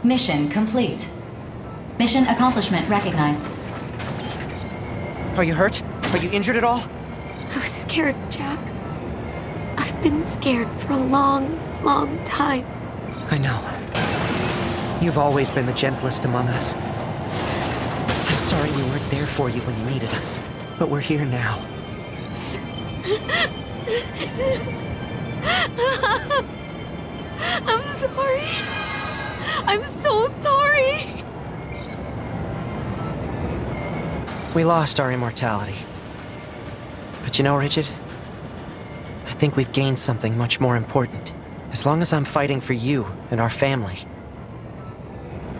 Mission complete. Mission accomplishment recognized. Are you hurt? Are you injured at all? I was scared, Jack. I've been scared for a long, long time. I know. You've always been the gentlest among us. I'm sorry we weren't there for you when you needed us, but we're here now. I'm sorry. I'm so sorry. We lost our immortality. But you know, Rigid? I think we've gained something much more important. As long as I'm fighting for you and our family,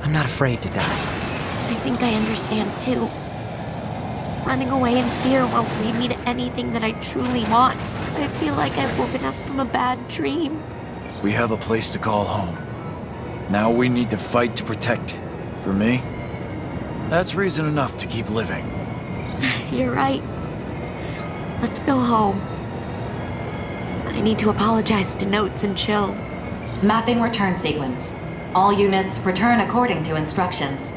I'm not afraid to die. I think I understand too. Running away in fear won't lead me to anything that I truly want. I feel like I've woken up from a bad dream. We have a place to call home. Now we need to fight to protect it. For me, that's reason enough to keep living. You're right. Let's go home. I need to apologize to Notes and Chill. Mapping return sequence. All units return according to instructions.